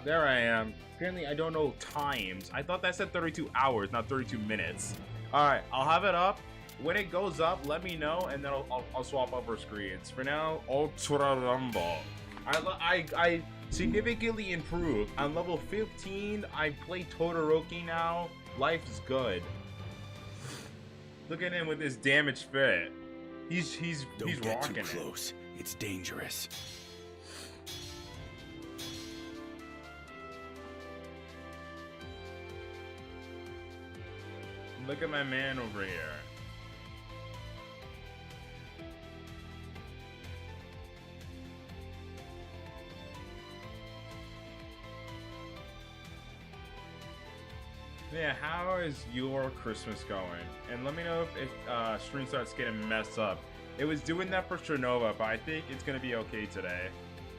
There I am. Apparently I don't know times. I thought that said 32 hours, not 32 minutes. Alright, I'll have it up. When it goes up, let me know, and then I'll swap over screens. For now, Ultra Rumble. I significantly improved. On level 15, I play Todoroki now. Life's good. Look at him with his damaged fit. He's Don't get rocking too it. close. It's dangerous. Look at my man over here. Yeah, how is your Christmas going? And let me know if stream starts getting messed up. It was doing that for Chernova, but I think it's gonna be okay today.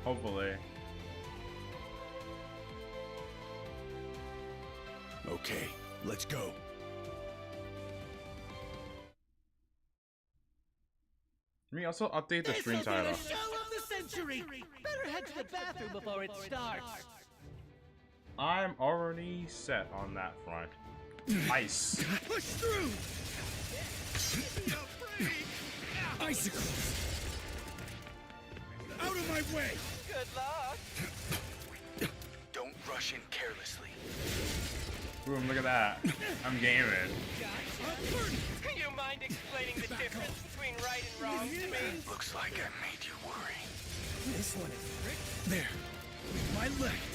Hopefully. Okay, let's go. Let me also update the stream title. Show of the century. Better head to the bathroom before it starts. I'm already set on that front. Ice. Push through. Icicles. Out of my way. Good luck. Don't rush in carelessly. Boom, look at that. I'm gaming. You mind explaining the difference between right and wrong to me? Looks like I made you worry. This one is tricky. There. With my left.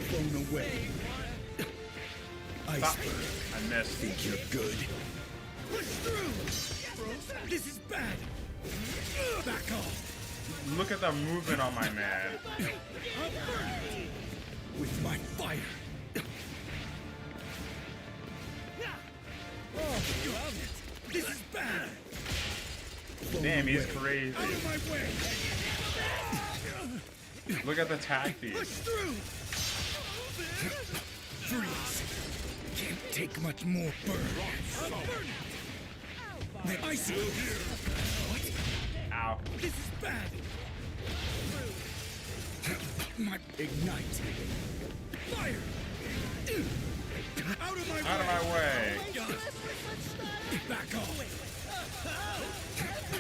Blown away. Stop. Iceberg. I missed. Think you're good? Push through. This is bad. Back off. Look at the movement on my man. With my fire. Oh, you have it. This is bad. Damn, he's crazy. Out of my way. Look at the tag feed. Push through. Freeze. Can't take much more burn. The icicle. What? Ow. This is bad. My ignite. Fire. Out of my way. Out of my way. Back off.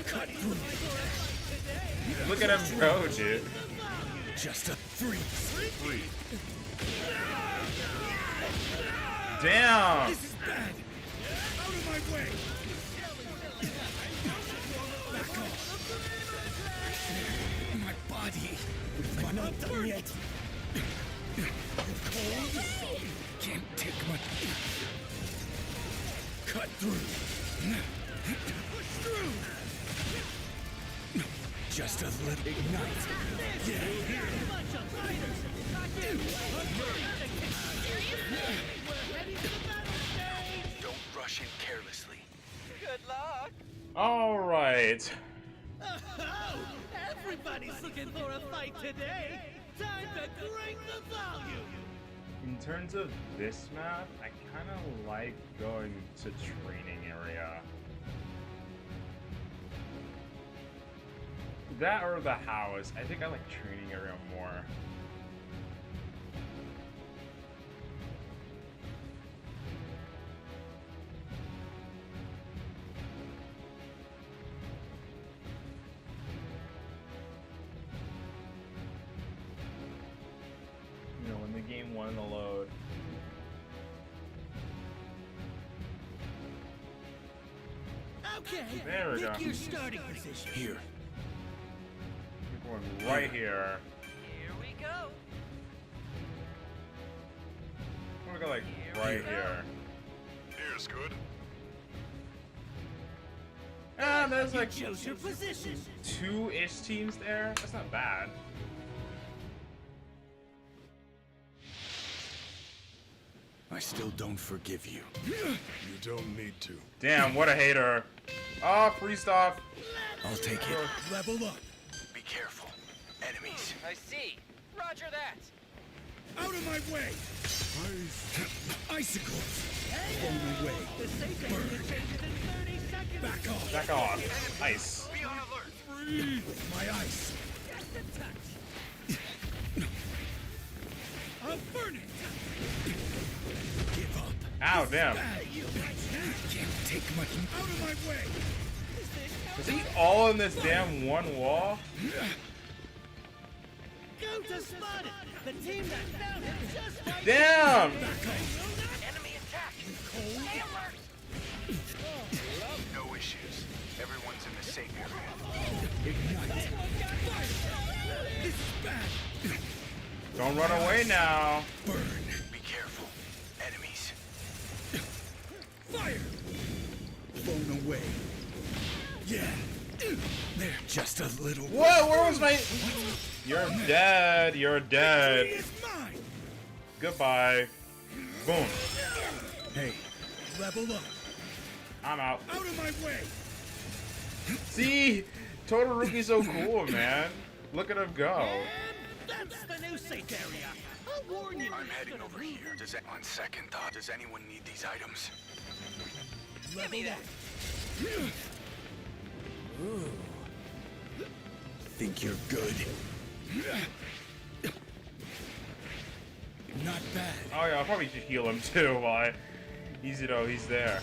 Cut through. Look at him go, dude. Just a freeze. Damn. This is bad. Out of my way. Back off. My body. I'm not done yet. Cold. Can't take much. Cut through. Push through. Just a little ignite. Yeah. Don't rush in carelessly. Good luck. All right. Everybody's looking for a fight today. Time to crank the volume. In terms of this map, I kind of like going to training area. That or the house. I think I like training area more. You know, when the game wanted to load. Okay. There we go. Pick your starting position. Here. We're going right here. Here we go. I'm gonna go like right here. Here's good. Ah, there's like Chose your position. 2-ish teams there. That's not bad. I still don't forgive you. You don't need to. Damn, what a hater. Oh, free stuff. I'll take it. Level up. Be careful. Enemies. I see. Roger that. Out of my way. Icicles. Blown away. The safe area changes in 30 seconds. Back off. Back off. Ice. Be on alert. With my ice. Just a touch. Ow, damn. Can't take much out of my way. Is he all in this damn one wall? Go to spot it. The team that found it just might. Damn! Enemy attack. Stay alert. No issues. Everyone's in the safe area. This is bad. Don't run away now. Burn. Be careful. Enemies. Fire. Blown away. Yeah. They're just a little. Whoa, where was my... You're dead. You're dead. It's mine. Goodbye. Boom. Hey, level up. I'm out. Out of my way. See? Todoroki's so cool, man. Look at him go. And that's the new safe area. I'll warn you. I'm heading over here. On second thought, does anyone need these items? Level up. Ooh. Think you're good? Not bad. Oh yeah, I'll probably should heal him too while he's there.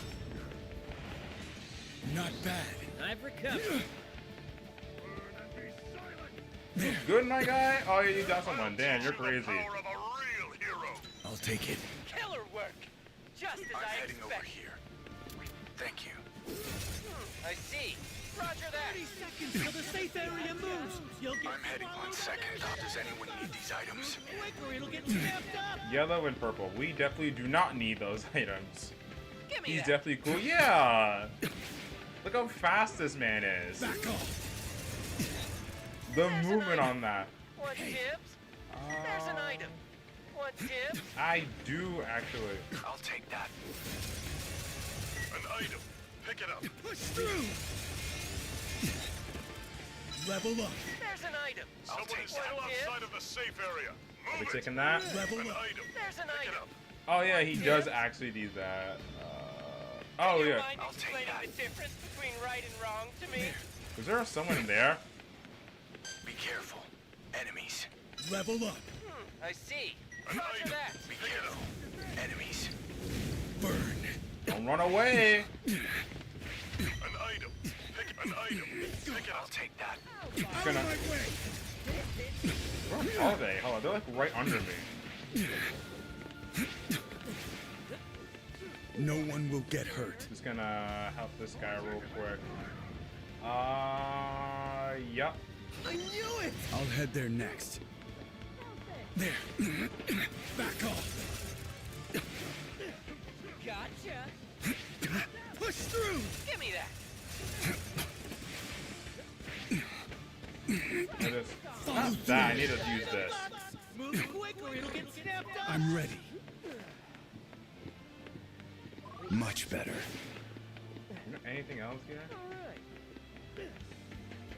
Not bad. I've recovered. Good, my guy? Oh, yeah, you got someone. Damn, you're crazy. I'll take it. Killer work! Just as I'm I heading over expected. here. Thank you. I see. Roger that. 30 seconds till the safe area moves. You'll get I'm heading on second thought. Does anyone need these items? quick or it'll get snapped up. Yellow and purple. We definitely do not need those items. Give me He's that. definitely cool. Yeah! Look how fast this man is. Back off. The movement on that. Want tips? There's an item. Want tips? I do, actually. I'll take that. An item. Pick it up. Push through. Level up. There's an item. I'll Someone take is that. still outside of the safe area. Are we Move it. taking that? Level An up. item. There's an Pick it item. up. Oh yeah, he does actually need that. Oh Do you yeah. mind I'll take explaining that. the difference between right and wrong to me? Is there someone in there? Be careful. Enemies. Level up. I see. An Roger item. that. Be careful. Enemies. Burn. Don't run away. An item. Pick an item. Pick it I'll up. take that. Out Gonna- of my way. Where are they? Hold on, they're like right under me. No one will get hurt. Just gonna help this guy real quick. Yep. I knew it. I'll head there next. There. Back off. Gotcha. Push through. Give me that. Not that, I need to use this. Move quick or it'll get snapped up. I'm ready. Much better. Anything else here?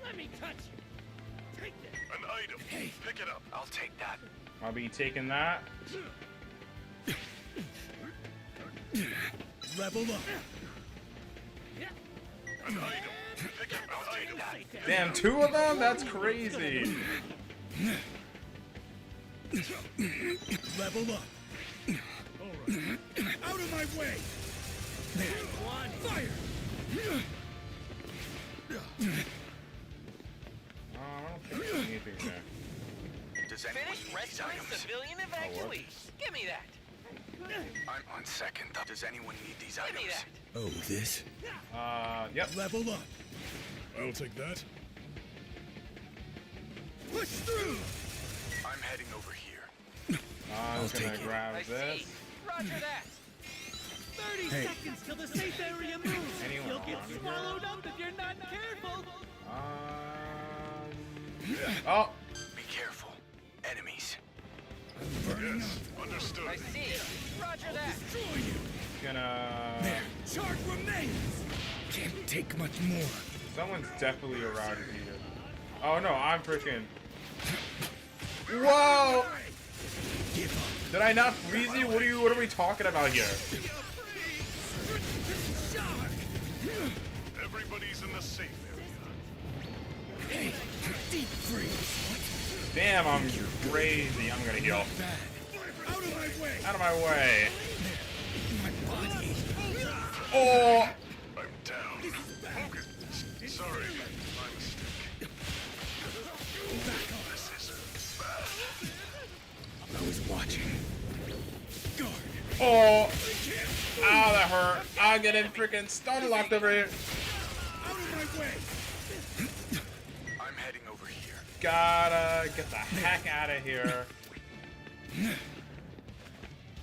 Let me touch you. Take this. An item. Pick it up. I'll take that. I'll be taking that. Level up. An item. Pick up an item. Damn, two of them? That's crazy. Level up. Out of my way. There. Fire. I don't think there's anything there. Does anyone Finish need these rescuing items? civilian evacuees. Give me that. I'm on second thought. Does anyone need these Give me items? that. Oh, this? Yep. Level up. I'll take that. Push through. I'm heading over here. I'm just gonna take it. grab I this. see. Roger that. 30 Hey. seconds till the safe area moves. Anyone You'll get on here? swallowed up if you're not careful. Oh, Be careful. Enemies. Yes, understood. I see. Roger that. Destroy you. gonna. There. Charge remains. Can't take much more. Someone's definitely around here. Oh no, I'm freaking. Whoa! Give up. Did I not freeze you? What are we talking about here? Everybody's in the safe area. Hey, deep freeze. Damn, I'm crazy. I'm gonna heal. Bad. Out of my way. Out of my way. My body Oh! I'm down. Focus. Sorry, my mistake. This is bad. I was watching. Guard. Oh! Ow, that hurt. I'm getting freaking stun locked over here. Out of my way. I'm heading over here. Gotta get the heck out of here.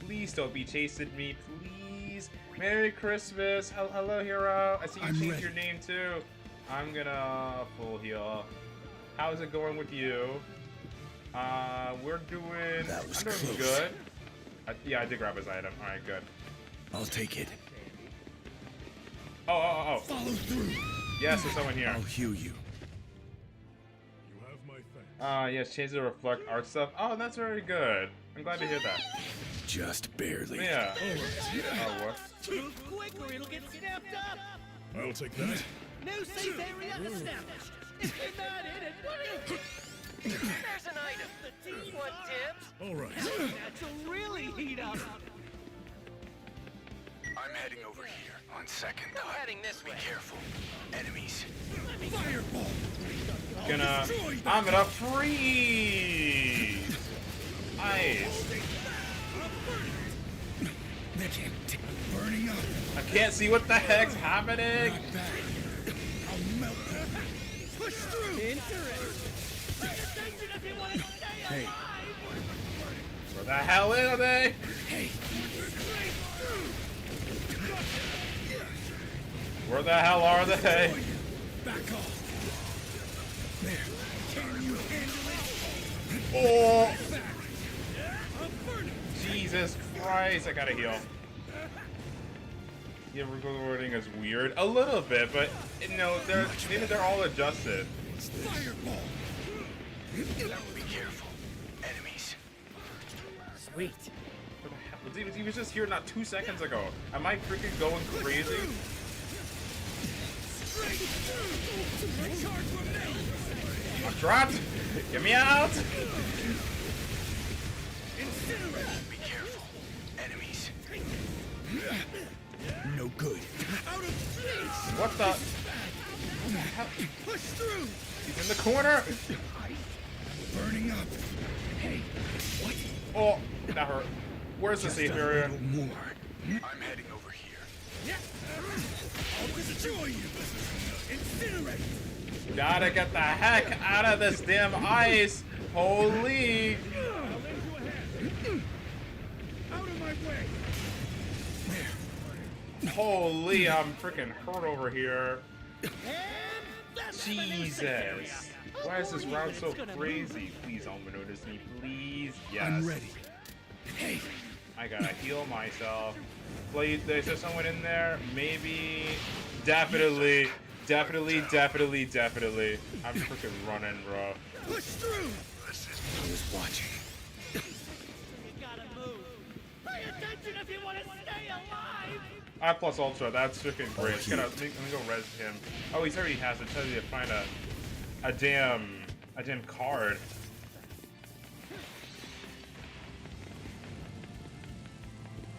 Please don't be chasing me, please. Merry Christmas. Hello, hero. I see you I'm changed ready. your name too. I'm gonna full heal. How's it going with you? We're doing. That was I'm doing close. good. Yeah, I did grab his item. All right, good. I'll take it. Oh. Follow through. Yes, there's someone here. I'll heal you. You have my thanks. Yes, change to reflect art stuff. Oh, that's very good. I'm glad to hear that. Just barely. Yeah. Oh, what? Move quick or it'll get snapped up. I'll take that. New safe area established. If you're not in it, what are you? There's an item. What tips? All right. That'll really heat up. I'm heading over here. On second I'm thought. heading this way. Be careful. Enemies. Fireball. I'm gonna freeze. Ice. They can't take burning up. I can't see what the heck's happening. Not bad. I'll melt them. Push through. Hey, Where the hell are they? hey. Where the hell are they? Back off. There. Can you handle it? Oh, I'm burning. Jesus Christ! I gotta heal. Yeah, recording is weird a little bit, but maybe they're all adjusted. Fireball. Be careful. Enemies. Sweet. What the hell? He was just here not 2 seconds ago. Am I freaking going crazy? I'm trapped! Get me out! Be careful. Enemies. No good. Out of place. What the? Push through. He's in the corner! Burning up. Hey, what? Oh, that hurt. Where's the Just safe a area? little more. I'm heading over here. I'll destroy you. Incinerate. Gotta get the heck out of this damn ice! Holy! Out of my way. There. Holy, I'm freaking hurt over here. Jesus. Why is this round so crazy? Please don't notice me, please. Yes. I'm ready. Hey, I gotta heal myself. Please, there's just someone in there? Maybe. Definitely. Definitely. I'm freaking running, bro. push through. I was watching. You gotta move. Pay attention if you want to stay alive. I plus ultra, that's freaking great. Let me go res him. Oh, he already has it. Tells you to find a damn card.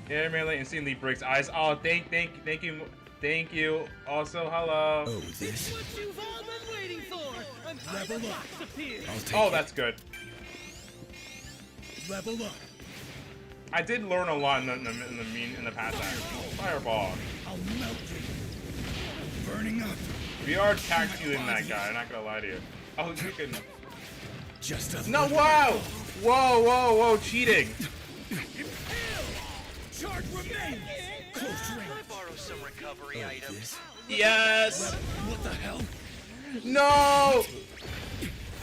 Yeah, melee and seeing Leap breaks eyes. Oh, thank you. Also, hello. Oh, this. What you've all been waiting for. Level up. Box appears. I'll take Oh, it. that's good. Level up. I did learn a lot in the past. Fireball. I'll melt you. Burning up. We are tactiling that guy. I'm not gonna lie to you. Oh, you can. Just a No! little. Wow! Whoa! Cheating! Charge remains. Close Can range. I borrow some recovery items? This. Yes! What the hell? No! Out of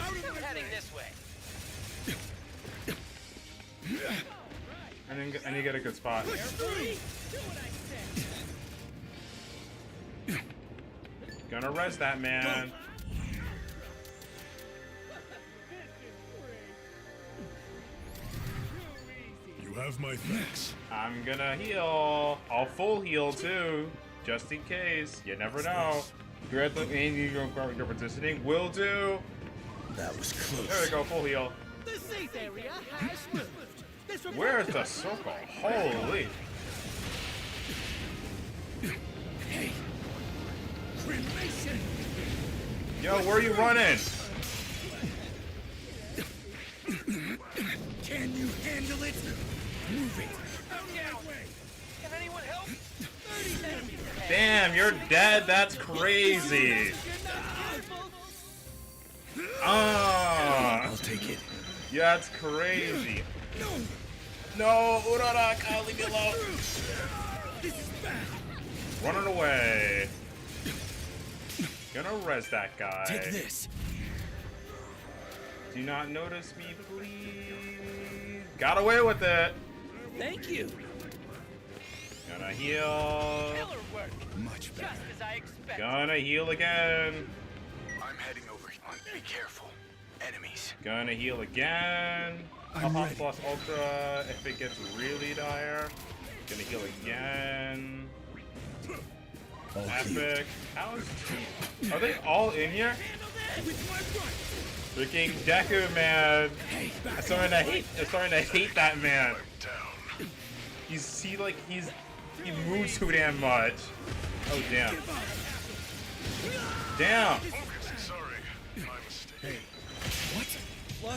I'm my heading this way. I need to get a good spot. push through. Gonna rest that man. You have my thanks. I'm gonna heal. I'll full heal too, just in case. You never know. You're at the your positioning. Will do. That was close. There we go. Full heal. The safe area has moved. This report Where's the circle? Holy! Yo, where are you running? Can you handle it? Move it. I'm down. Can anyone help? 30 seconds. Damn, you're dead. That's crazy. Ah, I'll take it. yeah, that's crazy. No. No, Uraraka, leave me alone. This is bad. Running away. Gonna arrest that guy. Take this. Do not notice me, please. Got away with it. Thank you. Gonna heal. Killer work. Much better. Just as I expected. Gonna heal again. I'm heading over. Be careful. Enemies. Gonna heal again. I'm Pop ready. plus ultra if it gets really dire. Gonna heal again. All healed. Epic. How is Are they all in here? With my right. Freaking Deku, man. Hey, I'm back starting to hate that man. Down. He moves too damn much. Oh damn. Damn. Sorry. My mistake. What?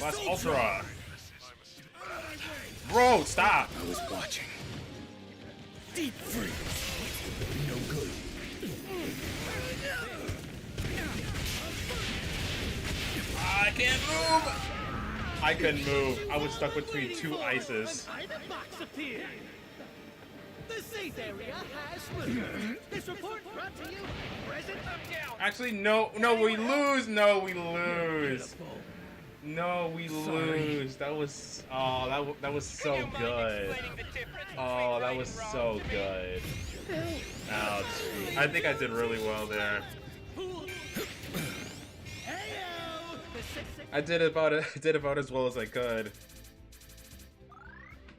Plus ultra. My mistake. Bro, stop. I was watching. Deep freeze. No good. I can't move. I couldn't move. I was stuck between two ices. Item box appeared. The safe area has moved. This report brought to you. Present. I'm down. Actually, no, we lose. No, we lose. No, we lose. That was, that was so Can you mind good. explaining the difference Oh, between that right was and wrong so to me? good. Ouch. I think I did really well there. Heyo! The six- I did about as well as I could.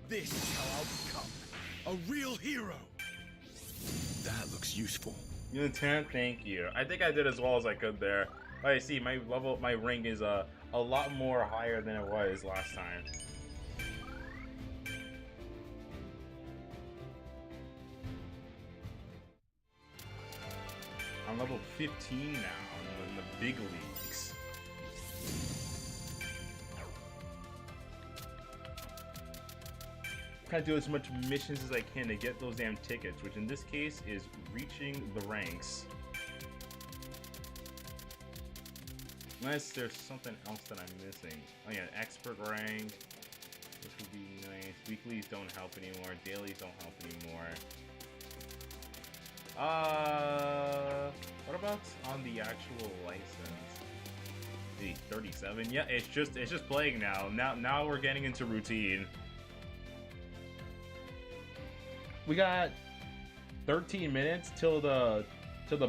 This is how I'll become a real hero. That looks useful. Lieutenant, thank you. I think I did as well as I could there. Oh, I see, my rank is a lot more higher than it was last time. I'm level 15 now in the big leagues. Gotta do as much missions as I can to get those damn tickets, which in this case is reaching the ranks. Unless there's something else that I'm missing. Oh yeah, expert rank. This would be nice. Weeklies don't help anymore. Dailies don't help anymore. What about on the actual license? The 37? Yeah, it's just playing now. Now we're getting into routine. We got 13 minutes till the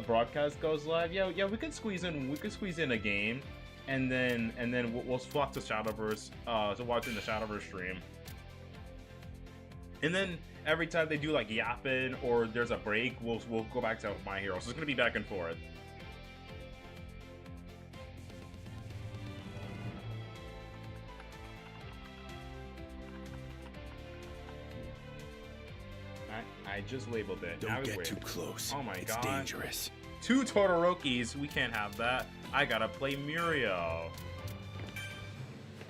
broadcast goes live. Yeah, we could squeeze in a game, and then we'll swap to Shadowverse to watching the Shadowverse stream. And then every time they do like yapping or there's a break, we'll go back to My Hero. So it's gonna be back and forth. I just labeled it. Now Don't we get wait. too close. Oh my it's god. dangerous. 2 Todorokis. We can't have that. I gotta play Muriel.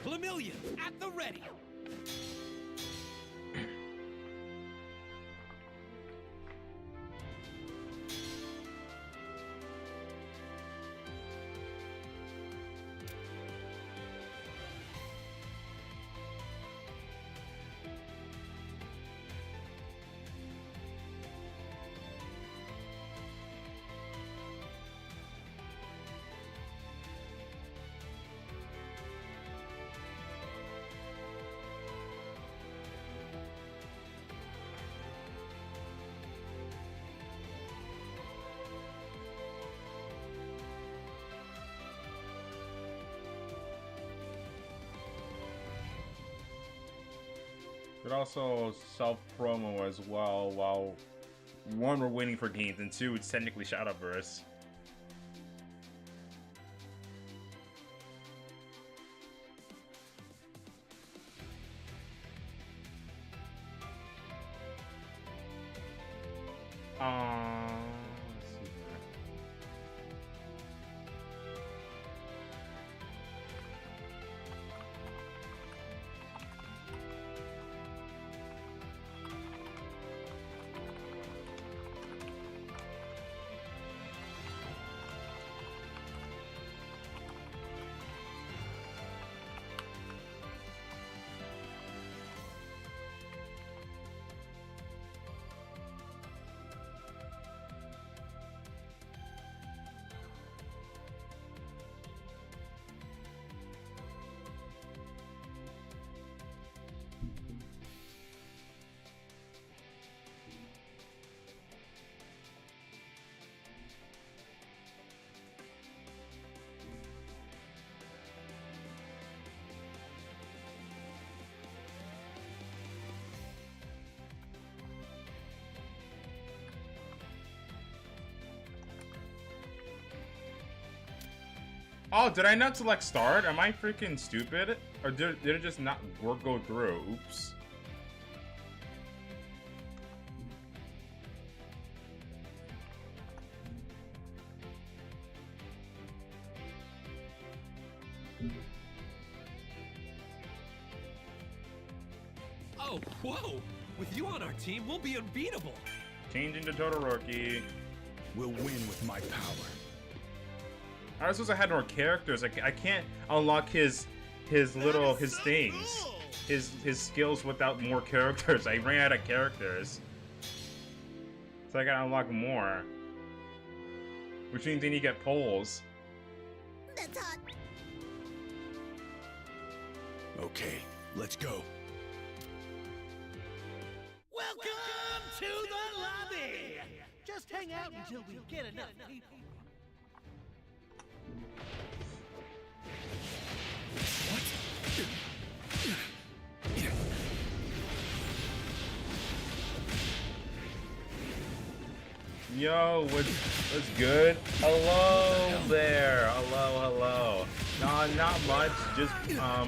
Flamillion at the ready. But also self-promo as well, while 1, we're waiting for games, and 2, it's technically Shadowverse. Let's see here. Oh, did I not select start? Am I freaking stupid? Or did it just not go through? Oops. Oh, whoa! With you on our team, we'll be unbeatable. Changing to Todoroki. We'll win with my power. I was supposed to have more characters. I can't unlock his things, his skills without more characters. I ran out of characters, so I gotta unlock more. Which means then you get polls. That's hot. Okay, let's go. Welcome to the lobby! Just hang out until we get enough people. Yo, what's good? Hello there. Hello. Not much. Just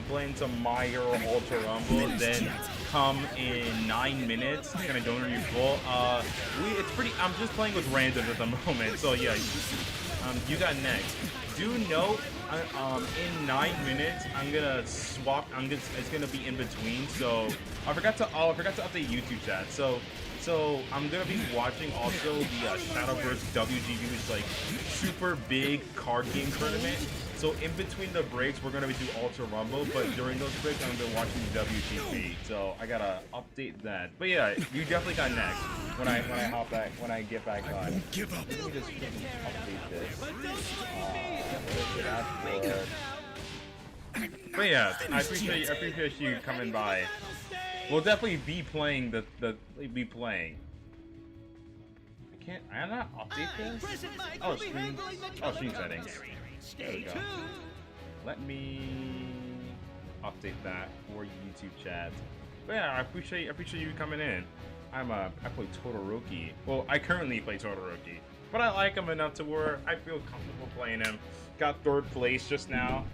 playing some My Hero Ultra Rumble. Then come in 9 minutes. Gonna go into full. It's pretty. I'm just playing with randoms at the moment. So yeah, you got next. Do note, in 9 minutes, I'm gonna swap. It's gonna be in between. So I forgot to update YouTube chat. So I'm gonna be watching also the Shadowverse WGB, which is like super big card game tournament. So in between the breaks, we're gonna do Ultra Rumble, but during those breaks, I'm gonna be watching the WGB. So I gotta update that. But yeah, you definitely got next when I get back on. I won't give up. Let me just update this. But yeah, I appreciate you coming by. We'll definitely be playing be playing. I not update this? Oh, stream settings. There we go. Let me update that for YouTube chat. But yeah, I appreciate you coming in. I play Todoroki. Well, I currently play Todoroki, but I like him enough to where I feel comfortable playing him. Got 3rd place just now.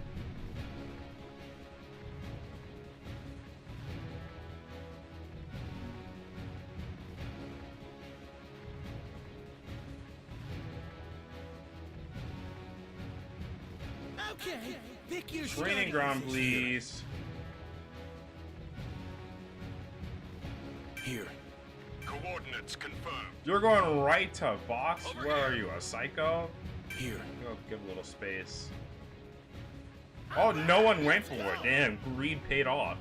Okay, pick your Training ground, please. Here. Coordinates confirmed. You're going right to box? Where are you, a psycho? Here. Go give a little space. Oh, no one went for it. Damn, greed paid off.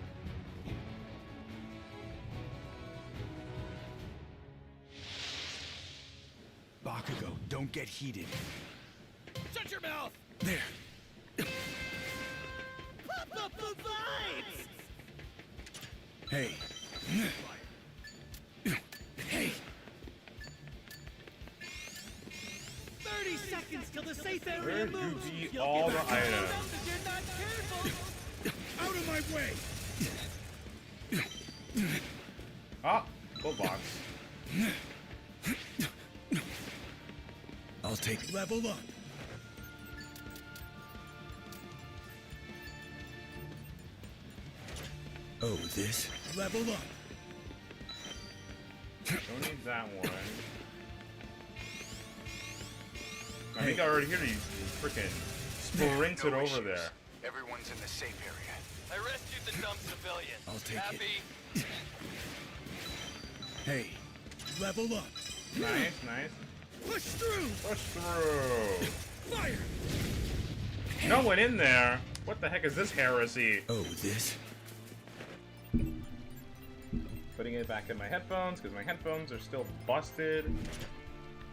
Bakugo, don't get heated. Shut your mouth! There. Pop up the vibes! Hey. Hey. 30 seconds till the safe Where area do moves. be You'll all get the items? if you're not careful. Out of my way. Ah, gold box. I'll take level up. Oh, this? Level up. Don't need that one. I think I already hear you freaking sprinted over there. Everyone's in the safe area. I rescued the dumb civilian. I'll take it. Happy? Hey, level up. Nice. Push through. Push through. Fire. No one in there. What the heck is this heresy? Oh, this? Putting it back in my headphones because my headphones are still busted.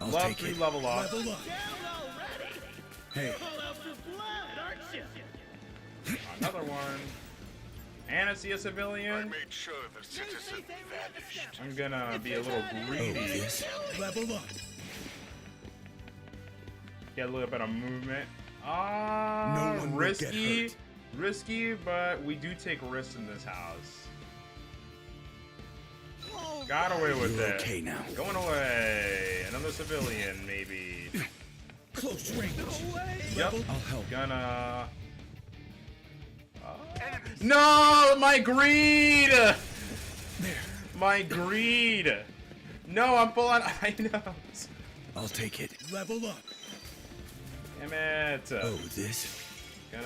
I'll Love take 3 it. level up. Level up. Down already! Hey, Pull out for blood, aren't you? Another one. And I see a I civilian. made sure the citizen vanished. I'm gonna be a little oh, greedy. this? Level up. Get a little bit of movement. No one will get risky. hurt. Risky, but we do take risks in this house. Got away with You're it. okay now. Going away. Another civilian, maybe. Close range. Yep. I'll help. Gonna. No, my greed. There. My greed. No, I'm full on items. I'll take it. Level up. Damn it. Oh, this. Gonna.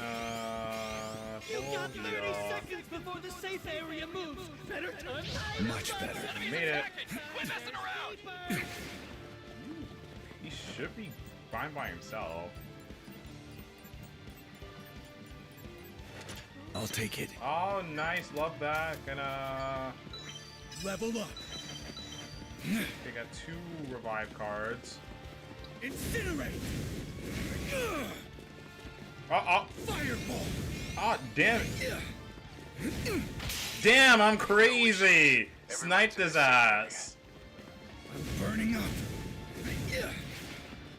You've got 30 heal. seconds before the safe area moves. Better time. Much better. Made it. Quit messing around. He should be fine by himself. I'll take it. Oh, nice. Love that. Gonna. Level up. They got 2 revive cards. Incinerate. Fireball. Oh, damn it. Damn, I'm crazy. Sniped his ass. I'm burning up.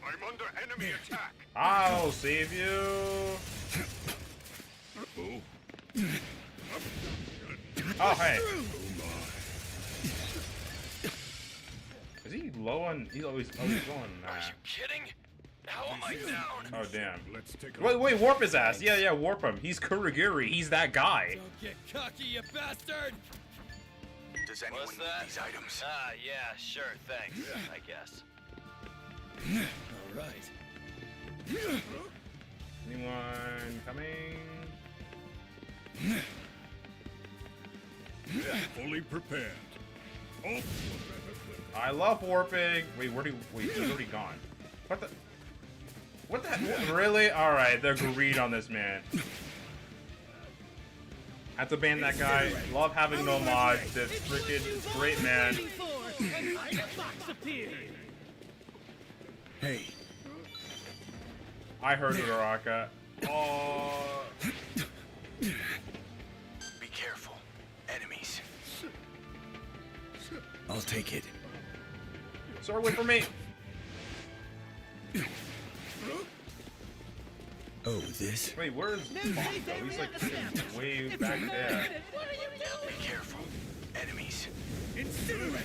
I'm under enemy attack. I'll save you. Oh, hey. Is he low on? He's always low on that. Kidding? How am I down? Oh, damn. Let's take a Wait, warp his ass. Yeah, warp him. He's Kuragiri. He's that guy. Don't get cocky, you bastard! Does anyone What's need that? these items? Ah, yeah, sure, thanks, I guess. All right. Anyone coming? fully prepared. Oh, I love warping. Wait, he's already gone. What the? What the? Really? Alright, they're greed on this man. Have to ban that guy. Love having no mod. This freaking great man. An item box appeared. Hey. I heard Uraraka. Oh. Be careful. Enemies. I'll take it. Sword, wait for me. Oh, this. Wait, where's Bongo? He's like freaking way back there. What are you doing? Be careful. Enemies. Incinerate.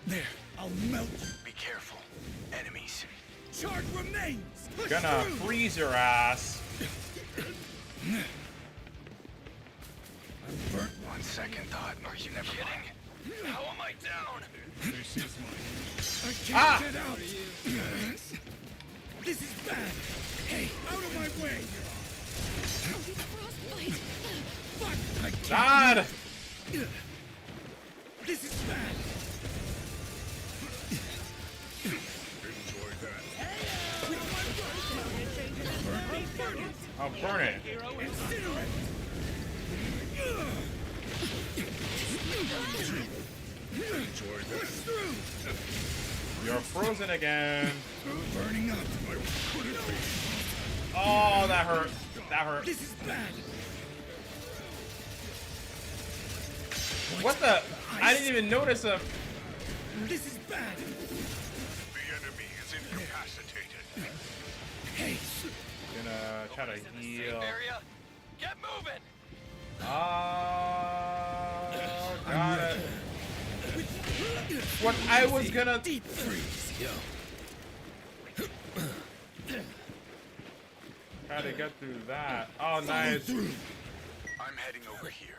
There. I'll melt you. Be careful. Enemies. Charge remains. Push Gonna through. freeze your ass. I'm burnt. On second thought, are you never kidding? How am I down? this is mine. I can't get out. This is bad. Hey, out of my way. Fuck. I can't. God! This is bad. Enjoy that. I'll burn it. Incinerate. Enjoy that. Push through. You're frozen again. Burning up. Oh, that hurt. That hurt. This is bad. What the? I didn't even notice him. This is bad. The enemy is incapacitated. Hey. Gonna try to heal. Area, get moving! Oh, got it. What I was gonna. Deep freeze. Yo. Try to get through that. Oh, nice. I'm heading over here.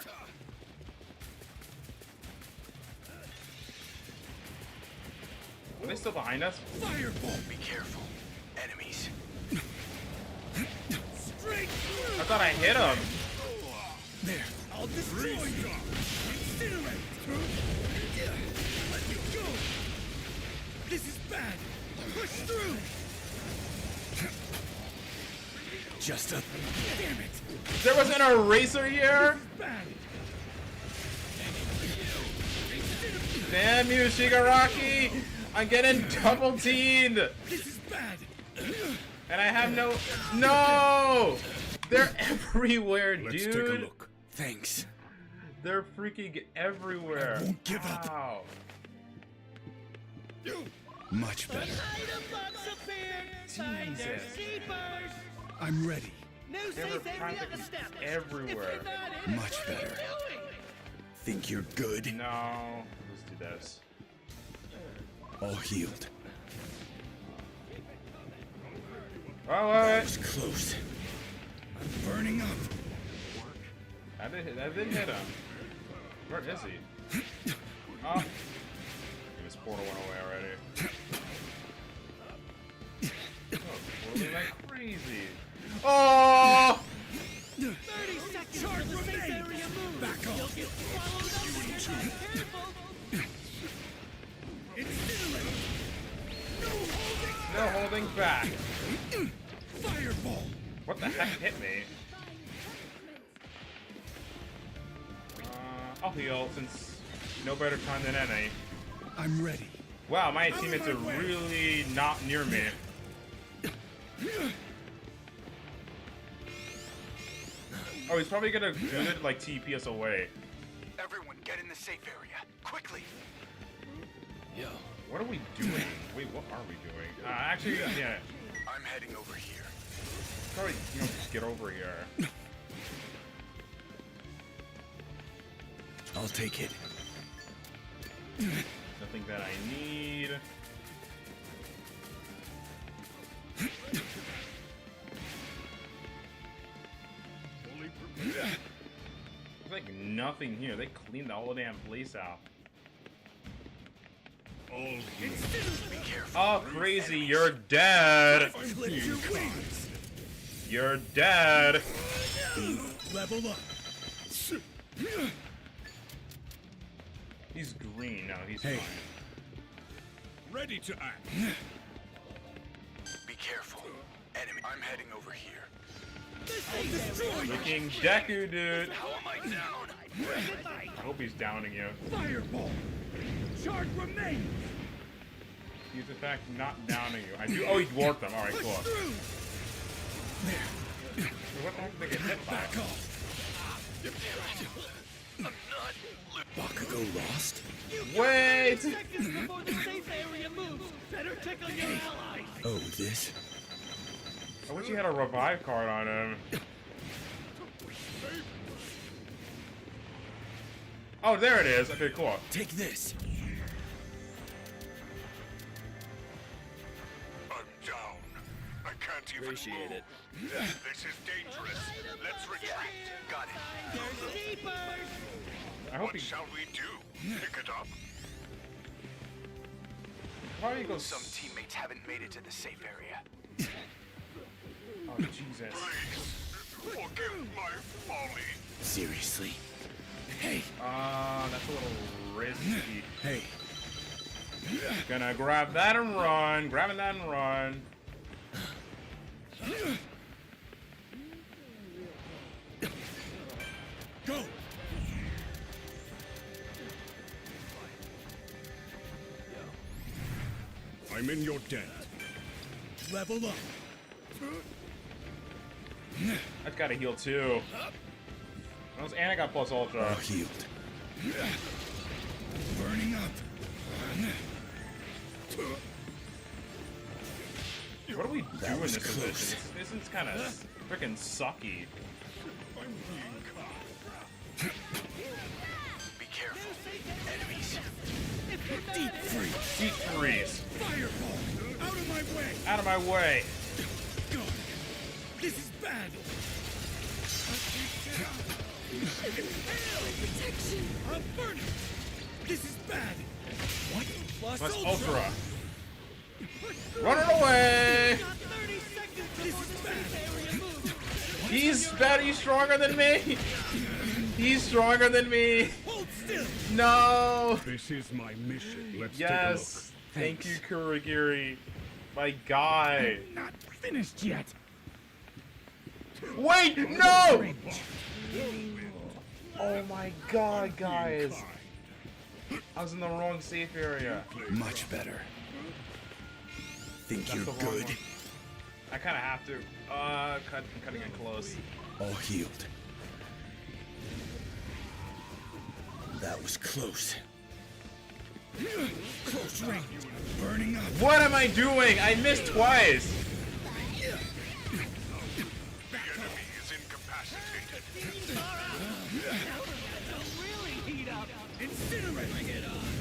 Are they still behind us? Fireball. Be careful. Enemies. Straight through. I thought I hit him. There. I'll destroy you. Incinerate. Let you go. This is bad. Push through. Just a. Damn it. There was an eraser here. Bad. Damn you, Shigaraki. I'm getting double teamed. This is bad. And I have no. No! They're everywhere, Let's dude. take a look. Thanks. They're freaking everywhere. I won't give up. Wow. Much better. Item box appeared. Finder Jesus. keepers. I'm ready. New They were safe area practically established. everywhere. If you're not in it, Much what are you better. doing? Think you're good? No. Let's do this. All healed. Oh, That wait. was close. I'm burning up. That didn't hit him. Where is he? Oh. His portal went away already. Oh, whirling like crazy. Oh! 30 seconds Charge for the safe remains. area move. Back You'll off. get swallowed up if you're not careful. Incinerate. No holding back. Fireball. What the heck hit me? I'll heal since no better time than any. I'm ready. Wow, my teammates are really not near me. Oh, he's probably gonna good like TP us away. Everyone, get in the safe area quickly. Yo. What are we doing? Wait, what are we doing? Actually, yeah. I'm heading over here. Probably, just get over here. I'll take it. Nothing that I need. There's like nothing here. They cleaned the whole damn place out. Be careful. Oh, crazy, you're dead. Clip your wings. You're dead. Level up. He's green now. He's Hey. fine. Ready to act. Be careful. Enemy. I'm heading over here. I'll destroy you. Looking Deku, dude. How am I down? I hope he's downing you. Fireball. Charge remains. He's in fact not downing you. I do. Oh, he dwarfed them. All right, Push cool. through. There. What the heck did they get hit by? Back off. Bakugo lost? Wait. Seconds before the safe area moves. Better check on your allies. Oh, this? I wish he had a revive card on him. Oh, there it is. Okay, cool. Take this. I'm down. I can't even Appreciate it. This is dangerous. Let's retreat. Got it. There's deeper. I hope What he. shall we do? Pick it up. Why do you go? Some teammates haven't made it to the safe area. Oh, Jesus. Please, forgive my folly. Seriously? Hey. That's a little risky. Hey. Gonna grab that and run. Grabbing that and run. Go. I'm in your debt. Level up. I've got to heal too. And I got plus ultra. All healed. Burning up. What do we do in was this close. position? This is kind of freaking sucky. Be careful. Enemies. Deep freeze. Deep freeze. Fireball. Out of my way. Out of my way. God. This is bad. Protection. I'm burning. This is bad. What? Plus ultra. Running away. Got 30 seconds This before is the bad. safe area moves. He's better. He's stronger than me. He's stronger than me. Hold still. No. This is my mission. Let's Yes. Thank you, Kurogiri. My guy. Not finished yet. Wait, no! Oh my god, guys. I was in the wrong safe area. Much better. Think That's you're the wrong good? one. I kind of have to. Cutting it close. All healed. That was close. Close range. Burning up. What am I doing? I missed twice. The enemy is incapacitated. Don't really heat up. Incinerate. Bring it on.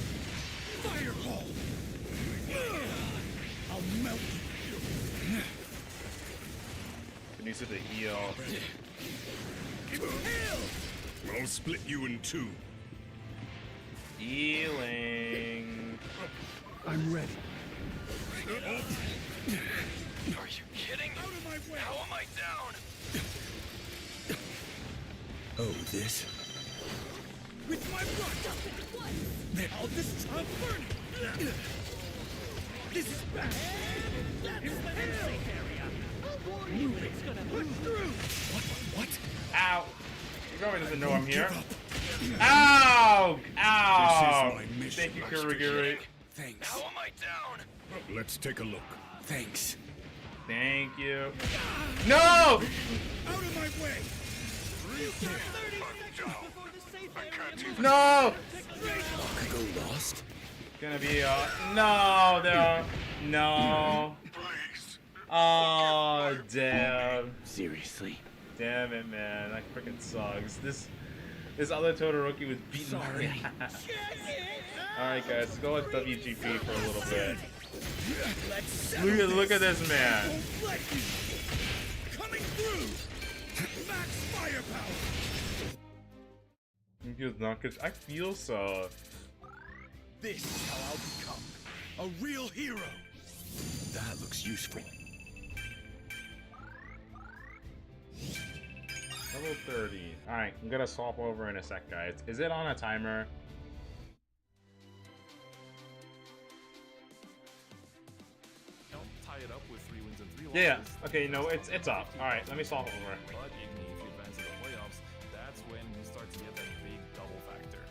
Fireball. I'll melt you. needs to heal. I'll split you in two. Healing. I'm ready. Are you kidding? Out of my way! How am I down? Oh, this? With my rock! There, I'll just I'll burn it! This is bad! That's the safe area. I'll warn you, it's gonna Push through! What? Ow. He probably doesn't know I'm here. Give up. Ow! Ow! This is my mission, Thank you, Master Kurigiri. Thanks. How am I down? Let's take a look. Thanks. Thank you. No! Out of my way! You've got 30 seconds before the safe area moves. No! Could go lost? Gonna be no, there. No. Please. Oh, damn. Seriously? Damn it, man. That freaking sucks. This other Todoroki was beating my ass. Alright, guys, let's go with WGP for a little bit. Look at this man. Coming through! Max firepower! He feels not good. I feel so. This is how I'll become a real hero. That looks useful. Level 30. Alright, I'm gonna swap over in a sec, guys. Is it on a timer? Don't tie it up with 3 wins and 3 losses. Yeah. Okay, no, it's up. Alright, let me swap over. But Igni, if you advance to the playoffs, that's when you start to get that big double factor.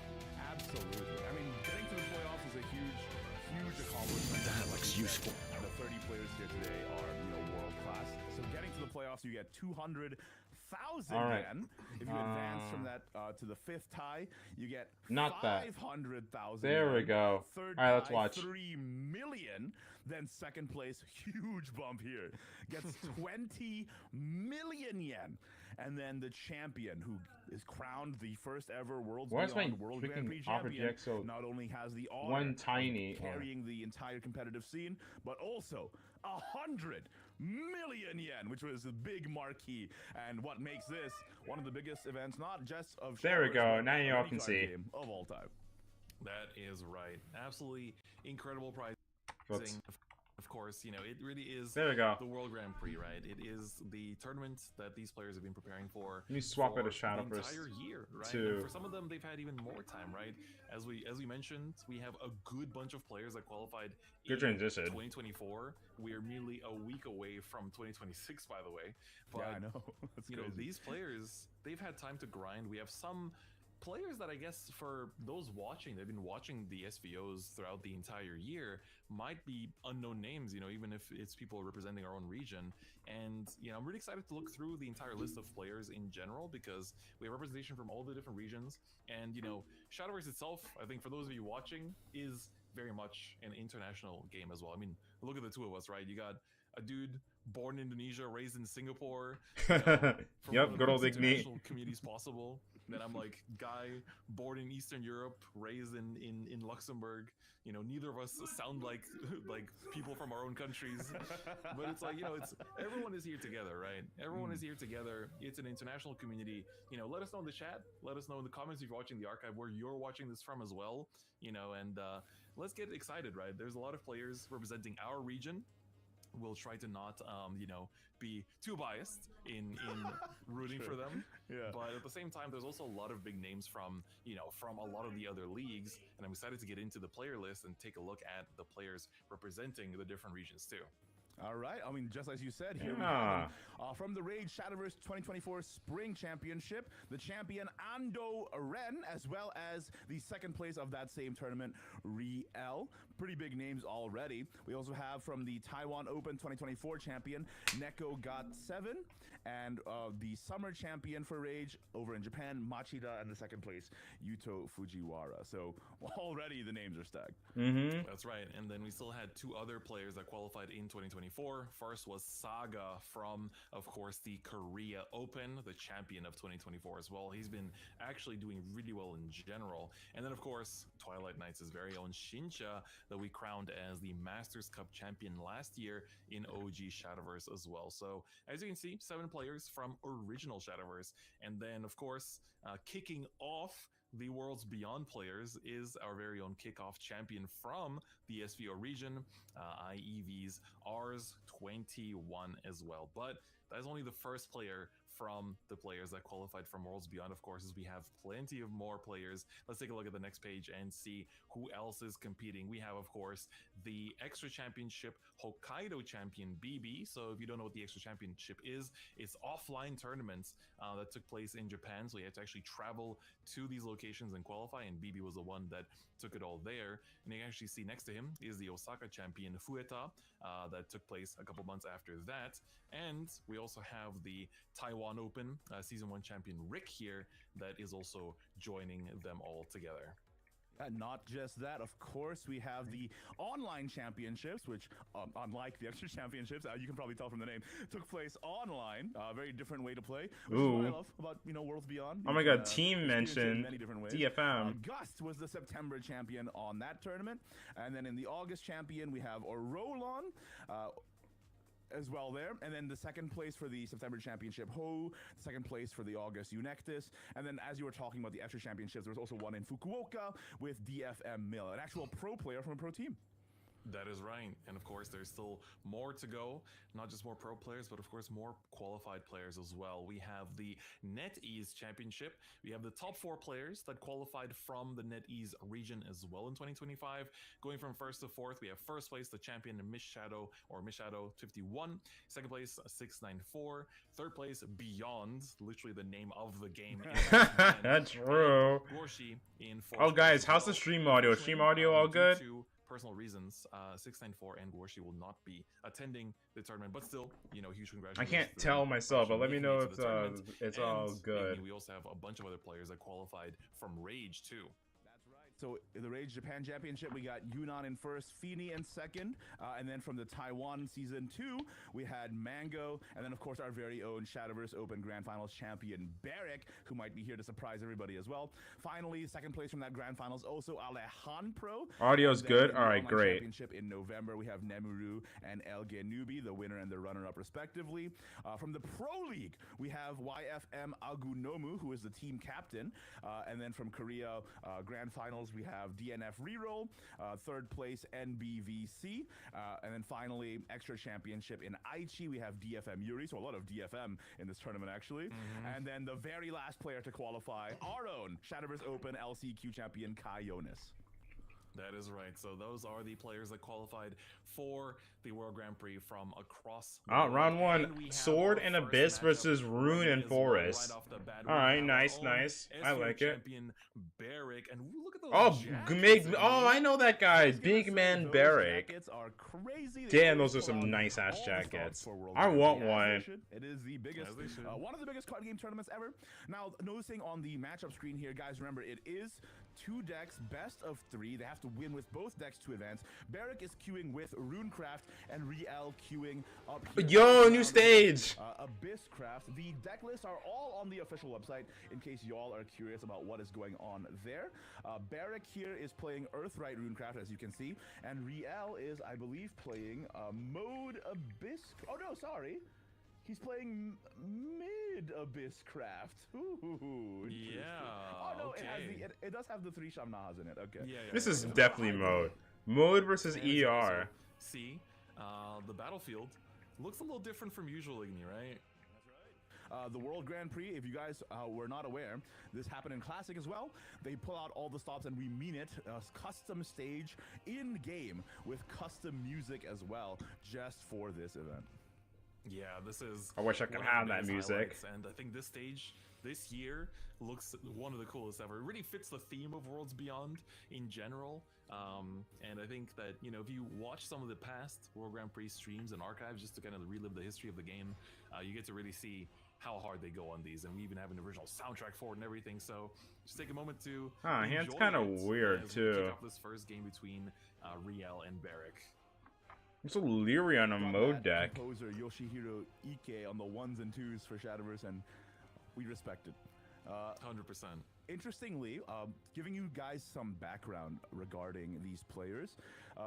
Absolutely. I mean, getting to the playoffs is a huge accomplishment. That looks useful. The 30 players here today are, world class. So getting to the playoffs, you get 200,000 All right. yen. If you advance from that to the 5th tie, you get Not that. 500,000. There we go. Third All right, let's tie, watch. 3 million. Then second place, huge bump here, gets 20 million yen. And then the champion, who is crowned the first ever World's Why is my Beyond World Grand Prix freaking offer champion, jack so not only has the honor one of tiny? carrying the entire competitive scene, but also 100 million yen, which was a big marquee, and what makes this one of the biggest events, not just of There we Shadowverse, go. but Now you all any can card see. game of all time. That is right. Absolutely incredible pricing. Whoops. Of course, it really is There we go. the World Grand Prix, right? It is the tournament that these players have been preparing for. Let me swap it to for Shadowverse the entire year, right? to- And for some of them, they've had even more time, right? As we mentioned, we have a good bunch of players that qualified Good in transition. 2024. We are merely a week away from 2026, by the way. But Yeah, I know. That's crazy. these players, they've had time to grind. We have some players that I guess for those watching, they've been watching the SVOs throughout the entire year, might be unknown names, even if it's people representing our own region. And I'm really excited to look through the entire list of players in general, because we have representation from all the different regions. And Shadowverse itself, I think for those of you watching, is very much an international game as well. I mean, look at the two of us, right? You got a dude born in Indonesia, raised in Singapore. From Yep, one of good the old most Igni. international communities possible. Then I'm like, guy born in Eastern Europe, raised in Luxembourg. Neither of us sound like people from our own countries. But it's like, it's everyone is here together, right? Everyone is here together. It's an international community. Let us know in the chat. Let us know in the comments if you're watching the archive where you're watching this from as well. And let's get excited, right? There's a lot of players representing our region. We'll try to not, be too biased in rooting for them. Yeah. But at the same time, there's also a lot of big names from a lot of the other leagues, and I'm excited to get into the player list and take a look at the players representing the different regions too. All right. I mean, just as you said, here we Yeah. have them. From the Rage Shadowverse 2024 Spring Championship, the champion Ando Ren, as well as the second place of that same tournament, Riel. Pretty big names already. We also have from the Taiwan Open 2024 champion, Neko Got7, and the summer champion for Rage over in Japan, Machida, and the second place, Yuto Fujiwara. So already the names are stacked. Mm-hmm. That's right. And then we still had 2 other players that qualified in 2024. First was Saga from, of course, the Korea Open, the champion of 2024 as well. He's been actually doing really well in general. And then, of course, Twilight Knights' very own Shinsha that we crowned as the Masters Cup champion last year in OG Shadowverse as well. So as you can see, 7 players from original Shadowverse. And then, of course, kicking off the Worlds Beyond players is our very own kickoff champion from the SVO region, IEV's Rs21 as well. But that's only the first player from the players that qualified from Worlds Beyond, of course, as we have plenty of more players. Let's take a look at the next page and see who else is competing. We have, of course, the Extra Championship Hokkaido champion BB. So if you don't know what the Extra Championship is, it's offline tournaments that took place in Japan. So you had to actually travel to these locations and qualify, and BB was the one that took it all there. And you can actually see next to him is the Osaka champion Fueta that took place a couple months after that. And we also have the Taiwan Open Season 1 champion Rick here that is also joining them all together. And not just that, of course, we have the online championships, which, unlike the extra championships, you can probably tell from the name, took place online. Very different way to play, which is what I love about, Worlds Beyond. Oh my god, team mentioned many different ways. DFM. Gust was the September champion on that tournament. And then in the August champion, we have Orolon. As well there, and then the second place for the September Championship Ho, the second place for the August Eunectus, and then as you were talking about the extra championships, there was also one in Fukuoka with DFM Mill, an actual pro player from a pro team. That is right. And of course, there's still more to go. Not just more pro players, but of course, more qualified players as well. We have the NetEase Championship. We have the top 4 players that qualified from the NetEase region as well in 2025. Going from 1st to 4th, we have first place, the champion Miss Shadow or Miss Shadow 51. Second place, 694. Third place, Beyond, literally the name of the game. That's true. Gorshi in 4th. Oh, guys, how's the stream audio? Stream audio all good? Personal reasons, 694 and Gorshi will not be attending the tournament, but still, huge congratulations. I can't tell myself, but let me know if it's all good. We also have a bunch of other players that qualified from Rage too. So in the Rage Japan Championship, we got Yunnan in first, Feeney in second, and then from the Taiwan Season 2, we had Mango, and then of course our very own Shadowverse Open Grand Finals champion Barrick, who might be here to surprise everybody as well. Finally, second place from that Grand Finals, also Alejandro. Audio's good? Alright, great. Championship in November, we have Nemuru and El Genubi, the winner and the runner-up respectively. From the Pro League, we have YFM Agunomu, who is the team captain, and then from Korea, Grand Finals, we have DNF Reroll, third place NBVC, and then finally extra championship in Aichi, we have DFM Yuri, so a lot of DFM in this tournament actually, and then the very last player to qualify, our own Shadowverse Open LCQ champion Kai Jonas. That is right. So those are the players that qualified for the World Grand Prix from across the world. Round 1, Sword and Abyss versus Rune and Forest. Alright, nice. I like it. Barrick, and look at those I know that guy. Big Man Barrick. Are crazy. Damn, those are some nice ass jackets. I want one. It is the biggest, one of the biggest card game tournaments ever. Now, noticing on the matchup screen here, guys, remember it is 2 decks, best of 3. They have to win with both decks to advance. Barrick is queuing with Runecraft and Riel queuing up here. Yo, new stage! Abysscraft. The deck lists are all on the official website in case y'all are curious about what is going on there. Barrick here is playing Earthright Runecraft, as you can see, and Riel is, I believe, playing Mode Abyss. Oh no, sorry. He's playing Mid Abysscraft. Ooh. Yeah. Oh no, okay. it does have the 3 Shamnahas in it. Okay. Yeah, This is definitely Mode. Mode versus ER. See, the battlefield looks a little different from usual Igni, right? The World Grand Prix, if you guys were not aware, this happened in Classic as well. They pull out all the stops, and we mean it, custom stage in-game with custom music as well, just for this event. Yeah, this is... I wish I could have that music. And I think this stage, this year, looks one of the coolest ever. It really fits the theme of Worlds Beyond in general. And I think that, if you watch some of the past World Grand Prix streams and archives just to kind of relive the history of the game, you get to really see how hard they go on these. And we even have an original soundtrack for it and everything. So just take a moment to hand's kind of weird, too. Kick off this first game between Riel and Barrick. I'm so leery on a Mode deck. Composer Yoshihiro Ike on the 1s and 2s for Shadowverse, and we respect it. 100%. interestingly, giving you guys some background regarding these players,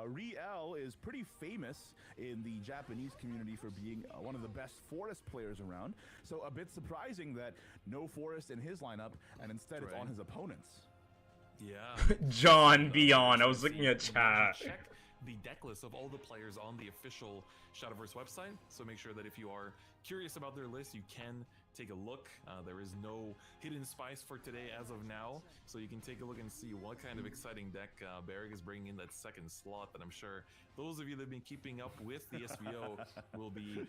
Riel is pretty famous in the Japanese community for being one of the best Forest players around. So a bit surprising that no Forest in his lineup, and instead it's on his opponents. Yeah. John Beyond. I was looking at chat. Check the deck list of all the players on the official Shadowverse website. So make sure that if you are curious about their list, you can take a look. There is no hidden spice for today as of now, so you can take a look and see what kind of exciting deck Barrick is bringing in that second slot that I'm sure those of you that have been keeping up with the SVO will be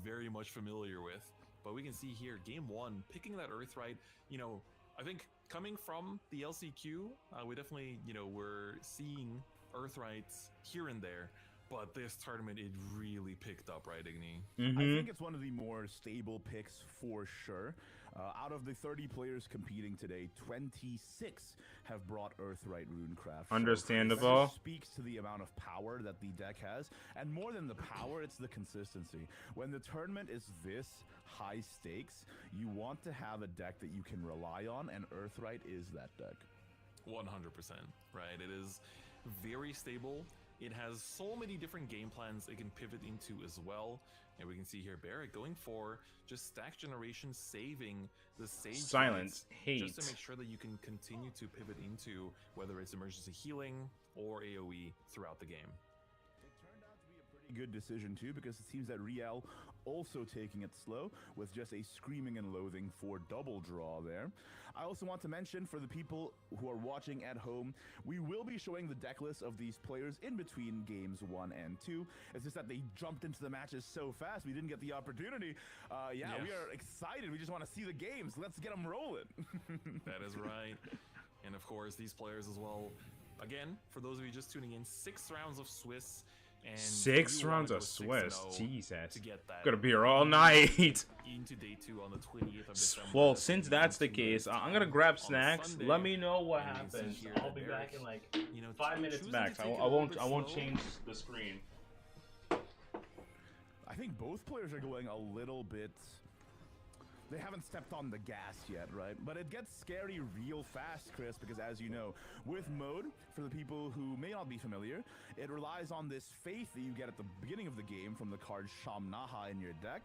very much familiar with. But we can see here, game one, picking that Earthright, you know, I think coming from the LCQ, we definitely, you know, we're seeing Earthrights here and there, but this tournament, it really picked up, right, Igni? I think it's one of the more stable picks for sure. Out of the 30 players competing today, 26 have brought Earthright Runecraft. Understandable. So speaks to the amount of power that the deck has, and more than the power, it's the consistency. When the tournament is this high stakes, you want to have a deck that you can rely on, and Earthright is that deck. 100%, right? It is very stable. It has so many different game plans it can pivot into as well. And we can see here Barrick going for just stack generation, saving the Sage Silence hate. just to make sure that you can continue to pivot into whether it's emergency healing or AoE throughout the game. It turned out to be a pretty good decision too, because it seems that Riel also taking it slow with just a Screaming and Loathing for double draw there. I also want to mention for the people who are watching at home, we will be showing the deck list of these players in between games 1 and 2. It's just that they jumped into the matches so fast, we didn't get the opportunity. Yeah, we are excited. We just want to see the games. Let's get them rolling. That is right. And of course, these players as well. Again, for those of you just tuning in, 6 rounds of Swiss. And 6 rounds of Swiss. Jesus. To get that Gonna be here all night. Into day 2 on the 28th of December. Well, since that's the case, I'm gonna grab snacks. Sunday, Let me know what and happens. here I'll at be Barrick, back in like you know, 5 minutes choosing max. to I take it a won't. little I won't slow. change the screen. I think both players are going a little bit... They haven't stepped on the gas yet, right? But it gets scary real fast, Chris, because as you know, with mode, for the people who may not be familiar, it relies on this faith that you get at the beginning of the game from the card Shamnaha in your deck.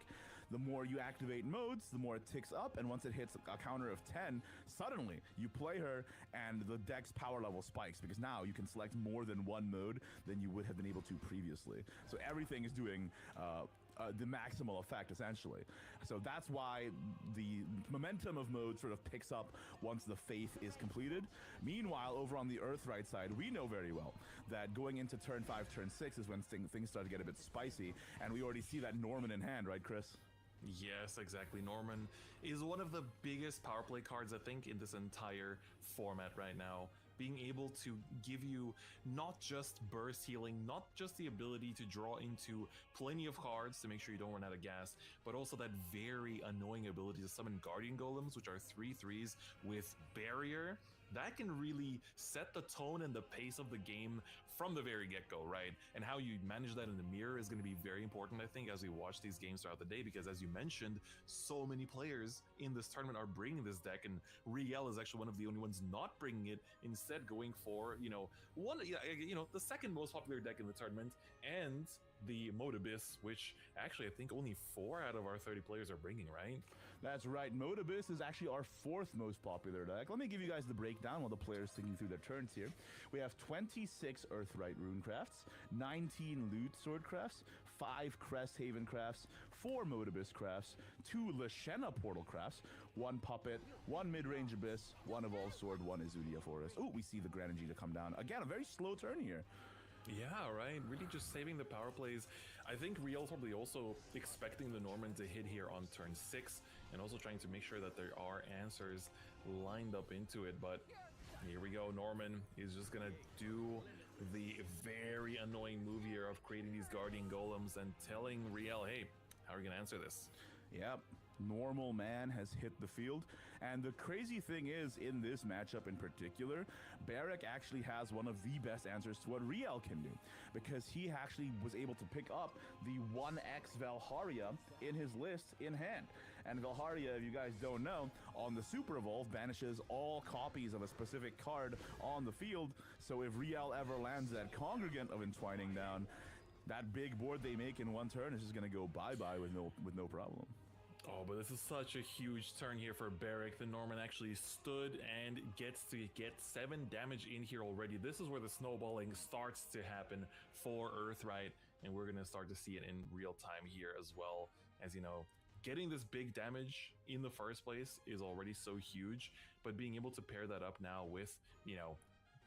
The more you activate modes, the more it ticks up, and once it hits a counter of 10, suddenly you play her and the deck's power level spikes, because now you can select more than one mode than you would have been able to previously. So everything is doing the maximal effect, essentially. So that's why the momentum of mode sort of picks up once the faith is completed. Meanwhile, over on the Earthright side, we know very well that going into turn 5, turn 6 is when things start to get a bit spicy, and we already see that Norman in hand, right, Chris? Yes, exactly. Norman is one of the biggest power play cards, I think, in this entire format right now. Being able to give you not just burst healing, not just the ability to draw into plenty of cards to make sure you don't run out of gas, but also that very annoying ability to summon Guardian Golems, which are 3/3s with Barrier. That can really set the tone and the pace of the game from the very get-go, right? And how you manage that in the mirror is going to be very important, I think, as we watch these games throughout the day, because as you mentioned, so many players in this tournament are bringing this deck, and Riel is actually one of the only ones not bringing it, instead going for, you know, the second most popular deck in the tournament, and the Mode Abyss, which actually I think only 4 out of our 30 players are bringing, right? That's right. Mode Abyss is actually our 4th most popular deck. Let me give you guys the breakdown while the players thinking through their turns here. We have 26 Earthright Runecrafts, 19 Loot Swordcrafts, 5 Cresthaven Crafts, 4 Mode Abyss Crafts, 2 Lashena Portal Crafts, 1 Puppet, 1 Mid-Range Abyss, 1 Evolved Sword, 1 Izudia Forest. Oh, we see the Greninja to come down. Again, a very slow turn here. Yeah, right. Really just saving the power plays. I think Riel's probably also expecting the Norman to hit here on turn 6, and also trying to make sure that there are answers lined up into it. But here we go. Norman is just gonna do the very annoying move here of creating these Guardian Golems and telling Riel, hey, how are you gonna answer this? Yep. Normal man has hit the field, and the crazy thing is, in this matchup in particular, Barrick actually has one of the best answers to what Riel can do, because he actually was able to pick up the 1x Valharia in his list in hand. And Valharia, if you guys don't know, on the Super Evolve banishes all copies of a specific card on the field. So if Riel ever lands that Congregant of Entwining down, that big board they make in one turn is just gonna go bye-bye with no problem. Oh, but this is such a huge turn here for Barrick. The Norman actually stood and gets to get 7 damage in here already. This is where the snowballing starts to happen for Earthright, and we're going to start to see it in real time here as well. As you know, getting this big damage in the first place is already so huge, but being able to pair that up now with, you know,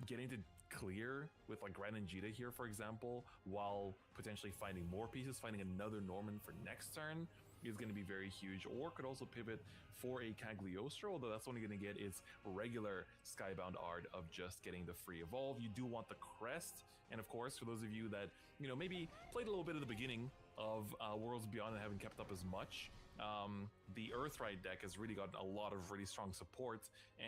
getting to clear with like Granangita here, for example, while potentially finding more pieces, finding another Norman for next turn, is going to be very huge. Or could also pivot for a Cagliostro, although that's only going to get its regular Skybound Art of just getting the free evolve. You do want the crest, and of course, for those of you that, you know, maybe played a little bit at the beginning of Worlds Beyond and haven't kept up as much, the Earthright deck has really gotten a lot of really strong support,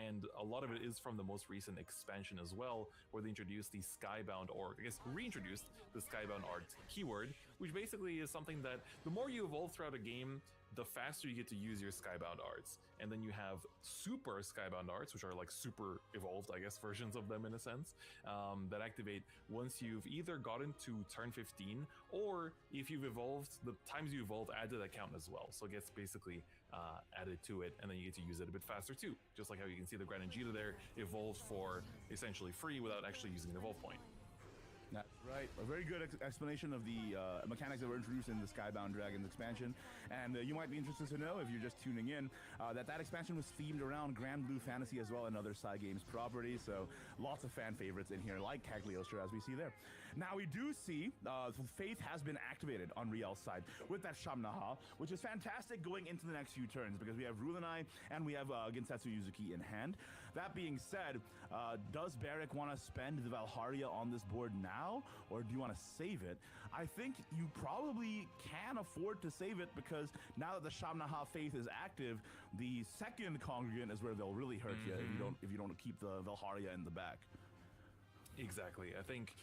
and a lot of it is from the most recent expansion as well, where they introduced the Skybound, or I guess reintroduced the Skybound Art keyword, which basically is something that the more you evolve throughout a game, the faster you get to use your Skybound Arts. And then you have super Skybound Arts, which are like super evolved, I guess, versions of them in a sense, that activate once you've either gotten to turn 15, or if you've evolved, the times you evolve add to that count as well. So it gets basically added to it, and then you get to use it a bit faster too. Just like how you can see the Granangita there evolves for essentially free without actually using an evolve point. That's right. A very good explanation of the mechanics that were introduced in the Skybound Dragons expansion. And you might be interested to know, if you're just tuning in, that expansion was themed around Grand Blue Fantasy as well and other Cygames properties. So lots of fan favorites in here, like Cagliostro, as we see there. Now we do see Faith has been activated on Riel's side with that Shamnaha, which is fantastic going into the next few turns because we have Rulanai and we have Gensetsu Yuzuki in hand. That being said, does Barrick want to spend the Valharia on this board now, or do you want to save it? I think you probably can afford to save it, because now that the Shamnaha Faith is active, the second Congregant is where they'll really hurt you if you don't keep the Valharia in the back. Exactly. I think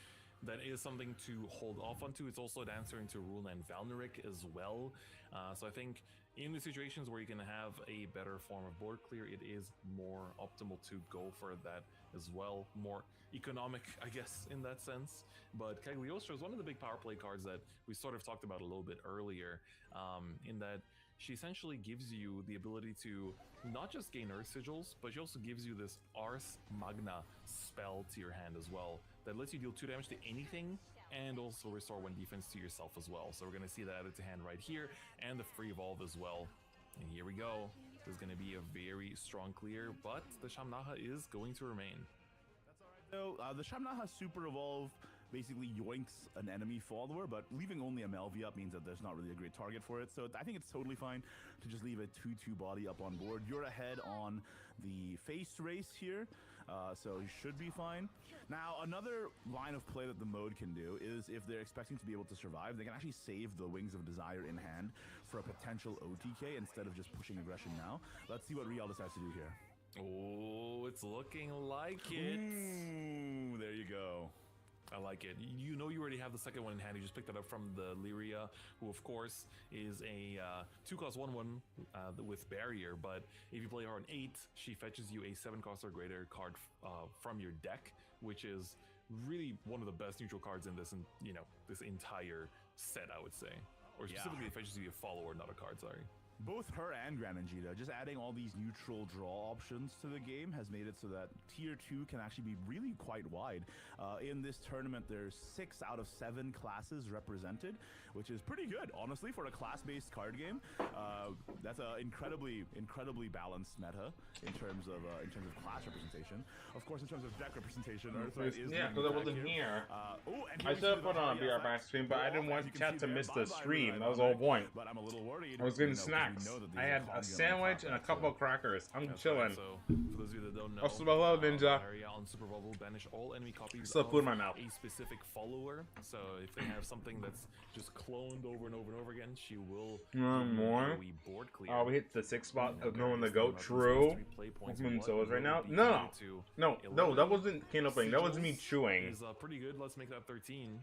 that is something to hold off onto. It's also an answer into Rulna and Valneric as well. So I think in the situations where you can have a better form of board clear, it is more optimal to go for that as well. More economic, I guess, in that sense. But Cagliostro is one of the big power play cards that we sort of talked about a little bit earlier, in that she essentially gives you the ability to not just gain Earth Sigils, but she also gives you this Ars Magna spell to your hand as well, that lets you deal 2 damage to anything, and also restore 1 defense to yourself as well. So we're going to see that added to hand right here, and the free evolve as well. And here we go. There's going to be a very strong clear, but the Shamnaha is going to remain. That's all right, though. The Shamnaha Super Evolve basically yoinks an enemy follower, but leaving only a Melvi up means that there's not really a great target for it. So I think it's totally fine to just leave a 2/2 body up on board. You're ahead on the face race here, so you should be fine. Now, another line of play that the mode can do is, if they're expecting to be able to survive, they can actually save the Wings of Desire in hand for a potential OTK instead of just pushing aggression now. Let's see what Riel decides to do here. Oh, it's looking like it. Ooh, there you go. I like it. You know you already have the second one in hand. You just picked it up from the Lyria, who of course is a 2-cost 1/1 with Barrier, but if you play her on 8, she fetches you a 7-cost or greater card from your deck, which is really one of the best neutral cards in this, this entire set, I would say. Or specifically, it fetches you a follower, not a card, sorry. Both her and Granangita, just adding all these neutral draw options to the game has made it so that tier 2 can actually be really quite wide. In this tournament, there's 6 out of 7 classes represented, which is pretty good, honestly, for a class-based card game. That's an incredibly balanced meta in terms of class representation. Of course, in terms of deck representation, Earthright is because I wasn't here. I should have put on a BR back stream, but I didn't want chat to miss the stream. That was the whole point. But I'm a little worried. I was getting snacks. I had a sandwich and a couple of crackers. I'm chilling. Right, so for those of you that don't know, hello, Ninja. On Super Bubble, banish all enemy copies Still of food in my mouth. a specific follower. So if they have something that's just cloned over and over and over again, she will more. Board clear. Oh, we hit the 6th spot of knowing the goat. True. So right now, no, that wasn't can opening. That was me chewing. Is pretty good. Let's make that 13.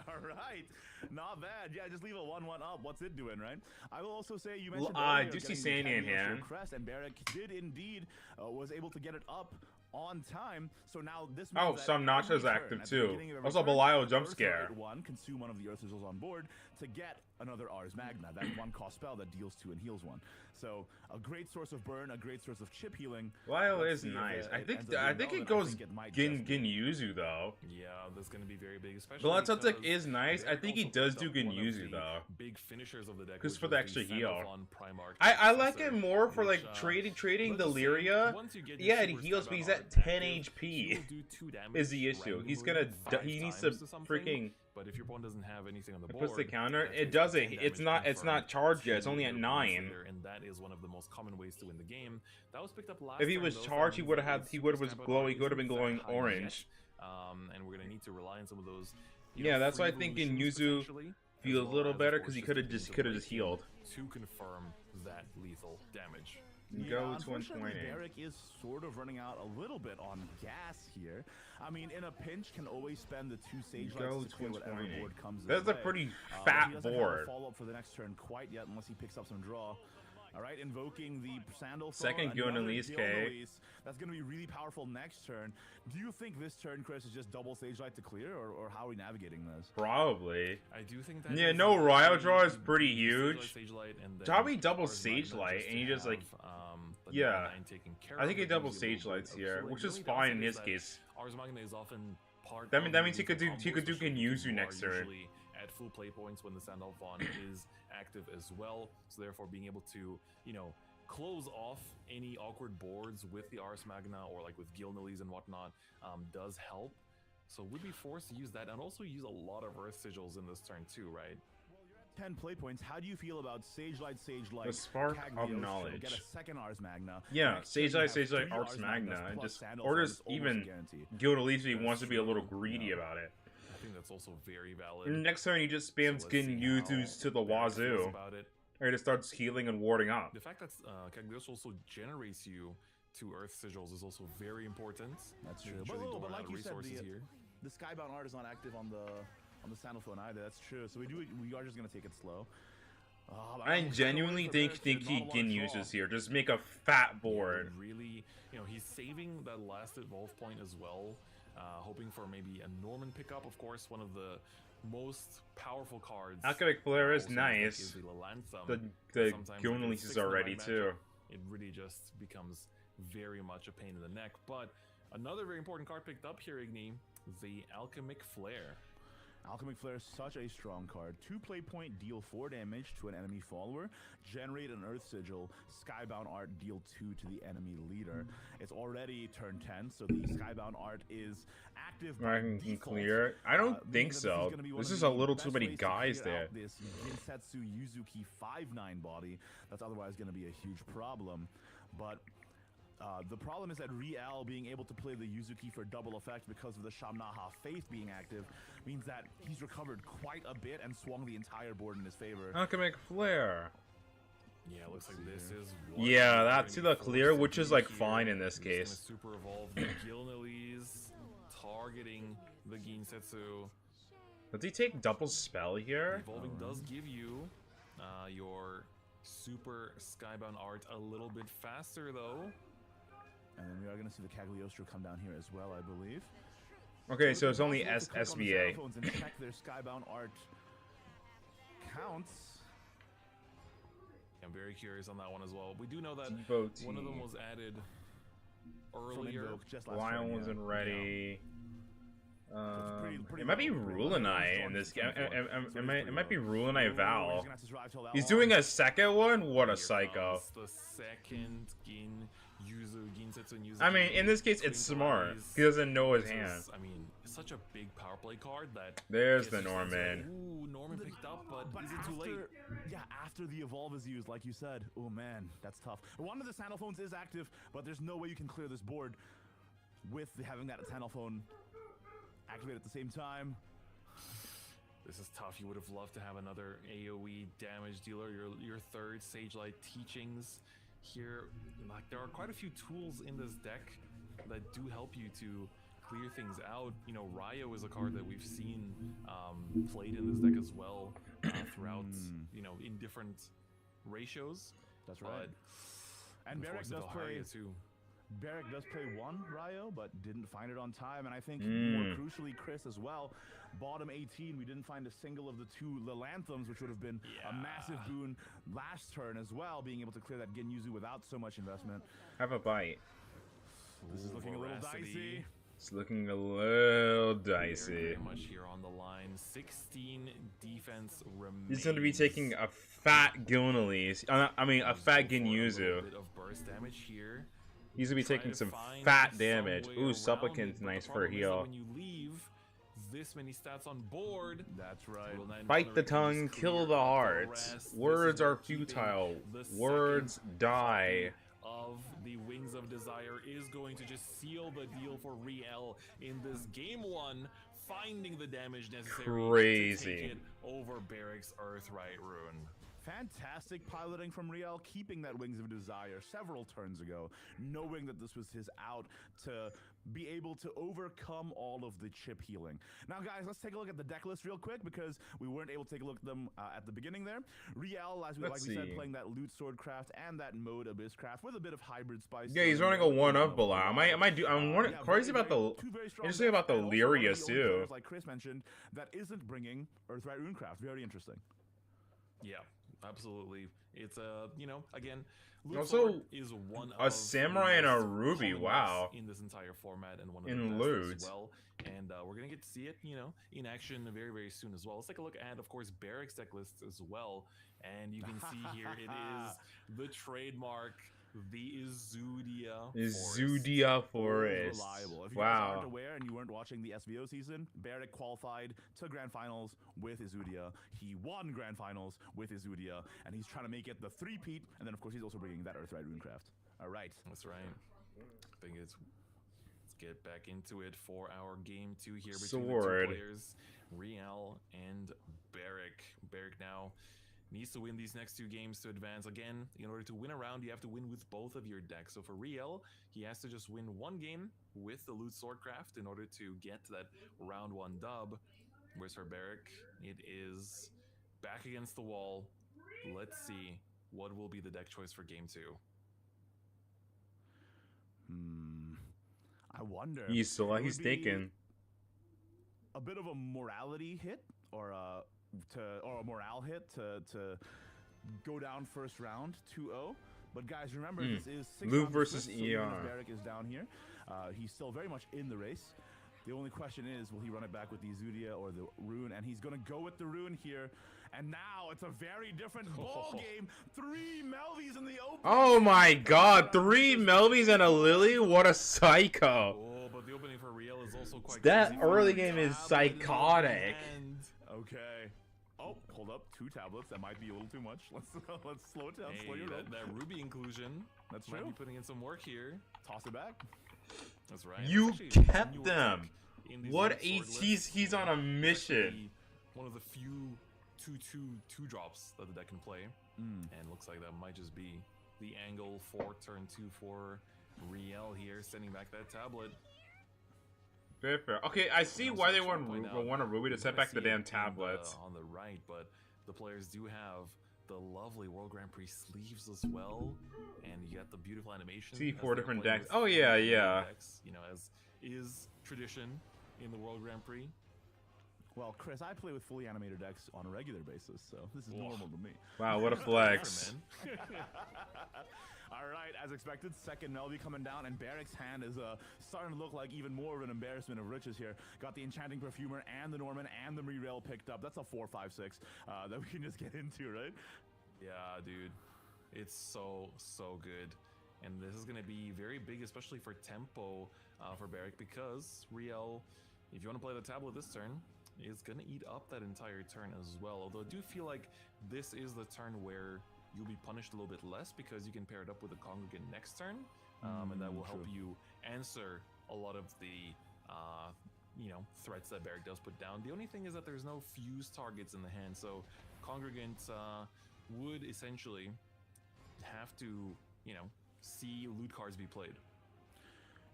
All right, not bad. Yeah, just leave a 1/1 up. What's it doing, right? I will also say you mentioned I earlier do see getting the Sandy in Cagliostro hand. crest, and Barrack did indeed was able to get it up on time. So now this Oh, means that some every Nacho's turn, active at the too. beginning of every Also, turn, Belial jump Earth scare. Rate 1, consume one of the Earth Sigils on board to get another Ars Magna. That 1-cost spell that deals 2 and heals 1. So a great source of burn, a great source of chip healing. Belial Let's is see if nice. it I ends think up being it relevant. goes I think it might just be. Ginyuzu though. Yeah, that's going to be very big, especially Blood Subject because is nice. I Derek think he also does picked do up one of Ginyuzu the though. big finishers of the deck, Just which for was the extra heal. Sandalphon Primarch I like it successor, more for like which, trading the let's just say, Lyria. once you get your Yeah, it Super heals, but Skybound he's Art at 10 active, he HP. will do 2 damage Is the issue. He's gonna randomly he needs 5 to times something, freaking but if your opponent doesn't have anything on the it board, puts the counter. that's It basically does it. 10 It's damage not confirmed charged yet. It's to only at your 9. opponent's leader, and that is one of the most common ways to win the game. That was picked up last If he time, was though, charged, he from would have had. Zay's He would have Super was Skybound glowing. Art He would have been isn't glowing that high orange. yet, and we're gonna need to rely on some of those. Yeah, that's why I think in Ginyuzu feels a little better because he could have just healed. to confirm that lethal damage. Go to unfortunately, 120. Derek is sort of running out a little bit on gas here. I mean, in a pinch, can always spend the 2 Sage Go Lights to clear whatever 120. board comes his That's a way. pretty But fat he doesn't have a board. follow-up for the next turn quite yet, unless he picks up some draw. All right, invoking the Sandalphon. Second Gilnelise K. That's going to be really powerful next turn. Do you think this turn, Chris, is just double Sage Light to clear, or how are we navigating this? Probably. I do think that Yeah, is no a Ryo very draw is good pretty Sage huge. Light, Sage Light, and then Probably double Ars Sage Magna Light, just and to you just like, have, the yeah. 9 taken care I think of. he double gives you a Sage little Lights bit of here, swing. which The is only fine in downside his is that case. Ars Magna is often part That of means he the could do combo, especially if Ginyuzu you next are turn. usually at full play points when the Sandalphon is active as well. So therefore, being able to, close off any awkward boards with the Ars Magna or like with Gilnelise and whatnot does help. So would be forced to use that and also use a lot of Earth Sigils in this turn too, right? 10 play points. How do you feel about Sage Light, The Spark of Cagliostro, Knowledge. Get a second Ars Magna. Yeah, Next Sage turn, you Light, have Sage Light, 3 Ars Magna, and plus just Sandalphon or is just almost even guaranteed. Gilnelise if he wants to be a little true, greedy yeah. about it. I think that's also very valid. Next turn he just spams So let's see Ginyuzus how to the Barrack feels wazoo. about it. Or just starts healing and warding up. The fact that Cagliostro also generates you 2 Earth Sigils is also very important. That's Making true. sure they don't But run like out of you said, resources here. the Skybound Art is not active on the Sandalphon either. That's true. So we are just gonna take it slow. But I I'm genuinely kinda think worried for he Barrack to can not use wanna this here. Just make a fat board. Yeah, really, he's saving that last evolve point as well, hoping for maybe a Norman pickup. Of course, one of the most powerful cards. Alchemic Flare is also in the deck nice. is the Lelanthum. The Sometimes like Gilnelise with is 6 in the already right too. matchup, It really just becomes very much a pain in the neck. But another very important card picked up here, Igni, the Alchemic Flare. Alchemic Flare is such a strong card. 2 play point, deal 4 damage to an enemy follower, generate an Earth Sigil, Skybound Art, deal 2 to the enemy leader. It's already turn 10, so the Skybound Art is active by I can default. clear it. I don't think Meaning that so. gonna be one This of is the a little best too many ways to guys clear there. out This Ginsetsu Yuzuki 5/9 body, that's otherwise going to be a huge problem. But the problem is that Riel being able to play the Yuzuki for double effect because of the Shamnaha Faith being active means that he's recovered quite a bit and swung the entire board in his favor. Alchemic Flare. Yeah, it looks like this is. Yeah, that's the clear, which is like fine in this He's gonna case. super evolve the Gilnelise, targeting the Ginsetsu. Does he take double spell here? Evolving does give you your super Skybound Art a little bit faster, though. And then we are going to see the Cagliostro come down here as well, I believe. Okay, so it's only possible to click on the SBA. cell phones and check their Skybound Art counts. I'm very curious on that one as well. We do know that Devotee. one of them was added From earlier. Invoke just last Lion turn, yeah. wasn't ready. pretty It might be low. Very Rulenite strong in this game. system for it. So It might be Rulenite Ooh, Val. he's gonna have to survive till that He's long. doing a second one? What a Here psycho. comes the second Ginsetsu and Yuzu. I mean, in this case, it's smart. He doesn't know his hand. I mean, it's such a big power play card that. There's gets the just into, Norman. Ooh, Norman picked up, but is it too late? Yeah, after the evolve is used, like you said. Oh man, that's tough. One of the Sandalphones is active, but there's no way you can clear this board with having that Sandalphone activate at the same time. This is tough. You would have loved to have another AoE damage dealer. Your third Sage Light Teachings here. Like, there are quite a few tools in this deck that do help you to clear things out. You know, Ryo is a card that we've seen played in this deck as well throughout, you know, in different ratios. That's right. And of Barrick course, does the play. Haria too. Barrick does play one Ryo, but didn't find it on time. And I think more crucially, Chris as well. Bottom 18, we didn't find a single of the two Lalanthoms, which would have been a massive boon last turn as well, being able to clear that Genyuzu without so much investment. Have a bite. This is looking a little dicey. It's looking a little dicey. Very much here on the line. 16 defense remains. He's going to be taking a fat Gilnelis. I mean, a fat Genyuzu. Bit of burst damage here. He's going to be taking some fat damage. Ooh, Supplicant's nice for a heal. When you leave this many stats on board, that's right. Bite the tongue, kill the heart. Words are futile. Words die. Of the Wings of Desire is going to just seal the deal for Riel in this game one, finding the damage necessary to take it over Barrick's Earthright Rune. Fantastic piloting from Riel, keeping that Wings of Desire several turns ago, knowing that this was his out to be able to overcome all of the chip healing. Now, guys, let's take a look at the deck list real quick because we weren't able to take a look at them at the beginning there. Riel, as we said, playing that Loot Swordcraft and that Mode Abysscraft with a bit of hybrid spice. Yeah, he's running a one-up Bala. I'm crazy about the interesting about the Lyrias too. Like Chris mentioned, that isn't bringing Earthright Runecraft. Very interesting. Yeah. Absolutely. It's a, you know, again, also is one a Samurai and a Ruby. Wow. In this entire format and one of in the Loot as well. And we're going to get to see it, you know, in action very, very soon as well. Let's take a look at, of course, Barrick's deck list as well. And you can see here it is the trademark, the Izudia Forest. Reliable. If you guys aren't aware and you weren't watching the SVO season, Barrick qualified to Grand Finals with Izudia. He won Grand Finals with Izudia, and he's trying to make it the three-peat. And then, of course, he's also bringing that Earthright Runecraft. All right. That's right. I think let's get back into it for our game two here between the two players, Riel and Barrick. Barrick now needs to win these next two games to advance. Again, in order to win a round, you have to win with both of your decks. So for Riel, he has to just win one game with the Loot Swordcraft in order to get to that round one dub. Whereas for Barrick, it is back against the wall. Let's see what will be the deck choice for game two. I wonder. He's thinking a bit of a morality hit or a morale hit to go down first round 2-0. But guys, remember this is 6 Luke versus ER. Barrick is down here. He's still very much in the race. The only question is, will he run it back with the Izudia or the Rune? And he's going to go with the Rune here. And now it's a very different ball game. 3 Melvies in the open. Oh my god, 3 Melvies and a Lily? What a psycho. Oh, but the opening for Riel is also quite that crazy. early game is psychotic. Okay. Oh, hold up. 2 tablets. That might be a little too much. Let's slow it down. Hey, slow your roll. that Ruby inclusion. That's might true. be putting in some work here. Toss it back. That's right. You That's kept them. What he's on a mission. One of the few 2/2 drops that the deck can play. And looks like that might just be the angle for turn 2 for Riel here, sending back that tablet. Fair. Okay, I see why they want a Ruby to set back the damn tablets. On the right, but the players do have the lovely World Grand Prix sleeves as well, and you got the beautiful animation. See 4 different decks. Oh yeah. Decks, you know, as is tradition in the World Grand Prix. Well, Chris, I play with fully animated decks on a regular basis, so this is normal to me. Wow, what a flex. All right, as expected, second Melvie coming down, and Barrick's hand is starting to look like even more of an embarrassment of riches here. Got the Enchanting Perfumer and the Norman and the Mirail picked up. That's a 4-5-6 that we can just get into, right? Yeah, dude. It's so good. And this is going to be very big, especially for tempo for Barrick, because Riel, if you want to play the tablet this turn, is going to eat up that entire turn as well. Although I do feel like this is the turn where you'll be punished a little bit less because you can pair it up with a Congregant next turn, and that will help you answer a lot of the threats that Barrick does put down. The only thing is that there's no fuse targets in the hand, so Congregant would essentially have to, see loot cards be played.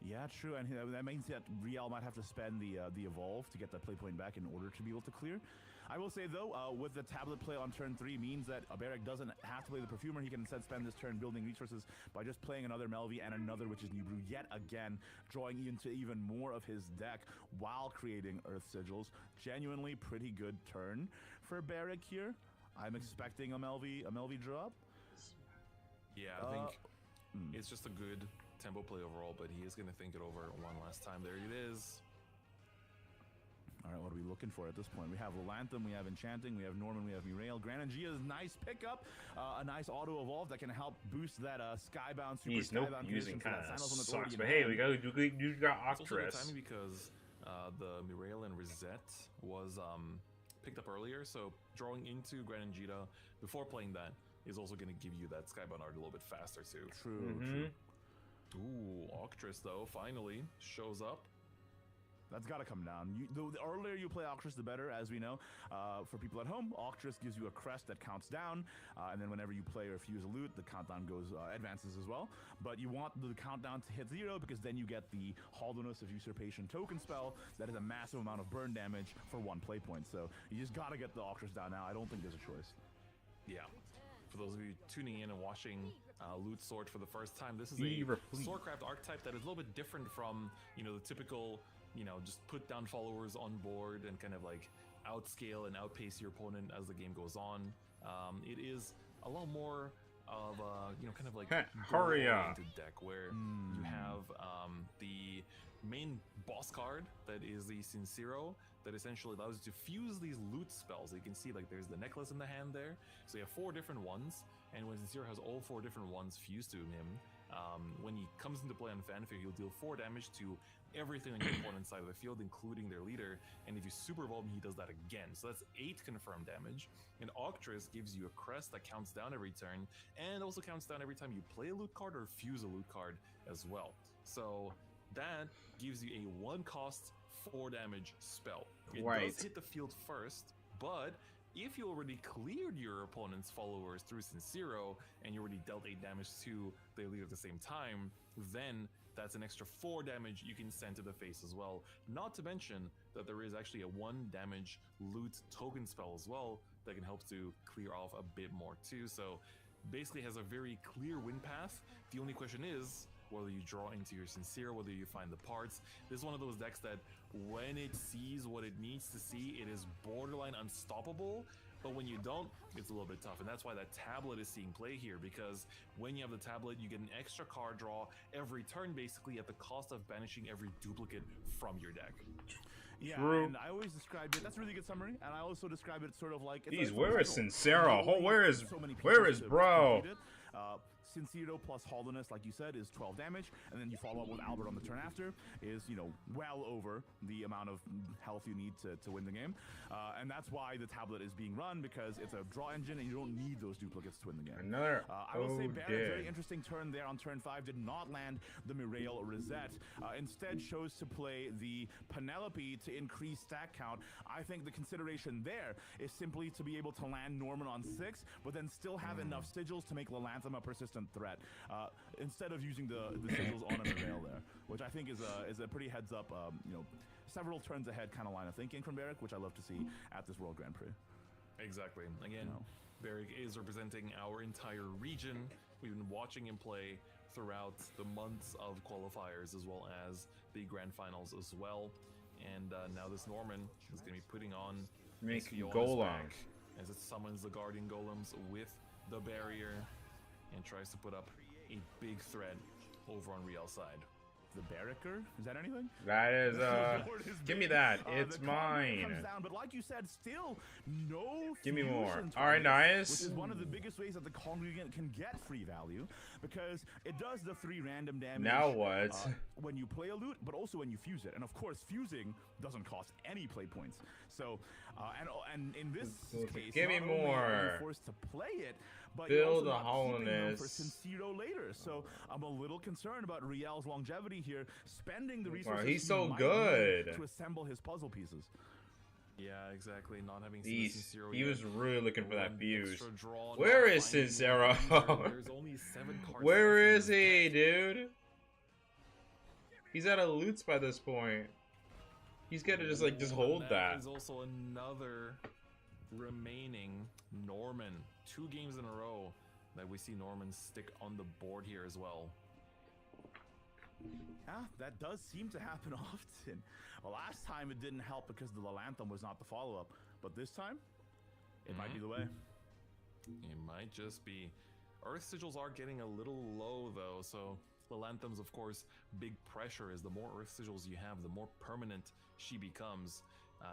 Yeah, true, and that means that Riel might have to spend the evolve to get that play point back in order to be able to clear. I will say though, with the tablet play on turn 3 means that Beric doesn't have to play the Perfumer. He can instead spend this turn building resources by just playing another Melvi and another Witch's New Brew yet again, drawing into even more of his deck while creating Earth Sigils. Genuinely pretty good turn for Beric here. I'm expecting a Melvi drop. Yeah, I think it's just a good tempo play overall, but he is going to think it over one last time. There it is. All right, what are we looking for at this point? We have Lantham, we have Enchanting, we have Norman, we have Mirail. Granangia's nice pickup, a nice auto evolve that can help boost that Skybound, super He's nope Skybound using creation kind for that of Sandals on the sucks, Toad but in hey, hand. you got It's also good Octress. timing because the Mirail and Rosette was picked up earlier, so drawing into Granangita before playing that is also going to give you that Skybound art a little bit faster too. True, Mm-hmm. true. Ooh, Octress though finally shows up. That's got to come down. The earlier you play Octress, the better, as we know. For people at home, Octress gives you a crest that counts down, and then whenever you play or fuse a loot, the countdown advances as well. But you want the countdown to hit 0 because then you get the Hollowness of Usurpation token spell that is a massive amount of burn damage for 1 play point. So you just got to get the Octress down now. I don't think there's a choice. Yeah. For those of you tuning in and watching Loot Sword for the first time, this is Be a replete. Swordcraft archetype that is a little bit different from, you know, the typical, you know, just put down followers on board and kind of like outscale and outpace your opponent as the game goes on. It is a lot more of a, you know, kind of like Hurry up. goal-oriented deck where you have the main boss card that is the Sincero that essentially allows you to fuse these loot spells. You can see like there's the necklace in the hand there. So you have 4 different ones, and when Sincero has all 4 different ones fused to him, when he comes into play on Fanfare, he'll deal 4 damage to everything on your opponent's side of the field, including their leader. And if you super evolve him, he does that again. So that's 8 confirmed damage. And Octress gives you a crest that counts down every turn, and also counts down every time you play a loot card or fuse a loot card as well. So that gives you a 1-cost 4 damage spell. It does hit the field first, but if you already cleared your opponent's followers through Sincero and you already dealt 8 damage to their leader at the same time, then that's an extra 4 damage you can send to the face as well. Not to mention that there is actually a 1 damage loot token spell as well that can help to clear off a bit more too. So basically has a very clear win path. The only question is whether you draw into your Sincere, whether you find the parts. This is one of those decks that when it sees what it needs to see, it is borderline unstoppable. But when you don't, it's a little bit tough. And that's why that tablet is seeing play here, because when you have the tablet, you get an extra card draw every turn, basically at the cost of banishing every duplicate from your deck. Yeah, True. and I always described it. That's a really good summary, and I also describe it sort of like. Jeez, where is Sincero? Only Where is so many where pieces is to bro? complete it. Sincero plus Hollowness, like you said, is 12 damage, and then you follow up with Albert on the turn after, is, you know, well over the amount of health you need to win the game. And that's why the tablet is being run, because it's a draw engine, and you don't need those duplicates to win the game. Another I will say Barrett, very interesting turn there on turn 5, did not land the Mirail Rosette. Instead chose to play the Penelope to increase stack count. I think the consideration there is simply to be able to land Norman on 6, but then still have enough sigils to make Lalantham a persistent threat, instead of using the sigils on a Mirail there, which I think is a pretty heads up, you know, several turns ahead kind of line of thinking from Barrick, which I love to see at this World Grand Prix. Exactly. Again, Barrick is representing our entire region. We've been watching him play throughout the months of qualifiers as well as the grand finals as well. And now this Norman is going to be putting on Make his Fiona's Golem. back as it summons the Guardian Golems with the barrier and tries to put up a big threat over on Riel's side. The Barricker? Is that anything? That is give me that. It's the card comes mine. down, but like you said, still no Give me more. fusion All right, targets, nice. Which is one of the biggest ways that the congregant can get free value, because it does the 3 random damage. Now what? When you play a loot, but also when you fuse it, and of course, fusing doesn't cost any play points. So, and in this case, Give me not only are more. you forced to play it, but Build you're also the not keeping them for hollowness. Sincero later. So I'm a little concerned about Riel's longevity here, spending the resources he's he so might good. need to assemble his puzzle pieces. Yeah, exactly. Not having seen Sincero He yet. was really looking for that One fuse. extra draw, Where not is finding Sincero? one either. There's only 7 cards Where left in is this he, deck. dude? He's out of loots by this point. He's gotta just like just hold that. There's also another remaining Norman. 2 games in a row that we see Norman stick on the board here as well. Yeah, that does seem to happen often. Last time it didn't help because the Lanthem was not the follow-up, but this time, it might be the way. It might just be. Earth Sigils are getting a little low though, so the Lanthem's of course big pressure is the more Earth Sigils you have, the more permanent she becomes.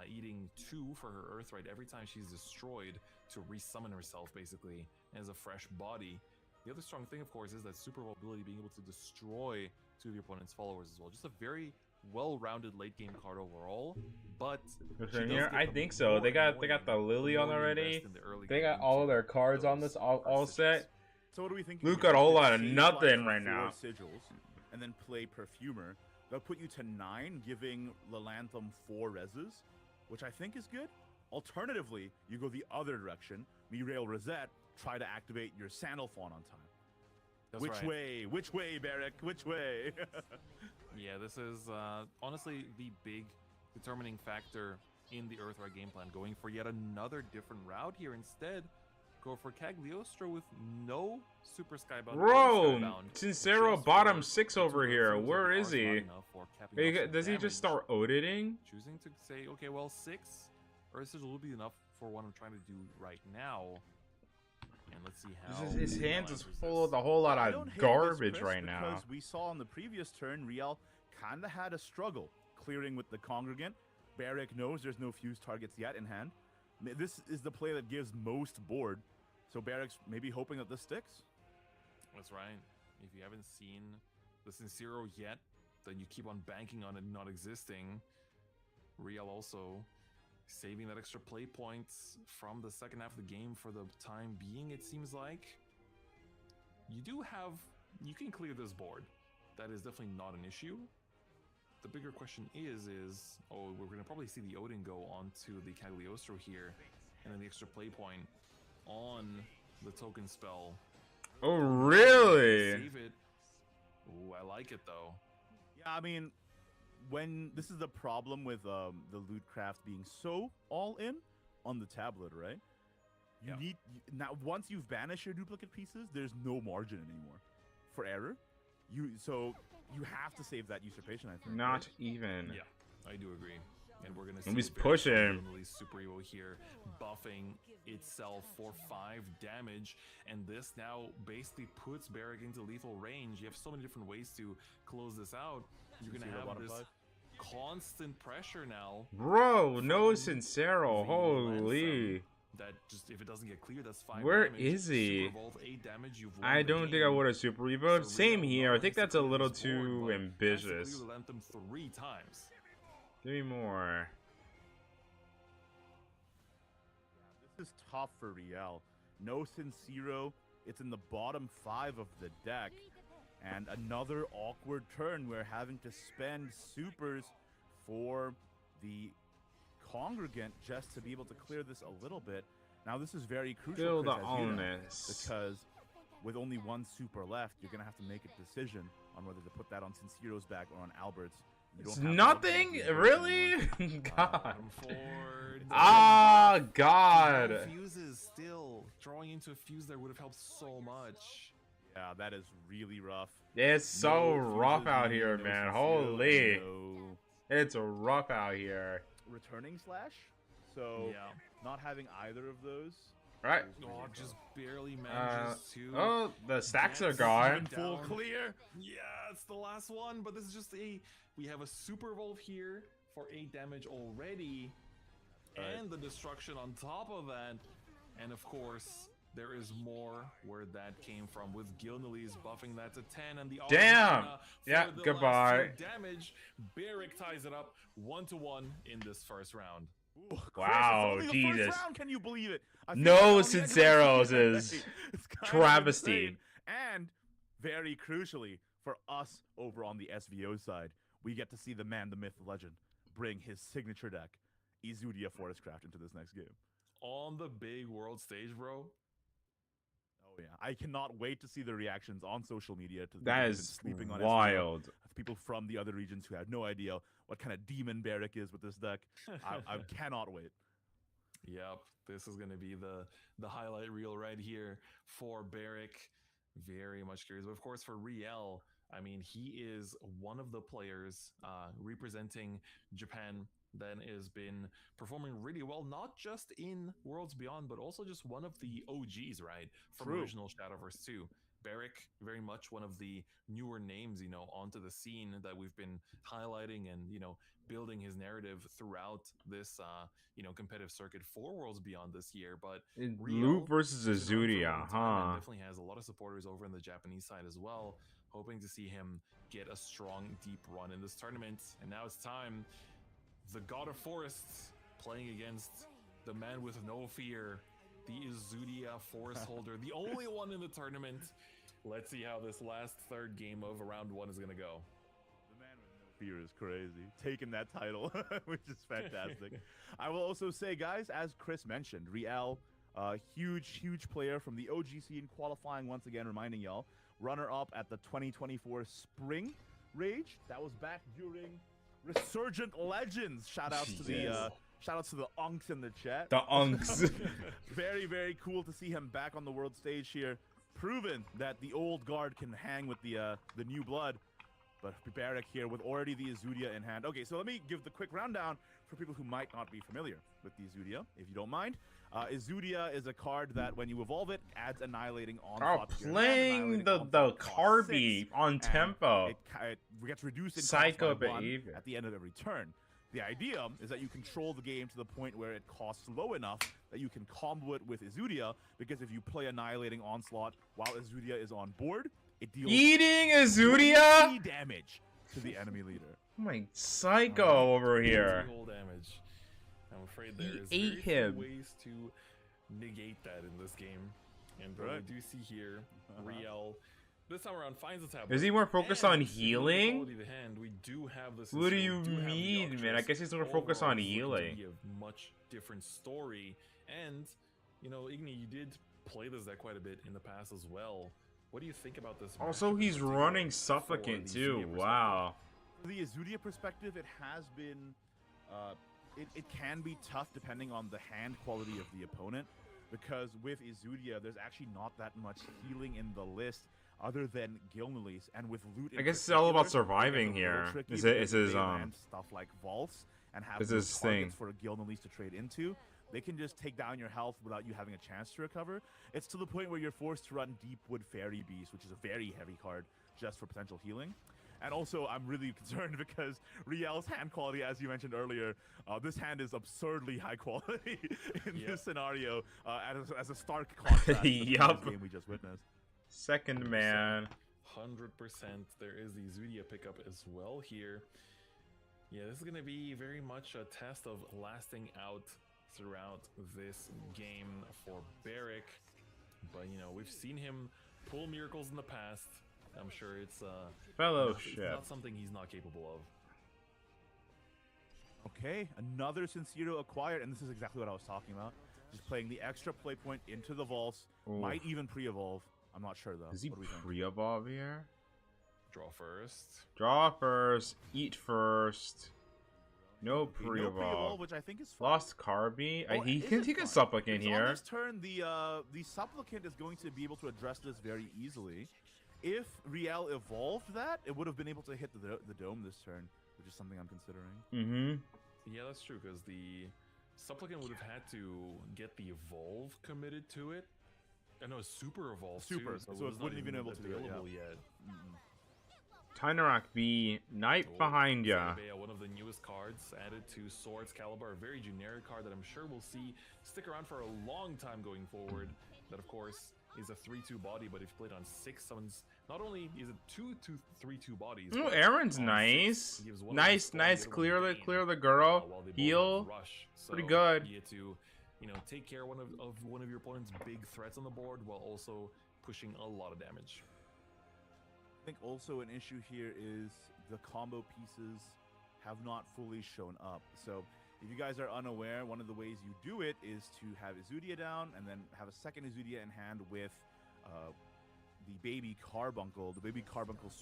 Eating 2 for her Earthright every time she's destroyed to resummon herself basically as a fresh body. The other strong thing of course is that super ability being able to destroy 2 of your opponent's followers as well. Just a very well-rounded late game card overall, but I think so. They got the Lily on already. They got all their cards on this all set. So what do we think? Luke got a whole lot of nothing right now. Sigils, and then play Perfumer. They'll put you to 9, giving Lilanthem 4 reses, which I think is good. Alternatively, you go the other direction. Mirail Rosette, try to activate your Sandalphon on time. That's Which right. way? Which way, Barrick? Which way? Yeah, this is honestly the big determining factor in the Earthright game plan. Going for yet another different route here instead. Go for Cagliostro with no Super Skybound. Bro, Sincero bottom 6 over here. Where is he? Does he just start auditing? Choosing to say, okay, well, 6 Earth Sigil will be enough for what I'm trying to do right now. And let's see how His Riel hands is answers full of this. a whole lot I of don't hate garbage this, Chris, right now. Because we saw on the previous turn, Riel kind of had a struggle clearing with the Congregant. Barrick knows there's no fuse targets yet in hand. This is the play that gives most board. So Barrick's maybe hoping that this sticks. That's right. If you haven't seen the Sincero yet, then you keep on banking on it not existing. Riel also saving that extra play points from the second half of the game for the time being, it seems like. You can clear this board. That is definitely not an issue. The bigger question is, we're going to probably see the Odin go onto the Cagliostro here, and then the extra play point on the token spell. Oh, really? Save it. Ooh, I like it though. Yeah, I mean, when this is the problem with the Lootcraft being so all in on the tablet, right? You need now once you've banished your duplicate pieces, there's no margin anymore for error. So you have to save that usurpation, I think. Not right? even. Yeah, I do agree. And we're gonna see He's very pushing. strongly Super Evo here, buffing itself for 5 damage, and this now basically puts Barrick into lethal range. You have so many different ways to close this out. You're gonna have this constant pressure now. Bro, no Sincero. Holy. That just if it doesn't get clear, that's 5 Where damage. is he? Super Evolve, 8 damage, you've won I the don't think I game. would have super evoed. So Same Riel here. I not think has that's to a clear little this board, too but ambitious. has to clear the Lanthem 3 times. Give me more. This is tough for Riel. No Sincero. It's in the bottom 5 of the deck. And another awkward turn. We're having to spend supers for the Congregant just to be able to clear this a little bit. Now this is very crucial, Feel the Chris, as you know, onus. because with only 1 super left, you're going to have to make a decision on whether to put that on Sincero's back or on Albert's. You don't It's have to nothing? look at the Really? anymore. God. Bottom forward. Ah, God. No fuses still. Drawing into a fuse there would have helped so much. Yeah, that is really rough. It's so No rough fuses, out no here, Sincero, man. Holy. no It's rough out here. returning slash. So Yeah. not having either of those. Right? is Oh, really just rough. barely manages to. Oh, the stacks are Yes. gone. Full Down. clear. Yeah, it's the last one, but this is just we have a super evolve here for 8 damage already, and the destruction on top of that, and of course there is more where that came from with Gilnelly's buffing that to 10 and the Damn! Arcana for Yeah, the goodbye. last 2 damage. Barrick ties it up 1-1 in this first round. Ooh, Chris, it's Wow, only the Jesus. first round, can you believe it? I feel No like I'm on the edge of my Sinceros seat is already. It's kind of travesty. insane. And very crucially for us over on the SVO side, we get to see the man, the myth, the legend, bring his signature deck, Izudia Forestcraft, into this next game. On the big world stage, bro. Oh yeah, I cannot wait to see the reactions on social media to That people is sleeping on wild. SEO, of people from the other regions who have no idea what kind of demon Barrack is with this deck. I cannot wait. Yep, this is going to be the highlight reel right here for Barrack. Very much curious. But of course, for Riel, I mean, he is one of the players representing Japan that has been performing really well, not just in Worlds Beyond, but also just one of the OGs, right? From True. original Shadowverse 2. Barrack, very much one of the newer names, you know, onto the scene that we've been highlighting and, you know, building his narrative throughout this, you know, competitive circuit for Worlds Beyond this year. But Loop versus he's been around for a Azuria, long time and huh? definitely has a lot of supporters over in the Japanese side as well, hoping to see him get a strong, deep run in this tournament. And now it's time. The God of Forests playing against the man with no fear, the Izudia Forest Holder, the only one in the tournament. Let's see how this last third game of round 1 is going to go. The man with no fear is crazy. Taking that title, which is fantastic. I will also say, guys, as Chris mentioned, Riel, huge player from the OG scene, qualifying once again, reminding y'all. Runner-up at the 2024 Spring Rage. That was back during Resurgent Legends. Shoutouts to the shoutouts to the unks in the chat. The unks. Very cool to see him back on the world stage here, proven that the old guard can hang with the new blood. But Barrack here with already the Izudia in hand. Okay, so let me give the quick rundown for people who might not be familiar with the Izudia, if you don't mind. Izudia is a card that when you evolve it, adds Annihilating Onslaught. Playing the Carby on tempo. It gets reduced in Psycho cost by 1 behavior. at the end of every turn. The idea is that you control the game to the point where it costs low enough that you can combo it with Izudia, because if you play Annihilating Onslaught while Izudia is on board, it deals Eating Izudia? 20 damage to the enemy leader. Oh my psycho over here. Whole damage. I'm afraid there is He very ate few him. ways to negate that in this game. And Right. we do see here, Riel this time around finds the tablet. Is he more focused on And if you look at the healing? quality of the hand, we do have this. What do we you do have the mean, man? I Archers. guess he's more focused Overall, on this is looking to healing. be a much different story. And, you know, Igni, you did play this deck quite a bit in the past as well. What do you think about this? Also, matchup in he's particular running for Supplicant the too. Izudia perspective? Wow. From the Izudia perspective, it has been, it can be tough depending on the hand quality of the opponent, because with Izudia, there's actually not that much healing in the list other than Gilnelis, and with loot. I guess it's all about surviving here. Is his stuff like vaults and have is those his targets thing. for Gilnelis to trade into. They can just take down your health without you having a chance to recover. It's to the point where you're forced to run Deepwood Fairy Beast, which is a very heavy card just for potential healing. And also, I'm really concerned because Riel's hand quality, as you mentioned earlier, this hand is absurdly high quality in this scenario, as a stark contrast to the Yup. game we just witnessed. Second man. 100%. There is the Izudia pickup as well here. Yeah, this is going to be very much a test of lasting out throughout this game for Barrack. But, you know, we've seen him pull miracles in the past. I'm sure it's Fellowship. it's not something he's not capable of. Okay, another Sincero acquired, and this is exactly what I was talking about. Just playing the extra play point into the vaults. Ooh. Might even pre-evolve. I'm not sure, though. Does he What do we think? pre-evolve here? Draw first. Draw first, eat first. No Okay, no pre-evolve. pre-evolve, which I think is fine. Lost Carby. Oh, He is can it take a fine? Supplicant Because here. on this turn, the Supplicant is going to be able to address this very easily. If Riel evolved that, it would have been able to hit the dome this turn, which is something I'm considering. Mm-hmm. Yeah, that's true, because the Supplicant would have had to get the Evolve committed to it. And no, Super Evolve Super, too, so was it not wouldn't even able to do it, available yeah. yet. Tynarak B. Knight Oh, behind ya. Zebea, one of the newest cards added to Swords Caliber, a very generic card that I'm sure we'll see stick around for a long time going forward. That, of course, is a 3/2 body, but if you play it on 6 summons, not only is it 2 3/2 bodies. Oh, but Aaron's on nice. 6, gives one of Nice, them nice. Storm, Clear the the other girl. while they both Heal. have Rush. So Pretty good. You get to, you know, take care of one of your opponent's big threats on the board while also pushing a lot of damage. I think also an issue here is the combo pieces have not fully shown up. So if you guys are unaware, one of the ways you do it is to have Izudia down and then have a second Izudia in hand with the baby carbuncle,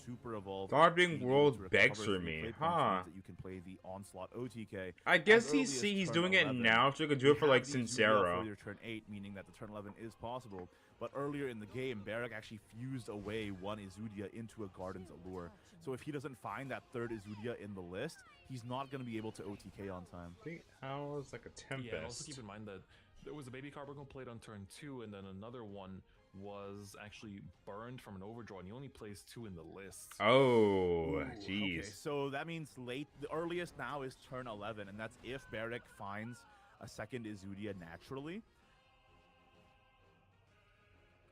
super evolved. Guarding being World able to begs recover for 3 me, play points huh? means that you can play the Onslaught OTK. I guess as early as he's turn doing it 11. now, so he could do We it for like have the Zulia Sincero. for your turn 8, meaning that the turn 11 is possible. But earlier in the game, Barak actually fused away one Izudia into a Garden's Allure. So if he doesn't find that third Izudia in the list, he's not going to be able to OTK on time. 3 hours like a tempest. Yeah, and also keep in mind that there was a baby carbuncle played on turn 2, and then another one was actually burned from an overdraw, and he only plays 2 in the list. Oh, Okay, jeez. so that means the earliest now is turn 11, and that's if Barak finds a second Izudia naturally.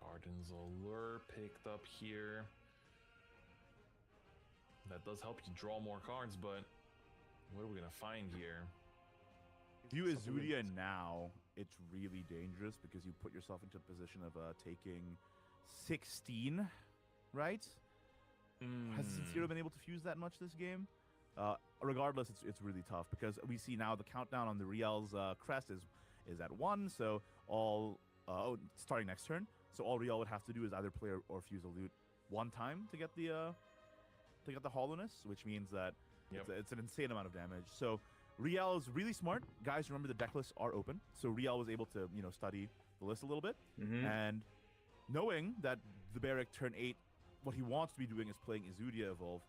Garden's Allure picked up here. That does help you draw more cards, but what are we gonna find here? If you Izudia now, it's really dangerous because you put yourself into a position of taking 16, right? Has Sincero been able to fuse that much this game? Regardless, it's really tough because we see now the countdown on the Riel's crest is at 1, so all starting next turn. So all Riel would have to do is either play or fuse a loot one time to get the hollowness, which means that it's an insane amount of damage. So Riel is really smart. Guys, remember the deck lists are open. So Riel was able to, study the list a little bit. And knowing that the Barak turn 8, what he wants to be doing is playing Izudia Evolve,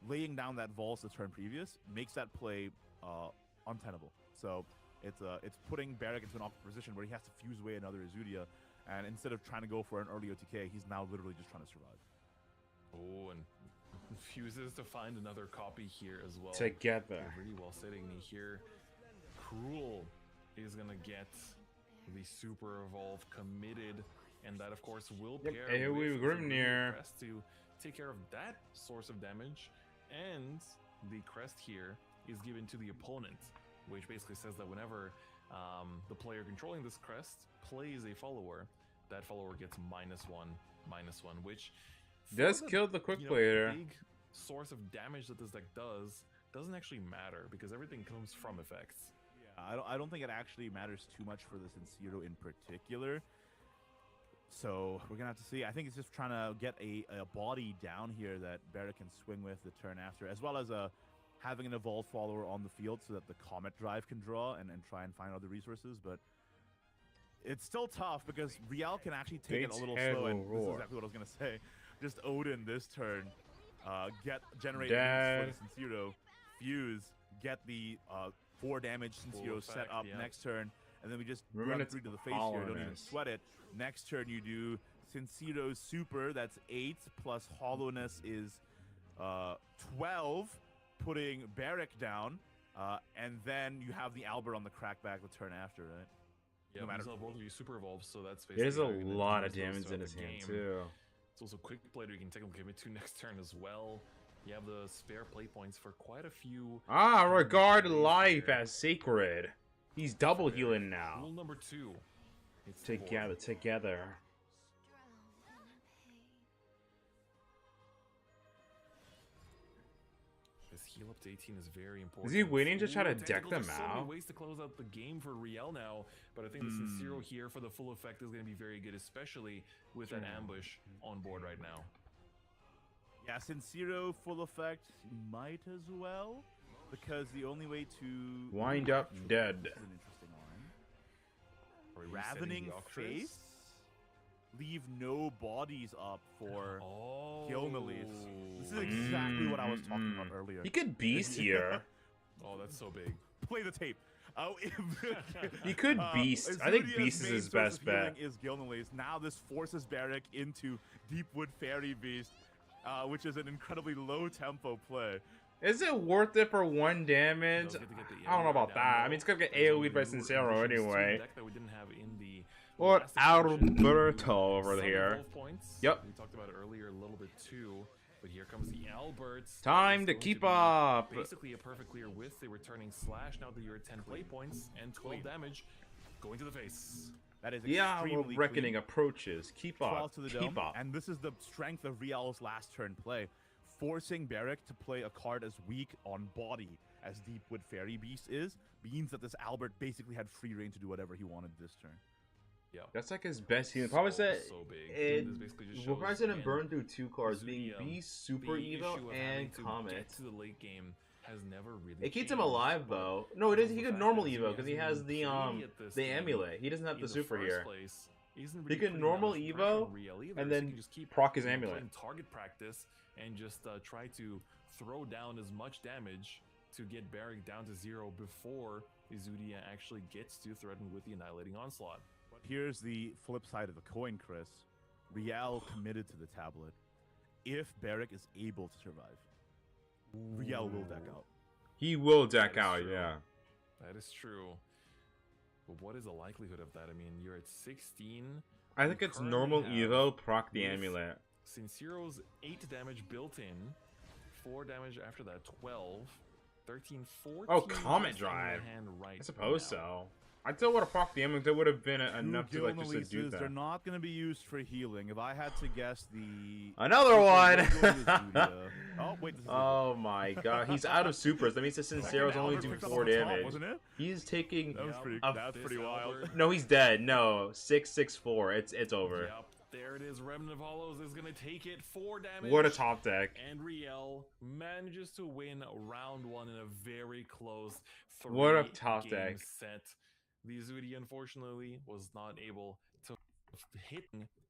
laying down that Vols the turn previous makes that play untenable. So it's putting Barak into an awkward position where he has to fuse away another Izudia, and instead of trying to go for an early OTK, he's now literally just trying to survive. Oh, and fuses to find another copy here as well. Together. They're really well sitting me here. Cruel is gonna get the Super Evolve committed, and that of course will pair with Grimnir Crest to take care of that source of damage, and the crest here is given to the opponent, which basically says that whenever the player controlling this crest plays a follower, that follower gets -1/-1, which does kill the quick player. Big source of damage that this deck doesn't actually matter because everything comes from effects. Yeah, I don't think it actually matters too much for the Sincero in particular. So we're gonna have to see. I think it's just trying to get a body down here that Barak can swing with the turn after, as well as having an evolved follower on the field so that the Comet Drive can draw and try and find other resources. But it's still tough because Riel can actually take it a little slow, and this is exactly what I was gonna say. Just Odin this turn, generate for the Sincero, fuse, get the 4 damage Sincero set up next turn, and then we just run through to the face here. Don't even sweat it. Next turn you do Sincero's super. That's 8 plus hollowness is 12, putting Barak down, and then you have the Albert on the crackback the turn after, right? Yeah, no matter. both of you super evolved, so that's basically. There's a lot of damage in his hand too. It's also quick play that you can take him commit to next turn as well. You have the spare play points for quite a few. Regard life as sacred. He's double healing now. Rule number 2. It's together. This heal up to 18 is very important. Is he waiting to try to deck Tactical, them there's so out? many ways to close out the game for Riel now, but I think the Sincero here for the full effect is going to be very good, especially with an ambush on board right now. Yeah, Sincero full effect might as well, because the only way to Wind up dead. This is an interesting line. Ravening Face. Leave no bodies up for Gilnelis. This is exactly what I was talking about earlier. He could beast here. Oh, that's so big. Play the tape. He could beast. I think beast is his best bet. Is Gilnelis. Now this forces Barak into Deepwood Fairy Beast, which is an incredibly low tempo play. Is it worth it for 1 damage? I don't know about that. I mean, it's gonna get AoE'd by Sincero anyway. Deck that we didn't have in the Or Alberto over here. Yep. We talked about it earlier a little bit too, but here comes the Alberts. Time to keep up. Basically a perfect clear with the returning slash. Now that you're at 10 play points and 12 damage, going to the face. That is extremely reckoning clean. Approaches. Keep up. To the keep dome. up. And this is the strength of Riel's last turn play, forcing Barak to play a card as weak on body as Deepwood Fairy Beast is, means that this Albert basically had free reign to do whatever he wanted this turn. Yeah. That's like his best healing. Probably said so big. it. This basically just We're shows, probably gonna again, burn through 2 cards, being the, Beast, Super the Evo, issue of and having to Comet. get to the late game has never really It keeps him changed, alive but though. No, it is. the He could fact normal that Evo because he has hasn't the even played at this game amulet. He doesn't have in the super first here. place isn't He really can putting normal that much pressure Evo, on Riel either, and so he then can just keep, proc his you know, amulet. playing target practice and just try to throw down as much damage to get Barrick down to 0 before Izudia actually gets to threaten with the Annihilating Onslaught. But here's the flip side of the coin, Chris. Riel committed to the tablet. If Barrick is able to survive, Riel will deck out. He will deck That is out, true. yeah. That is true. But what is the likelihood of that? I mean, you're at 16. I think You it's currently normal have, Evo, proc the with amulet. Sincero's 8 damage built in, 4 damage after that, 12, 13, 14. Oh, Comet just in your Drive. hand right I suppose now. so. I still would have proc the amulet. That would have been enough to like just to do They're that. not going to be used for healing. If I had to guess, the Another Super one! Rogue is Izudia. Oh wait, this is Oh my god, he's out of supers. That means the Sinceros only do Albert picked up 4 on the top, damage. wasn't it? He's taking. That was pretty. a- That's This pretty wild. Albert- No, he's dead. No, 664. It's over. Yep, there it is. Remnant of Hollows is going to take it. 4 damage. What a top deck. And Riel manages to win round 1 in a very close What a 3 top game deck. set. The Izudia, unfortunately, was not able to hit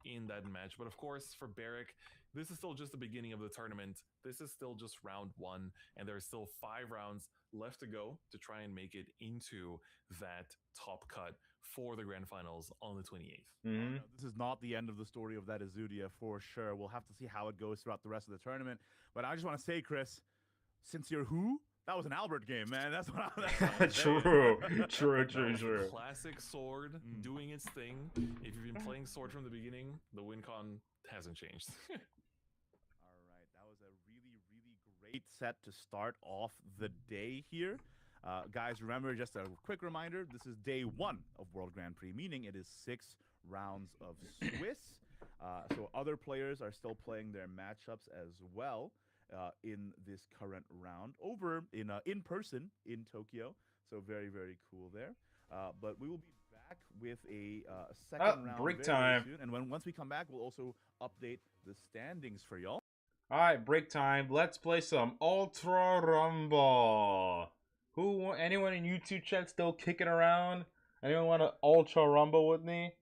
in that match. But of course, for Barrick, this is still just the beginning of the tournament. This is still just round 1, and there's still 5 rounds left to go to try and make it into that top cut for the grand finals on the 28th. Mhm. No, this is not the end of the story of that Izudia for sure. We'll have to see how it goes throughout the rest of the tournament. But I just want to say, Chris, since you're who? That was an Albert game, man. That's what I'm saying. True. That True. was a classic Sword doing its thing. If you've been playing Sword from the beginning, the win con hasn't changed. All right, that was a really great set to start off the day here. Guys, remember, just a quick reminder, this is day 1 of World Grand Prix, meaning it is 6 rounds of Swiss. So other players are still playing their matchups as well in this current round over in person in Tokyo. So very cool there. But we will be back with a second round break very time. soon. And once we come back, we'll also update the standings for y'all. Alright, break time. Let's play some Ultra Rumble. Anyone in YouTube chat still kicking around? Anyone want to Ultra Rumble with me?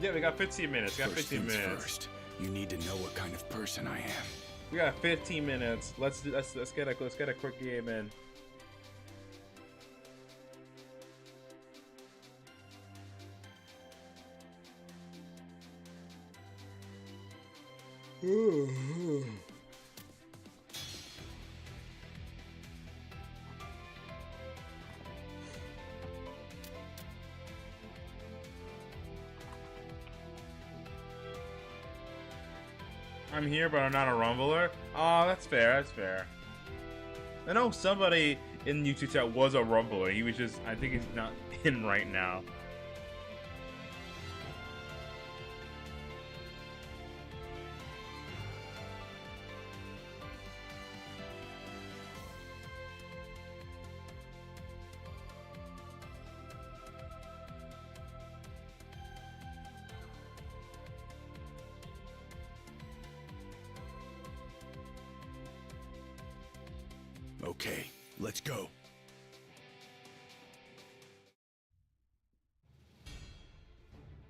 Yeah, we got 15 minutes. We got First 15 things minutes. first, you need to know what kind of person I am. We got 15 minutes. Let's get a quick game in. I'm here, but I'm not a rumbler. Oh, that's fair. That's fair. I know somebody in YouTube chat was a rumbler. He was just, I think he's not in right now. Okay, let's go.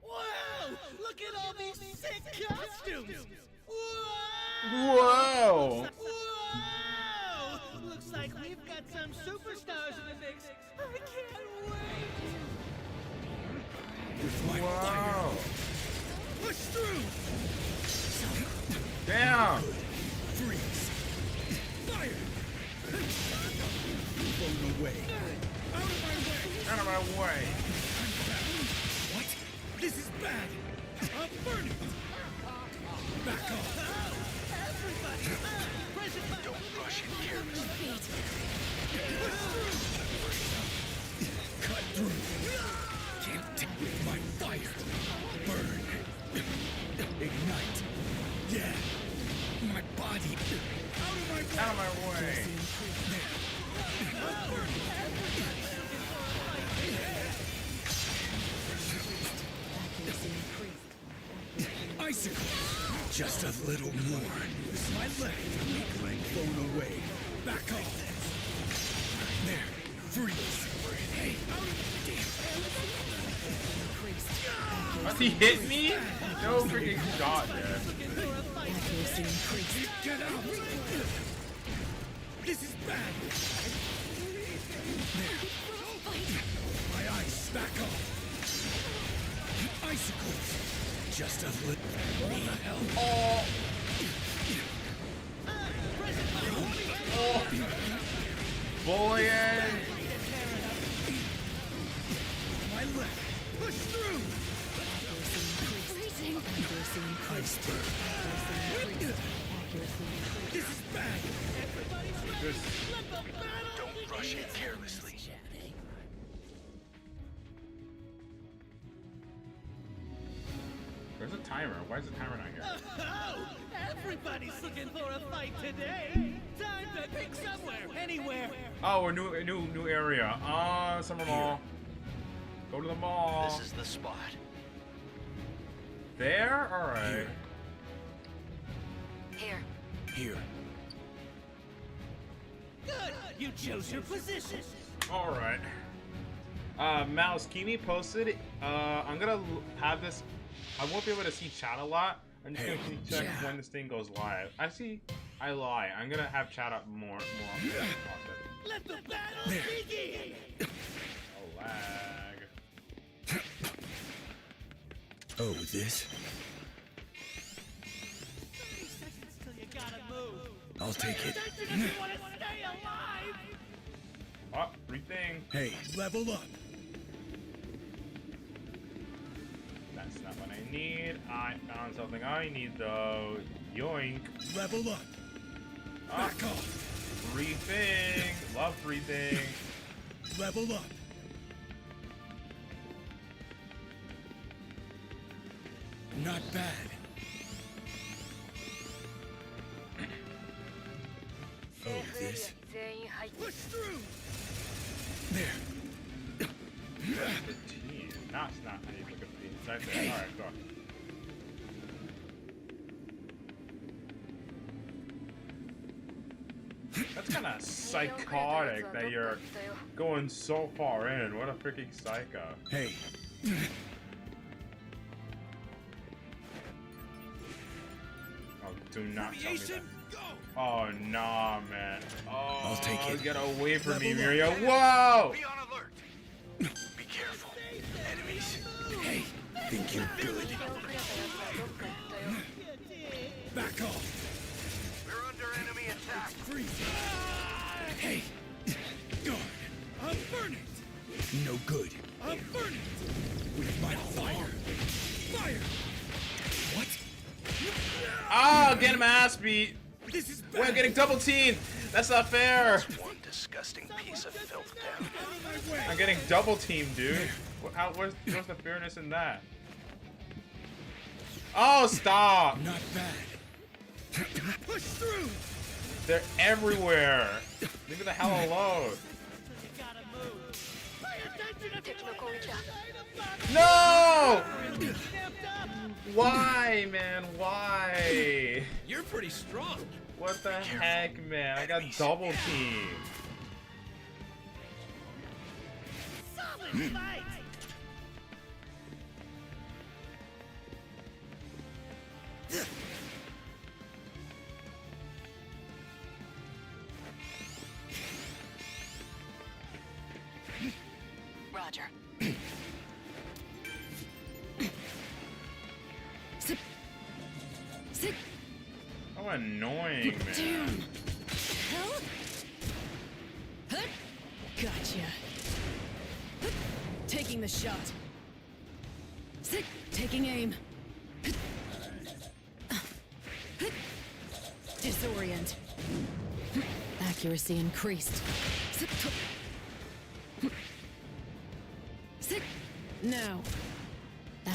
Wow! Look at all these sick costumes! Whoa! Whoa! Whoa! Looks like we've got some superstars in the mix. I can't wait! Wow! Push through! Damn! Freeze! Fire! Blown away! Out of my way! Out of my way! What? This is bad! I'm burning! Back off! Don't rush in here. Cut through! Can't take with my fire! Fire. Burn. Ignite. Yeah. My body. Out of my way. Icicle. Just a little more. This my left. Weak link blown away. Back off. There. Freeze. Hey. Must he hit me? No freaking shot, man. Get out. This is bad. There. My ice. Back off. Icicles. Just a little. What the hell? Oh. Oh. Bullying. My left. Push through. Iceberg. This is bad. Just Don't rush it carelessly. Where's the timer? Why is the timer not here? Oh, everybody's looking for a fight today. Time to pick somewhere, anywhere. Oh, we're new area. Summer Mall. Go to the mall. This is the spot. There? Alright. Here. Here. Good, you chose your position. Alright. Mouse, Kimi posted. I'm gonna have this. I won't be able to see chat a lot. I'm just gonna check when this thing goes live. I lie. I'm gonna have chat up more often. Let the battle begin. Oh, lag. Oh, this? 30 seconds till you gotta move. I'll take it. Attention if you want to stay alive. Oh, free thing. Hey, level up. That's not what I need. I found something I need though. Yoink. Level up. Ah, Back off. free thing. Love free thing. Level up. Not bad. Oh, this? Push through. There. The team. Not how you look at the inside there. Alright, go. That's kind of psychotic that you're going so far in. What a freaking psycho. Hey. Oh, do not tell me that. Radiation, go. Oh, nah, man. Oh, I'll take it. Get away from me, Level Mirio. up. Whoa! Be on alert. Be careful. Enemies. Hey, think you're good. Back off. We're under enemy attack. Freeze. Hey. Guard. I'll burn it. No good. I'll burn it. With my fire. Fire. What? Oh, getting my ass beat. This is bad. We're getting double teamed. That's not fair. One disgusting piece of filth down. Out of my way. I'm getting double teamed, dude. Where's the fairness in that? Oh, stop. Not bad. Push through. They're everywhere. Leave me the hell alone. You gotta move. Pay attention if you want to stay No! stepped up. Why, man? Why? You're pretty strong. What the heck, man? I got double teamed. Solid fight. Roger. Sit. How annoying, man. Down. Hell. Huh? Gotcha. Huh. Taking the shot. Sit. Taking aim. Disorient. Accuracy increased. Sit. No.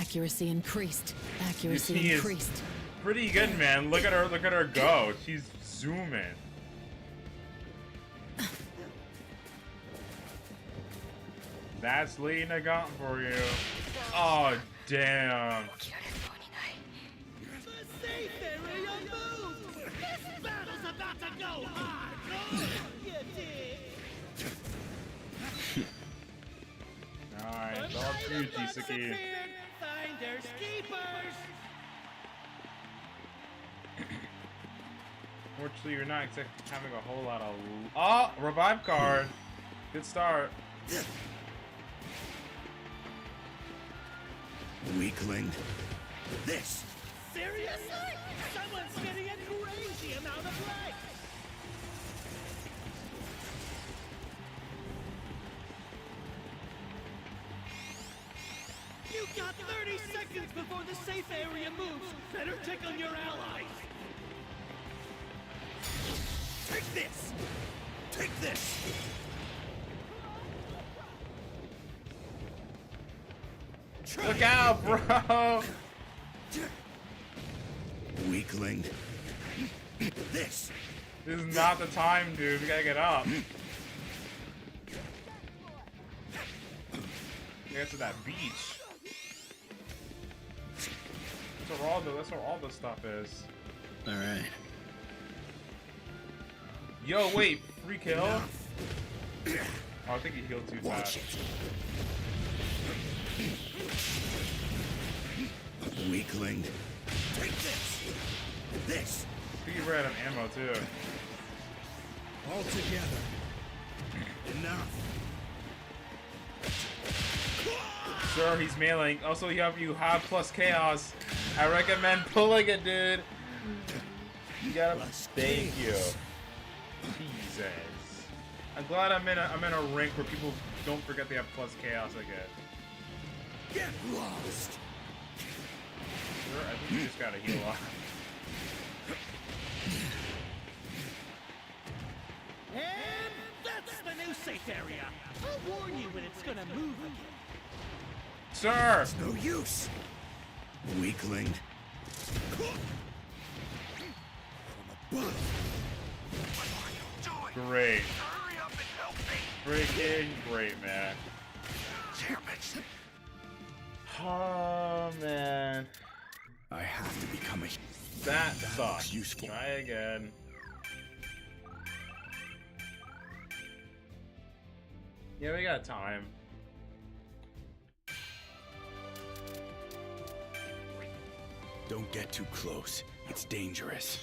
Accuracy increased. Accuracy He is increased. pretty good, man. Look at her go. She's zooming. That's Lena got for you. Oh, damn. The safe area moved! This battle's about to go hard! You dig? Alright, it's all up to you, Chisaki. Finders keepers! Fortunately, you're not having a whole lot of... Oh! Revive card! Good start. Weakling. This. Seriously? Someone's getting a crazy amount of life! You got 30 seconds before the safe area moves! Better check on your allies! Take this. Take this. Look out, bro! Weakling. This. This is not the time, dude. We gotta get up. Get to that beach. That's where all the stuff is. All right. Yo, wait, free kill? Oh, I think he healed too fast. Weakling. Take this. This. I think he ran out of ammo too. All together. Enough. Sir, he's mailing. Also, you have plus chaos. I recommend pulling it, dude. You gotta. Thank you. Jesus. I'm glad I'm in a rink where people don't forget they have plus chaos again. Get lost. Sure, I think you just gotta heal up. And that's the new safe area! I'll warn you when it's gonna move again. Sir! It's no use. Weakling. From above. Great. Hurry up and help me! Freaking great, man. Damn it! Oh, man. I have to become a. That looks sucks. useful. Try again. Yeah, we got time. Don't get too close. It's dangerous.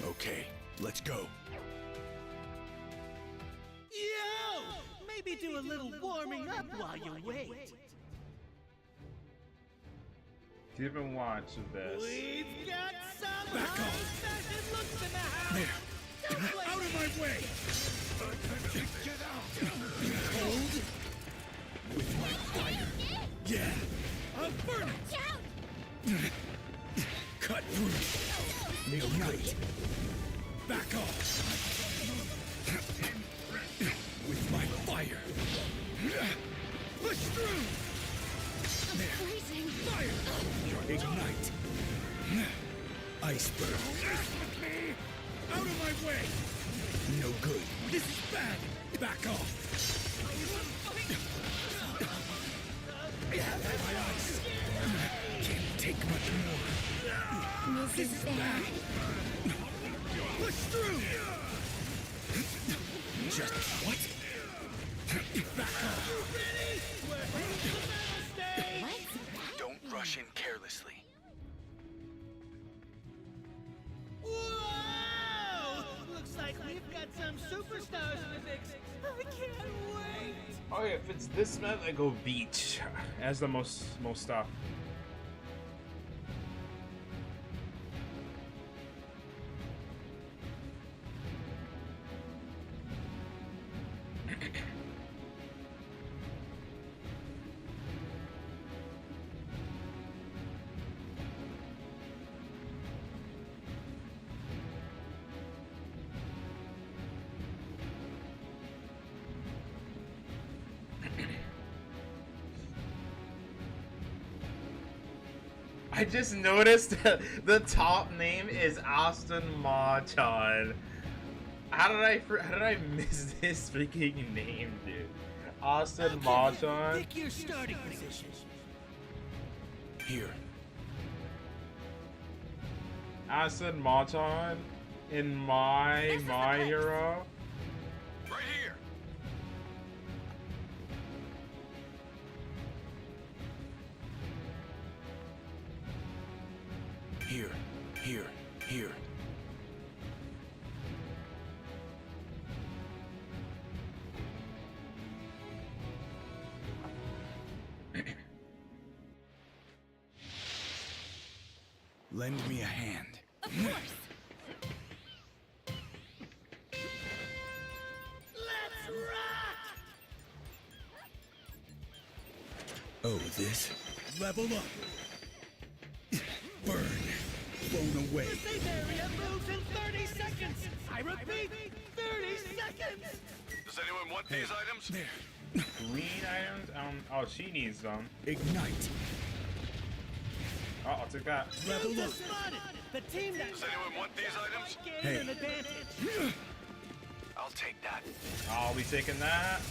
Okay, let's go. Yo! Maybe do a little warming up while you wait. Keep and watch of this. We've got some Back off. high-fashion looks in the house. There. Don't play Out of my way. Get out. Cold. With my fire. Yeah. I'll burn it. Cut through. Ignite. Back off. With my fire. Push through. There. Fire. Ignite. Iceberg. Out of my way. No good. This is bad. Back off. My ice. Can't take much more. This is bad. Push through! Just what? Back off. Don't rush in carelessly. Whoa! Looks like we've got some superstars in the mix. I can't wait. Oh yeah, if it's this map, I go beach as the most stuff. I just noticed the top name is Austin Machan. How did I miss this freaking name, dude? Austin Machan. Pick your starting position. Here. Austin Machan in My Hero. Right here. Here. Here. Here. Lend me a hand. Of course. Let's rock! Oh, this? Level up. Burn. Blown away. The safe area moves in 30 seconds. I repeat, 30 seconds. Does anyone want these items? There. Green items? Oh, she needs them. Ignite. Oh, I'll take that. Level up. Spotted. The team that Does anyone want these items? gained Hey. an advantage. I'll take that. I'll be taking that.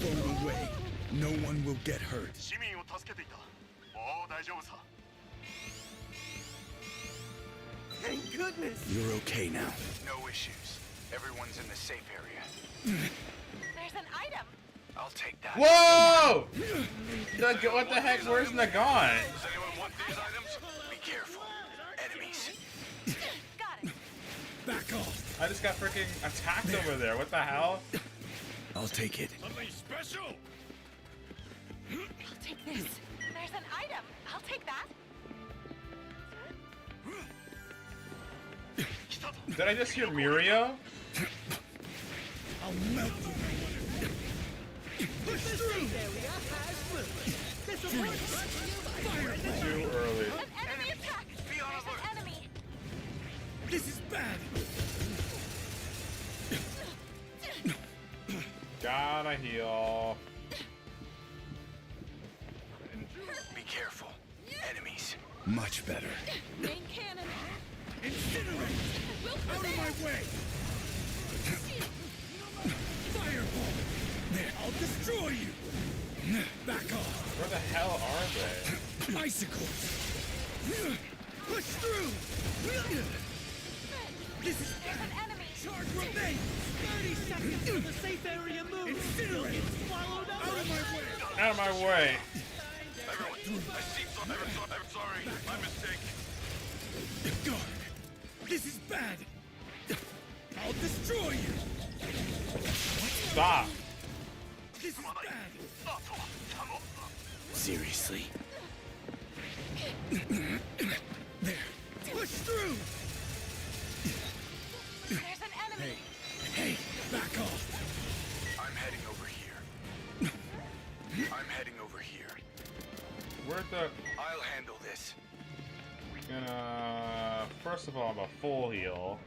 Blown away. No one will get hurt. 市民を助けていた。もう大丈夫さ。 Thank goodness. You're okay now. No issues. Everyone's in the safe area. There's an item. I'll take that. Whoa! What the heck? Where's Nagan? Does anyone want these items? Be careful. Enemies. Got it. Back off. I just got freaking attacked over there. What the hell? I'll take it. Something special. I'll take this. There's an item. I'll take that. Did I just hear Mirio? I'll melt you. Push through. Area has moved. This will work. Fireball. Too early. An enemy attack. Be on There's alert. an enemy. This is bad. Gotta heal. Be careful. Enemies. Much better. Main cannon. Incinerate. Will Out of prevail. my way. Fireball. There. I'll destroy you. Back off. Where the hell are they? Icicles. Push through. This is There's an enemy. charge remains. 30 seconds till the safe area moves. Incinerate. Swallowed up. Out of my way. Out of my way. Everyone, I see something. I'm sorry. My mistake. Guard. This is bad. I'll destroy you. Stop. This is bad. Seriously. There. Push through. There's an enemy. Hey, back off. I'm heading over here. I'm heading over here. Where's the... I'll handle this. Gonna... First of all, I'm a full heal.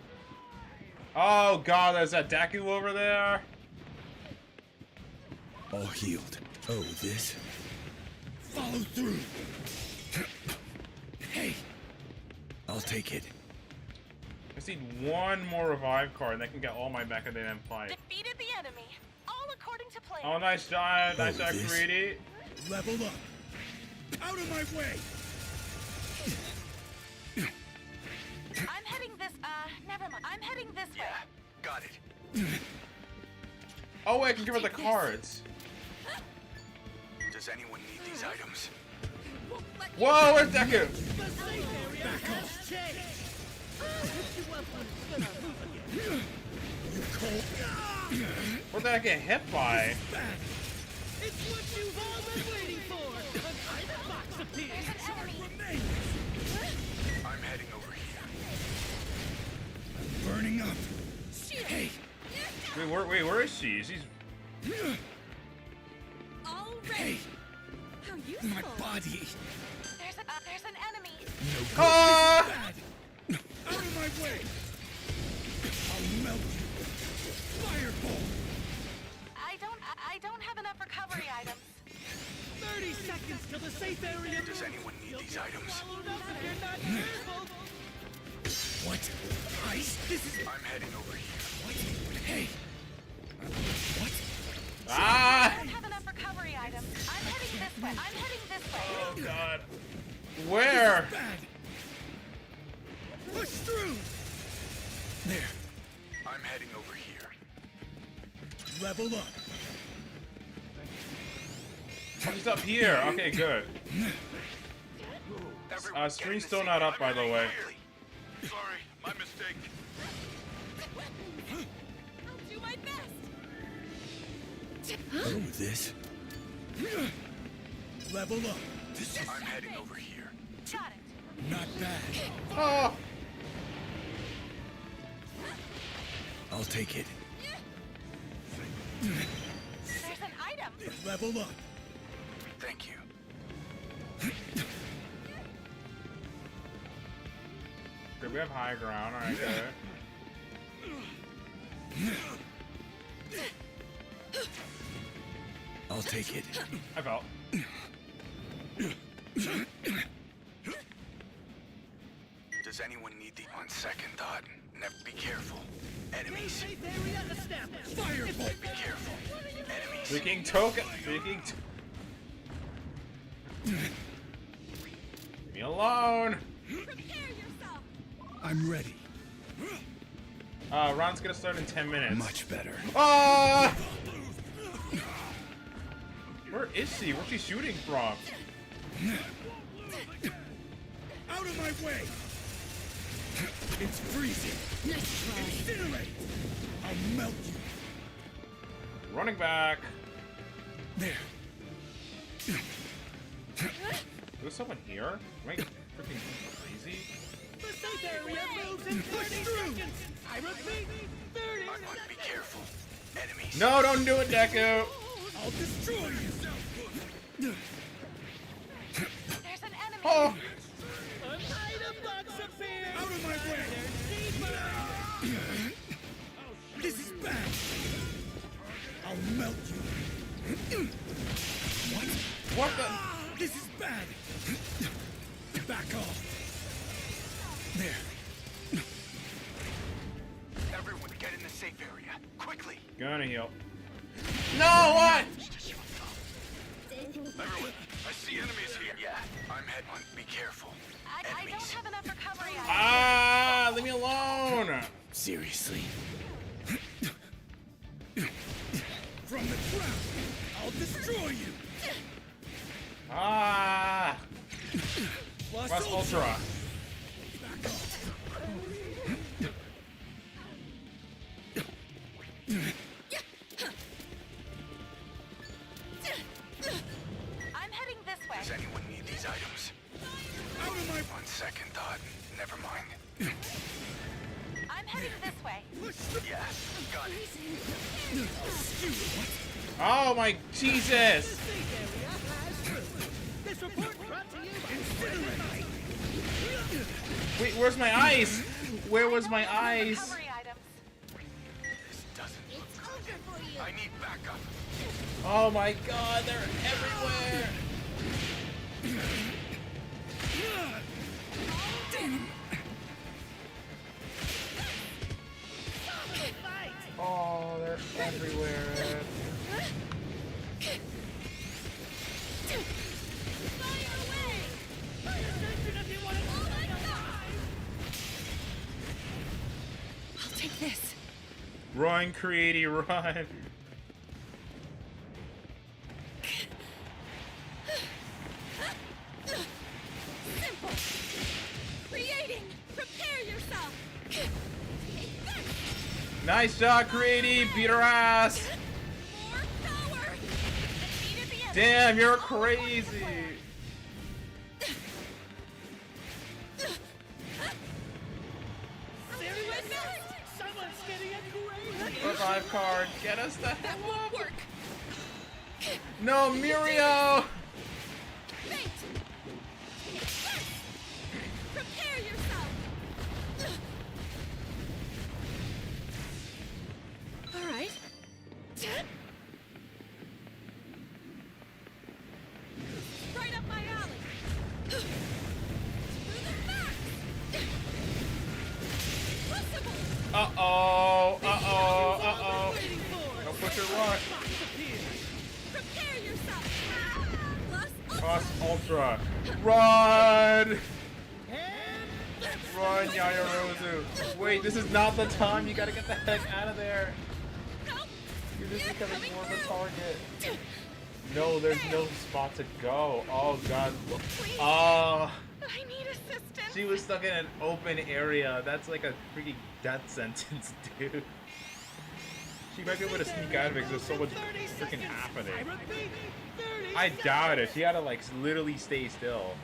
Oh god, there's that Deku over there. All healed. Oh, this? Follow through. Hey. I'll take it. I just need one more revive card and that can get all my Mechadan and fight. Defeated the enemy. All according to plan. Oh, nice job. Nice job, this? Greedy. Level up. Out of my way. I'm heading this, never mind. I'm heading this way. Got it. Oh, wait, I can give her the cards. Does anyone need these items? Whoa, where's Deku? The safe area has changed. You cold. What did I get hit by? Bad. It's what you've all been waiting for. An item box appears. There's an enemy. Remains. I'm heading over here. Burning up. Hey. Wait, where is she? She's... All Hey. ready. How useful. My body. There's an enemy. No good. Ah! Bad. Out of my way. I'll melt you. Fireball. I don't have enough recovery items. 30 seconds till the safe area Does moves. anyone need You'll these items. What? Ice? This is. I'm heading over here. What? Hey. What? I don't have enough recovery items. I'm heading this way. I'm heading this way. Oh god. Where? Bad. Push through. There. I'm heading over here. Level up. He's up here. Okay, good. Everyone, Screen's still not up, by the way. Sorry, my mistake. I'll do my best. Oh, this. Level up. This is I'm heading over here. Got it. not bad. Oh. I'll take it. There's an item. Level up. Thank you. Okay, we have high ground. All right, good. I'll take it. I fell. Does anyone need the on second thought? Never be careful. Enemies. Safe area established. Firebolt. Be careful. Enemies. Freaking token. Freaking. Leave me alone. Prepare yourself. I'm ready. Ron's gonna start in 10 minutes. Much better. Ah! Where is she? Where's she shooting from? Out of my way! It's freezing. Nice try. Incinerate! I'll melt you. Running back. There. There's someone here? Am I freaking crazy? The safe area moves in 30 seconds. I repeat, 30 I want to be careful. Enemies. No, don't do it, Deku. I'll destroy you. There's an enemy. Oh. An item box appears. Out of my way. This is bad. I'll melt you. What? What the? This is bad. Back off. There. Everyone get in the safe area. Quickly. Gonna heal. No, what? Everyone, I see enemies here. Yeah. I'm heading on. Be careful. I don't Enemies. have enough recovery items. Ah, leave me alone. Seriously. From the ground, I'll destroy you. Ah. Plus Plus Ultra. Back off. I'm heading this way. Does anyone need these items? Out of my. On second thought. Never mind. I'm heading this way. Yeah. Got it. Oh my Jesus. Safe area has moved. This report brought to you by Wait, where's my ice? Where was my ice? Recovery items. This doesn't look good. I need backup. Oh my God, they're everywhere. Oh, they're everywhere. I'll take this. Run, Creedy, run. Simple. Creating. Prepare yourself. Nice job, Creedy. Beat her ass. More power. Defeated the enemy. Damn, you're crazy. Someone's getting a great. Revive card. Get us the hell Won't up. work. No, Mirio. Fate. Prepare yourself. All right. Right up my alley. Uh-oh. Uh-oh. Uh-oh. Don't push your luck. Prepare yourself. Plus Ultra. Run! Run, Yayarozu. Wait, this is not the time. You gotta get the heck out of there. You're just becoming more of a target. No, there's no spot to go. Oh, God. Oh. I need assistance. She was stuck in an open area. That's like a freaking death sentence, dude. She might be able to sneak out of it because there's so much freaking happening. I doubt it. She had to, like, literally stay still.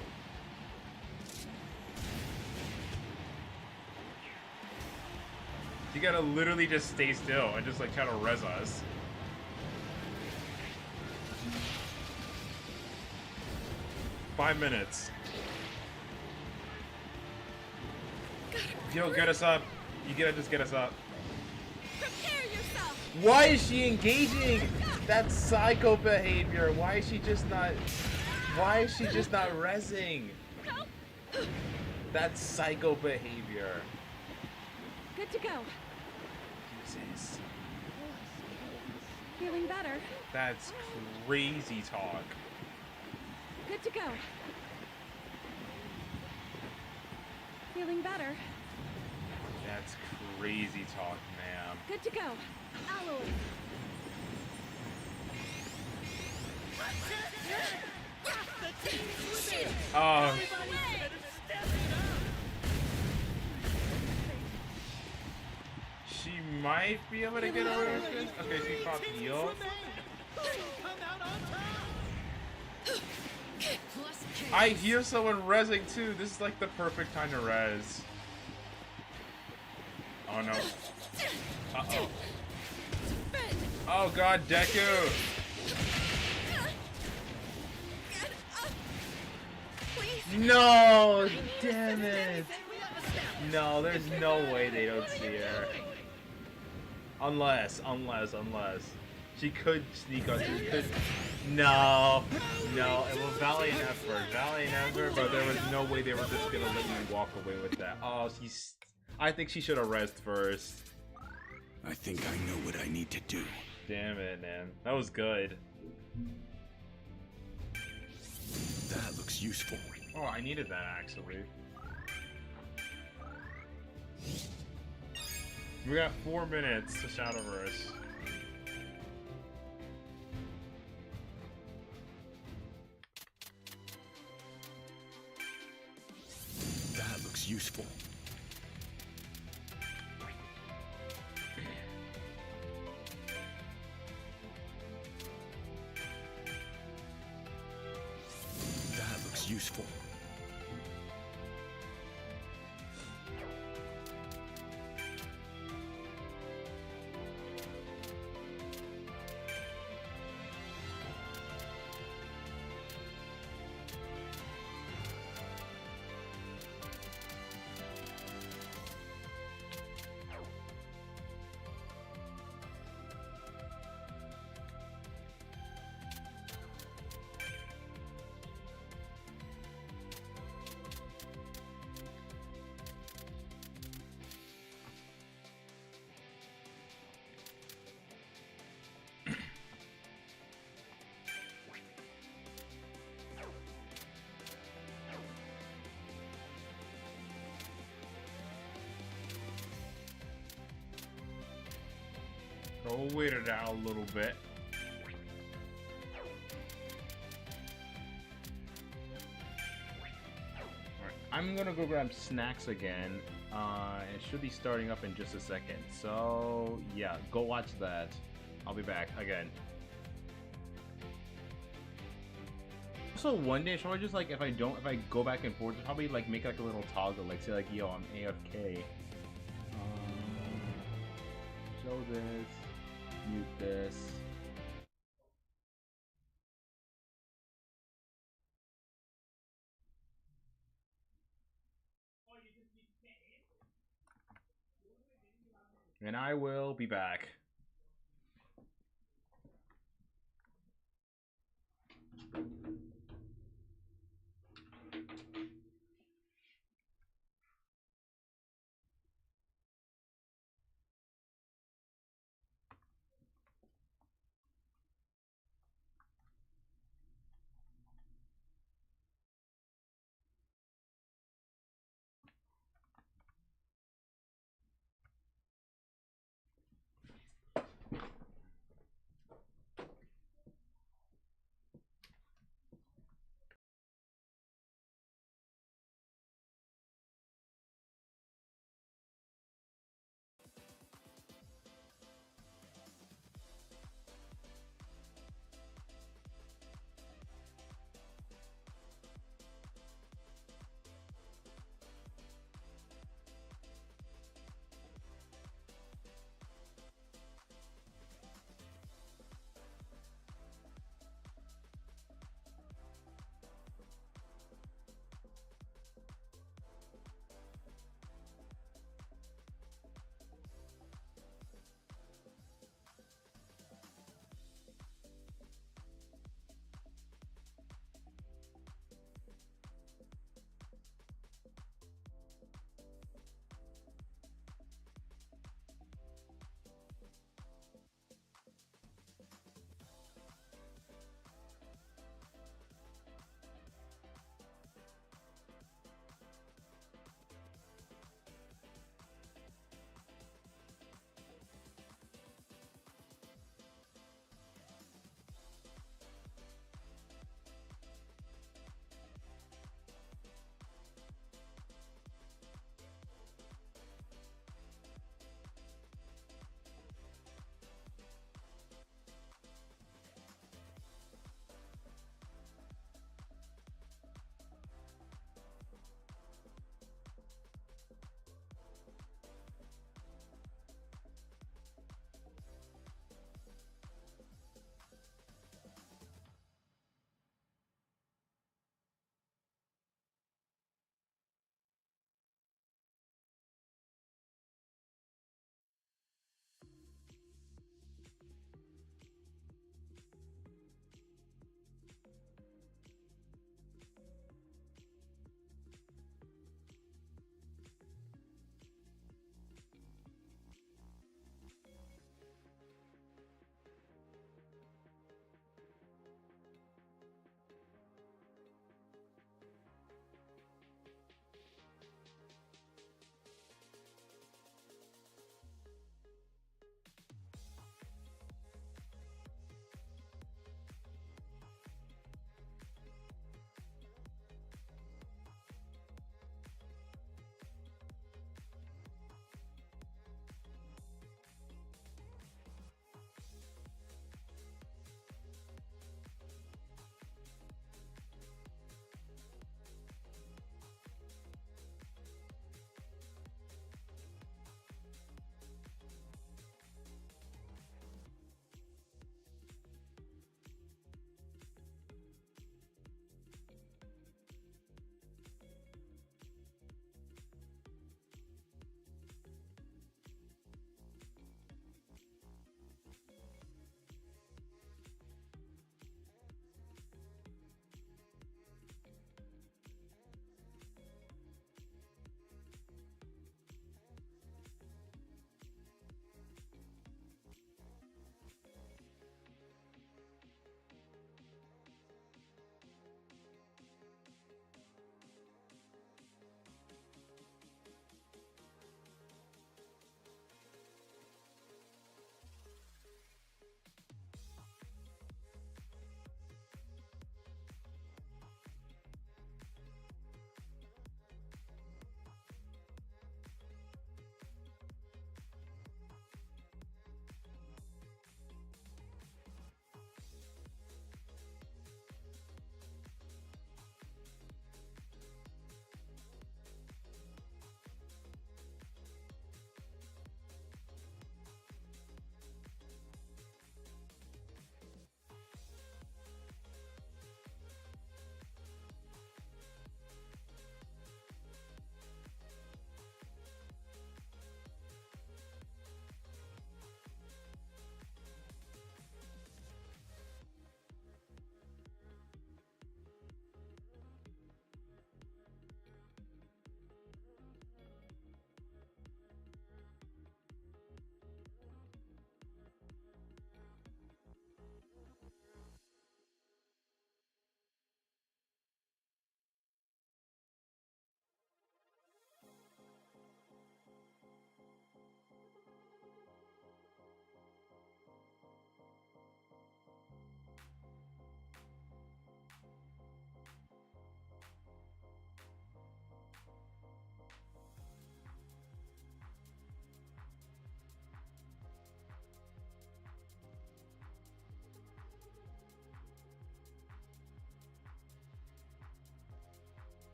You gotta literally just stay still and just like try to res us. Five minutes. Yo, get us up. You gotta just get us up. Prepare yourself. Why is she engaging? That's psycho behavior. Why is she just not? Why is she just not resing? That's psycho behavior. Good to go. Jesus. Feeling better. That's crazy talk. Good to go. Feeling better. That's crazy talk, ma'am. Good to go. Alloy. Oh. She might be able to get away with it. Okay, she popped heal. I hear someone rezzing too. This is like the perfect time to res. Oh no. Uh-oh. Oh god, Deku! No! Damn it! No, there's no way they don't see her. Unless. She could sneak us. She could. No. It was valiant effort, but there was no way they were just gonna let you walk away with that. Oh, I think she should have rested first. I think I know what I need to do. Damn it, man. That was good. That looks useful. Oh, I needed that actually. We got 4 minutes to Shadowverse. That looks useful. That looks useful. We'll wait it out a little bit. Alright, I'm gonna go grab snacks again. It should be starting up in just a second. So yeah, go watch that. I'll be back again. Also, one day, should I just like if I go back and forth, probably like make like a little toggle, like say like yo, I'm AFK. Show this. Mute this. And I will be back.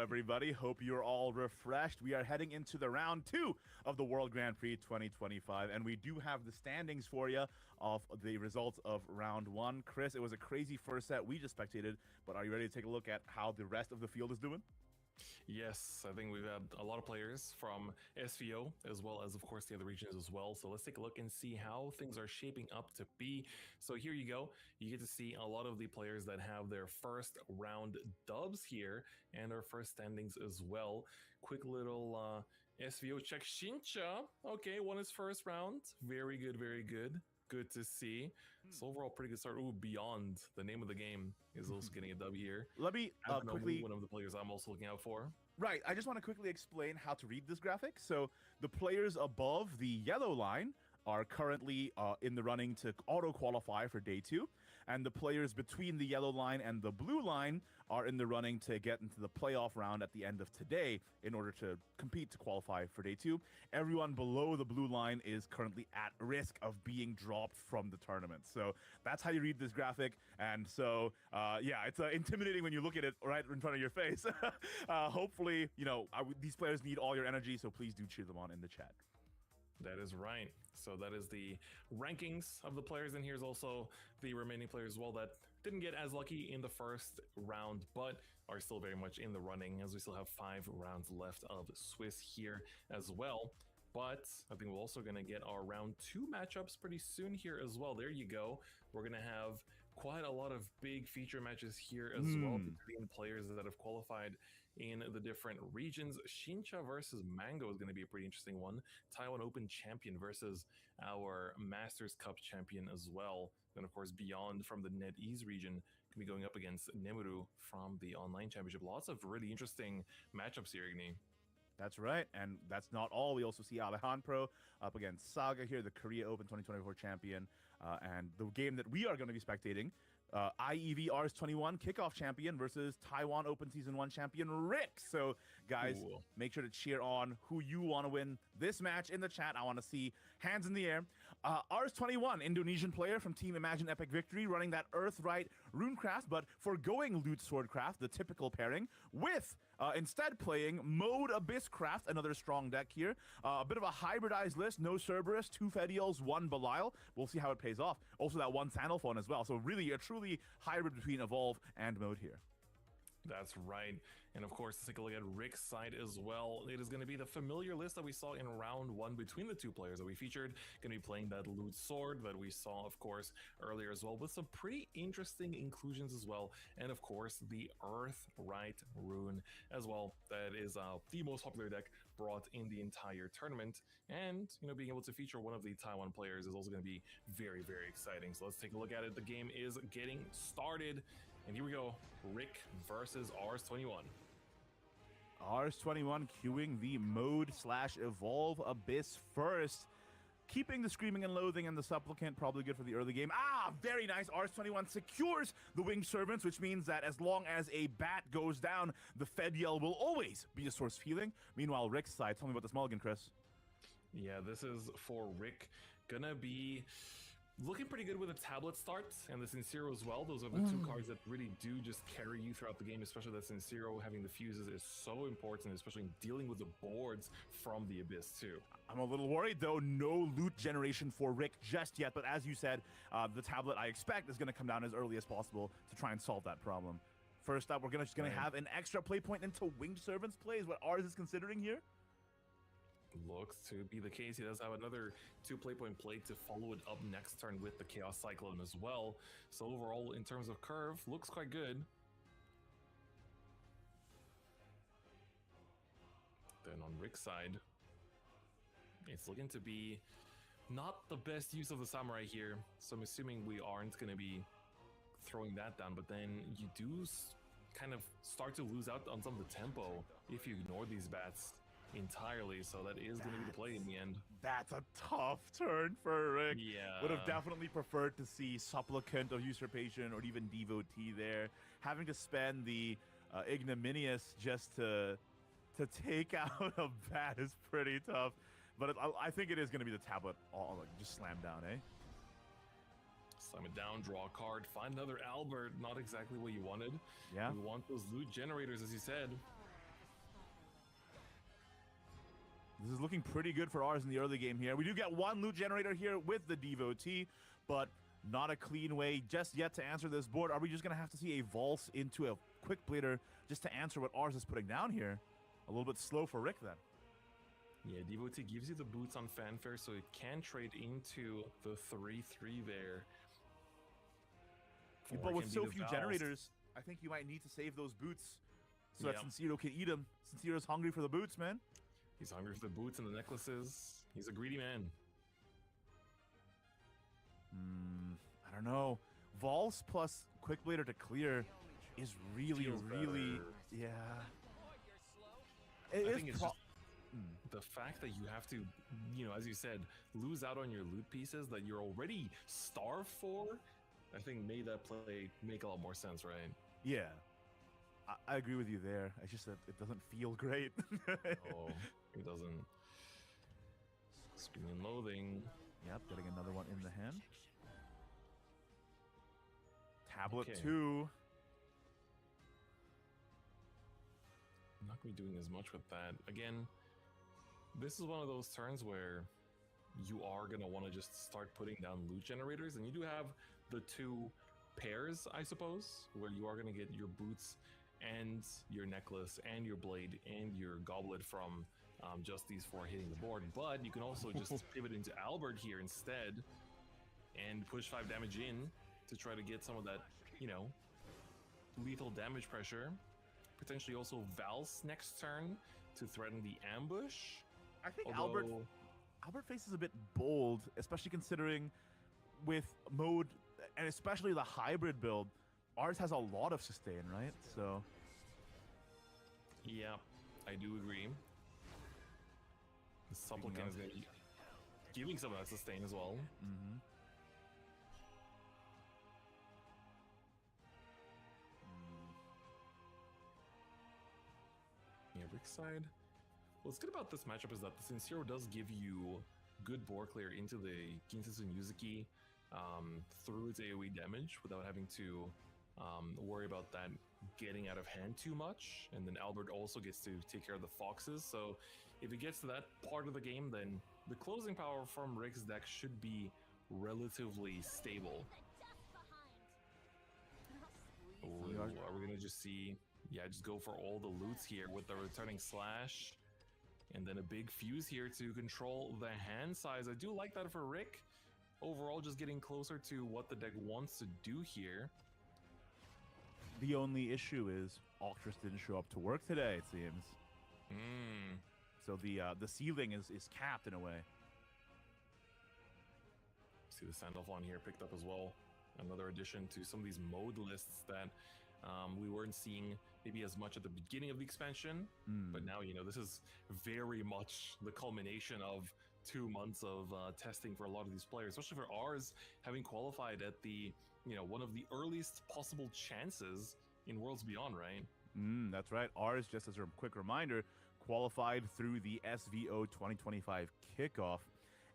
everybody. Hope you're all refreshed. We are heading into the round 2 of the World Grand Prix 2025, and we do have the standings for you of the results of round 1. Chris, it was a crazy first set we just spectated, but are you ready to take a look at how the rest of the field is doing? Yes, I think we've had a lot of players from SVO as well as, of course, the other regions as well. So let's take a look and see how things are shaping up to be. So here you go. You get to see a lot of the players that have their first round dubs here and our first standings as well. Quick little SVO check. Shincha, okay, won his first round. Very good, very good. Good to see. So overall, pretty good start. Ooh, Beyond, the name of the game, is also getting a dub here. Let me quickly... One of the players I'm also looking out for. Right, I just want to quickly explain how to read this graphic. So the players above the yellow line are currently in the running to auto-qualify for day 2. And the players between the yellow line and the blue line are in the running to get into the playoff round at the end of today in order to compete to qualify for day 2. Everyone below the blue line is currently at risk of being dropped from the tournament. So that's how you read this graphic. And so, yeah, it's intimidating when you look at it right in front of your face. Hopefully, you know, these players need all your energy, so please do cheer them on in the chat. That is right. So that is the rankings of the players, and here's also the remaining players as well that didn't get as lucky in the first round, but are still very much in the running, as we still have 5 rounds left of Swiss here as well. But I think we're also going to get our round 2 matchups pretty soon here as well. There you go. We're going to have quite a lot of big feature matches here as well between players that have qualified in the different regions. Shincha versus Mango is going to be a pretty interesting one. Taiwan Open champion versus our Masters Cup champion as well. Then, of course, Beyond from the NetEase region can be going up against Nemuru from the online championship. Lots of really interesting matchups here, Igni. That's right, and that's not all. We also see Alejandro up against Saga here, the Korea Open 2024 champion, and the game that we are going to be spectating, IEV Rs21 kickoff champion versus Taiwan Open Season 1 champion Rick. So, guys, make sure to cheer on who you want to win this match in the chat. I want to see hands in the air. Rs21, Indonesian player from Team Imagine Epic Victory, running that Earthright Runecraft, but foregoing Loot Swordcraft, the typical pairing, with instead playing Mode Abysscraft, another strong deck here. A bit of a hybridized list, no Cerberus, 2 Fedials, 1 Belial. We'll see how it pays off. Also that 1 Sandalphon as well. So really a truly hybrid between Evolve and Mode here. That's right. And of course, let's take a look at Rick's side as well. It is going to be the familiar list that we saw in round 1 between the 2 players that we featured. Going to be playing that Loot Sword that we saw, of course, earlier as well, with some pretty interesting inclusions as well. And of course, the Earthright Rune as well. That is the most popular deck brought in the entire tournament. And, you know, being able to feature one of the Taiwan players is also going to be very, very exciting. So let's take a look at it. The game is getting started. And here we go, Rick versus Rs21. Rs21 queuing the Mode/Evolve Abyss first. Keeping the Screaming and Loathing and the Supplicant, probably good for the early game. Ah, very nice. Rs21 secures the Winged Servants, which means that as long as a bat goes down, the Fediel will always be a source of healing. Meanwhile, Rick's side, tell me about this mulligan, Chris. Yeah, this is for Rick. Gonna be looking pretty good with a tablet start and the Sincero as well. Those are the 2 cards that really do just carry you throughout the game, especially that Sincero having the fuses is so important, especially in dealing with the boards from the Abyss too. I'm a little worried though, no loot generation for Rick just yet, but as you said, the tablet I expect is going to come down as early as possible to try and solve that problem. First up, we're just going to have an extra play point into Winged Servants plays, what Rs is considering here. Looks to be the case. He does have another 2 play point play to follow it up next turn with the Chaos Cyclone as well. So overall, in terms of curve, looks quite good. Then on Rick's side, it's looking to be not the best use of the Samurai here. So I'm assuming we aren't going to be throwing that down, but then you do kind of start to lose out on some of the tempo if you ignore these bats entirely, so that is going to be the play in the end. That's a tough turn for Rick. Yeah. Would have definitely preferred to see Supplicant of Usurpation or even Devotee there. Having to spend the Ignominious just to take out a bat is pretty tough. But I think it is going to be the tablet all just slam down, eh? Slam it down, draw a card, find another Albert. Not exactly what you wanted. Yeah. We want those loot generators, as you said. This is looking pretty good for ours in the early game here. We do get one loot generator here with the Devotee, but not a clean way just yet to answer this board. Are we just going to have to see a Valse into a Quick Blader just to answer what ours is putting down here? A little bit slow for Rick then. Yeah, Devotee gives you the boots on Fanfare, so it can trade into the 3-3 there. Yeah, but with so few generators, I think you might need to save those boots so that Sincero can eat them. Sincero's hungry for the boots, man. He's hungry for the boots and the necklaces. He's a greedy man. I don't know. Valse plus Quick Blader to clear is really, yeah. I think it's just the fact that you have to, you know, as you said, lose out on your loot pieces that you're already starved for, I think made that play make a lot more sense, right? Yeah. I agree with you there. It's just that it doesn't feel great. Oh, it doesn't. Spin and loathing. Yep, getting another one in the hand. Tablet 2. I'm not going to be doing as much with that. Again, this is one of those turns where you are going to want to just start putting down loot generators, and you do have the 2 pairs, I suppose, where you are going to get your boots and your necklace and your blade and your goblet from just these 4 hitting the board. But you can also just pivot into Albert here instead and push 5 damage in to try to get some of that, you know, lethal damage pressure. Potentially also Valse next turn to threaten the ambush. I think Albert faces a bit bold, especially considering with mode, and especially the hybrid build, ours has a lot of sustain, right? So yeah, I do agree. The Supplicant is going to be giving some of that sustain as well. Yeah, Rick's side. What's good about this matchup is that the Sincero does give you good board clear into the Ginsetsu Yuzuki through its AoE damage without having to worry about that getting out of hand too much. And then Albert also gets to take care of the foxes. So if it gets to that part of the game, then the closing power from Rick's deck should be relatively stable. Ooh, are we gonna just see? Yeah, just go for all the loots here with the returning slash. And then a big fuse here to control the hand size. I do like that for Rick. Overall, just getting closer to what the deck wants to do here. The only issue is Octrus didn't show up to work today, it seems. So the ceiling is capped in a way. See the Sandalf on here picked up as well. Another addition to some of these mode lists that we weren't seeing maybe as much at the beginning of the expansion, but now, you know, this is very much the culmination of 2 months of testing for a lot of these players, especially for ours having qualified at the, you know, one of the earliest possible chances in Worlds Beyond, right? That's right. Ours, just as a quick reminder, qualified through the SVO 2025 kickoff,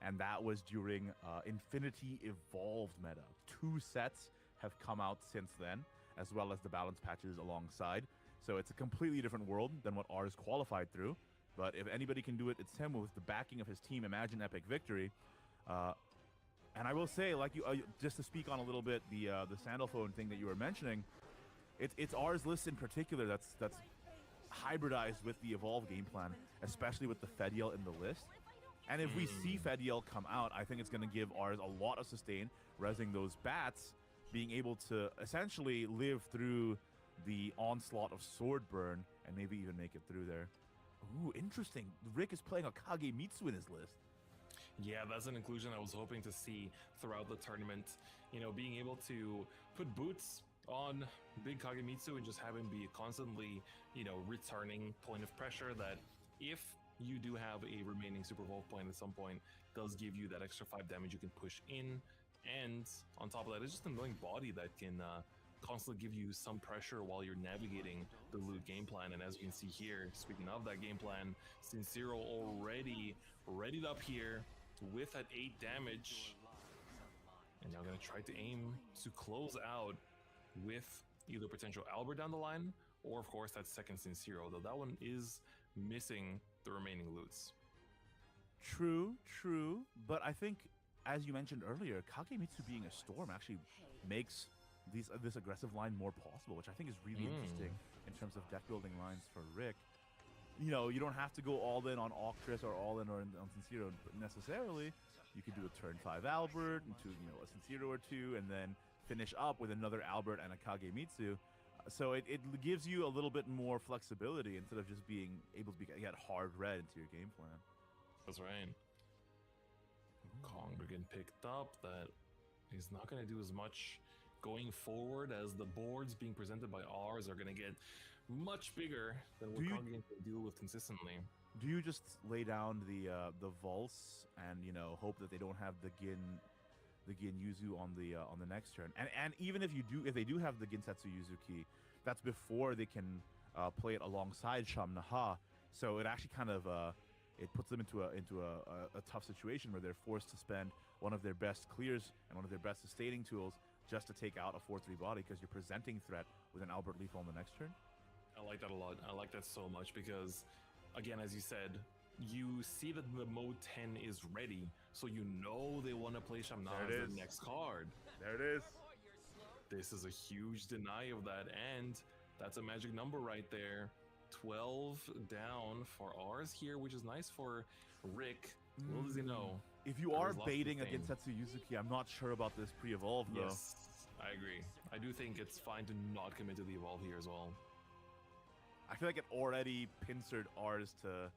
and that was during Infinity Evolved meta. 2 sets have come out since then, as well as the balance patches alongside. So it's a completely different world than what ours qualified through. But if anybody can do it, it's him with the backing of his team. Imagine epic victory. And I will say, like you, just to speak on a little bit the Sandalphone thing that you were mentioning, it's ours list in particular that's hybridized with the Evolve game plan, especially with the Fediel in the list. And if we see Fediel come out, I think it's going to give ours a lot of sustain, resing those bats, being able to essentially live through the onslaught of sword burn and maybe even make it through there. Ooh, interesting. Rick is playing a Kagemitsu in his list. Yeah, that's an inclusion I was hoping to see throughout the tournament. You know, being able to put boots on big Kagemitsu and just have him be constantly, you know, returning point of pressure that if you do have a remaining Super Evolve point at some point, does give you that extra 5 damage you can push in. And on top of that, it's just an annoying body that can constantly give you some pressure while you're navigating the loot game plan. And as you can see here, speaking of that game plan, Sincero already readied up here with that 8 damage. And now going to try to aim to close out with either potential Albert down the line, or of course that second Sincero, though that one is missing the remaining loots. True, true. But I think, as you mentioned earlier, Kagemitsu being a storm actually makes this aggressive line more possible, which I think is really interesting in terms of deck building lines for Rick. You know, you don't have to go all in on Octris or all in on Sincero necessarily. You could do a turn 5 Albert into, you know, a Sincero or two, and then finish up with another Albert and a Kagemitsu. So it gives you a little bit more flexibility instead of just being able to get hard red into your game plan. That's right. Congregant picked up that he's not going to do as much going forward, as the boards being presented by ours are going to get much bigger than what Congregant can deal with consistently. Do you just lay down the Vulse and, you know, hope that they don't have the Gin Yuzu on the next turn? And even if they do have the Ginsetsu Yuzuki, that's before they can play it alongside Shamnaha. So it actually kind of it puts them into a tough situation where they're forced to spend one of their best clears and one of their best sustaining tools just to take out a 4/3 body, because you're presenting threat with an Albert Lethal on the next turn. I like that a lot. I like that so much because, again, as you said, you see that the mode 10 is ready, so you know they want to play Shamnaha as their next card. There it is. This is a huge deny of that, and that's a magic number right there. 12 down for ours here, which is nice for Rick. Little does he know. If you are baiting a Ginsetsu Yuzuki, I'm not sure about this pre-evolve though. Yes, I agree. I do think it's fine to not commit to the evolve here as well. I feel like it already pincered ours to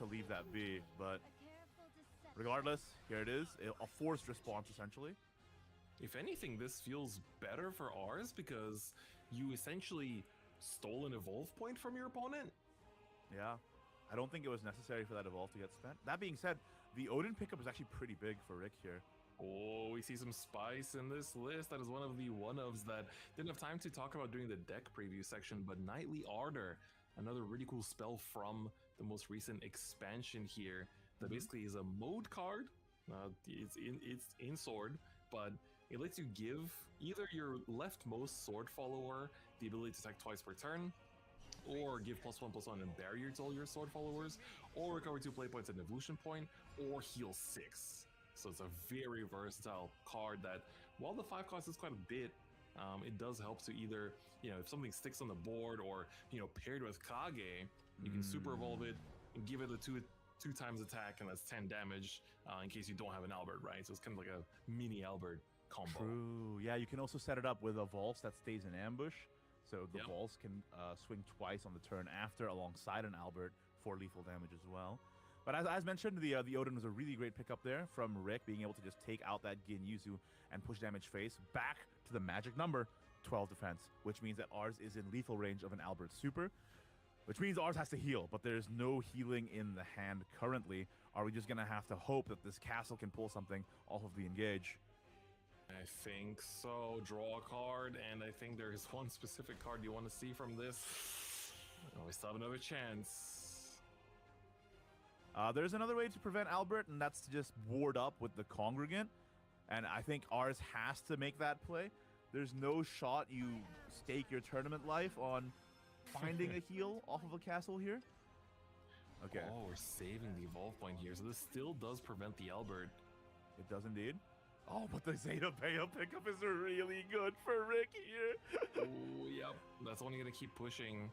leave that be, but regardless, here it is. A forced response, essentially. If anything, this feels better for ours because you essentially stole an evolve point from your opponent. Yeah, I don't think it was necessary for that evolve to get spent. That being said, the Odin pickup is actually pretty big for Rick here. Oh, we see some spice in this list. That is one of the one-ofs that didn't have time to talk about during the deck preview section, but Knightly Ardor, another really cool spell from the most recent expansion here that basically is a mode card. It's in sword, but it lets you give either your leftmost sword follower the ability to attack twice per turn, or give +1/+1 and barrier to all your sword followers, or recover 2 play points at an evolution point, or heal 6. So it's a very versatile card that, while the 5 cost is quite a bit, it does help to either, you know, if something sticks on the board or, you know, paired with Kage, you can super evolve it and give it a 2 times attack, and that's 10 damage in case you don't have an Albert, right? So it's kind of like a mini Albert combo. True. Yeah, you can also set it up with a Vulse that stays in ambush. So the Vulse can swing twice on the turn after alongside an Albert for lethal damage as well. But as mentioned, the Odin was a really great pickup there from Rick, being able to just take out that Gin Yuzu and push damage face back to the magic number, 12 defense, which means that ours is in lethal range of an Albert Super, which means ours has to heal, but there's no healing in the hand currently. Are we just going to have to hope that this castle can pull something off of the engage? I think so. Draw a card, and I think there is one specific card you want to see from this. Oh, we still have another chance. There's another way to prevent Albert, and that's to just ward up with the Congregant. And I think ours has to make that play. There's no shot you stake your tournament life on finding a heal off of a castle here. Okay. Oh, we're saving the evolve point here, so this still does prevent the Albert. It does indeed. Oh, but the Zeta Bea pickup is really good for Rick here. Oh, yep. That's only going to keep pushing.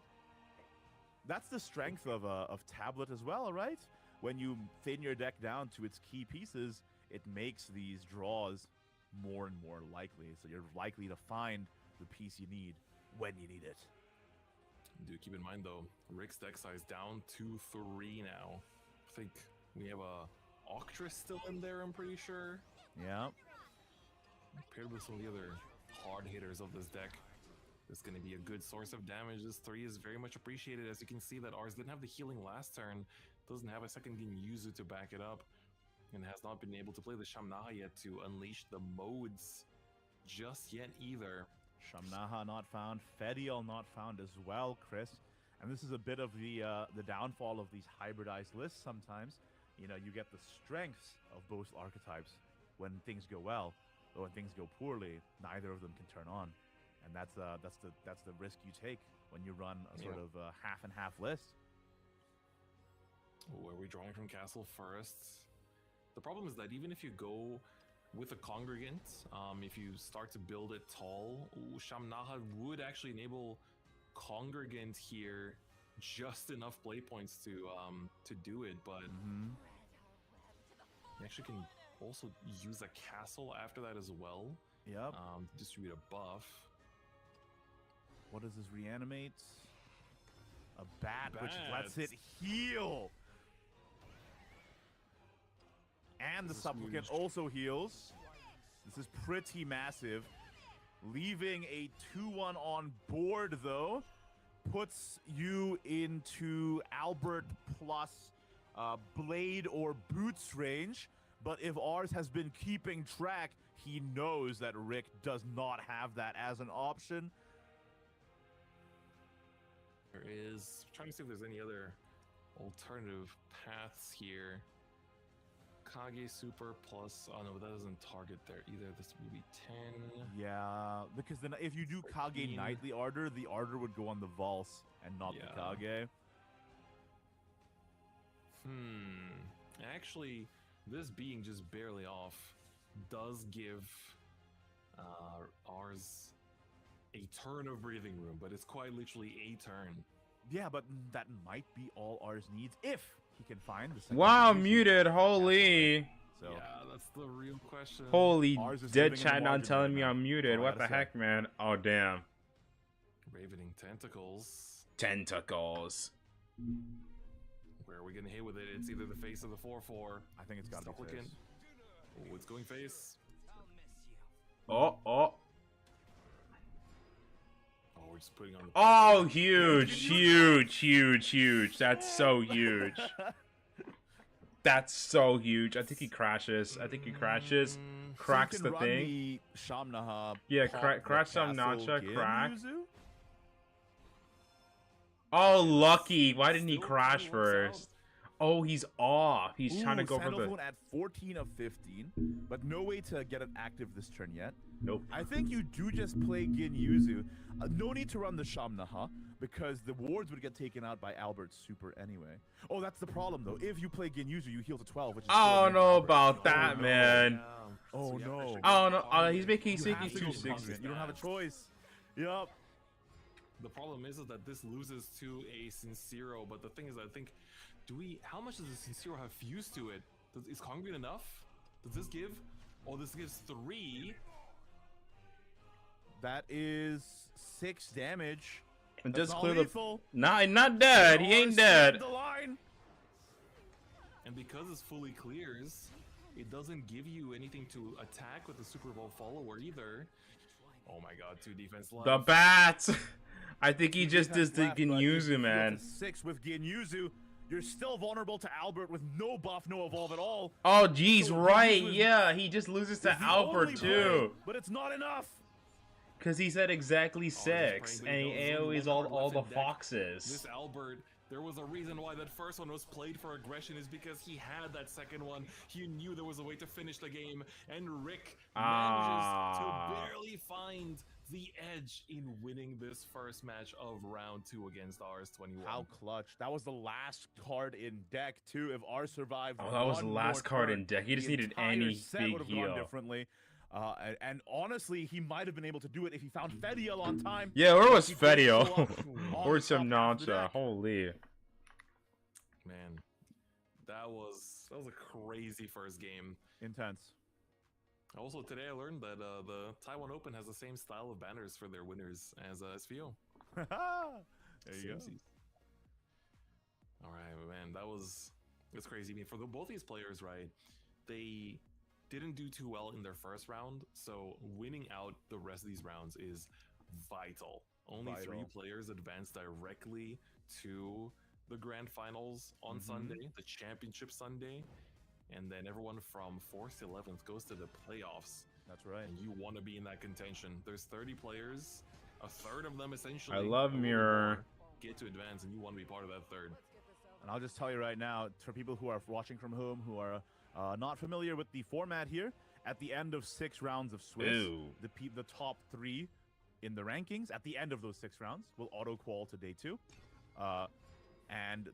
That's the strength of Tablet as well, right? When you thin your deck down to its key pieces, it makes these draws more and more likely. So you're likely to find the piece you need when you need it. Do keep in mind, though, Rick's deck size down to 3 now. I think we have a Octris still in there, I'm pretty sure. Yeah. Paired with some of the other hard hitters of this deck, it's going to be a good source of damage. This 3 is very much appreciated. As you can see, that ours didn't have the healing last turn, doesn't have a second Gin Yuzu to back it up, and has not been able to play the Shamnaha yet to unleash the modes just yet either. Shamnaha not found, Fediel not found as well, Chris. And this is a bit of the downfall of these hybridized lists sometimes. You know, you get the strengths of both archetypes when things go well, but when things go poorly, neither of them can turn on. And that's the risk you take when you run a sort of half and half list. Ooh, are we drawing from castle first? The problem is that even if you go with a congregant, if you start to build it tall, Shamnaha would actually enable congregant here just enough play points to do it, but you actually can also use a castle after that as well. Yep. Distribute a buff. What does this reanimate? A bat, which lets it heal. And the supplicant also heals. This is pretty massive. Leaving a 2-1 on board, though, puts you into Albert plus blade or boots range. But if ours has been keeping track, he knows that Rick does not have that as an option. There is, trying to see if there's any other alternative paths here. Kage Super plus, oh no, that doesn't target there either. This would be 10. Yeah, because then if you do Kage 15. Knightly Ardor, the Ardor would go on the Valse and not the Kage. Actually, this being just barely off does give ours a turn of breathing room, but it's quite literally a turn. Yeah, but that might be all ours needs if he can find the second Wow, position. muted. Holy. So, yeah, that's the real question. Holy Ours is dead living in the chat not margins telling right me now. I'm muted. All I What the gotta say. heck, man? Oh, damn. Ravening Tentacles. Tentacles. Where are we gonna hit with it? It's either the face or the 4/4. I think it's got to be Supplicant. face. Oh, it's going face. Oh, oh. Oh, we're just putting on the Oh, huge, huge, huge, huge. That's so huge. That's so huge. I think he crashes. I think he crashes. Cracks So the you can run thing. The Shamnaha. Yeah, pop crash the some castle Nacha, Gin crack. Yuzu? Oh, lucky. Why didn't he Still crash probably works first? Oh, he's off. He's trying to Ooh, go for the... Sandalphone at 14 of 15, but no way to get it active this turn yet. Nope. I think you do just play Gin Yuzu. No need to run the Shamnaha, because the wards would get taken out by Albert's super anyway. Oh, that's the problem, though. If you play Gin Yuzu, you heal to 12, which is I still don't a know Albert. about that, man. Oh, no. I don't know. He's making You have to go 260. Congregant. You don't have a choice. Yup. The problem is that this loses to a Sincero, but the thing is, I think, how much does the Sincero have fused to it? Is Congregant enough? Does this give? Oh, this gives 3. That is 6 damage. And That's just not clear lethal. the... Nah, not dead. He ain't dead. The line. And because this fully clears, it doesn't give you anything to attack with the Super Bowl follower either. Oh my god, 2 defense left. The bats. I think he just Defense does the left, but if you Ginyuzu, heal man. to 6 with Ginyuzu, you're still vulnerable to Albert with no buff, no evolve at all. Oh, geez, So right. Ginyuzu is- Yeah, he just loses to is the Albert, only too. play, but it's not enough. Because he's at exactly 6, praying, and but he he knows AoE's one all card the left in deck. foxes. This Albert, there was a reason why that first one was played for aggression, is because he had that second one. He knew there was a way to finish the game, and Rick manages to barely find the edge in winning this first match of round 2 against ours 21. How clutch. That was the last card in deck, too. If R survived Oh, that was the one last more card turn, in deck. He just the needed entire any set big would have heal. gone differently. And honestly, he might have been able to do it if he found Fediel on time. Yeah, where was He could Fedio? go up Or on some top half the Nacha. deck. Holy. Man, that was a crazy first game. Intense. Also, today I learned that the Taiwan Open has the same style of banners for their winners as SVO. There you go. All right, man, it's crazy. I mean, for both these players, right? They didn't do too well in their first round, so winning out the rest of these rounds is vital. Only 3 players advanced directly to the grand finals on Sunday, the championship Sunday, and then everyone from 4th to 11th goes to the playoffs. That's right. And you want to be in that contention. There's 30 players, a third of them essentially. I love a little Mirror. more, get to advance, and you want to be part of that third. And I'll just tell you right now, for people who are watching from home, who are not familiar with the format here, at the end of 6 rounds of Swiss, Ew. the top 3 in the rankings, at the end of those 6 rounds, will auto-qual to day 2. And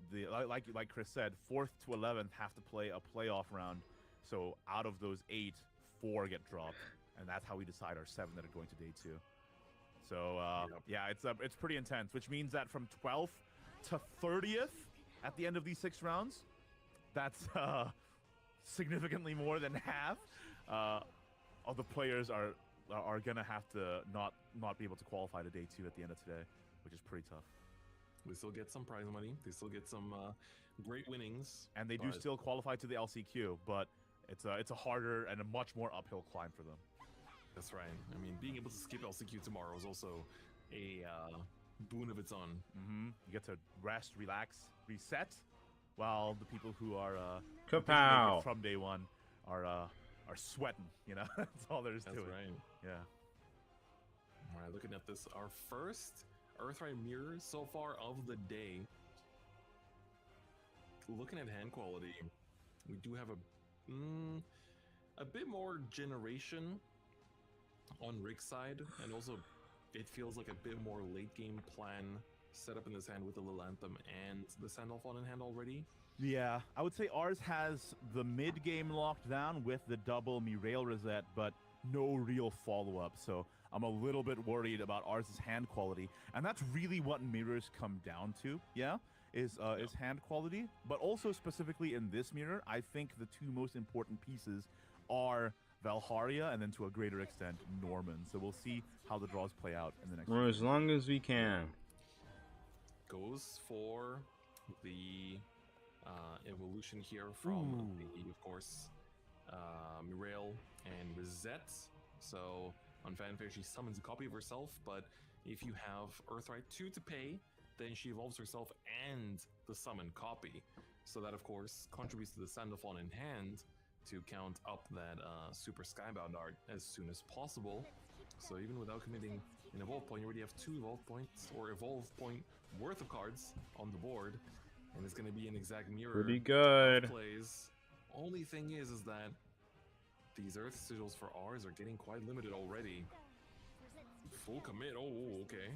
like Chris said, 4th to 11th have to play a playoff round. So out of those 8, 4 get dropped, and that's how we decide our 7 that are going to day 2. So yeah, it's pretty intense, which means that from 12th to 30th at the end of these 6 rounds, that's significantly more than half of the players are gonna have to not be able to qualify to day 2 at the end of today, which is pretty tough. They still get some prize money. They still get some great winnings, and they do still qualify to the LCQ, but it's a harder and a much more uphill climb for them. That's right. I mean, being able to skip LCQ tomorrow is also a boon of its own. You get to rest, relax, reset, while the people who are Kapow! From day 1 are sweating. You know, that's all there is to it. That's right. Yeah. All right, looking at this, our first Earthright mirror so far of the day. Looking at hand quality, we do have a bit more generation on Rick's side, and also it feels like a bit more late game plan set up in this hand with the Lilanthem and the Sandalphon in hand already. Yeah, I would say ours has the mid game locked down with the double Mirail Rosette, but no real follow-up, so I'm a little bit worried about ours' hand quality, and that's really what mirrors come down to, is hand quality, but also specifically in this mirror, I think the 2 most important pieces are Valharia and then to a greater extent Norman, so we'll see how the draws play out in the next For as long as we can. Goes for the evolution here from the, of course, Mirail and Rosette. So on Fanfare, she summons a copy of herself, but if you have Earthright 2 to pay, then she evolves herself and the summon copy. So that, of course, contributes to the Sandalphon in hand to count up that Super Skybound art as soon as possible. So even without committing an Evolve point, you already have 2 Evolve points, or Evolve point worth of cards on the board, and it's going to be an exact mirror. Pretty good. Plays. Only thing is that these Earth Sigils for ours are getting quite limited already. Full commit. Oh, okay.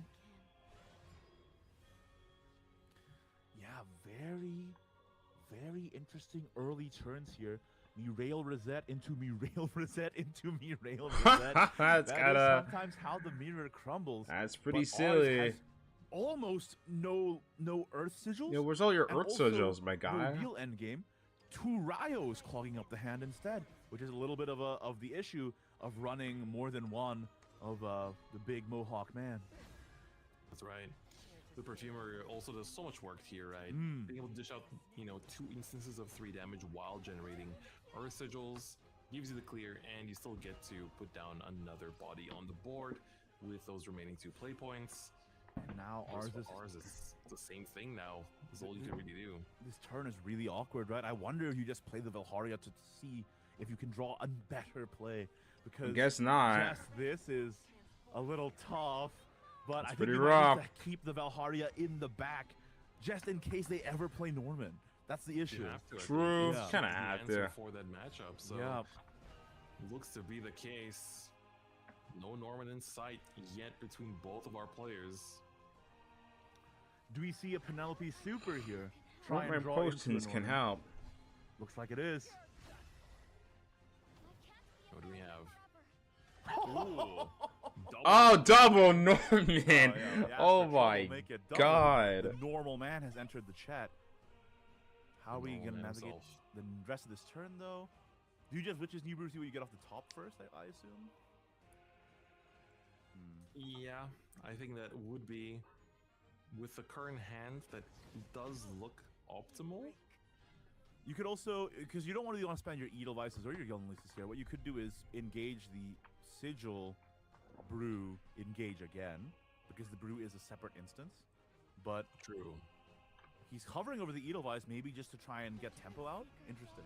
Yeah, very interesting early turns here. Mirail Rosette into Mirail Rosette into Mirail Rosette. That's kinda... sometimes how the mirror crumbles. That's pretty but silly. Almost no Earth Sigils. Yeah, where's all your and Earth also Sigils, my guy? The real endgame, 2 Ryos clogging up the hand instead, which is a little bit of the issue of running more than one of the big Mohawk man. That's right. The Perfumer also does so much work here, right? Being able to dish out, 2 instances of 3 damage while generating Earth Sigils gives you the clear, and you still get to put down another body on the board with those remaining 2 play points. And now ours is the same thing now. That's all you can really do. This turn is really awkward, right? I wonder if you just play the Valharia to see if you can draw a better play. Because I guess not. Just this is a little tough, but It's I think pretty you rough. might need to keep the Valharia in the back just in case they ever play Norman. That's the issue. You have to, True, yeah. kind of the have answer to. for that matchup. So Yeah. looks to be the case. No Norman in sight yet between both of our players. Do we see a Penelope Super here? What my and draw into potions a can Norman. help. Looks like it is. What do we have? Ooh, Oh, double Norman! Yeah, Oh for my trouble, make it double. god. The normal man has entered the chat. How are we Normal gonna man navigate himself. the rest of this turn, though? Do you just which is new brew? See what you get off the top first, I assume. Yeah, I think that would be, with the current hand, that does look optimal. You could also, because you don't really want to spend your Edelweises or your Gillenleases here, what you could do is engage the Sigil brew, engage again, because the brew is a separate instance. But True. he's hovering over the Edelweiss, maybe just to try and get tempo out. Interesting.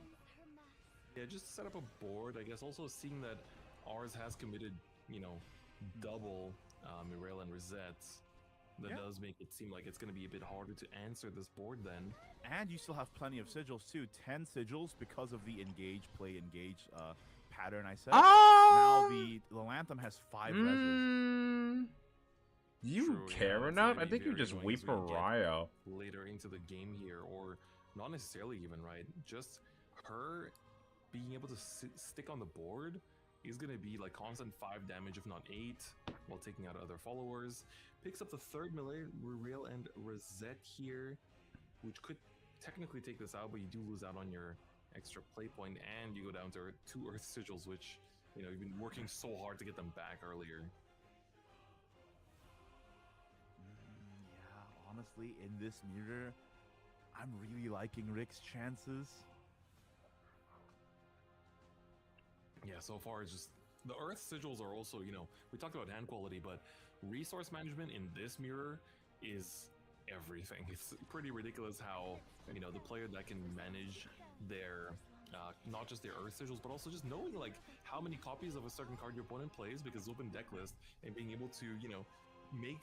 Yeah, just to set up a board, I guess. Also seeing that ours has committed, double Mirail and Rosette, that does make it seem like it's going to be a bit harder to answer this board then. And you still have plenty of sigils too. 10 sigils because of the engage, play, engage pattern I said. Now the Lanthem has 5 reses. You True, care it's enough? gonna I be think you very just annoying wait as for we get Ryo. later into the game here, or not necessarily even, right? Just her being able to stick on the board is going to be like constant 5 damage, if not 8, while taking out other followers. Picks up the third melee, Rail and Rosette here, which could technically take this out, but you do lose out on your extra play point, and you go down to 2 Earth Sigils, which, you know, you've been working so hard to get them back earlier. Yeah, honestly, in this mirror, I'm really liking Rick's chances. Yeah, so far it's just the Earth Sigils are also, you know, we talked about hand quality, but resource management in this mirror is everything. It's pretty ridiculous how, you know, the player that can manage their not just their Earth Sigils, but also just knowing like how many copies of a certain card your opponent plays because it's open deck list, and being able to, you know, make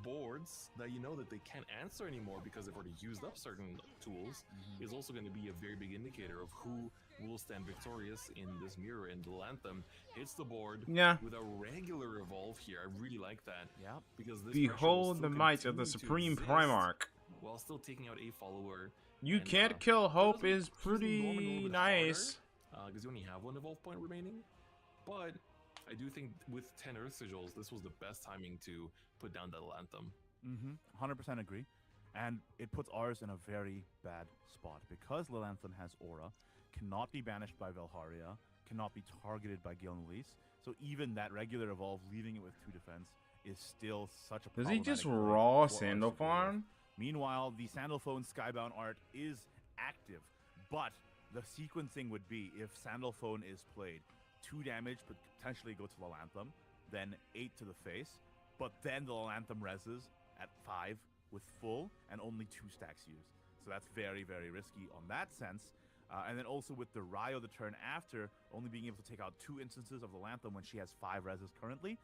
boards that you know that they can't answer anymore because they've already used up certain tools is also going to be a very big indicator of who will stand victorious in this mirror. And Lanthem hits the board with a regular evolve here. I really like that. Yeah, because this Behold the might of the Supreme Primarch. While still taking out a follower. You can't kill Hope is pretty nice. Because you only have 1 evolve point remaining. But I do think with 10 Earth Sigils, this was the best timing to put down that Lanthem. 100% agree. And it puts ours in a very bad spot because Lilanthem has Aura, cannot be banished by Velharia, cannot be targeted by Gilnelis. So even that regular evolve, leaving it with 2 defense, is still such a Does he just problematic play raw for our Sandal superior. Farm? Meanwhile, the Sandalphone Skybound art is active, but the sequencing would be if Sandalphone is played, 2 damage, but potentially go to Lilanthem, then 8 to the face, but then the Lilanthem reses at 5 with full and only 2 stacks used. So that's very, very risky on that sense. And then also with the Ryo the turn after, only being able to take out 2 instances of the Lanthem when she has 5 reses currently,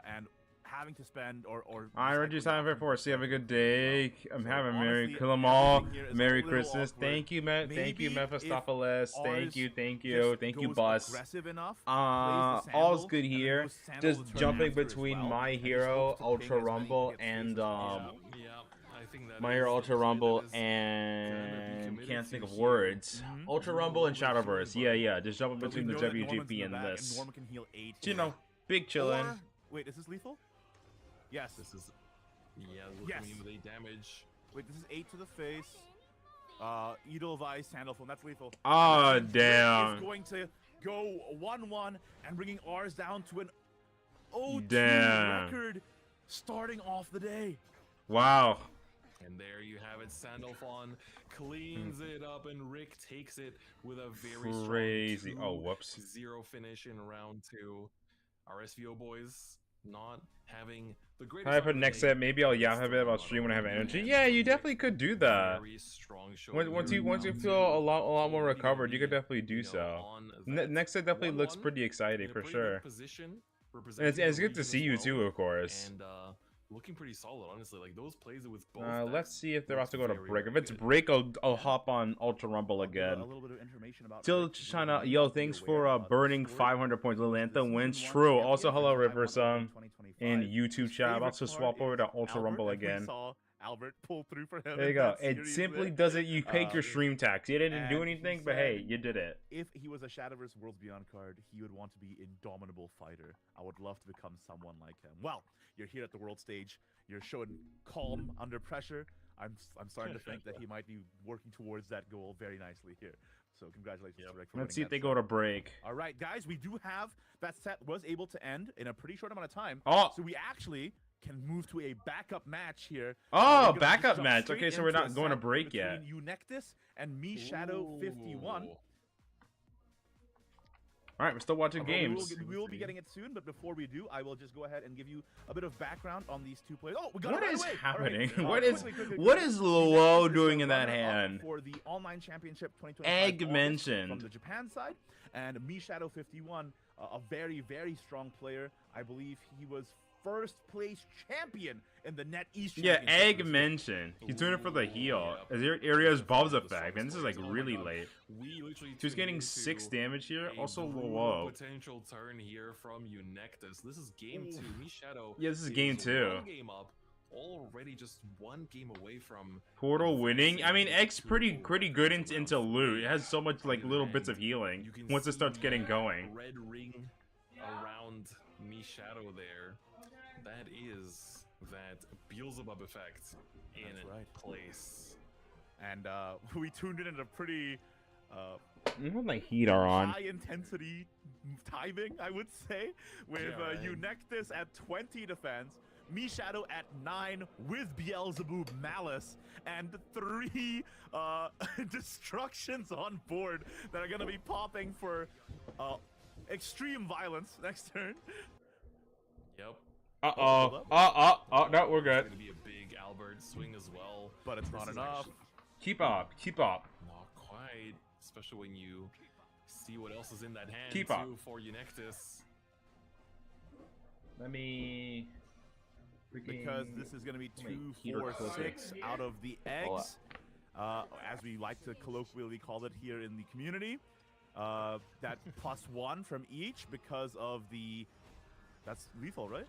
and having to spend or I read your time for see. Have a good day. I'm So having Merry honestly, Kill 'em all. everything here is Merry a little Christmas. awkward. Thank you, Thank you, Maybe Mephistopheles. if Thank you, ours thank you, just thank you, goes boss. aggressive enough, All's plays the Sandal, good and then here. goes Sandal Just the turn jumping after as between well, My and just Hero, hopes to ping Ultra as many Rumble, hits and as possible. I think that My is Hero, the Ultra play that Rumble, is gonna be and committed can't to think of here. words. Ultra Rumble and Really sure, Shadowverse. but- Yeah. Just jumping But we between the know that Norman's WGP in the and back, this. Norman can heal 8 You here. know, big chillin'. Or, wait, is this lethal? Yes. This is, yeah, we're Yes. coming in with 8 damage. Wait, this is 8 to the face. Edelweiss, Sandalphone, that's lethal. Oh, And Rick damn. is going to go 1-1 and bringing ours down to an 0-2 Damn. record starting off the day. Wow. And there you have it. Sandalphon cleans it up, and Rick takes it with a very Crazy. strong Oh, whoops. 2-0 finish in round 2. Our SVO boys not having the greatest. I put next set. Maybe I'll yap a bit about stream when I have energy. Yeah, you definitely could do that. Very strong show. Once you feel a lot more recovered, you could definitely do so. Next set definitely looks pretty exciting for sure. And it's good to see you too, of course. And looking pretty solid, honestly. Like those plays with both. Let's see if they're about to go to very, break. If very it's good. break, I'll hop on Ultra Rumble again. A little bit of information about Still Rick. trying to, You yo, need to be thanks aware for about burning story. 500 points. This is Lilantha the wins. season 1 True. champion Also, for hello, July River 1, Song 2025. in YouTube His chat. I'm favorite about to swap card over to is Ultra Albert, Rumble and we again. saw Albert pull through for him. There you in go. that It series simply there. does it. You take your stream tax. You didn't do and anything, he but hey, said you did it. If he was a Shadowverse Worlds Beyond card, he would want to be Indomitable Fighter. I would love to become someone like him. Well, you're here at the world stage. You're showing calm under pressure. I'm starting to think that he might be working towards that goal very nicely here. So congratulations to Rick for Let's see winning if they that go set. to break. All right, guys, we do have that set was able to end in a pretty short amount of time. Oh. So we actually can move to a backup match here. Oh, We're gonna just backup jump match. straight Okay, so we're into not a going to set break yet. between Eunectus and Me Shadow 51. Ooh. All right, we're still watching games. We will be getting it soon, but before we do, I will just go ahead and give you a bit of background on these two players. Oh, we got What it right is away. happening? All right. What is Quickly, what is Eunectus Luo is the doing in that runner-up hand? for the online championship 2025 Egg August mentioned. from the Japan side, and Me Shadow 51, a very, very strong player. I believe he was first place champion in the Net East Yeah, Championship Egg this year. mentioned he's doing it for the heal. As your area's Bob's effect, and this is like really late. We literally He's tuned getting into 6 damage here, a also brutal low. potential turn here from Llinkss. This is game 2. Shadow. Yeah, this is game 2. One game up, already just one game away from Portal winning. I mean, advancing X to pretty good round into loot. It has so much like three. little bits And of healing you can once it starts see getting going. Red ring around Shadow there. That is that Beelzebub effect in That's right. place. And we tuned in at a pretty Like heat are on. high intensity timing, I would say, with Yeah, right. Llinkss at 20 defense, Shadow at 9 with Beelzebub Malice, and 3 destructions on board that are going to be popping for extreme violence next turn. Yep. No, we're It's good. gonna be a big Albert swing as well. But it's This not is enough. actually Keep up. Not quite, especially when you see what else is in that hand Keep too up. for Llinkss. Let me. Because this is going to be Wait, 2, heater 4, closer. 6 out of the eggs, as we like to colloquially call it here in the community. That +1 from each because of the. That's lethal, right?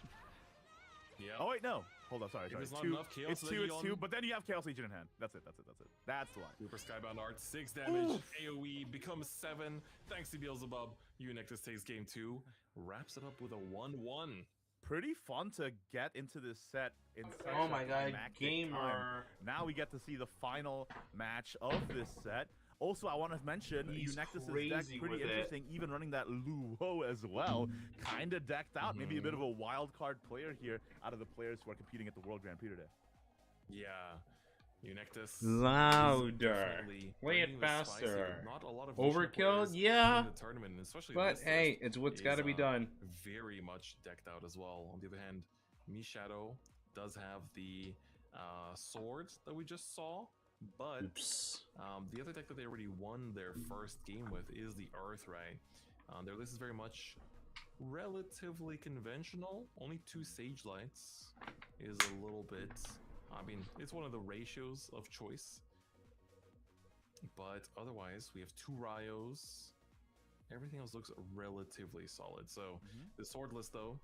Yeah. Oh wait, no. Hold on, sorry. If it's not 2. enough Chaos It's 2. It's 2. Legion- But then you have Chaos Legion in hand. That's it. That's the line. Super Skybound Art, 6 damage. AoE becomes 7. Thanks to Beelzebub. Llinkss takes game 2. Wraps it up with a 1-1. Pretty fun to get into this set in such Oh a my god, climactic gamer. time. Now we get to see the final match of this set. Also, I want to mention He's Llinkss' deck crazy pretty with it. interesting, even running that Luo as well. Kind of decked out. Maybe a bit of a wild card player here out of the players who are competing at the World Grand Prix today. Yeah. Llinkss. Louder. definitely Play it bringing the spice here. faster. Not a lot of Overkill? players Yeah. in the tournament, and especially But this hey, list it's what's is, got to be done. Very much decked out as well. On the other hand, Shadow does have the sword that we just saw, but Oops. the other deck that they already won their first game with is the Earthray. Their list is very much relatively conventional. Only 2 Sage Lights is a little bit. I mean, it's one of the ratios of choice. But otherwise, we have 2 Ryos. Everything else looks relatively solid. So the sword list, though,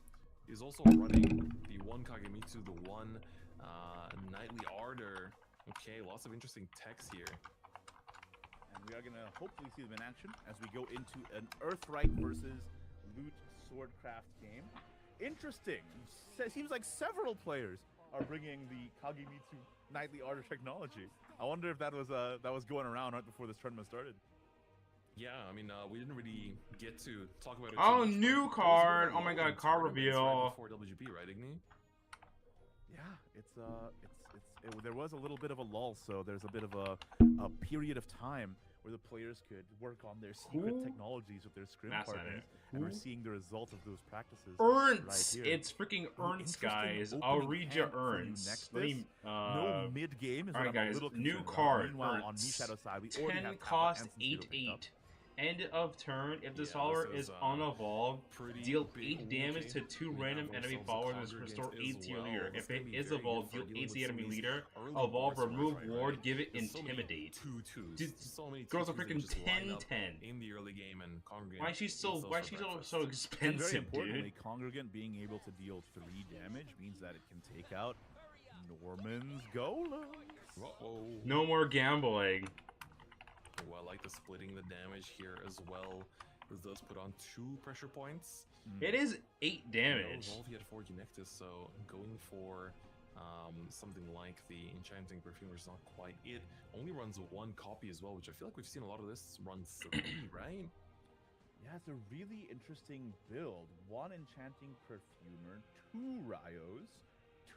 is also running the 1 Kagemitsu, the 1 Knightly Ardor. Okay, lots of interesting techs here. And we are going to hopefully see them in action as we go into an Earthright versus Loot Swordcraft game. Interesting. Seems like several players are bringing the Kagemitsu Knightly Ardor technology. I wonder if that was going around right before this tournament started. Yeah, I mean, we didn't really get to talk about it. Oh, too much, new but card. there was Oh my one god, in card tournaments reveal. Right before WGP, right, Igni? Yeah, there was a little bit of a lull, so there's a bit of a period of time where the players could work on their secret Who? technologies with their scrim That's not partners, it. and we're Who? seeing the results of those practices. Ernst! right here. It's freaking Ernst, Interesting guys. I'll opening read you hand for Ernst. Llinkss. Let me, No mid game is all what right, I'm a guys. little New concerned about. card, Meanwhile, on Ernst. Shadow's side, we already 10 have cost Talent and Cedar picked up. 8/8. End of turn. If the Yeah, follower this is is, unevolved, pretty deal big 8 damage to okay. 2 We random have enemy ourselves a followers and congregant restore as 8 to your well. leader. This If can it be is very good evolved, for deal dealing 8 to with the some enemy of these leader. early Evolve, board remove swords, ward, right? give it There's so many intimidate. 2/2s. Dude, So many girls are 2/2s that freaking just line up 10/10. in the early game, and congregant. Why is she eats so? those Why for is she breakfast. so And very expensive, importantly, dude? Congregant being able to deal 3 damage means that it can take out Norman's Golem. Uh-oh. No more gambling. Oh, I like the splitting the damage here as well. This does put on 2 pressure points. It is 8 damage. Evolve yet for Llinkss, so going for something like the Enchanting Perfumer is not quite it. Only runs 1 copy as well, which I feel like we've seen a lot of this run 3, right? Yeah, it's a really interesting build. 1 Enchanting Perfumer, 2 Ryos,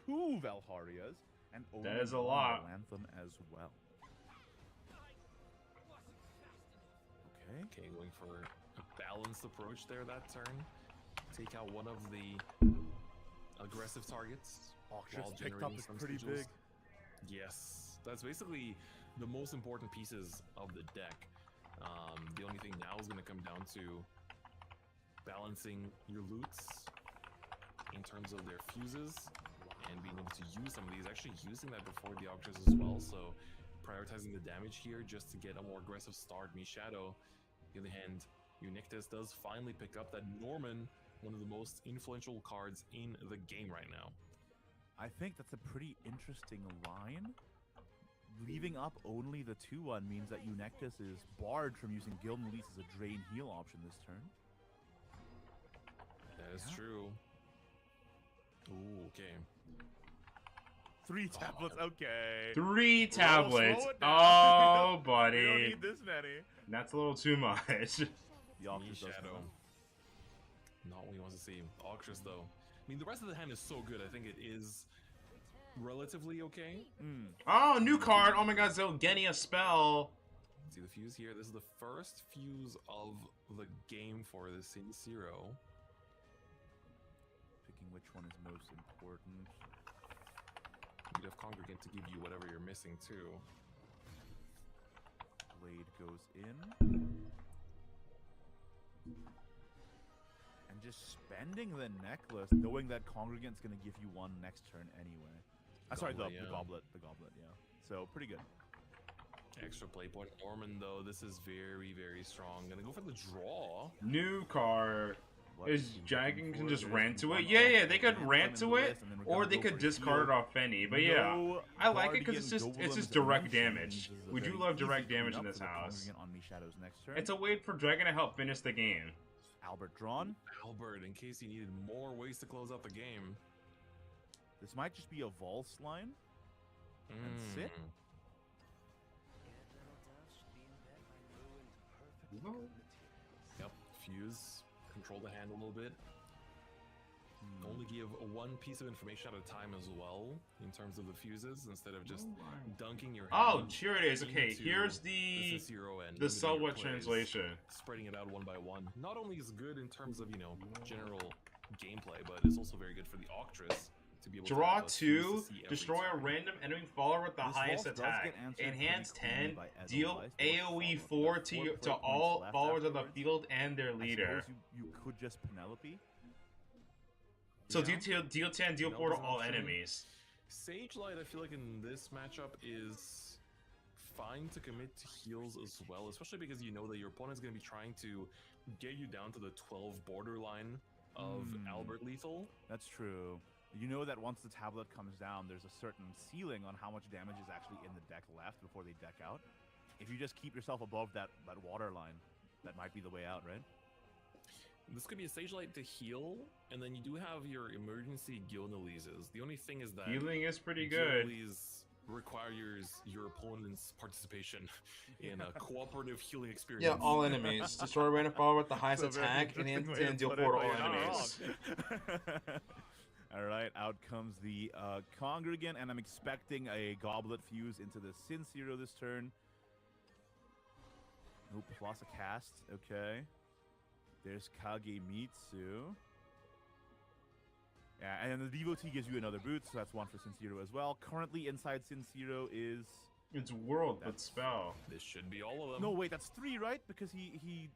2 Valharias, and only That is a 1 lot. Anthem as well. Okay. Okay, going for a balanced approach there that turn. Take out one of the aggressive targets. Auctions while picked up generating is some pretty sigils. big. Yes, that's basically the most important pieces of the deck. The only thing now is going to come down to balancing your loots in terms of their fuses and being able to use some of these. Actually using that before the Octors as well, so prioritizing the damage here just to get a more aggressive start. Shadow. On the other hand, Llinks's does finally pick up that Norman, one of the most influential cards in the game right now. I think that's a pretty interesting line. Leaving up only the 2-1 means that Llinks is barred from using Gildan Elise as a drain heal option this turn. That is true. Ooh, okay. 3 tablets, okay. 3 tablets. Slow it down. Oh, We buddy. don't need this many. That's a little too much. The Octors does Shadow. Not what he wants to see. Octors, though. I mean, the rest of the hand is so good. I think it is relatively okay. Oh, new card. Oh my god, Zilgenia spell. See the fuse here. This is the first fuse of the game for the Sin Zero. Picking which one is most important. You'd have Congregant to give you whatever you're missing, too. Blade goes in. And just spending the necklace, knowing that Congregant's going to give you one next turn anyway. Sorry, the goblet. The goblet, yeah. So, pretty good. Extra play point. Norman, though, this is very, very strong. Gonna go for the draw. New card. What Is you Dragon looking can for? just There's rant to one it? Yeah, off they could and rant then to the it, list, and then we're or gonna they go could for discard it heal. off Fenny. But yeah, No I like it because Guardian it's just Golems direct Dimensions damage. is a We do very love easy direct damage in cleanup this for the house. Congregant on Shadow's next turn. It's a way for Dragon to help finish the game. Albert drawn. Albert, in case he needed more ways to close out the game. This might just be a Valse line. And sit. Yep, fuse. Control the hand a little bit. Only give one piece of information at a time as well, in terms of the fuses, instead of just dunking your Oh, hand. here it is. Okay, into here's the Zero and the limiting your somewhat plays, translation. Spreading it out one by one. Not only is good in terms of, general gameplay, but it's also very good for the Octress to be able Draw to have a fuse 2, to see every destroy a turn. random enemy follower with the This highest Valse does attack. get answered Enhance pretty cleanly 10, by deal Edelweiss. AoE That's 4 4 to points all left followers of the afterwards. field and their I leader. suppose you could just Penelope. So Yeah. deal 10, deal Nope, 4 to it's an all option. enemies. Sage Light, I feel like in this matchup is fine to commit to heals as well, especially because you know that your opponent's going to be trying to get you down to the 12 borderline of Albert Lethal. That's true. You know that once the tablet comes down, there's a certain ceiling on how much damage is actually in the deck left before they deck out. If you just keep yourself above that water line, that might be the way out, right? This could be a Sage Light to heal, and then you do have your emergency Gilnalises. The only thing is that Healing is pretty good. Gilnalise requires your opponent's participation in a cooperative healing experience. Yeah, all enemies. Destroy a random follower with the highest That's a very attack, and interesting way to deal put 4 to it, all but you're not enemies. wrong. All right, out comes the Congregant, and I'm expecting a Goblet Fuse into the Sin Zero this turn. Oh, plus a cast. Okay. There's Kagemitsu. Yeah, and then the Devotee gives you another boot, so that's one for Sin Zero as well. Currently inside Sin Zero is... It's world, but spell. This should be all of them. No, wait, that's 3, right? Because he...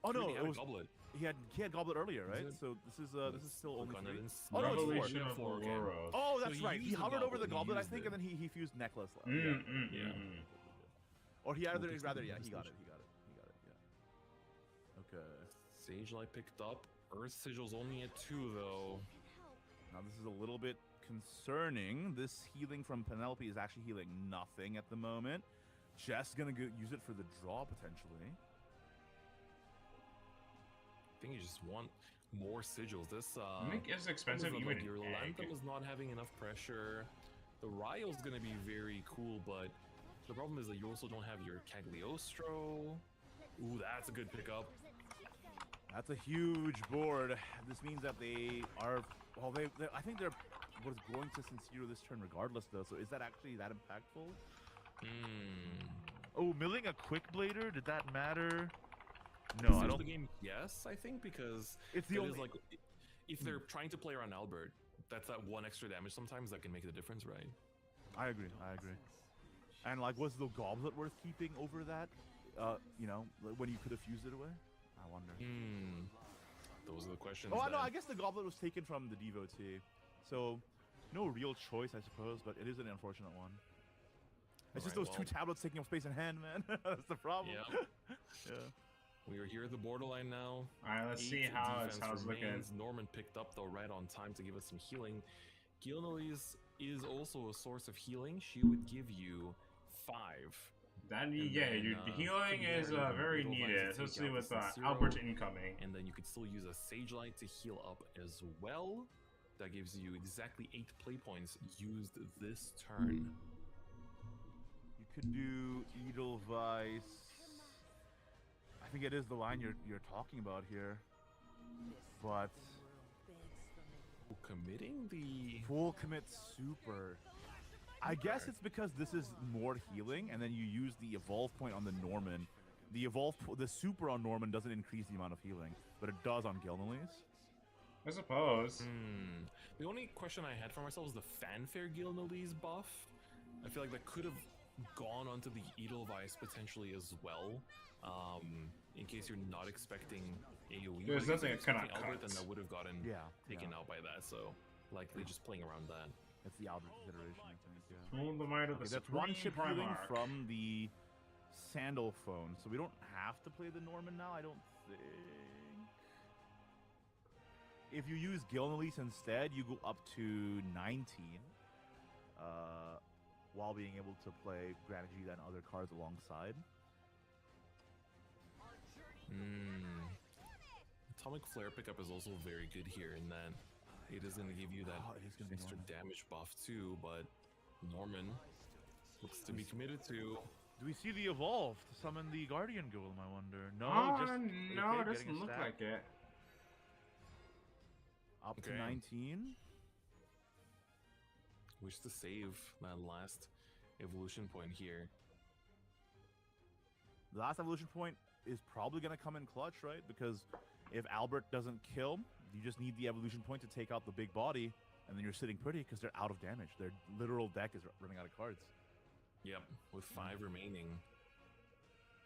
Oh no, He had it a was... goblet. He had Goblet earlier, right? Is it? So this is still only Look on 3. it and Oh no, it's 4. Revelation Yeah, of 4, okay. Aurora. Oh, So that's he right. He used the hovered over the goblet, goblet, he I used think, it. and then he fused necklace. Yeah. Or he either, Multi-stage rather, yeah, he got manifestation. it, yeah. Okay. Sage Light picked up. Earth Sigil's only at 2, though. Now this is a little bit concerning. This healing from Penelope is actually healing nothing at the moment. Just gonna use it for the draw, potentially. I think you just want more sigils. This Make is expensive is even like your an egg. Lanthem is not having enough pressure. The Ryo's gonna be very cool, but the problem is that you also don't have your Cagliostro. Ooh, that's a good pickup. That's a huge board. This means that they are... Well, I think they're was going to Sin Zero this turn regardless, though. So is that actually that impactful? Oh, milling a Quick Blader? Did that matter? No, I Seals don't... the game, yes, I think, because It's the it only... is like if they're trying to play around Albert, that's that one extra damage sometimes that can make the difference, right? I agree. And like, was the Goblet worth keeping over that? You know, when you could have fused it away? I wonder. Those are the questions. Oh, no, then. I guess the goblet was taken from the devotee. So, no real choice, I suppose, but it is an unfortunate one. It's just those two tablets taking up space in hand, man. That's the problem. Yeah. Yeah. We are here at the borderline now. All right, let's see 8 how it's defense looking. remains. Norman picked up though right on time to give us some healing. Gilnelise is also a source of healing. She would give you 5. That yeah, dude. Healing is very needed, especially with Albert incoming. And then you could still use a Sage Light to heal up as well. That gives you exactly 8 play points used this turn. You could do Edelweiss. I think it is the line you're talking about here, but committing the full commit super. I guess it's because this is more healing, and then you use the evolve point on the Norman. The super on Norman doesn't increase the amount of healing, but it does on Gilnelise. I suppose. The only question I had for myself was the Fanfare Gilnelise buff. I feel like that could have gone onto the Edelweiss potentially as well. In case you're not expecting AoE. There's nothing that cannot Albert, cut. then that would have gotten taken out by that. So likely just playing around that. That's the Albert consideration, I think. Yeah. Feel the might of the That's Supreme one chip healing Primarch. from the Sandal phone, so we don't have to play the Norman now. I don't think. If you use Gilnelise instead, you go up to 19, while being able to play Granagita and other cards alongside. Atomic Flare pickup is also very good here in that it is going to give you that extra damage buff too, but Norman looks to be committed to. Do we see the evolve to summon the Guardian Golem, I wonder? No, no, it doesn't look like it. Up to 19. Wish to save that last evolution point here. The last evolution point is probably going to come in clutch, right? Because if Albert doesn't kill, you just need the evolution point to take out the big body, and then you're sitting pretty because they're out of damage. Their literal deck is running out of cards. Yep, with 5 remaining.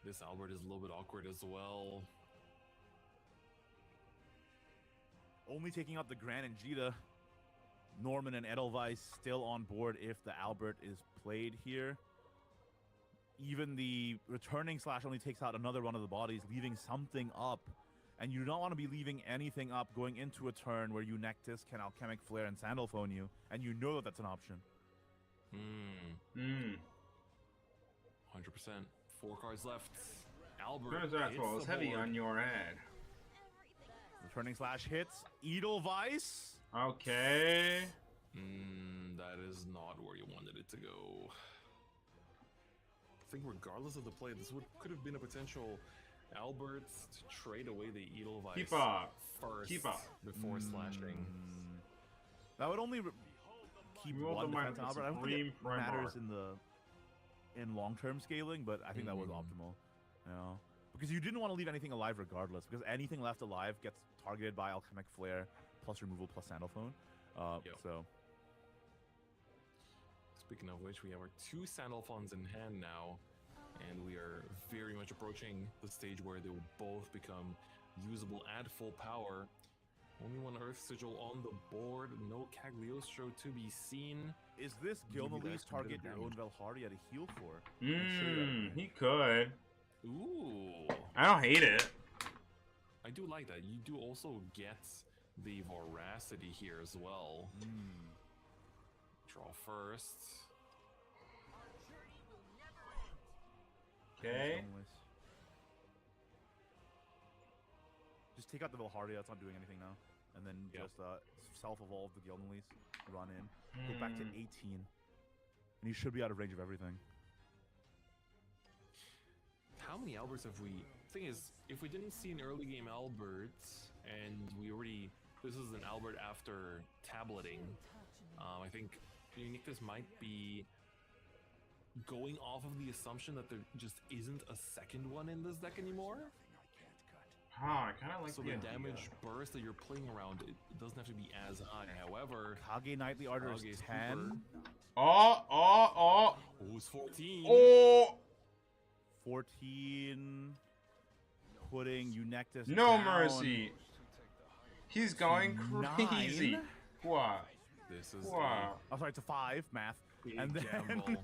This Albert is a little bit awkward as well. Only taking out the Gran and Jita. Norman and Edelweiss still on board if the Albert is played here. Even the returning slash only takes out another one of the bodies, leaving something up. And you don't want to be leaving anything up going into a turn where you Nectis can Alchemic Flare and Sandalphone you, and you know that that's an option. 100%. 4 cards left. Albert. It's heavy on your head. Returning slash hits. Edelweiss. Okay. That is not where you wanted it to go. I think regardless of the play, this could have been a potential Albert to trade away the Edelweiss. Keep up. First. Keep up. Before slashing. That would only keep one defense on Albert. I don't think it matters in long-term scaling, but I think that was optimal. Yeah. Because you didn't want to leave anything alive regardless, because anything left alive gets targeted by Alchemic Flare, plus removal, plus Sandalphone. So. Speaking of which, we have our 2 Sandalphones in hand now, and we are very much approaching the stage where they will both become usable at full power. Only one Earth Sigil on the board, no Cagliostro to be seen. Is this Gilnelise target your own Valharia to heal for? He could. Ooh. I don't hate it. I do like that. You do also get the Voracity here as well. Draw first. Okay. Just take out the Valharia, it's not doing anything now. And then just self-evolve the Gilnelise, run in, go back to 18. And you should be out of range of everything. How many Alberts have we... Thing is, if we didn't see an early game Albert, and we already... This is an Albert after tableting, I think Nictus might be going off of the assumption that there just isn't a second one in this deck anymore. I kind of like so the damage burst that you're playing around, it doesn't have to be as high. However, Kage Knightly Ardor is 10. Oh, it's 14. Oh, 14. Putting Eunectus no down. mercy. He's going crazy. 9. Wow. This is Wow. Oh, sorry, to 5 math. Big And then gamble.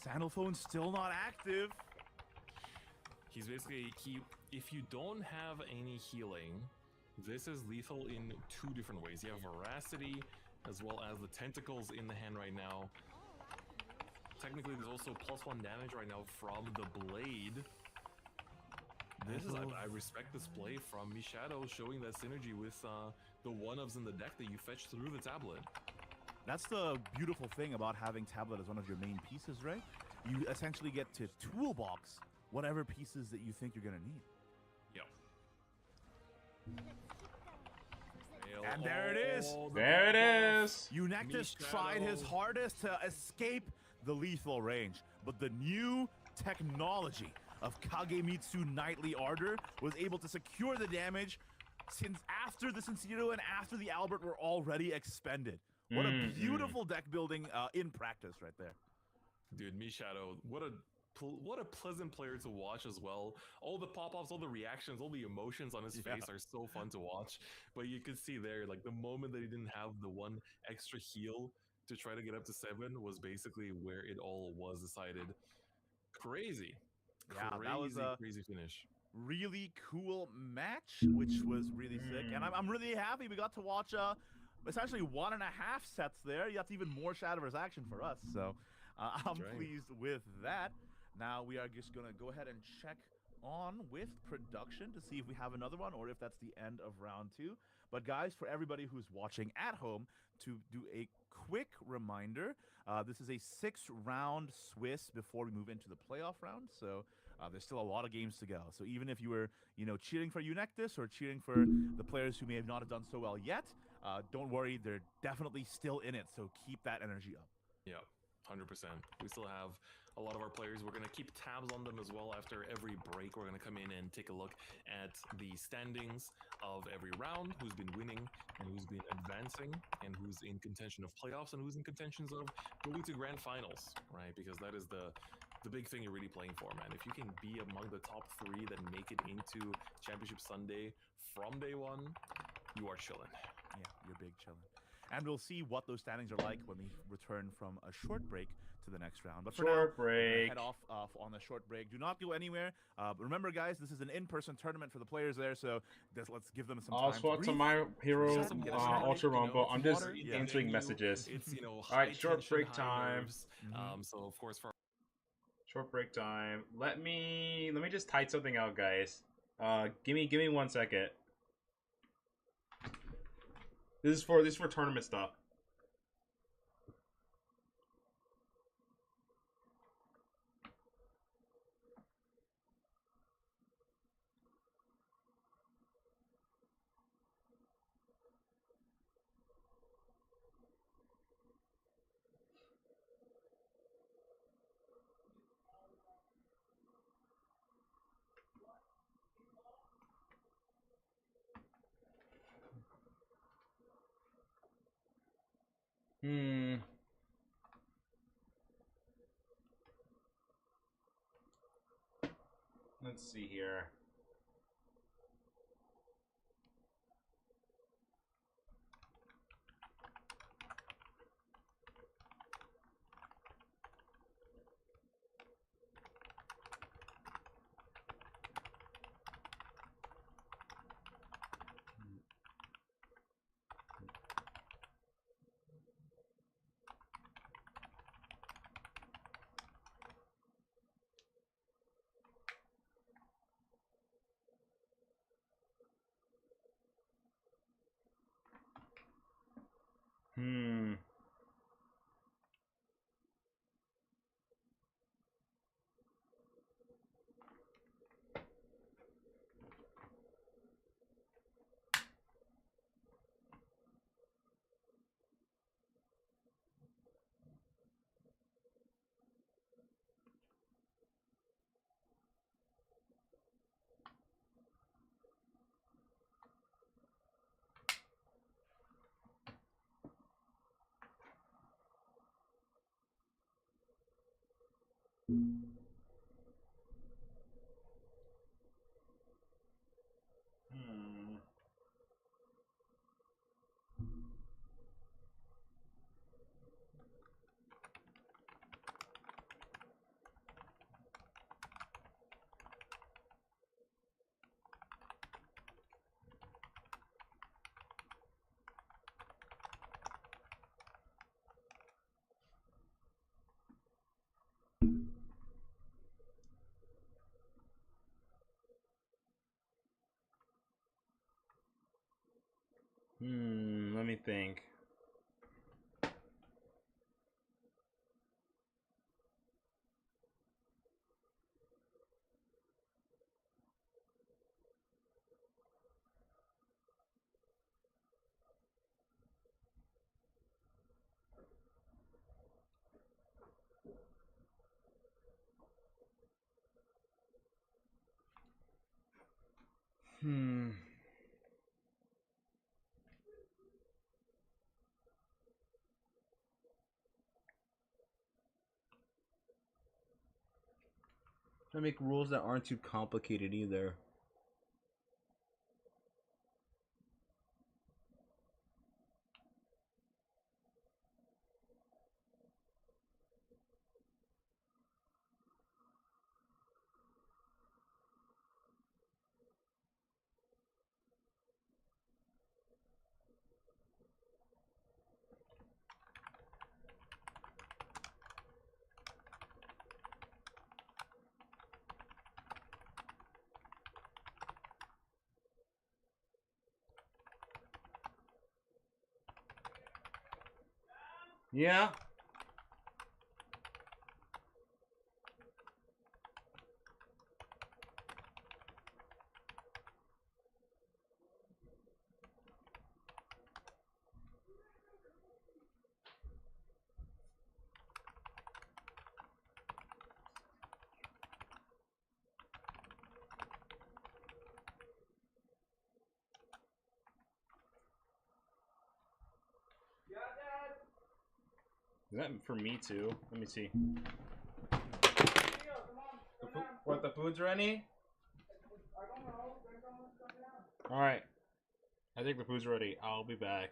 Sandalphone's still not active. He's basically if you don't have any healing, this is lethal in 2 different ways. You have Veracity as well as the tentacles in the hand right now. Technically, there's also +1 damage right now from the blade. This is I respect this play from Mishadow, showing that synergy with the 1-ofs in the deck that you fetch through the tablet. That's the beautiful thing about having tablet as one of your main pieces, right? You essentially get to toolbox whatever pieces that you think you're gonna need. Yep. And there it is. There it is. Eunectus tried his hardest to escape the lethal range, but the new technology of Kagemitsu Knightly Ardor was able to secure the damage since after the Sincero and after the Albert were already expended. What a beautiful deck building in practice right there. Dude, Mishadow, what a pleasant player to watch as well. All the pop-ups, all the reactions, all the emotions on his face are so fun to watch. But you could see there, like the moment that he didn't have the 1 extra heal to try to get up to 7 was basically where it all was decided. Crazy. Yeah, that was a crazy finish. really cool match, which was really sick. And I'm really happy we got to watch essentially 1.5 sets there. That's even more Shadowverse action for us. So I'm pleased with that. Now we are just going to go ahead and check on with production to see if we have another one or if that's the end of round 2. But guys, for everybody who's watching at home, to do a quick reminder, this is a 6-round Swiss before we move into the playoff round. So there's still a lot of games to go. So even if you were, cheering for Eunectus or cheering for the players who may have not have done so well yet, don't worry, they're definitely still in it. So keep that energy up. Yeah, 100%. We still have a lot of our players. We're going to keep tabs on them as well. After every break, we're going to come in and take a look at the standings of every round, who's been winning and who's been advancing and who's in contention of playoffs and who's in contentions of going to grand finals, right? Because that is the big thing you're really playing for, man. If you can be among the top 3 that make it into Championship Sunday from day 1, you are chilling. Yeah, you're big chilling. And we'll see what those standings are like when we return from a short break to the next round. But for now, we're gonna head off on the short break. Do not go anywhere. But remember, guys, this is an in-person tournament for the players there, so let's give them some time. I'll swap to my hero, Ultra Rumble. I'm just answering messages. It's, all right, short break time. So of course, for short break time. Let me just type something out, guys. Give me 1 second. This is for tournament stuff. Let's see here. Let me think. I make rules that aren't too complicated either. Yeah. Is that for me too? Let me see. What, the food's ready? Alright. I think the food's ready. I'll be back.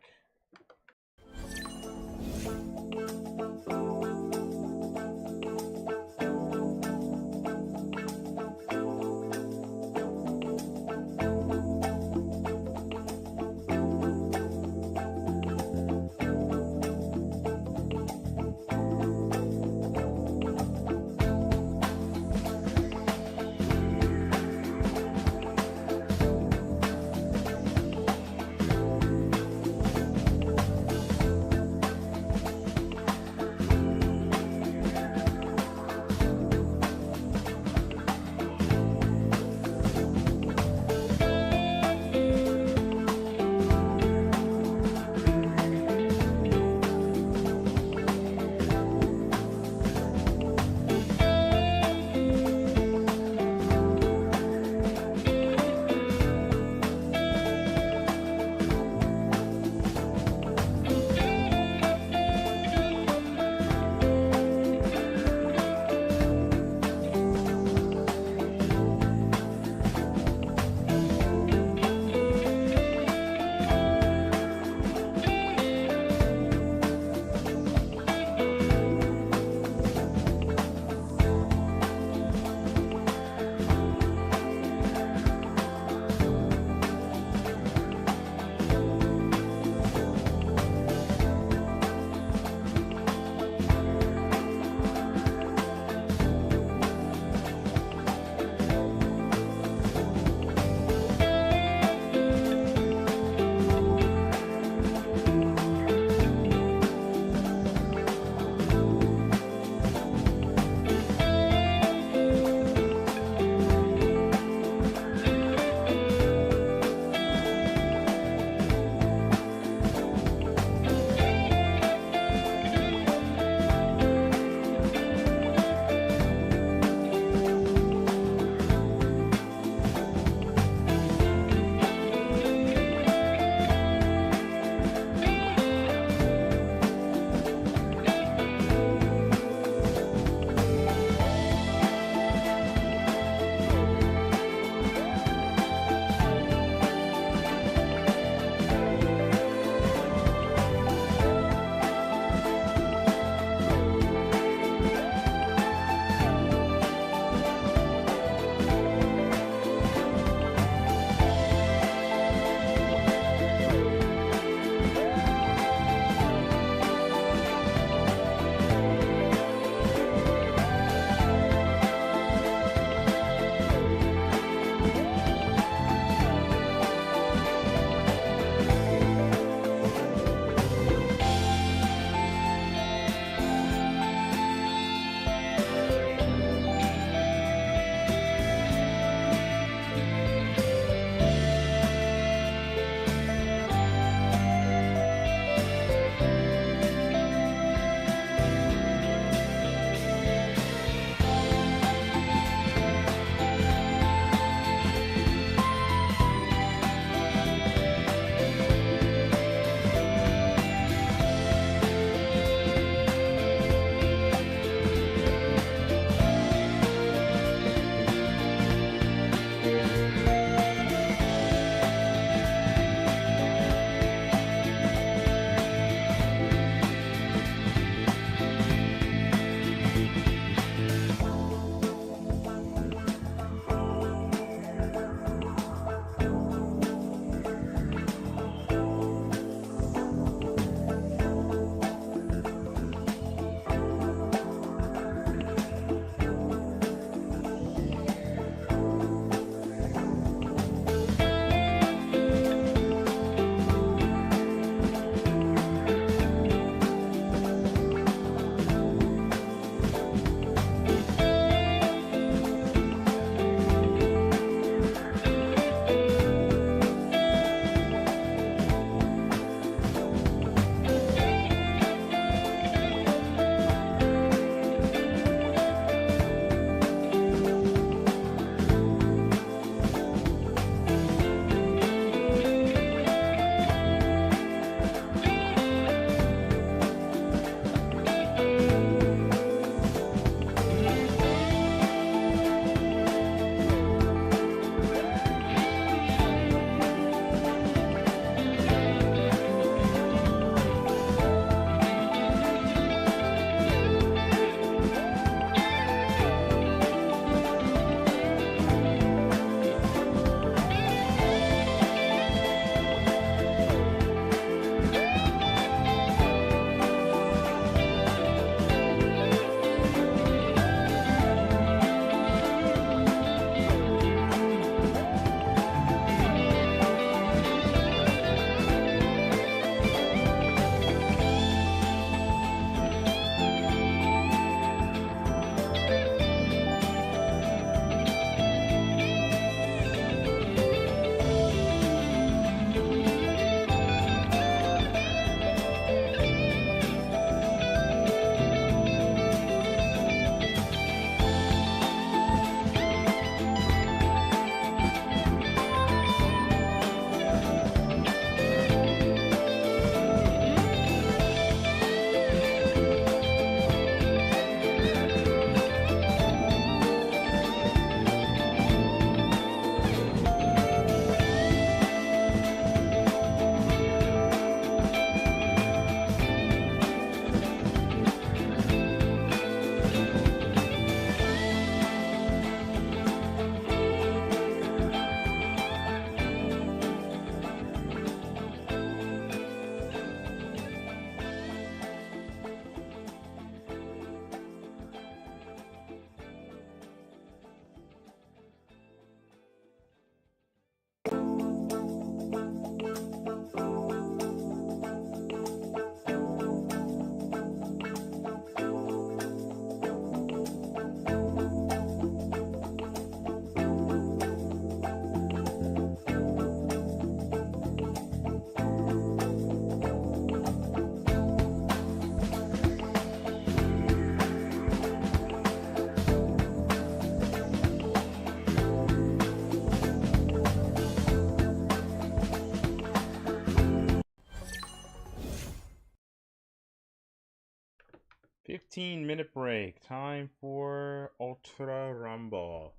15-minute break. Time for Ultra Rumble.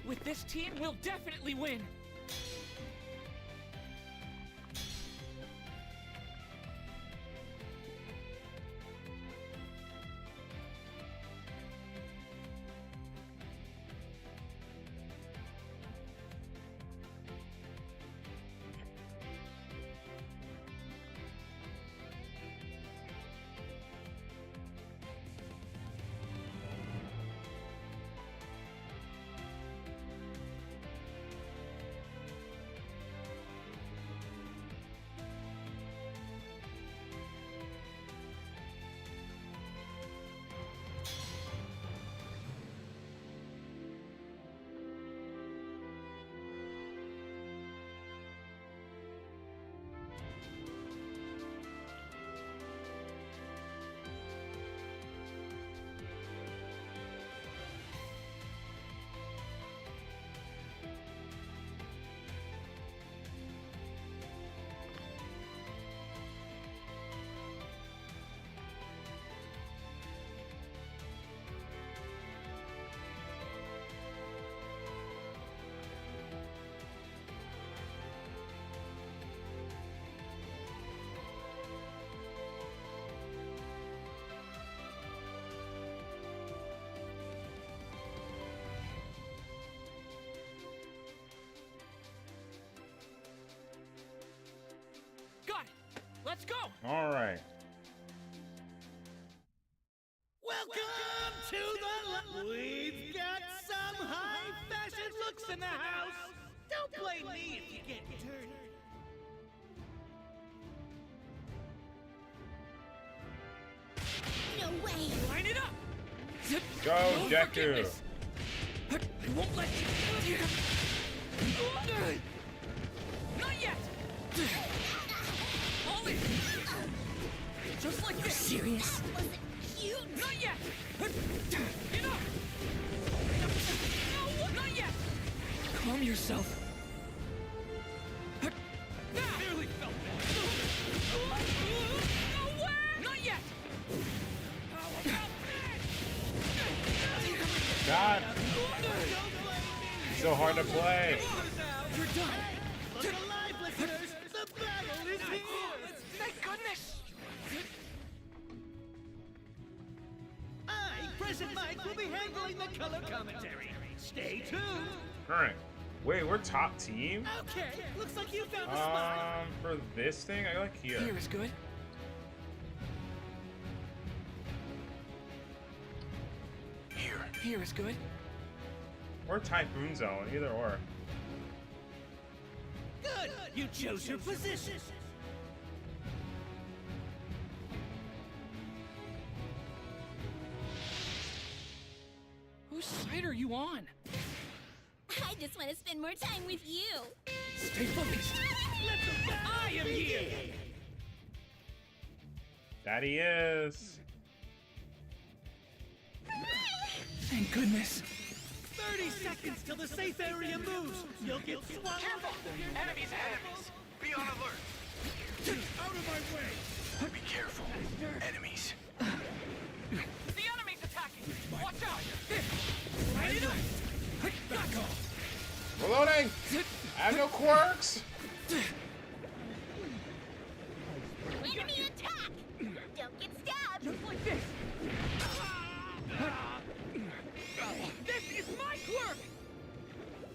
With this team, we'll definitely win. Got it. Let's go. All right. Welcome to the. We've got some high fashion looks in the house. Don't blame me if you get dirty. No way. Line it up. Go, No Deku. forgiveness. I won't let you. Not yet. All in. Just like this. Serious? Was it cute? Not yet. Enough. No, not yet. Calm yourself. Barely felt that. No way. Not yet. How about God. So hard to play. You're done. Look alive, listeners. The battle is here. Thank goodness. I, President Mike, will be handling the color commentary. Stay tuned. Alright. Wait, we're top team? Okay, looks like you found the spot. For this thing, I like here. Here is good. Here is good. Or Typhoon Zone, either or. Good. You chose your position. Whose side are you on? I just want to spend more time with you. Stay focused. I am here. That he is. Thank goodness. 30 seconds till the safe area moves. You'll get swallowed. Careful! Enemies ahead. Be on alert. Out of my way! Be careful. Enemies. The enemy's attacking. Watch out. Light it up. Back off. Reloading! I have no quirks! Enemy attack! Don't get stabbed! Just like this. This is my quirk!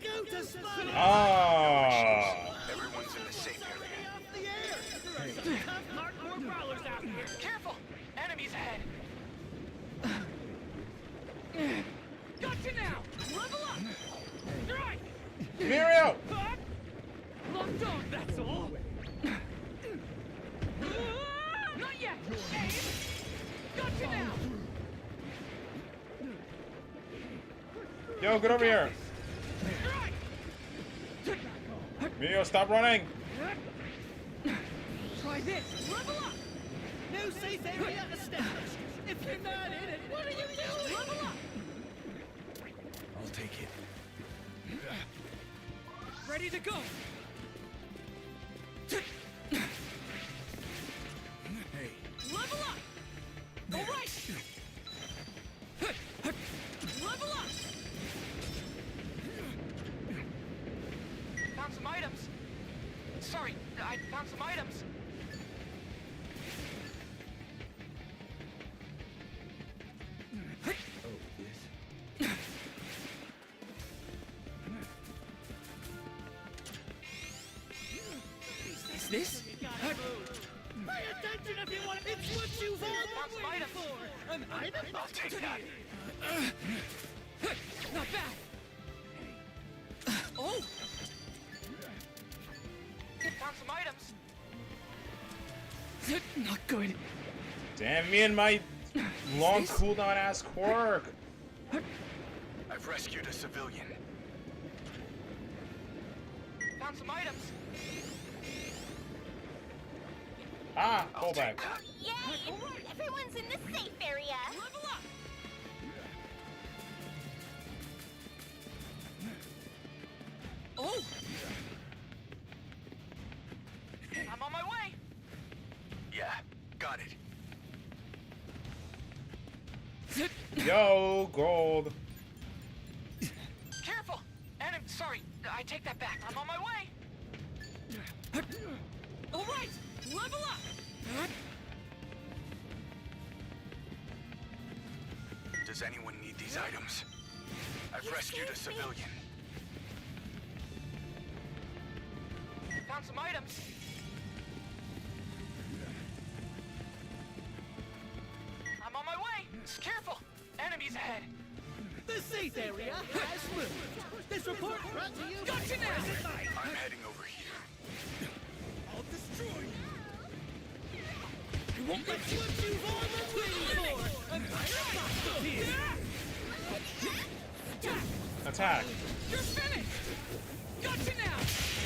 Go to spot! Oh! Everyone's in the safe area. Hardcore brawlers out here. Careful! Enemies ahead. Gotcha now! Level up! Strike! Mirio! Locked on, that's all! Not yet! Aim! Gotcha now! Yo, get over here! Strike! Mirio, stop running! Try this! Level up! New safe area established! If you're not in it, what are you doing? Level up! I'll take it. Ready to go. Hey. Level up. All right. Level up. Found some items. Sorry, I found some items. Is this? Pay attention if you want. It's what you've all been waiting for. An item? I'll take that. Not bad. Oh. Found some items. Not good. Damn, me and my long cooldown ass quirk. I've rescued a civilian. Found some items. Ah, pull back. Yay! Everyone's in the safe area. Level up. Oh. I'm on my way. Yeah, got it. Yo, gold. Careful. And I'm sorry. I take that back. I'm on my way. All right. Level up. Does anyone need these items? I've rescued a civilian. Found some items. I'm on my way. Careful. Enemies ahead. The safe area has moved. This report brought to you by Gotcha now. Present Night. I'm heading over here. I'll destroy you. It's what you've all been waiting for. An item box appears. Attack. You're finished. Gotcha now.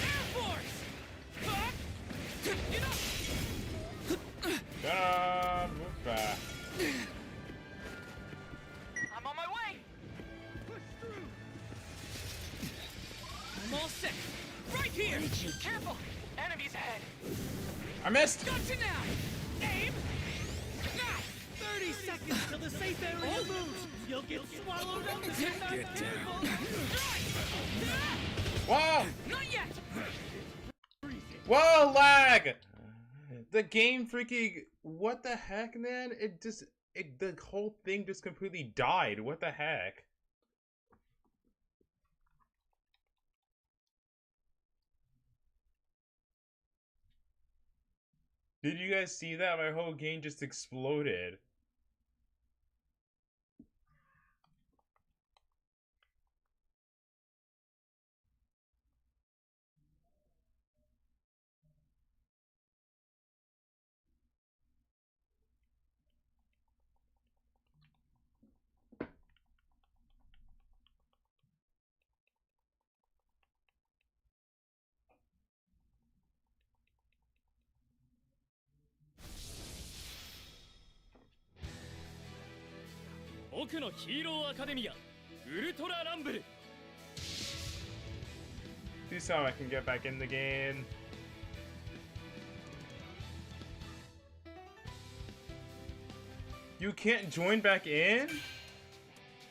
Air Force. You know. Move back. I'm on my way. I'm all set. Right here. Careful. Enemies ahead. I missed. Gotcha now. Aim. Now. 30 seconds till the safe area moves. You'll get swallowed up. Get down. Whoa! Not yet. Whoa, lag! The game freaking... What the heck, man? The whole thing just completely died. What the heck? Did you guys see that? My whole game just exploded. Please tell me I can get back in the game. You can't join back in?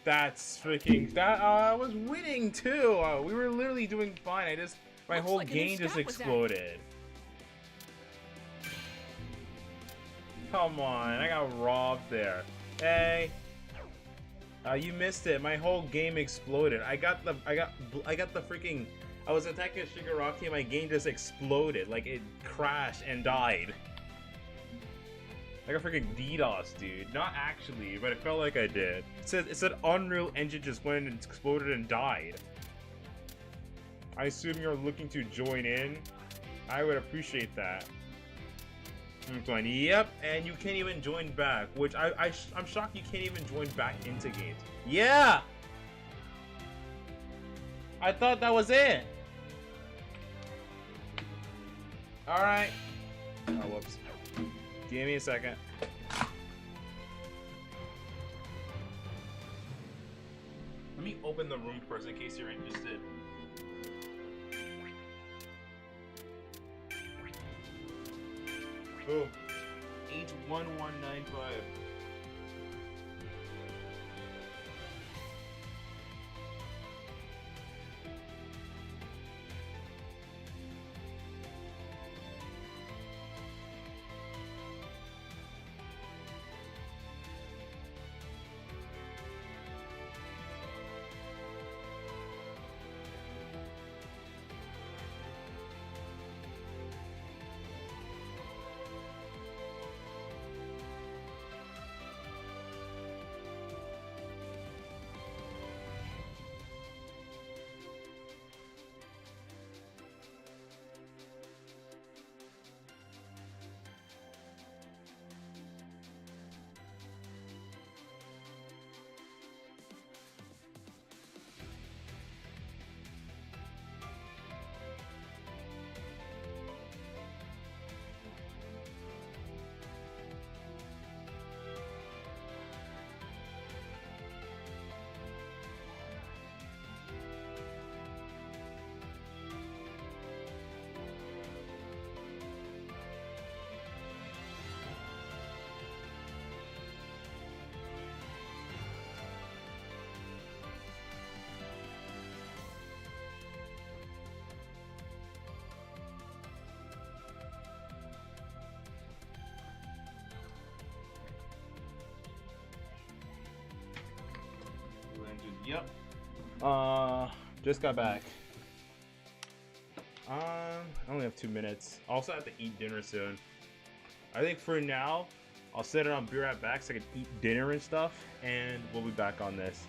That's freaking... I was winning too! We were literally doing fine. My whole game just exploded. Come on, I got robbed there. Hey. You missed it. My whole game exploded. I got the freaking... I was attacking Shigaraki and my game just exploded. Like, it crashed and died. Like a freaking DDoS, dude. Not actually, but it felt like I did. It said Unreal Engine just went and exploded and died. I assume you're looking to join in. I would appreciate that. I'm going, yep, and you can't even join back, which I'm shocked you can't even join back into games. Yeah! I thought that was it. Alright. Oh, whoops. Give me a second. Let me open the room first in case you're interested. Boom. H1195. Yep. Just got back. I only have 2 minutes. I also have to eat dinner soon. I think for now, I'll set it on Be Right Back so I can eat dinner and stuff, and we'll be back on this.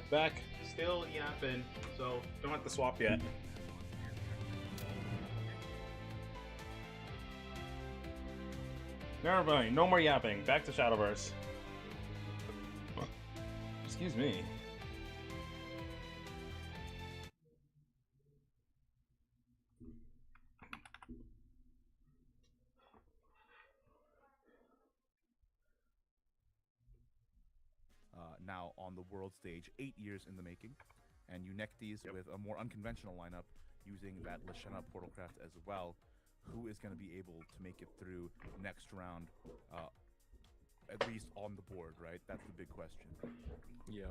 Back, still yapping, so don't have to swap yet. Never mind, no more yapping. Back to Shadowverse. Excuse me. Now on the world stage, 8 years in the making, and Llinks's with a more unconventional lineup using that Lashana Portalcraft as well. Who is going to be able to make it through next round, at least on the board, right? That's the big question. Yeah,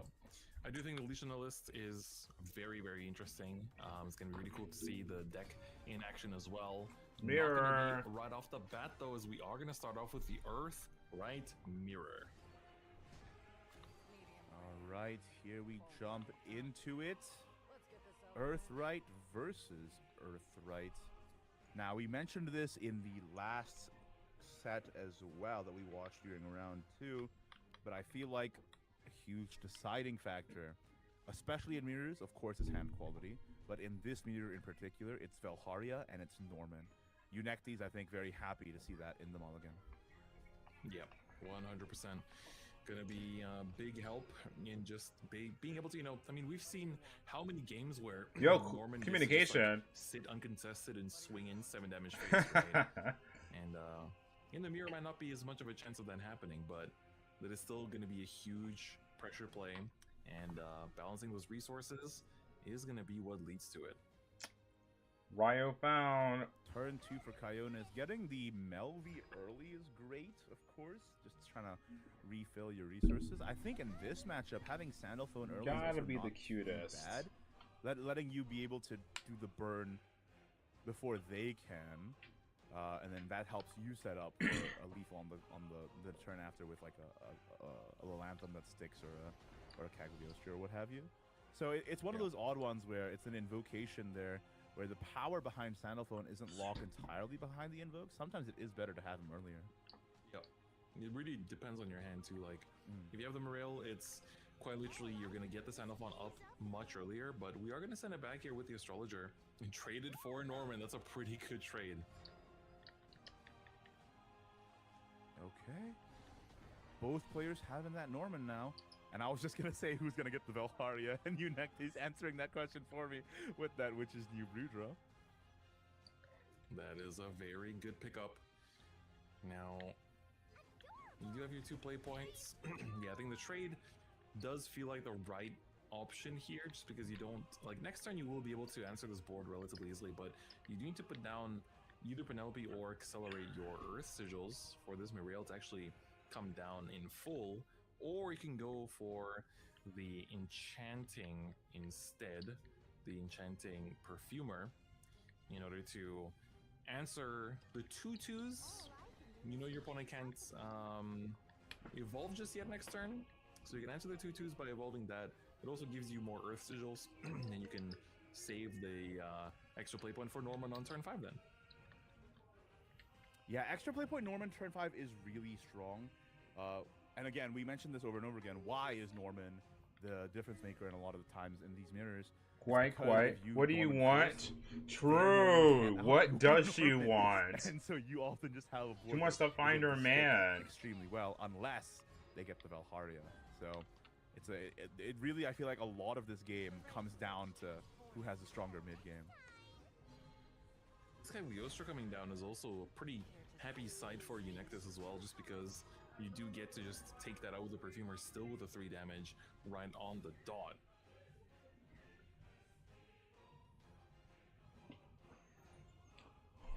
I do think the Lashana list is very, very interesting. It's going to be really cool to see the deck in action as well. Mirror. Not gonna be right off the bat, though, as we are going to start off with the Earth, right? Mirror. All right, here we jump into it. Earthright versus Earthright. Now, we mentioned this in the last set as well that we watched during round 2, but I feel like a huge deciding factor, especially in mirrors, of course, is hand quality, but in this mirror in particular, it's Velharia and it's Norman. Llinks, I think, very happy to see that in the mulligan. Yep, 100%. Gonna be a big help in just being able to, I mean, we've seen how many games where Norman communication just, like, sit uncontested and swing in 7 damage face, right? And in the mirror might not be as much of a chance of that happening, but that is still gonna be a huge pressure play, and balancing those resources is gonna be what leads to it. Ryo found. Turn 2 for Kionis. Getting the Melvi early is great, of course. Just trying to refill your resources. I think in this matchup, having Sandalphone early Gotta is be not the cutest. bad. Letting you be able to do the burn before they can, and then that helps you set up for a lethal on the turn after with like a Lilanthem that sticks or a Cagliostro or what have you. So it's one of those odd ones where it's an invocation there, where the power behind Sandalphone isn't locked entirely behind the invoke. Sometimes it is better to have him earlier. Yep. It really depends on your hand too. Like, if you have the Morale, it's quite literally you're going to get the Sandalphone up much earlier, but we are going to send it back here with the Astrologer and trade it for Norman. That's a pretty good trade. Okay. Both players having that Norman now. And I was just going to say who's going to get the Velharia, and Llinks is answering that question for me with that, which is New Brudra. That is a very good pickup. Now, you do have your 2 play points. Yeah, I think the trade does feel like the right option here, just because you don't, like, next turn you will be able to answer this board relatively easily, but you do need to put down either Penelope or accelerate your Earth Sigils for this Mirail to actually come down in full. Or you can go for the Enchanting instead, the Enchanting Perfumer, in order to answer the 2/2s. You know your opponent can't evolve just yet next turn, so you can answer the 2/2s by evolving that. It also gives you more Earth Sigils, and you can save the extra play point for Norman on turn 5 then. Yeah, extra play point Norman turn 5 is really strong. And again, we mentioned this over and over again. Why is Norman the difference maker in a lot of the times in these mirrors? Quite. What do you want? True. What does she want? And so you often just have a board. She wants to find her man extremely well, unless they get the Velharia. So it really, I feel like a lot of this game comes down to who has the stronger mid game. This Cagliostro coming down is also a pretty happy sight for Llinks as well, just because you do get to just take that out with the Perfumer still with the 3 damage right on the dot.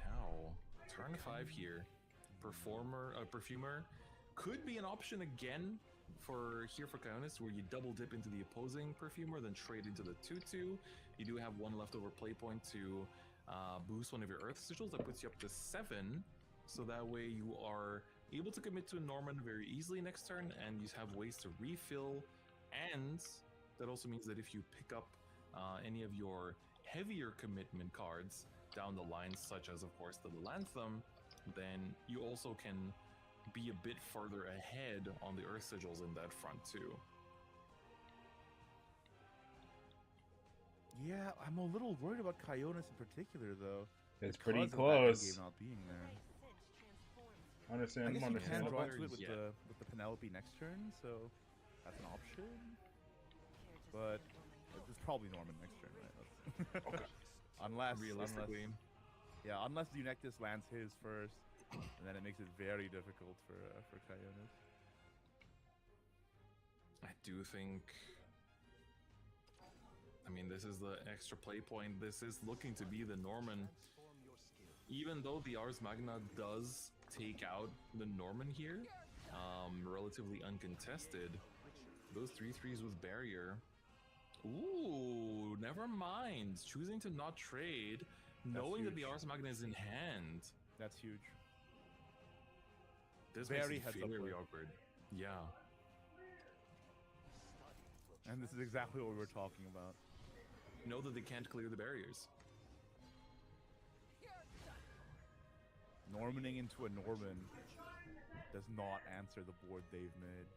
Now, turn 5 here. Perfumer could be an option again for Kionis, where you double dip into the opposing Perfumer, then trade into the 2/2. You do have 1 leftover play point to boost one of your Earth Sigils. That puts you up to 7. So that way you are able to commit to a Norman very easily next turn, and you have ways to refill. And that also means that if you pick up any of your heavier commitment cards down the line, such as, of course, the Lanthem, then you also can be a bit further ahead on the Earth Sigils in that front too. Yeah, I'm a little worried about Kyonis in particular, though. It's pretty because of that close. game not being there. I Understand, guess you can understandable. draw to it Yeah. with the Penelope next turn, so that's an option. But it's probably Norman next turn, right? Okay. unless Realistically. unless Eunectus lands his first, and then it makes it very difficult for Kyonis. I do think. I mean, this is the extra play point. This is looking to be the Norman. Even though the Ars Magna does take out the Norman here, relatively uncontested, those 3/3s with barrier. Ooh, never mind. Choosing to not trade, knowing that the huge. Ars Magna is in hand. That's huge. This Very makes heads it up very play. awkward. Yeah. And this is exactly what we were talking about. Know that they can't clear the barriers. Normaning into a Norman does not answer the board they've made.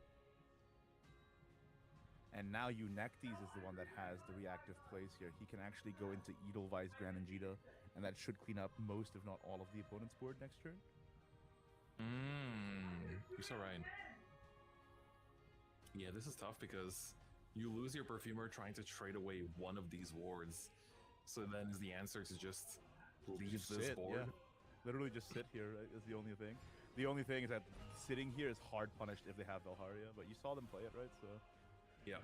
And now Eunectes is the one that has the reactive plays here. He can actually go into Edelweiss, Granangita, and that should clean up most, if not all, of the opponent's board next turn. You're so right. Yeah, this is tough because you lose your Perfumer trying to trade away one of these wards. So then is the answer to just leave Just this sit, board? yeah. Literally just sit here, right, is the only thing. The only thing is that sitting here is hard punished if they have Valharia, but you saw them play it, right? So, Yeah.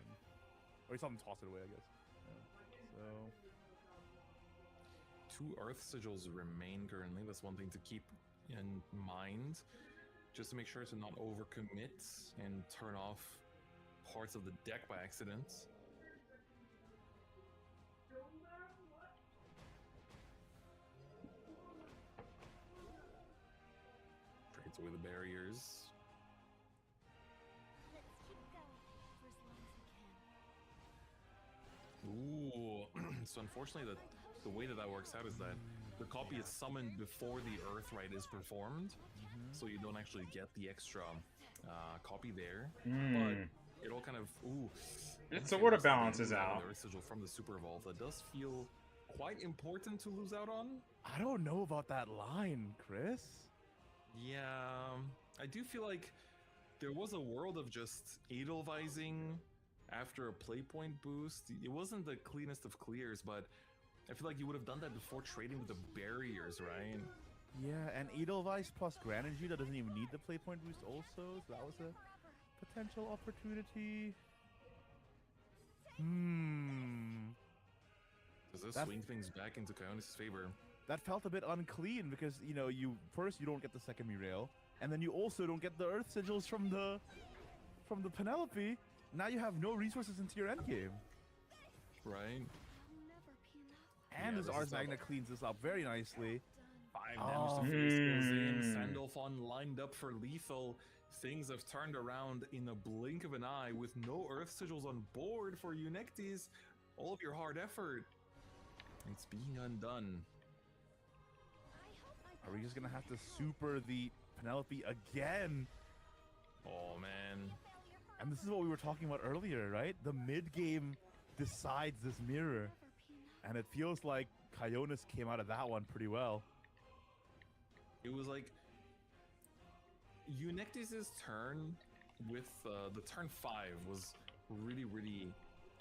or you saw them toss it away, I guess. Yeah. So, 2 Earth Sigils remain currently. That's one thing to keep in mind. Just to make sure to not overcommit and turn off parts of the deck by accident. Trades away the barriers. Ooh, so unfortunately the way that works out is that the copy is summoned before the Earthright is performed, so you don't actually get the extra copy there. But it all kind of It sort of balances out. The Earth Sigil from the Super Evolve that does feel quite important to lose out on. I don't know about that line, Chris. Yeah, I do feel like there was a world of just Edelweising after a play point boost. It wasn't the cleanest of clears, but I feel like you would have done that before trading with the barriers, right? Yeah, and Edelweiss plus Granangita doesn't even need the play point boost also, so that was a potential opportunity. Does this That- swing things back into Kyonis' favor? That felt a bit unclean because, you know, you don't get the second Mirail, and then you also don't get the Earth Sigils from the Penelope. Now you have no resources into your endgame. Right? And Yeah, this this Ars is tough. Magna cleans this up very nicely. 5 damage to face goes in. Sandalphon lined up for lethal. Things have turned around in a blink of an eye with no Earth Sigils on board for Eunectes. All of your hard effort, it's being undone. Are we just gonna have to super the Penelope again? Oh man. And this is what we were talking about earlier, right? The mid game decides this mirror. And it feels like Kyonis came out of that one pretty well. It was like Eunectes' turn with the turn 5 was really, really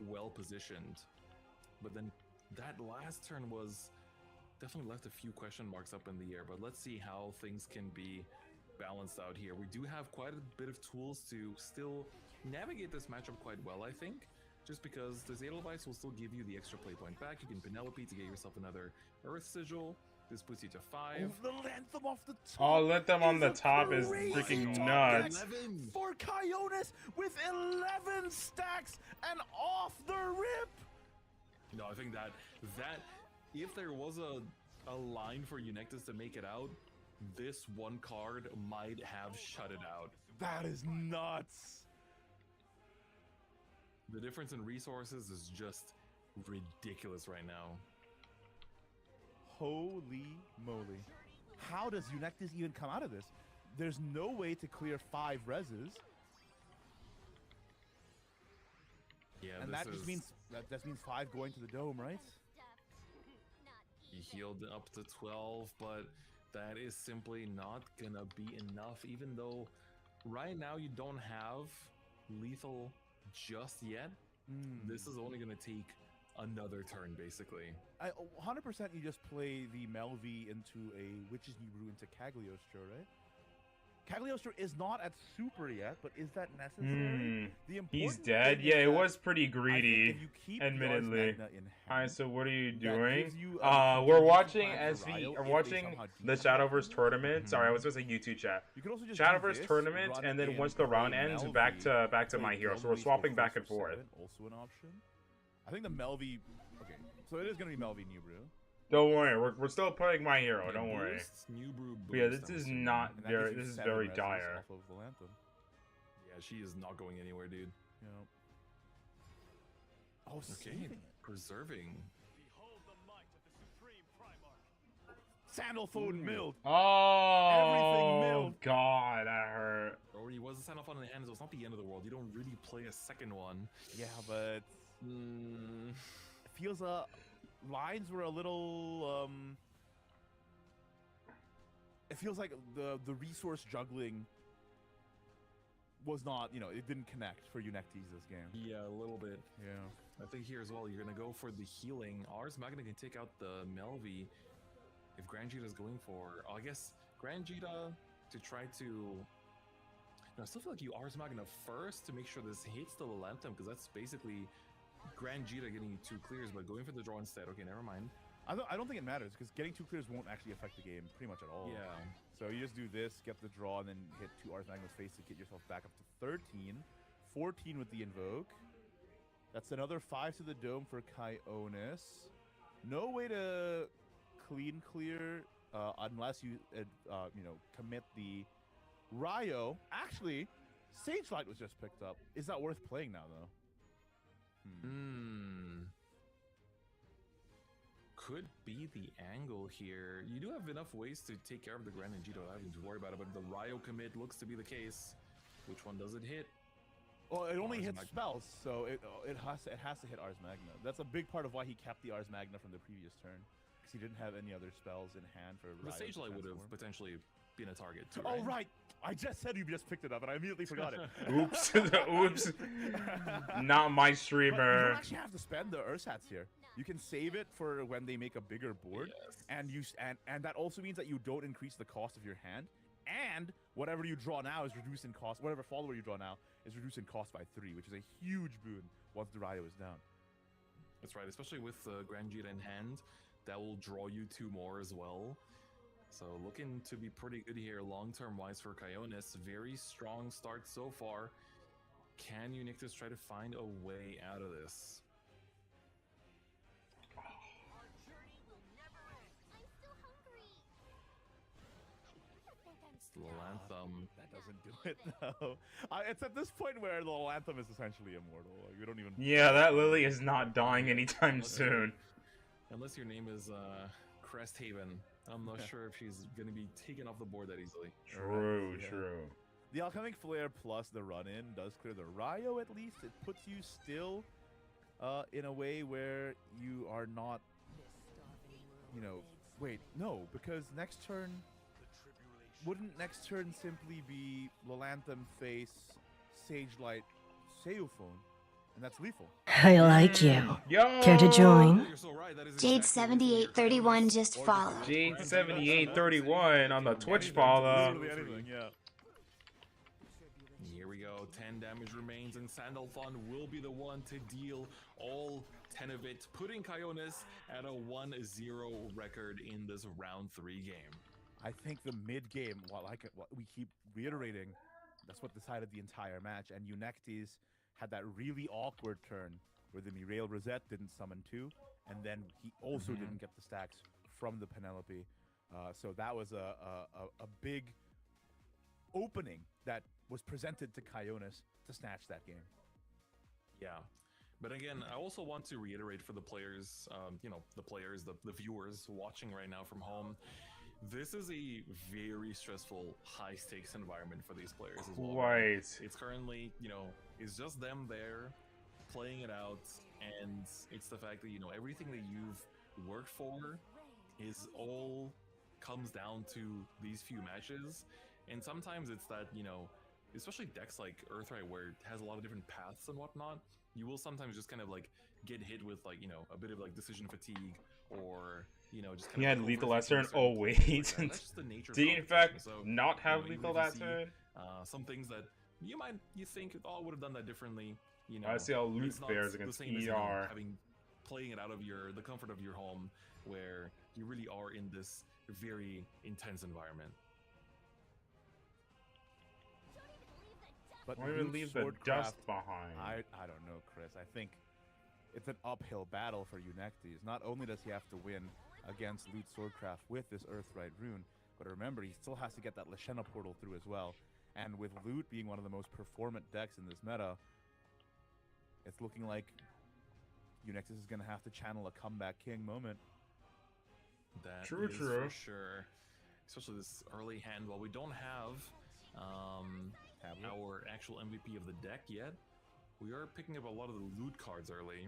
well positioned. But then that last turn was definitely left a few question marks up in the air. But let's see how things can be balanced out here. We do have quite a bit of tools to still navigate this matchup quite well, I think. Just because this Edelweiss will still give you the extra play point back. You can Penelope to get yourself another Earth Sigil. This puts you to 5. Oh, the Lanthem off the top. Oh, let them on is the a top is crazy freaking top nuts. deck for Kyonis with 11 stacks and off the rip. No, I think that if there was a line for Eunectes to make it out, this one card might have shut it out. That is nuts. The difference in resources is just ridiculous right now. Holy moly. How does Eunectes even come out of this? There's no way to clear 5 reses. Yeah, And that just means that means 5 going to the dome, right? He healed up to 12, but that is simply not gonna be enough, even though right now you don't have lethal just yet. This is only gonna take another turn, basically. 100% you just play the Melvi into a Witch's New Brew into Cagliostro, right? Cagliostro is not at super yet, but is that necessary? He's dead. Yeah, it was pretty greedy, admittedly. Alright, so what are you doing? We're watching SV. I'm watching the Shadowverse tournament. Sorry, I was supposed to say YouTube chat. Shadowverse tournament, and then once the round ends, back to my hero. So we're swapping back and forth. Also an option. I think the Melvi. Okay, so it is gonna be Melvi New Brew. Don't worry, we're still playing my hero. Yeah, Don't worry. New brew boost, Yeah, this is not very. This is very dire. Off of the Lantern. Yeah, she is not going anywhere, dude. Yeah. Oh, okay, preserving. Behold the might of the supreme Primarch. Sandalphone milled. Oh, everything milled. God, that hurt. Already was a Sandalphone in the hand, so it's not the end of the world. You don't really play a second one. Yeah, but it feels lines were a little it feels like the resource juggling was not, you know, it didn't connect for Unectes this game. Yeah, a little bit. Yeah. I think here as well, you're gonna go for the healing. Ars Magna can take out the Melvi if Grand Jita is going for, I guess, Grand Jita to try to. I still feel like you Ars Magna first to make sure this hits the Lantern, because that's basically Grand Jita getting you 2 clears, but going for the draw instead. Okay, never mind. I don't think it matters, because getting 2 clears won't actually affect the game pretty much at all. Yeah. So you just do this, get the draw, and then hit 2 Ars Magna's face to get yourself back up to 13. 14 with the Invoke. That's another 5 to the Dome for Kyonis. No way to clean clear unless you commit the Ryo. Actually, Sage Light was just picked up. Is that worth playing now, though? Could be the angle here. You do have enough ways to take care of the Grand Jita without having to worry about it, but the Ryo commit looks to be the case. Which one does it hit? Well, it only hits spells, so it has to hit Ars Magna. That's a big part of why he kept the Ars Magna from the previous turn, because he didn't have any other spells in hand for Ryo. The Sage Light would have potentially been a target too, Oh, right? right. I just said you just picked it up, and I immediately forgot it. Oops. Oops. Not my But you streamer. don't actually have to spend the Ursats here. You can save it for when they make a bigger board, and that also means that you don't increase the cost of your hand, and whatever you draw now is reduced in cost. Whatever follower you draw now is reduced in cost by 3, which is a huge boon once the Ryo is down. That's right, especially with Grand Jita in hand, that will draw you 2 more as well. So looking to be pretty good here long-term wise for Kyonis. Very strong start so far. Can Unectes try to find a way out of this? Lanthem. That doesn't do it, though. It's at this point where the Lanthem is essentially immortal. Like, we don't even... Yeah, that Lily is not dying anytime soon. Unless your name is Cresthaven. I'm not sure if she's going to be taken off the board that easily. True, Yeah. true. The Alchemic Flare plus the run-in does clear the Ryo at least. It puts you still in a way where you are not, you know... Wait, no, because next turn... Wouldn't next turn simply be Lanthem face, Sage Light, Seophone? And that's lethal. I like you. Yo! Care to join? Jade7831 just followed. Jade7831 on the Twitch follow. Literally anything, yeah. Here we go. 10 damage remains, and Sandalphon will be the one to deal all 10 of it, putting Kyonis at a 1-0 record in this round 3 game. I think the mid-game, what we keep reiterating, that's what decided the entire match, and Unectes had that really awkward turn where the Mirail Rosette didn't summon 2, and then he also didn't get the stacks from the Penelope. So that was a big opening that was presented to Kyonis to snatch that game. Yeah. But again, I also want to reiterate for the players, the viewers watching right now from home, this is a very stressful, high-stakes environment for these players as well. Right. It's currently, it's just them there. playing it out, and it's the fact that, you know, everything that you've worked for is all comes down to these few matches. And sometimes it's that, you know, especially decks like Earthright, where it has a lot of different paths and whatnot, you will sometimes just kind of like get hit with, like, you know, a bit of like decision fatigue, or, you know, just kind He of had like lethal overthinking that turn. certain Oh plays wait, like that. That's just the nature of did he in competition. fact So, not have you know, lethal even if that you see, turn? some things that you think, oh, would have done that differently. You know, I see how loot it's not fares the against same as, you know, ER. playing it out of the comfort of your home, where you really are in this very intense environment. But Why even Loot leave the Swordcraft, dust behind? I don't know, Chris. I think it's an uphill battle for Eunectes. Not only does he have to win against Loot Swordcraft with this Earthright rune, but remember, he still has to get that Lashena portal through as well. And with Loot being one of the most performant decks in this meta, it's looking like Eunectes is going to have to channel a comeback king moment. That True. is for sure. Especially this early hand. While we don't have our actual MVP of the deck yet, we are picking up a lot of the loot cards early.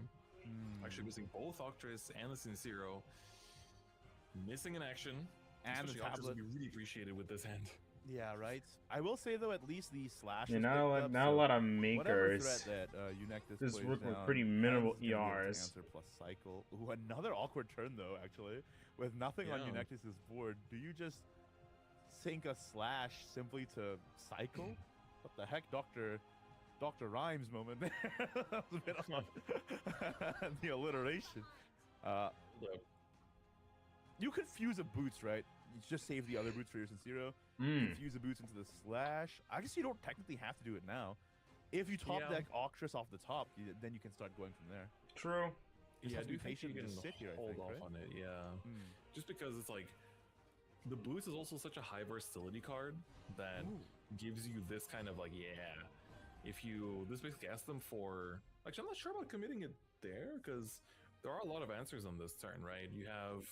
Actually missing both Octress and the Sincero. Missing an action. And the Especially Octress tablet. would be really appreciated with this hand. Yeah, right. I will say though, at least the slash. Yeah, is not a picked lot, up, not a so lot of whatever makers. threat that Eunectes This plays work with down, pretty minimal Han's gonna be able to ERs. answer plus cycle. Ooh, another awkward turn though. Actually, with nothing on Yeah. Eunectes' board, do you just sink a slash simply to cycle? What the heck, Dr. Rhymes moment there. That was a bit odd. The alliteration. You could fuse a boots, right? You just save the other boots for your Sincero. Fuse the boots into the slash. I guess you don't technically have to do it now. If you top deck Octress off the top, then you can start going from there. True. Just Yeah, have I to be do think you patient and can just sit here, I hold think, off right? on it, yeah. Just because it's like, the boost is also such a high versatility card that gives you this kind of like, yeah, if you, this basically asks them for, actually I'm not sure about committing it there, because there are a lot of answers on this turn, right? You have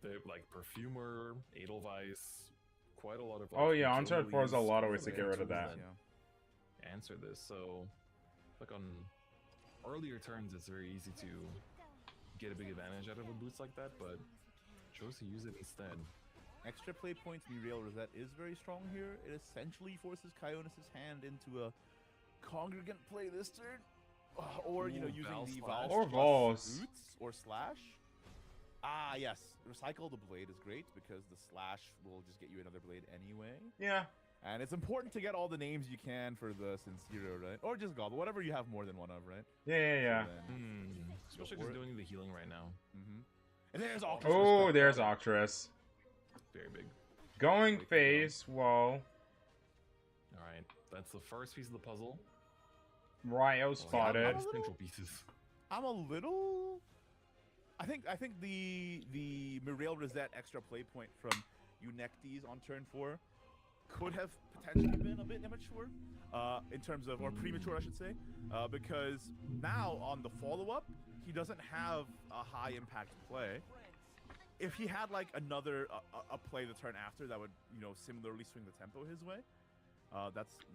the, like, Perfumer, Edelweiss, quite a lot of, like, Oh yeah, on turn 4 is a lot of ways to utilities, get rid of tools that. answer this. So, like on earlier turns, it's very easy to get a big advantage out of a boost like that, but chose to use it instead. Extra play points Muriel Rosette is very strong here. It essentially forces Kionis' hand into a congregant play this turn. Or, you know, using Val the slash. Vals Or plus Vals. Boots or Slash. Ah, yes. Recycle the blade is great because the Slash will just get you another blade anyway. Yeah. And it's important to get all the names you can for the Sincero, right? Or just Gobble, whatever you have more than one of, right? Yeah. So then Especially for just it. doing the healing right now. And there's Octress. Oh, there's Octress. Very big. Going phase. Whoa. Alright, that's the first piece of the puzzle. Ryo spotted. Central pieces. I'm a little. I think the Muriel Rosette extra play point from Eunectes on turn 4 could have potentially been a bit immature, in terms of, or premature, I should say, because now on the follow-up, he doesn't have a high impact play. If he had like another a play the turn after that would, you know, similarly swing the tempo his way,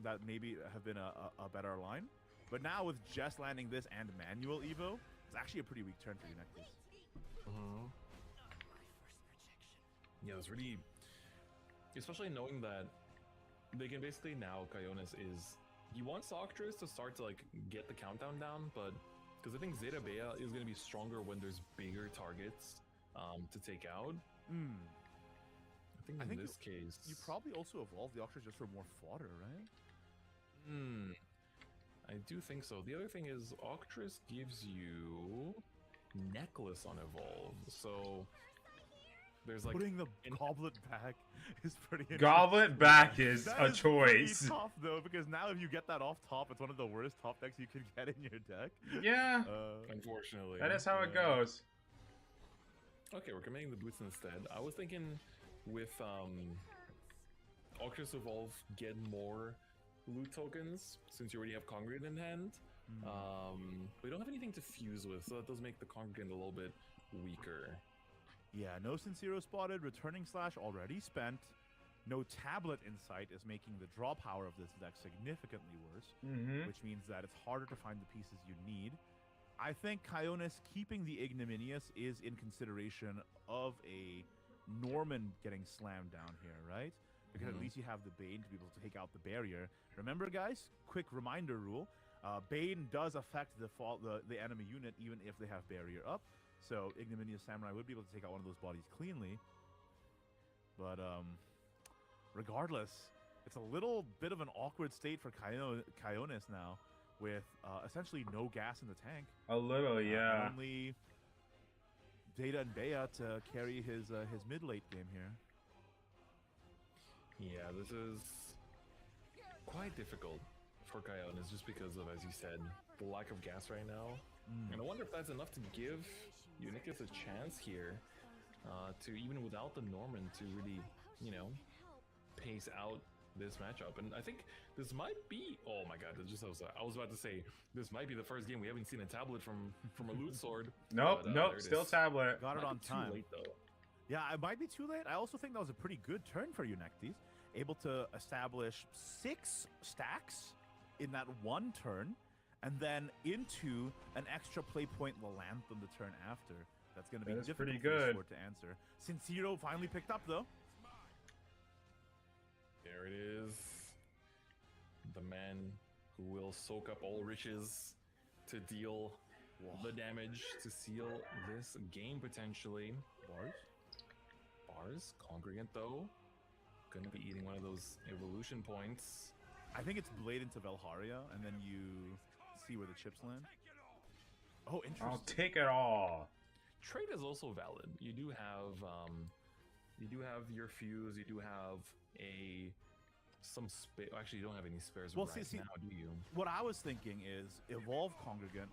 that maybe have been a better line. But now with just landing this and manual Evo, it's actually a pretty weak turn for Eunectes. Yeah, it's really, especially knowing that they can basically now, Kionis is, he wants Octress to start to like get the countdown down, but because I think Zeta Bea is going to be stronger when there's bigger targets to take out. I think in this case, You probably also evolve the Octress just for more fodder, right? I do think so. The other thing is Octress gives you Necklace on Evolve, so there's like Putting the goblet back is pretty interesting. Goblet back is That a is choice. pretty tough though, because now if you get that off top, it's one of the worst top decks you could get in your deck. Yeah. Unfortunately. That is how it goes. Okay, we're committing the boots instead. I was thinking with Octress Evolve, get more loot tokens since you already have Congregant in hand. We don't have anything to fuse with, so that does make the Congregant a little bit weaker. Yeah, no Sincero spotted, returning slash already spent. No tablet in sight is making the draw power of this deck significantly worse, which means that it's harder to find the pieces you need. I think Kionis keeping the Ignominious is in consideration of a Norman getting slammed down here, right? Because at least you have the Bane to be able to take out the barrier. Remember, guys, quick reminder rule. Bane does affect the enemy unit even if they have barrier up. So Ignominious Samurai would be able to take out one of those bodies cleanly. But regardless, it's a little bit of an awkward state for Kionis now, with essentially no gas in the tank. A little, yeah. Only Data and Bea to carry his mid-late game here. Yeah, this is quite difficult for Kionis just because of, as you said, the lack of gas right now. And I wonder if that's enough to give Unicus a chance here to, even without the Norman, to really, you know, pace out this matchup. And I think this might be, oh my god, I was about to say, this might be the first game we haven't seen a tablet from a loot sword. Nope, still tablet. Got it on time. Too late, though. Yeah, it might be too late. I also think that was a pretty good turn for Unectes. Able to establish 6 stacks in that one turn, and then into an extra play point Lalanthem the turn after. That's going to be difficult pretty for the good sword to answer. Sincero finally picked up, though. There it is. The man who will soak up all riches to deal the damage to seal this game potentially. Bars. Congregant, though, gonna be eating one of those evolution points. I think it's Blade into Valharia, and then you see where the chips land. Oh, interesting. I'll take it all. Trade is also valid. You do have your fuse. You do have some spare. Actually, you don't have any spares now, do you? What I was thinking is evolve Congregant,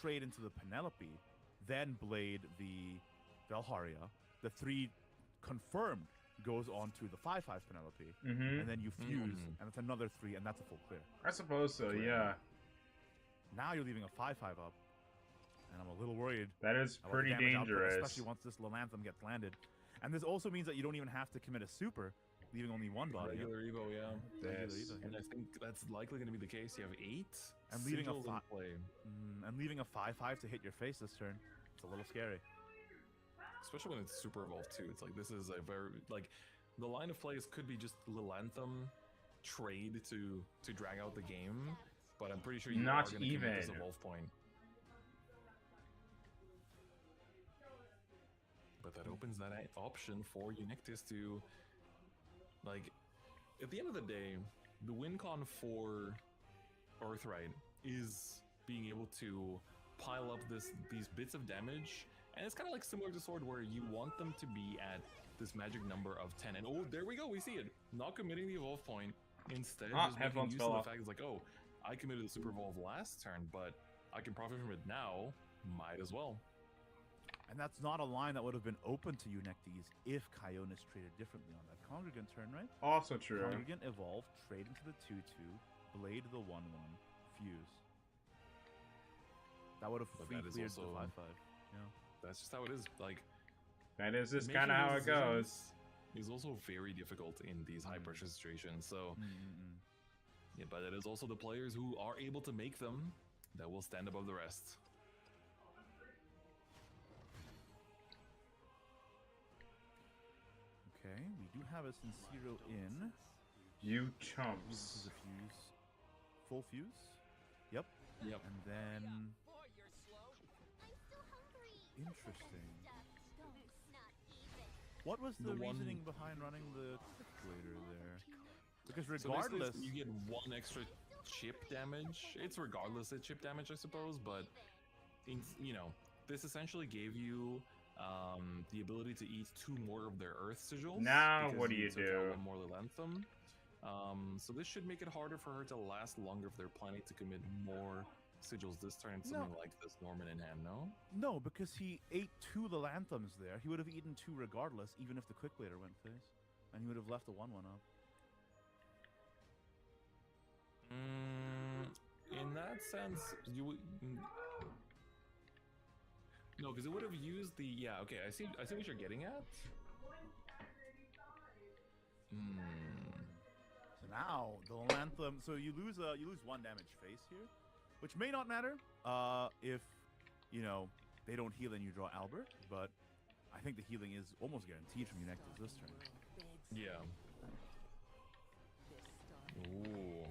trade into the Penelope, then Blade the Valharia. The 3 confirmed goes on to the 5/5 Penelope, and then you fuse, and it's another 3, and that's a full clear. I suppose so, yeah. Now you're leaving a 5/5 up, and I'm a little worried. That is pretty dangerous, especially once this Lalanthem gets landed. And this also means that you don't even have to commit a super, leaving only 1 body. Regular Evo, yeah. Yes. And I think that's likely going to be the case. You have 8 and leaving sigils in play. And leaving a 5/5 to hit your face this turn. It's a little scary. Especially when it's super evolved too. It's like this is a very the line of plays could be just Lalanthem trade to drag out the game, but I'm pretty sure you are going to commit this evolve point. But that opens that option for Unictus to, at the end of the day, the win con for Earthright is being able to pile up these bits of damage. And it's kind of like similar to Sword, where you want them to be at this magic number of 10. And oh, there we go, we see it. Not committing the evolve point. Instead, just making use of the fact it's like, oh, I committed the super evolve last turn, but I can profit from it now. Might as well. And that's not a line that would have been open to Unectes if Kionis traded differently on that Congregant turn, right? Also true. Congregant evolve, trade into the 2/2, Blade the 1/1, fuse. That would have free cleared the 5/5. Yeah. That's just how it is. That is just kind of how it goes. Is also very difficult in these high pressure situations. So, yeah, but it is also the players who are able to make them that will stand above the rest. Okay, we do have a Sincero in. You chumps. This is a fuse. Full fuse? Yep. Yep. And then... Interesting. What was the reasoning behind running the Quick there? Because regardless... So you get 1 extra chip damage. It's regardless of chip damage, I suppose, but... this essentially gave you the ability to eat 2 more of their Earth Sigils. Now, what do you do? 1 more Lalanthem. So this should make it harder for her to last longer if they're planning to commit more Sigils this turn, something like this Norman in hand, no? No, because he ate 2 Lalanthems there. He would have eaten 2 regardless, even if the Quick later went face. And he would have left the 1/1 up. In that sense, you would... No, because it would have used the... Yeah, okay, I see what you're getting at. So now the Lanthem. So you lose 1 damage face here, which may not matter if you know they don't heal and you draw Albert, but I think the healing is almost guaranteed from Unectus this turn. Yeah. Ooh.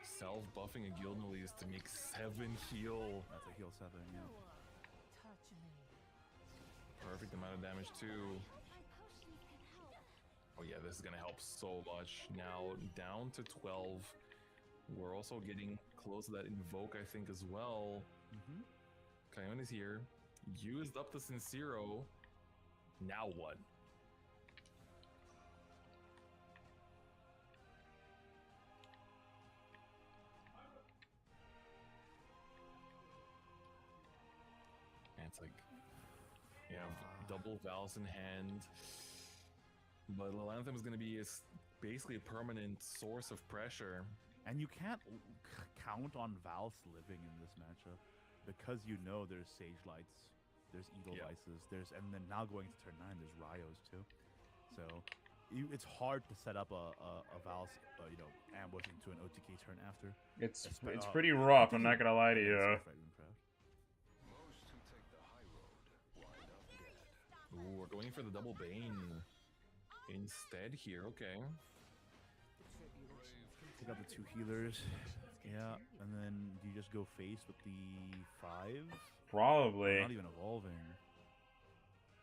Self-buffing a Guildnalise to make 7 heal. That's a heal 7, yeah. Perfect amount of damage too. Oh yeah, this is gonna help so much. Now down to 12. We're also getting close to that invoke, I think, as well. Kion is here. Used up the Sincero. Now what? And it's like, you have double Vals in hand. But Lanthem is going to be basically a permanent source of pressure. And you can't count on Val's living in this matchup because you know there's Sage Lights, there's Edelweises, and then now going to turn 9, there's Ryos too. So it's hard to set up a Val's ambush into an OTK turn after. It's pretty rough. I'm not gonna lie to you. Ooh, we're going for the double Bane instead here. Okay. Take out the 2 healers. Yeah, and then do you just go face with the 5? Probably. Not even evolving.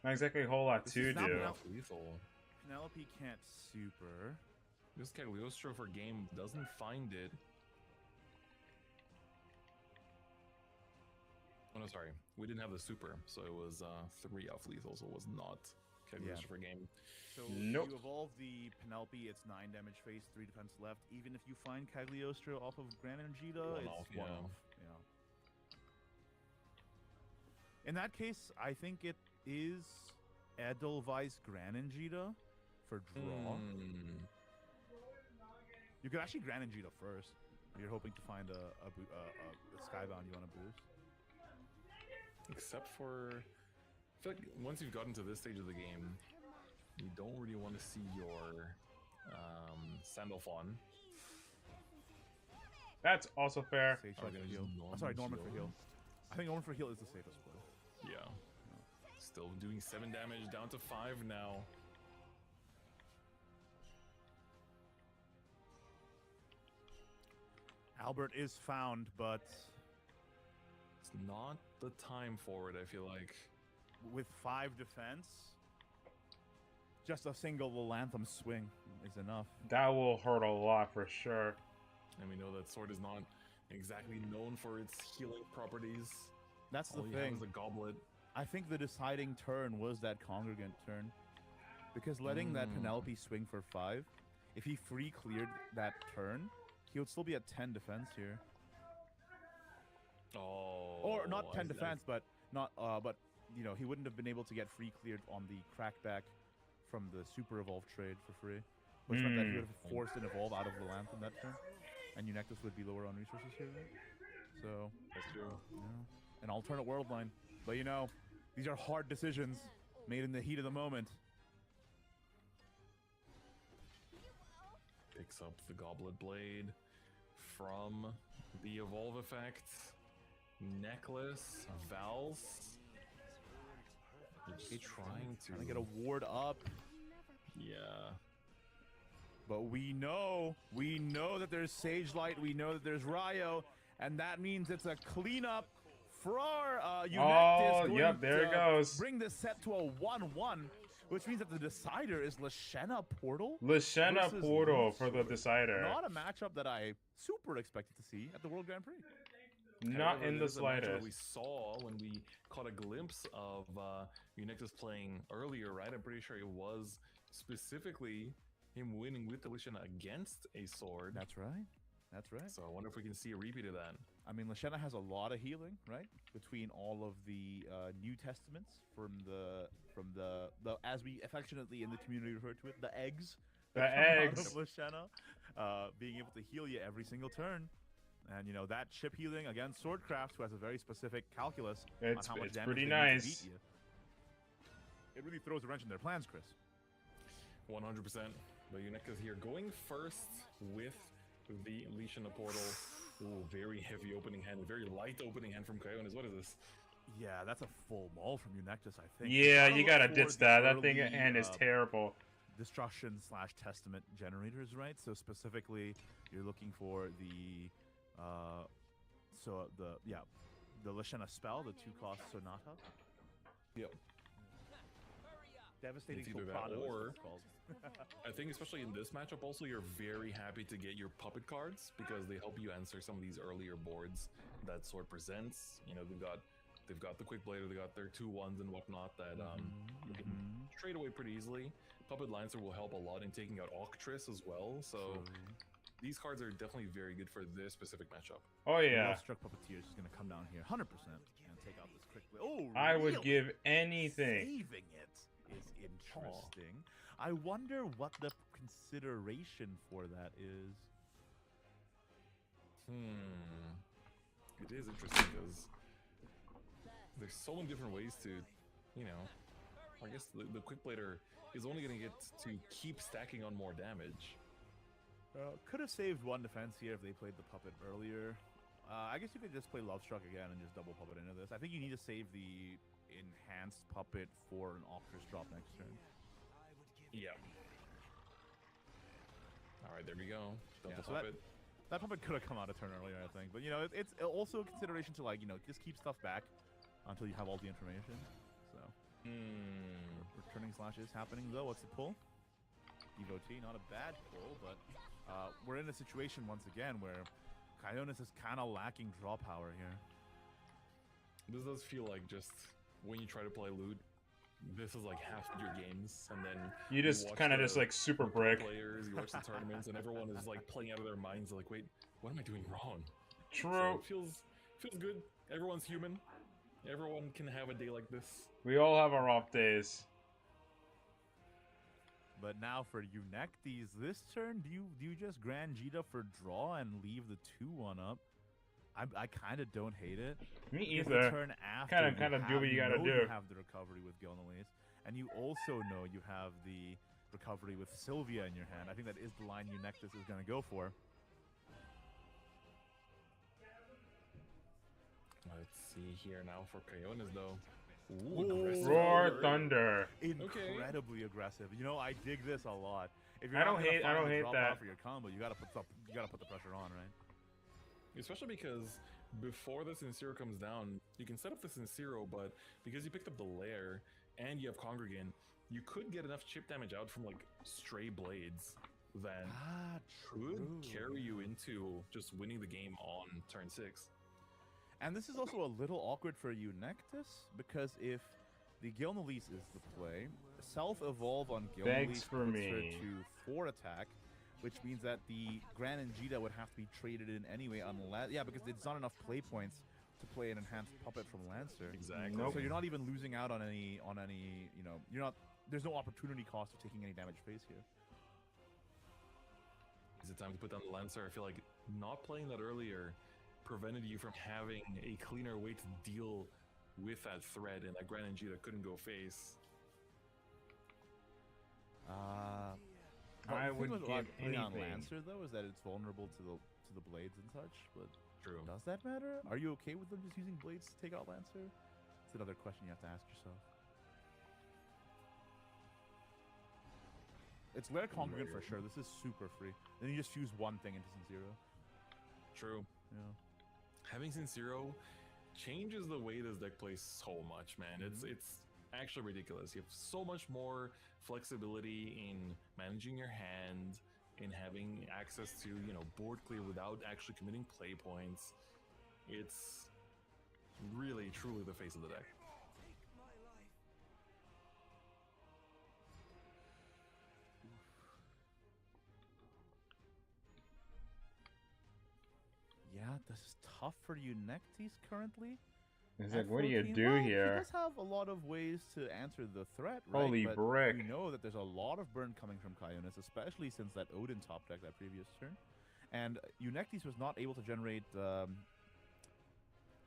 Not exactly a whole lot to do. Lethal. Penelope can't super. This Cagliostro for game doesn't find it. Oh no, sorry. We didn't have the super, so it was 3 off lethal, so it was not Cagliostro for game. So you evolve the Penelope, it's 9 damage face, 3 defense left. Even if you find Cagliostro off of Granangita, it's off, 1 off. Yeah. In that case, I think it is Edelweiss Granangita for draw. You could actually Granangita first. You're hoping to find a Skybound you want to boost. Except for, I feel like once you've gotten to this stage of the game, you don't really want to see your Sandalphon. That's also fair. Sorry, Norman for heal. I think Norman for heal is the safest play. Yeah. Still doing 7 damage, down to 5 now. Albert is found, but it's not the time for it, I feel like. With 5 defense, just a single Lanthem swing is enough. That will hurt a lot for sure. And we know that sword is not exactly known for its healing properties. That's the All you thing. have is a goblet. I think the deciding turn was that Congregant turn. Because letting that Penelope swing for 5, if he free cleared that turn, he would still be at 10 defense here. Oh. Or not 10 defense, but you know, he wouldn't have been able to get free cleared on the crackback from the super evolve trade for free. Which meant that he would have forced an evolve out of the Lanthem that turn. And Unectus would be lower on resources here, right? So that's true. Yeah. An alternate world line. But you know, these are hard decisions made in the heat of the moment. Picks up the Goblet Blade from the Evolve effect. Necklace, Vals. He's trying to get a ward up. Yeah. But we know that there's Sage Light, we know that there's Ryo, and that means it's a cleanup for Unectus. Oh, yep, there it goes. Bring this set to a 1-1, which means that the decider is Lashena Portal. Lashena Portal for the decider. Not a matchup that I super expected to see at the World Grand Prix. Not However, in the slightest. We saw when we caught a glimpse of Unectus playing earlier, right? I'm pretty sure it was specifically him winning with the Lashena against a sword. That's right. That's right. So I wonder if we can see a repeat of that. I mean, Lashena has a lot of healing, right? Between all of the New Testaments from the as we affectionately in the community refer to it, the eggs. The eggs. Of Lashena, being able to heal you every single turn. And you know that chip healing against Swordcraft, who has a very specific calculus on how much damage pretty they need to nice. beat you. It really throws a wrench in their plans, Chris. 100%. But Uneca's here going first with the Leash in the Portal. Ooh, very heavy opening hand, very light opening hand from Coyones. What is this? Yeah, that's a full maul from Eunectus, I think. Yeah, you gotta look ditch for the that. That thing early, hand is terrible. Destruction / Testament generators, right? So specifically, you're looking for the the Lashena spell, the 2-cost Sonata. Yep. Devastating It's either that Soprano, or it's called. I think especially in this matchup also you're very happy to get your puppet cards because they help you answer some of these earlier boards that Sword presents. You know, they've got the Quick Blader, they got their 2-1s and whatnot that you can trade away pretty easily. Puppet Lancer will help a lot in taking out Octris as well, so these cards are definitely very good for this specific matchup. Oh yeah. Struck Puppeteer is going to come down here 100% and take out this Quick Blader. Oh, I would really? give anything. Saving it is interesting. I wonder what the consideration for that is. It is interesting because there's so many different ways to, you know, I guess the Quick Blader is only going to get to keep stacking on more damage. Could have saved one defense here if they played the Puppet earlier. I guess you could just play Love Struck again and just double Puppet into this. I think you need to save the enhanced Puppet for an Octris drop next turn. Yeah. Alright, there we go. Double So Puppet. that Puppet could have come out a turn earlier, I think. But, you know, it's also a consideration to, like, you know, just keep stuff back until you have all the information. So, Returning Slash is happening, though. What's the pull? Devotee, not a bad pull, but we're in a situation, once again, where Coyones is kind of lacking draw power here. This does feel like just when you try to play loot, this is like half of your games, and then You just kind of just like super brick. Players, you watch the tournaments, and everyone is like playing out of their minds. They're like, wait, what am I doing wrong? True. So it feels good. Everyone's human. Everyone can have a day like this. We all have our off days. But now for Eunectes, this turn, do you just Grand Jita for draw and leave the 2-1 up? I kind of don't hate it. Me Because either. The turn after, Kind of do what you gotta do. You have the recovery with Gilnelis, and you also know you have the recovery with Sylvia in your hand. I think that is the line Eunectes is going to go for. Let's see here now for Coyones, though. Ooh, Roar Thunder. Incredibly aggressive. You know, I dig this a lot. If you're I not don't gonna hate find the that. drop out for your combo, you gotta put the pressure on, right? Especially because before the Sincero comes down, you can set up the Sincero, but because you picked up the Lair and you have Congregant, you could get enough chip damage out from like stray blades that could carry you into just winning the game on turn 6. And this is also a little awkward for Eunectes, because if the Gilnelis is the play, self-evolve on Gilnelis for puts me. her to 4 attack, which means that the Gran and Jita would have to be traded in anyway, unless because it's not enough play points to play an enhanced puppet from Lancer. Exactly. Nope. So you're not even losing out on any you know, you're not. There's no opportunity cost of taking any damage face here. Is it time to put down the Lancer? I feel like not playing that earlier prevented you from having a cleaner way to deal with that threat, and that Gran and Jita couldn't go face. I would give putting on anything. Lancer though is that it's vulnerable to the blades and such, but True. does that matter? Are you okay with them just using blades to take out Lancer? It's another question you have to ask yourself. It's Lair Congregant for sure. This is super free. Then you just fuse one thing into Sincero. True. Yeah. Having Sincero changes the way this deck plays so much, man. It's actually ridiculous. You have so much more flexibility in managing your hand, in having access to, you know, board clear without actually committing play points. It's really, truly the face of the deck. Yeah, this is tough for Eunectes currently. It's At like, what do you 14, do well, here? He does have a lot of ways to answer the threat, right? Holy but brick. We know that there's a lot of burn coming from Coyones, especially since that Odin top deck that previous turn. And Eunectes was not able to generate,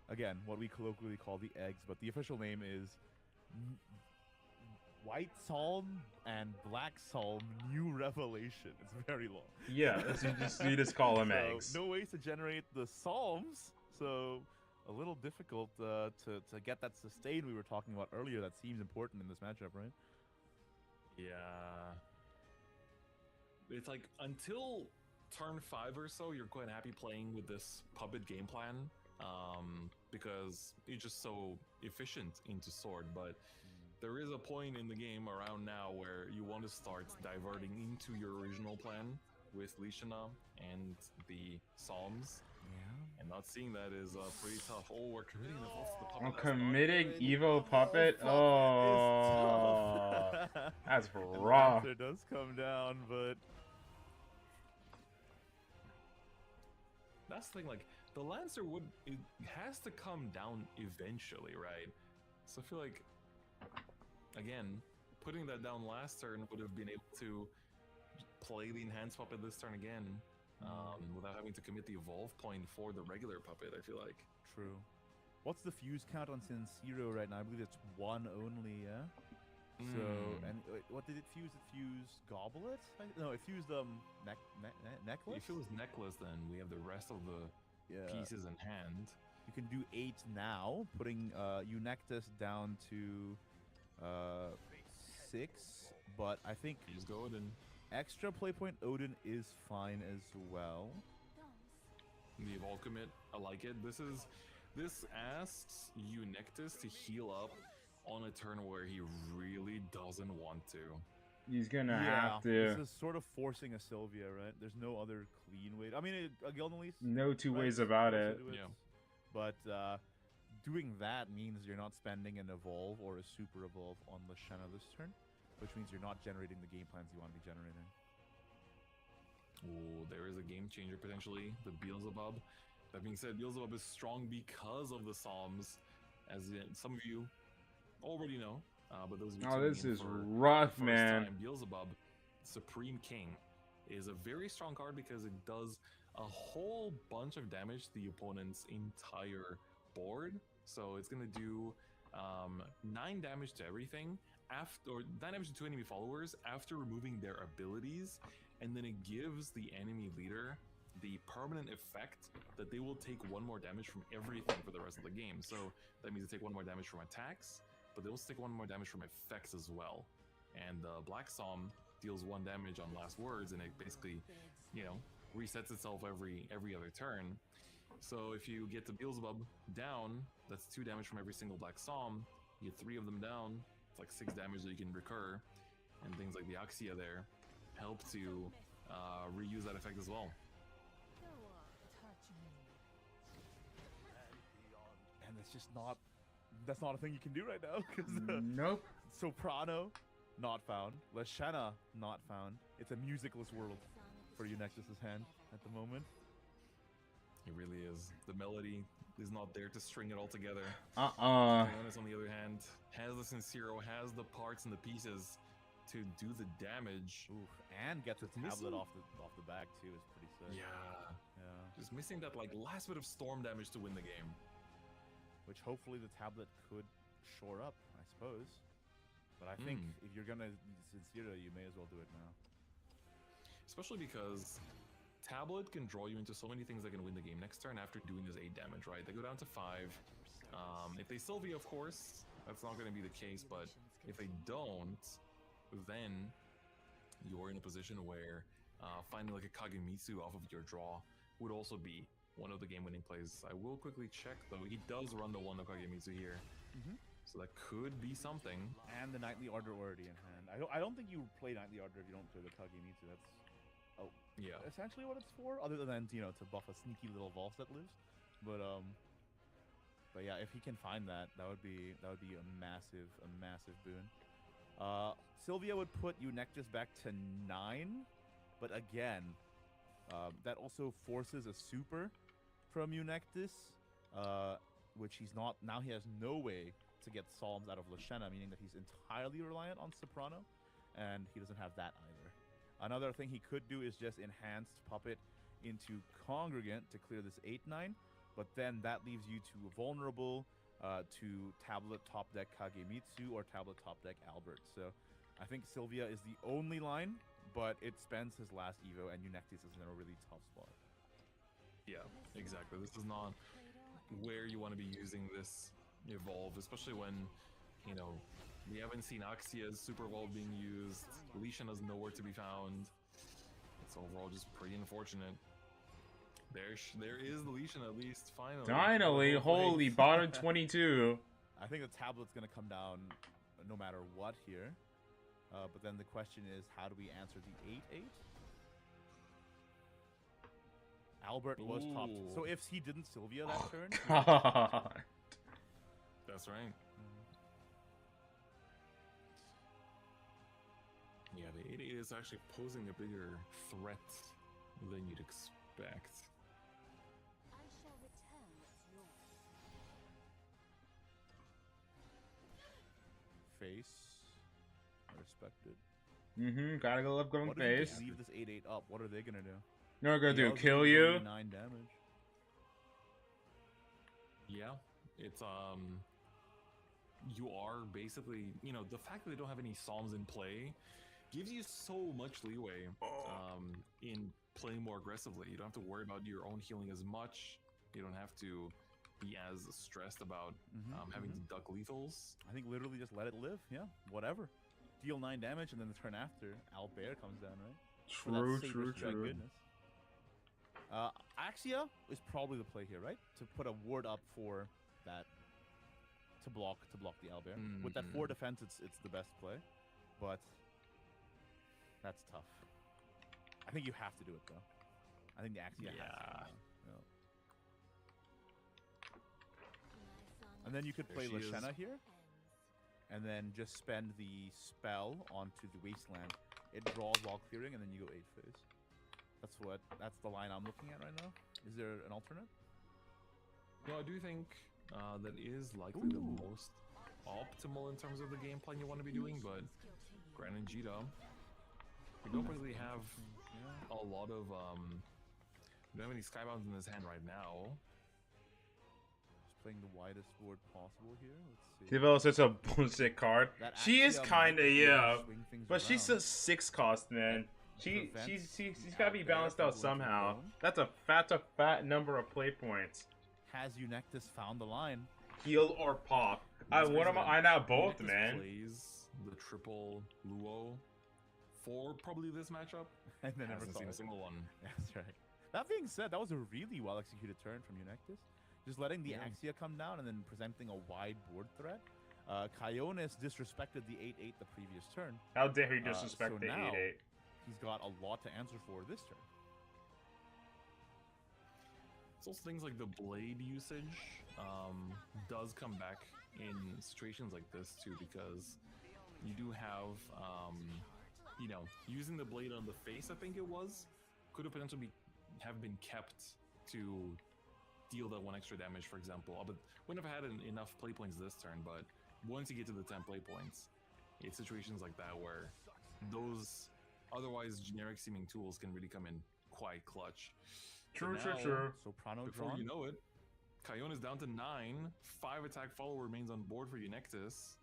again, what we colloquially call the eggs, but the official name is White Psalm and Black Psalm New Revelation. It's very long. Yeah, you just call them So, eggs. no ways to generate the Psalms, so a little difficult to get that sustain we were talking about earlier. That seems important in this matchup, right? Yeah. It's like until turn 5 or so, you're quite happy playing with this puppet game plan, because it's just so efficient into sword. But there is a point in the game around now where you want to start diverting into your original plan with Lishana and the Psalms. Yeah. And not seeing that is pretty tough. Oh, we're committing the vault to the puppet. I'm That's not committing good. Evo Puppet. Oh, that's rough. It does come down, but That's the thing, like, the Lancer it has to come down eventually, right? So I feel like, again, putting that down last turn would have been able to play the Enhanced Puppet this turn again, without having to commit the Evolve point for the regular Puppet, I feel like. true. What's the fuse count on Sincero right now? I believe it's 1 only, yeah? So, and wait, what did it fuse? It fused Goblet? No, it fused necklace? If it was Necklace, then we have the rest of the pieces in hand. You can do 8 now, putting Eunectus down to 6, but I think Use go Odin. extra play point Odin is fine as well. The Evolve commit, I like it. This asks Eunectus to heal up on a turn where he really doesn't want to. He's gonna have to. This is sort of forcing a Sylvia, right? There's no other clean way. I mean, a Gildan Elise. No two ways about it. Yeah. But doing that means you're not spending an Evolve or a Super Evolve on Lashana this turn, which means you're not generating the game plans you want to be generating. Oh, there is a game changer potentially. The Beelzebub. That being said, Beelzebub is strong because of the Psalms, as some of you already know. But those of you tuning this in is for rough, the first man. time, Beelzebub, Supreme King, is a very strong card because it does a whole bunch of damage to the opponent's entire board. So it's gonna do 9 damage to everything or 9 damage to 2 enemy followers after removing their abilities, and then it gives the enemy leader the permanent effect that they will take 1 more damage from everything for the rest of the game. So that means they take 1 more damage from attacks, but they also take 1 more damage from effects as well. And the Black Psalm deals 1 damage on last words, and it basically, resets itself every other turn. So if you get the Beelzebub down, that's 2 damage from every single Black Psalm. You get 3 of them down, it's like 6 damage that you can recur, and things like the Axia there help to reuse that effect as well. And it's just not. That's not a thing you can do right now. Because Nope. Soprano, not found. Lashana, not found. It's a musicless world for Eunectus' hand at the moment. It really is. The melody is not there to string it all together. Leonis, on the other hand, has the Sincero, has the parts and the pieces to do the damage. Oof, and get the tablet missing- off the back too is pretty sick. Yeah. Yeah. Just missing that last bit of storm damage to win the game. Which hopefully the tablet could shore up, I suppose. But I think if you're gonna Sincero, you may as well do it now. Especially because Tablet can draw you into so many things that can win the game next turn after doing this 8 damage, right? They go down to 5. If they Sylvia, of course, that's not going to be the case, but if they don't, then you're in a position where finding like a Kagemitsu off of your draw would also be one of the game-winning plays. I will quickly check, though. He does run the one of Kagemitsu here. So that could be something. And the Knightly Order already in hand. I don't think you play Knightly Order if you don't play the Kagemitsu. That's essentially what it's for, other than to buff a sneaky little Volse that lives. But yeah, if he can find that, that would be a massive boon. Sylvia would put Eunectus back to 9, but again, that also forces a super from Eunectus, which he's not. Now he has no way to get Psalms out of Lashana, meaning that he's entirely reliant on Soprano, and he doesn't have that either. Another thing he could do is just Enhanced Puppet into Congregant to clear this 8-9, but then that leaves you to vulnerable to tablet top deck Kagemitsu or tablet top deck Albert. So I think Sylvia is the only line, but it spends his last Evo, and Eunectes is in a really tough spot. Yeah, exactly. This is not where you want to be using this evolve, especially when, you know, we haven't seen Axia's Super Evolve being used. Leishan is nowhere to be found. It's overall just pretty unfortunate. There is the Leishan at least, finally. Finally, holy bottom 22. I think the tablet's going to come down no matter what here. But then the question is, how do we answer the 8-8? Albert was top. So if he didn't Sylvia that turn... God. That's right. Yeah, the 8-8 is actually posing a bigger threat than you'd expect. I shall return what's yours. Face. I respect it. Gotta go up going What if you face. leave this 8-8 up? What are they gonna do? You know what they're gonna do? Yell's Kill gonna do you? only 9 damage. Yeah, it's you are basically, you know, the fact that they don't have any Psalms in play gives you so much leeway in playing more aggressively. You don't have to worry about your own healing as much. You don't have to be as stressed about having to duck lethals. I think literally just let it live. Yeah, whatever. Deal 9 damage, and then the turn after, Albert comes down, right? True. Goodness. Axia is probably the play here, right? To put a ward up for that, to block the Albert. With that 4 defense, it's the best play, but that's tough. I think you have to do it though. I think the Axia has to. Yeah. And then you could play Lashena here, and then just spend the spell onto the Wasteland. It draws while clearing, and then you go 8 phase. That's the line I'm looking at right now. Is there an alternate? No, I do think that is likely the most optimal in terms of the game plan you want to be doing, but Gran and Jita, we don't really have a lot of we don't have any Skybounds in his hand right now. Just playing the widest board possible here. Let's see. Develop such a bullshit card. She is kinda, yeah. But she's a 6 cost, man. She's gotta be balanced out somehow. That's a fat number of play points. Has Eunectes found the line? Heal or pop? I now both, man. Plays the triple Luo for probably this matchup. And then never hasn't seen a single one. That's right. That being said, that was a really well executed turn from Eunectes. Just letting the Axia come down and then presenting a wide board threat. Kyonis disrespected the 8-8 the previous turn. How dare he disrespect so the now 8-8? He's got a lot to answer for this turn. It's also things like the blade usage does come back in situations like this too, because you do have, you know, using the blade on the face, I think it was, could have potentially have been kept to deal that 1 extra damage, for example. But wouldn't have had enough play points this turn, but once you get to the 10 play points, it's situations like that where those otherwise generic seeming tools can really come in quite clutch. True. Soprano before drawn. you know it, Kyon is down to 9. 5 attack follow remains on board for Eunectes.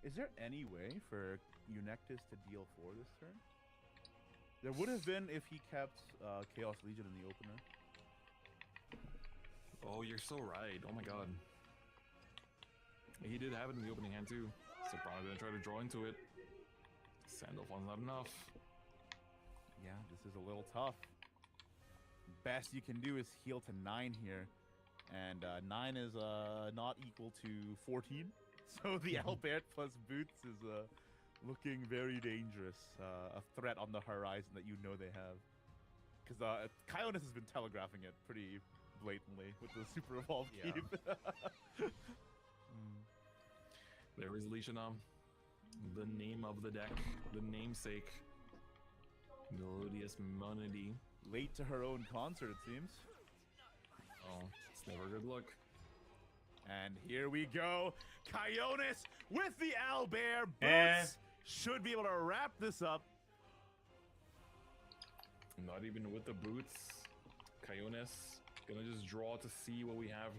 Is there any way for Eunectes to deal 4 this turn? There would have been if he kept Chaos Legion in the opener. Oh, you're so right. Oh my god. He did have it in the opening hand too. Soprano didn't try to draw into it. Sandalphon's not enough. Yeah, this is a little tough. Best you can do is heal to 9 here. And 9 is not equal to 14. So the Albert plus Boots is looking very dangerous. A threat on the horizon that you know they have. Because Kyonis has been telegraphing it pretty blatantly with the Super Evolved Keep. There is Lishana. The name of the deck. The namesake. Melodious Monody. Late to her own concert, it seems. Oh, it's never a good look. And here we go. Kyonis with the Albert. Boots should be able to wrap this up. Not even with the boots. Kyonis gonna just draw to see what we have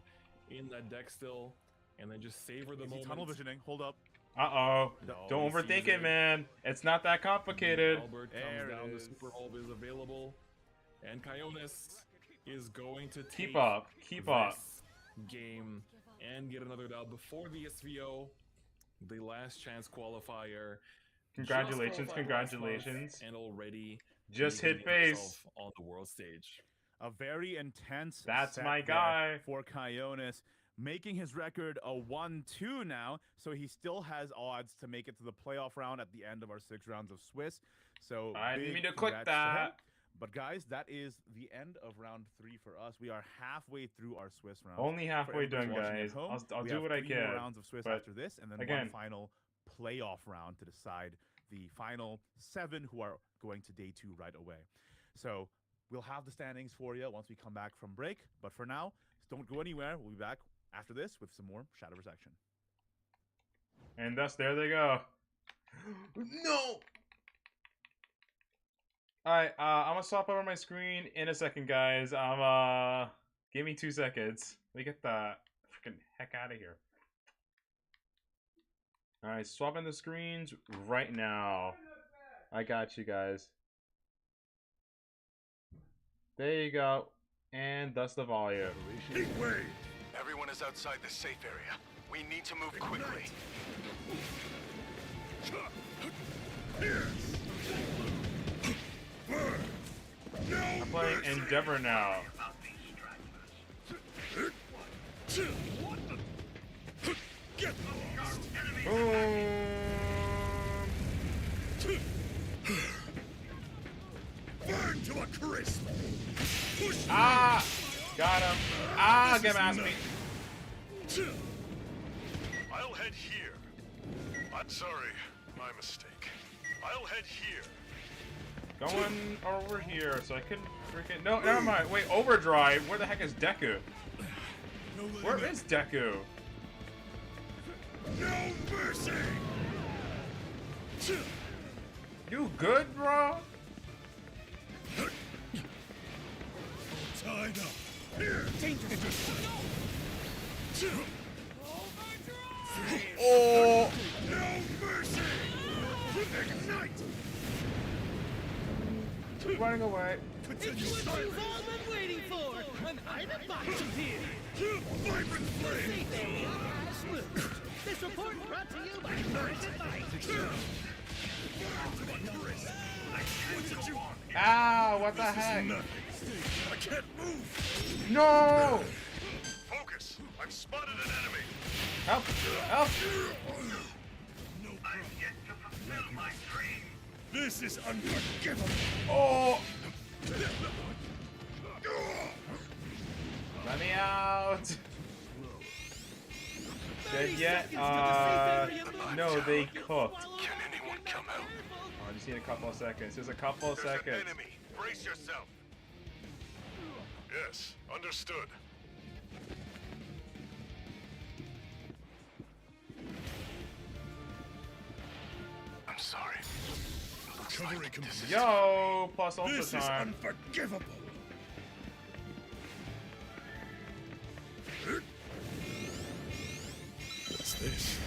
in that deck still, and then just savor the moment. Tunnel visioning. Hold up. Uh-oh. No, Don't he overthink sees it, man. It's not that complicated. Albert There comes it down, the is. Super Hulk is available, and Kionis is going to take Keep up. Keep up. this game and get another dub before the SVO, the last chance qualifier. Congratulations, Just qualified last month congratulations. and already Just hit vindicating face. himself on the world stage. A very intense That's set my there guy. for Kionis, making his record a 1-2 now, so he still has odds to make it to the playoff round at the end of our 6 rounds of Swiss. So I didn't big mean to click congrats to him. that. But guys, that is the end of round 3 for us. We are halfway through our Swiss round. Only For halfway everybody done, watching at guys. home, I'll we do have what I 3 more can. rounds of Swiss but after this, and then again, one final playoff round to decide the final 7 who are going to day 2 right away. So we'll have the standings for you once we come back from break. But for now, don't go anywhere. We'll be back after this with some more Shadowverse action. And thus, there they go. No! Alright, I'm gonna swap over my screen in a second, guys. Give me 2 seconds. Let me get the freaking heck out of here. Alright, swapping the screens right now. I got you guys. There you go. And thus the volume. Everyone is outside the safe area. We need to move quickly. I'm playing Endeavor now. Burn to a crisp. Ah! Got him. Ah, get past me. I'll head here. I'm sorry, my mistake. I'll head here. Going over here so I couldn't freaking... No, never mind. Wait, Overdrive? Where the heck is Deku? Where is Deku? No mercy. You good, bro? Tied up. Here. Oh! No mercy. Ignite. Running away. It's what you've all been waiting for! An item box is here! Vibrant flame. Safe area has moved. This report brought to you by Current Advisors. What's it you want? Ah, what the heck? Nothing. I can't move. No! Focus! I've spotted an enemy. Help! Help! This is unforgivable. Oh! Let me out! Dead yet? No, they cooked. Can anyone come out? I just need a couple of seconds. Just a couple of There's seconds. an enemy. Brace yourself. Yes, understood. I'm sorry. Looks Recovery like complete. this is Yo! Plus ultra This is time. unforgivable. What's this?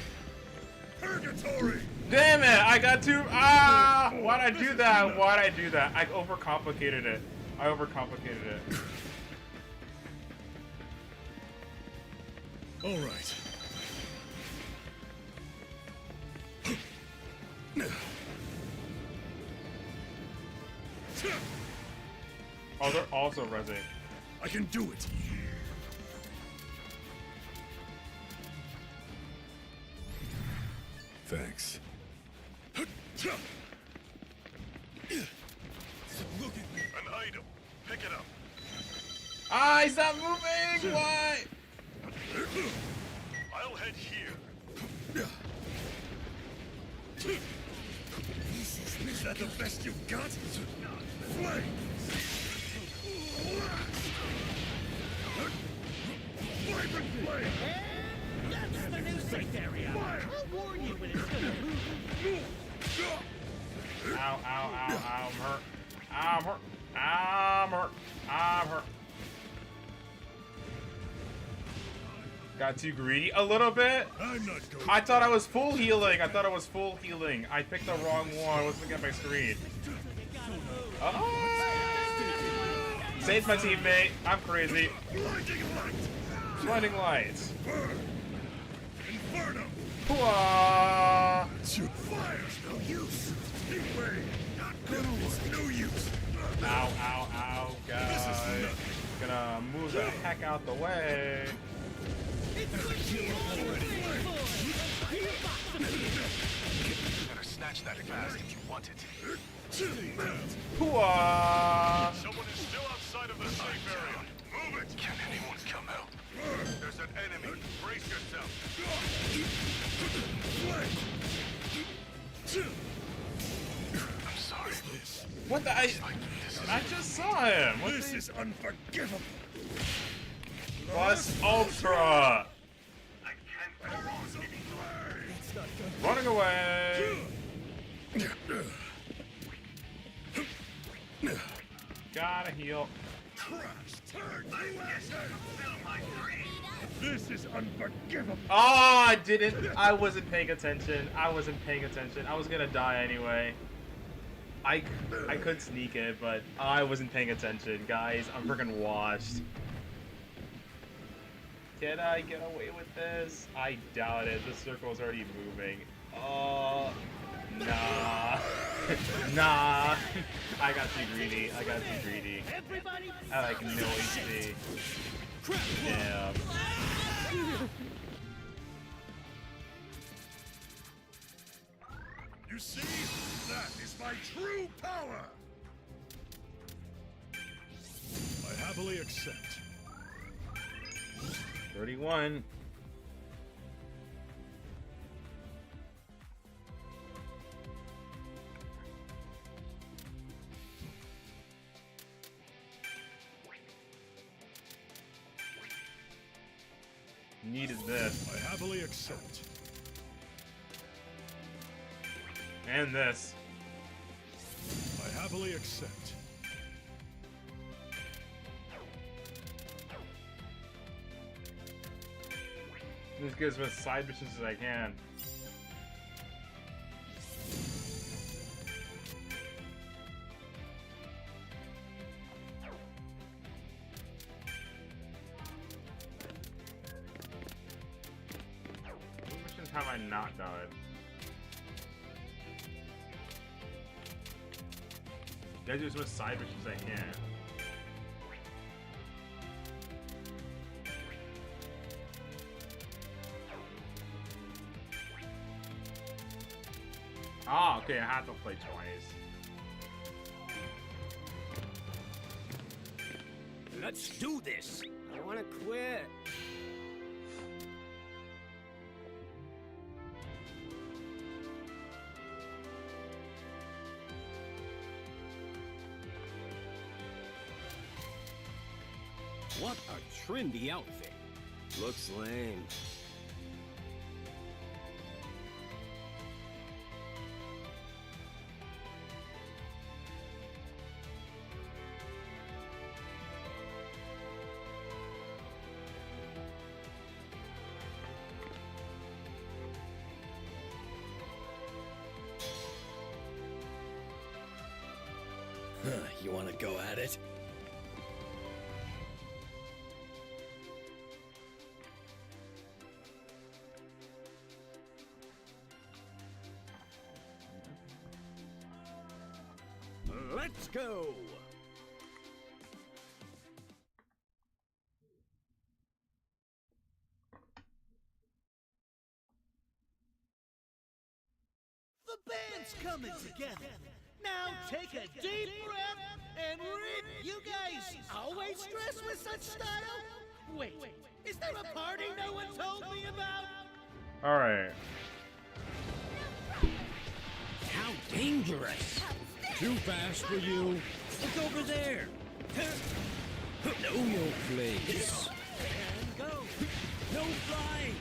Purgatory. Damn it! I got two. Ah! Why'd I do that? Why'd I do that? I overcomplicated it. I overcomplicated it. All right. Oh, they're also resin. I can do it. Thanks. An item. Pick it up. Ah, he's not moving! Why? I'll head here. Is that the best you've got? Flame! Vibrant flame! That's the new safe area! I'll warn you when it's gonna move! Ow, ow, ow, ow, I'm hurt. I'm hurt. I'm hurt. I'm hurt. Got too greedy a little bit. I'm not going. I thought I was full healing. I thought I was full healing. I picked the wrong one. I wasn't looking at my screen. Oh! Save my teammate. I'm crazy. Blinding lights. Inferno. Hooah! Fire's no use. Keep way. Not gonna work. No use. Ow, ow, ow, guys. Gonna move the heck out the way. Better snatch that fast if you want it. Hooah! Someone is still outside of the safe area. Move it! Can anyone come out? There's an enemy. Brace yourself. I'm sorry. What the? I just saw him. What This is unforgivable. Plus Ultra. Running away. Gotta heal. This is unforgivable. Oh, I didn't. I wasn't paying attention. I wasn't paying attention. I was gonna die anyway. I could sneak it, but I wasn't paying attention. Guys, I'm freaking washed. Can I get away with this? I doubt it. The circle's already moving. Oh, nah. Nah. I got too greedy. I got too greedy. I like no HP. Damn. You see? That is my true power. I happily accept. 31. Needed this. I happily accept. And this. I happily accept. This gives me as side missions as I can. What missions have I not done? Gotta do as much side missions as I can. Oh, okay, I have to play twice. Let's do this. I don't want to quit. What a trendy outfit. Looks lame. You want to go at it? Let's go! The band's coming together. Now take a deep breath and read. You guys always dress with such style? Wait, is there a party no one told me about? Alright. How dangerous! Too fast for you. Look over there. No more plays. And go. No fly.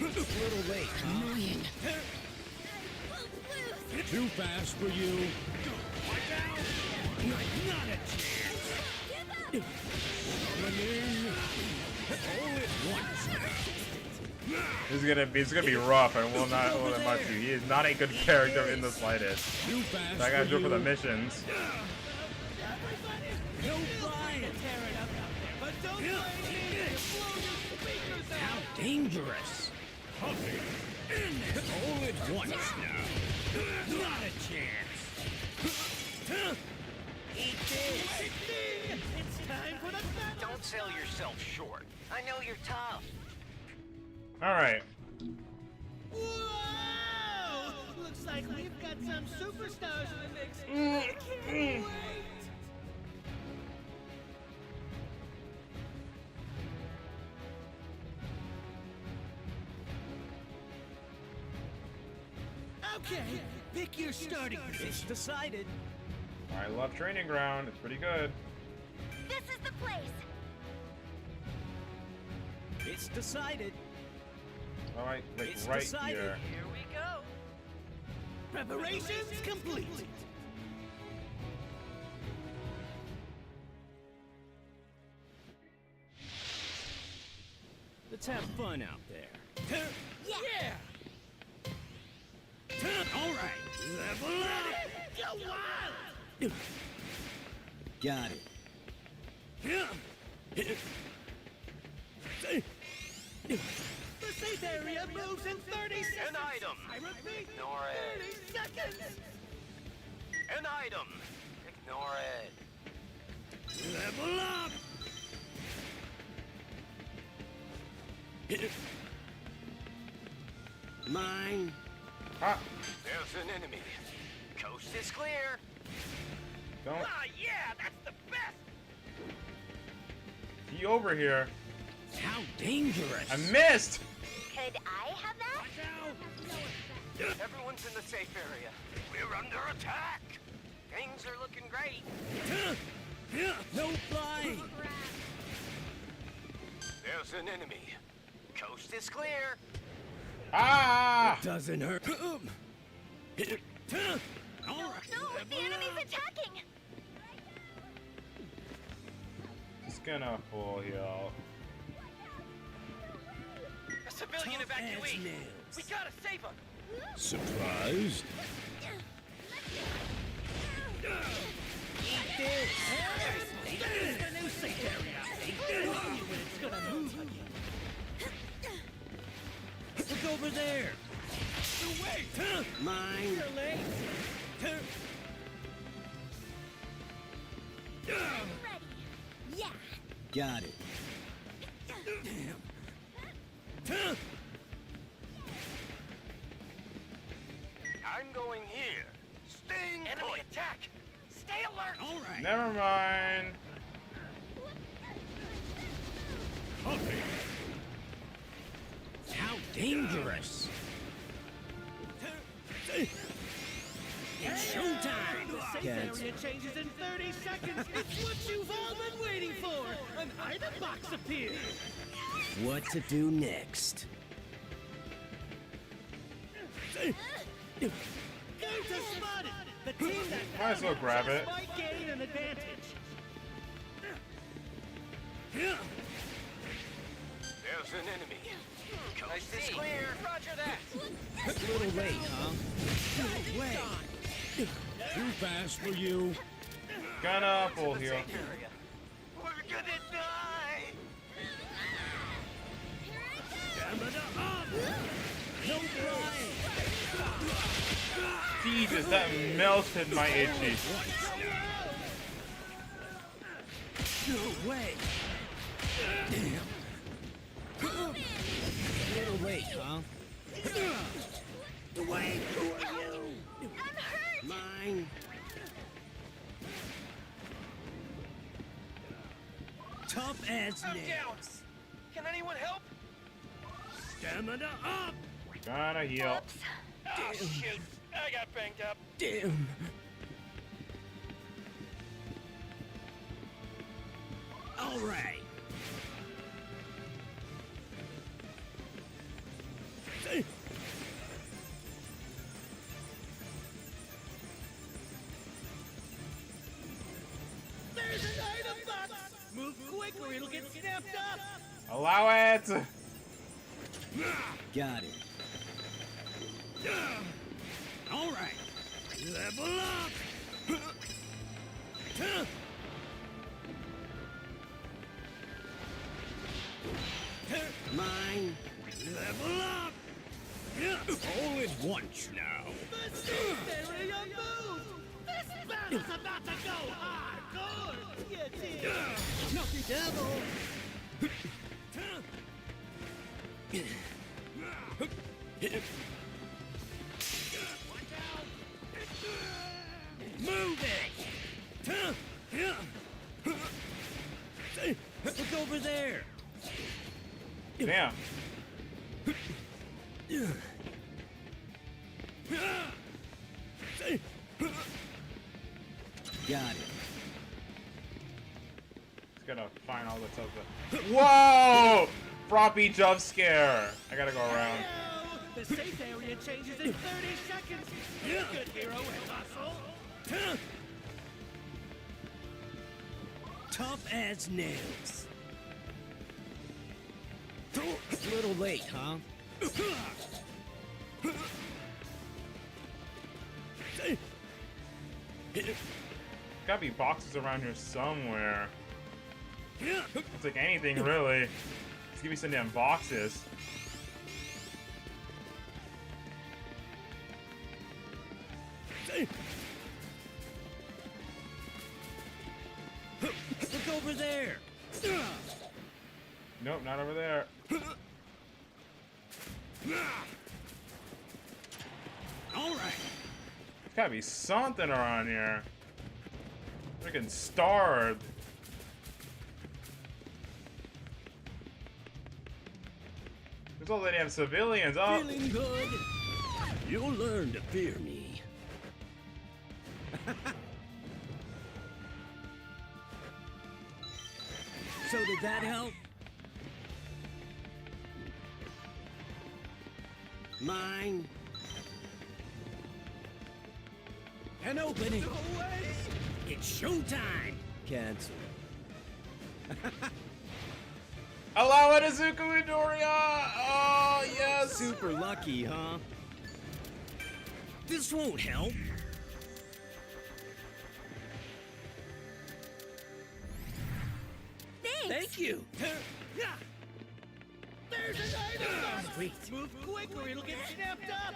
A little late, huh? Too fast for you. Not a chance. Coming in. This is gonna be rough, and will not owe that much to. He is not a good character in the slightest. I gotta do it for the missions. No flying. But don't blame me. You blow your speakers out. How dangerous! All at once now. Not a chance. Eat this. It's time for the battle. Don't sell yourself short. I know you're tough. All right. Whoa! Looks like we've got some superstars in the mix. I can't wait. Okay, pick your starting position. It's decided. I love Training Ground. It's pretty good. This is the place. It's decided. All right, like It's right decided. here. Here we go. Preparations complete. Let's have fun out there. Yeah. All right. Level up. Go wild. Got it. The safe area moves in 30 seconds. An item. I repeat, Ignore it. 30 seconds. An item. Ignore it. Level up. Mine. Ah, There's an enemy. Coast is clear. don't Yeah, that's the best. be over here. How dangerous. I missed. Could I have that? Everyone's in the safe area. We're under attack. Things are looking great. No flying. There's an enemy. Coast is clear. Ah! Doesn't hurt. All right. No, the enemy's attacking. Just gonna pull heal. A civilian Tough as evacuee. nails. We gotta save him. Surprised? Eat this. There's the new safe area. When it's gonna move again. Look over there. Wait. Mine. You're late. Ready. Yeah. Got it. I'm going here. Sting enemy attack. Stay alert. All right. Never mind. How dangerous. It's showtime. The safe Cats. area changes in 30 seconds. It's what you've all been waiting for. An item box appears. What to do next? Data spotted. The team that Might as well grab it. might gain an advantage. There's an enemy. Coast is clear. Roger that. A little late, huh? No way. Too fast for you. Gonna pull heal. Safe area. We're gonna die. Stamina up. No flying. Jesus, that melted my HE. No way. A little late, huh? Wait, who are you? I'm hurt. Mine. Tough as I'm nails. down. Can anyone help? Stamina up. Gonna heal. Oops. Oh, shoot. I got banged up. Damn. All right. There's an item box. Move quick or it'll get snapped up. Allow it! Got it. All right. Level up. Mine. Level up. All at once now. The area move. This battle's about to go hardcore. You did. Nothing devil. Move it! Look over there! Damn. Got it. It's gonna find all the stuff. Whoa! Floppy jump scare. I gotta go around. The safe area changes in 30 seconds. Good hero and hustle. Tough as nails. A little late, huh? Gotta be boxes around here somewhere. I'll take anything, really. Just give me some damn boxes. Look over there. Nope, not over there. All right. There's gotta be something around here. Freaking starved. There's all the damn civilians. Oh. Feeling good? You'll learn to fear me. So did that help? Mine. An opening. No way. It's showtime. Cancel. Allow it, Izuku Midoriya! Oh, yes! Super lucky, huh? This won't help. Thank you. There's an item. Sweet. Move quick or it'll get snapped up.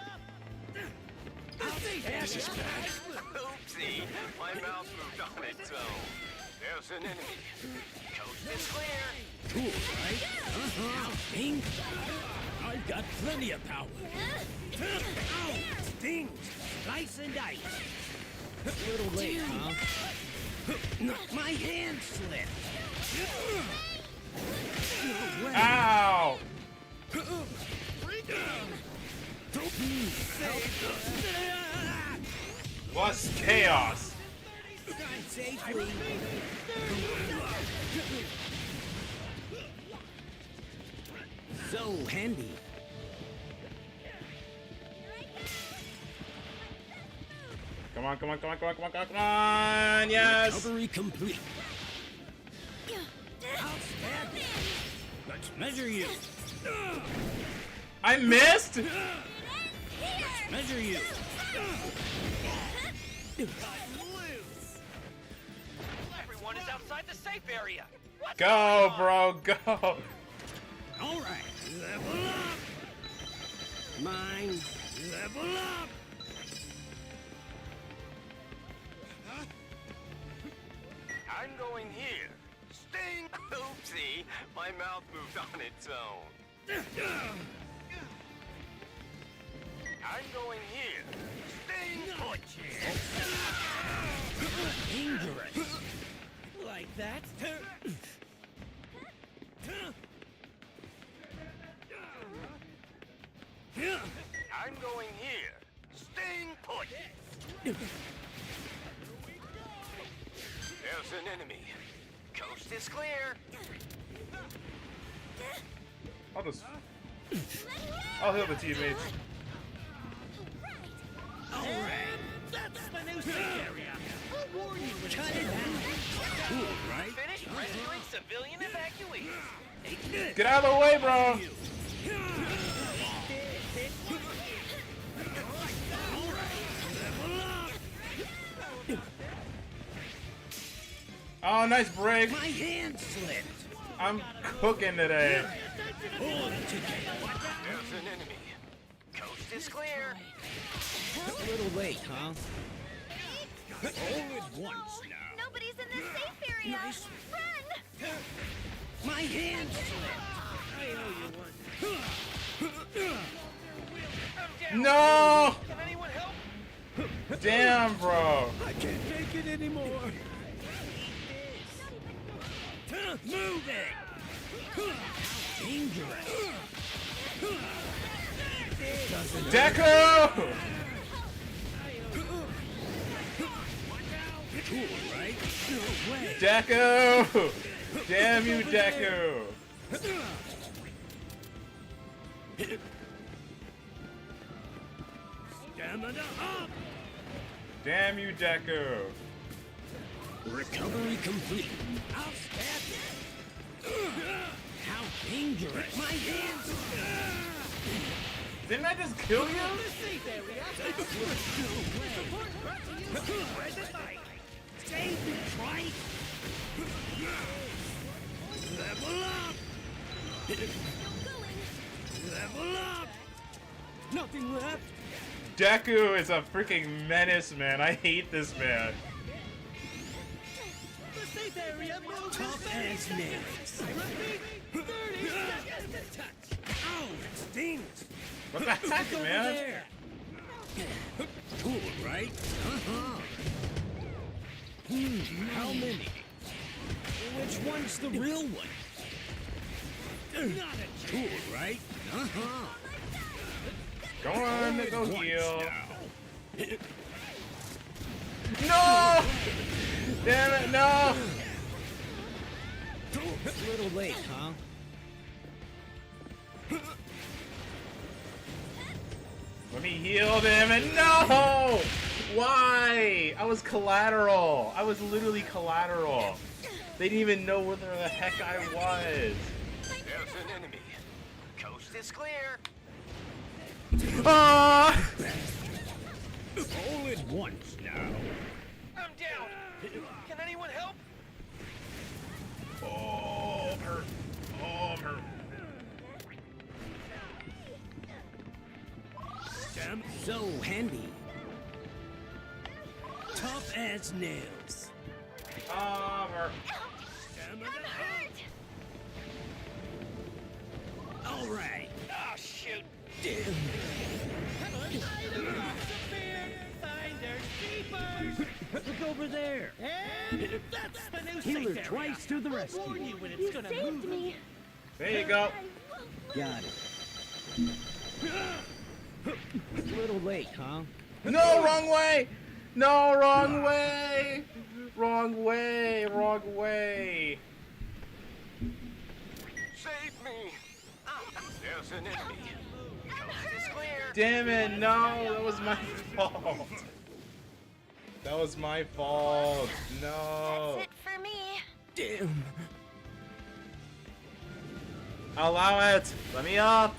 I'll say Oopsie, my mouth moved on its own. There's an enemy. Coast is clear. Cool, right? Sting. I've got plenty of power. Ow! Stings. Slice and dice. A little late, huh? My hand slipped. Ow! What's chaos? Safely. So handy. Come on, come on, come on, come on, come on, come on! Yes! Recovery complete. Outstanding. Let's measure you. I missed? Let's measure you. Everyone is outside the safe area. What's Go, bro, go! All right, level up. Mine, level up. I'm going here. Sting! Oopsie, my mouth moved on its own. I'm going here. Sting! Dangerous. Like that? I'm going here. Sting! Push! There's an enemy. Coast is clear. I'll heal the teammates. All right. That's the new safe area. I'll warn you. Cut it out. Cool, right? Finish rescuing civilian evacuees. Get out of the way, bro. Oh, nice break. My hand slipped. I'm cooking today. There's an enemy. Coast is clear. A little late, huh? All at once now. Nobody's in the safe area. Nice. Run! My hand slipped. I owe you one. No. Can anyone help? Damn, bro. I can't take it anymore. Move it. Dangerous. Deku. Cool, right? No way. Deku. Damn you, Deku. Stamina up. Damn you, Deku. Recovery complete. I'll stab you. How dangerous. My hands. Didn't I just kill you? Save me, Trike. Level up. Level up. Nothing left. Deku is a freaking menace, man. I hate this man. Tough as nails. 30 seconds to touch. Ow, it stings. What the heck, Over man? there. Cool, right? Uh-huh. How many? Which one's the real one? Not a cool, right? Uh-huh. Go on, go heal. No! Damn it, no! A little late, huh? Let me heal them and no! Why? I was collateral. I was literally collateral. They didn't even know where the heck I was. There's an enemy. Coast is clear. Ah! All at once now. I'm down. Can anyone help? Oh, I'm hurt. Oh, I'm hurt. Damn, so handy. Tough as nails. Oh, I'm hurt. All right. Oh, shoot. Damn. Look over there. And that's the new Healer twice to the rescue. You saved me. There you go. Got it. A little late, huh? No, wrong way! No, wrong way! Wrong way, wrong way. Save me. There's an enemy. Coast is clear. Damn it, no, that was my fault. That was my fault. No. That's it for me. Damn. Allow it. Let me up.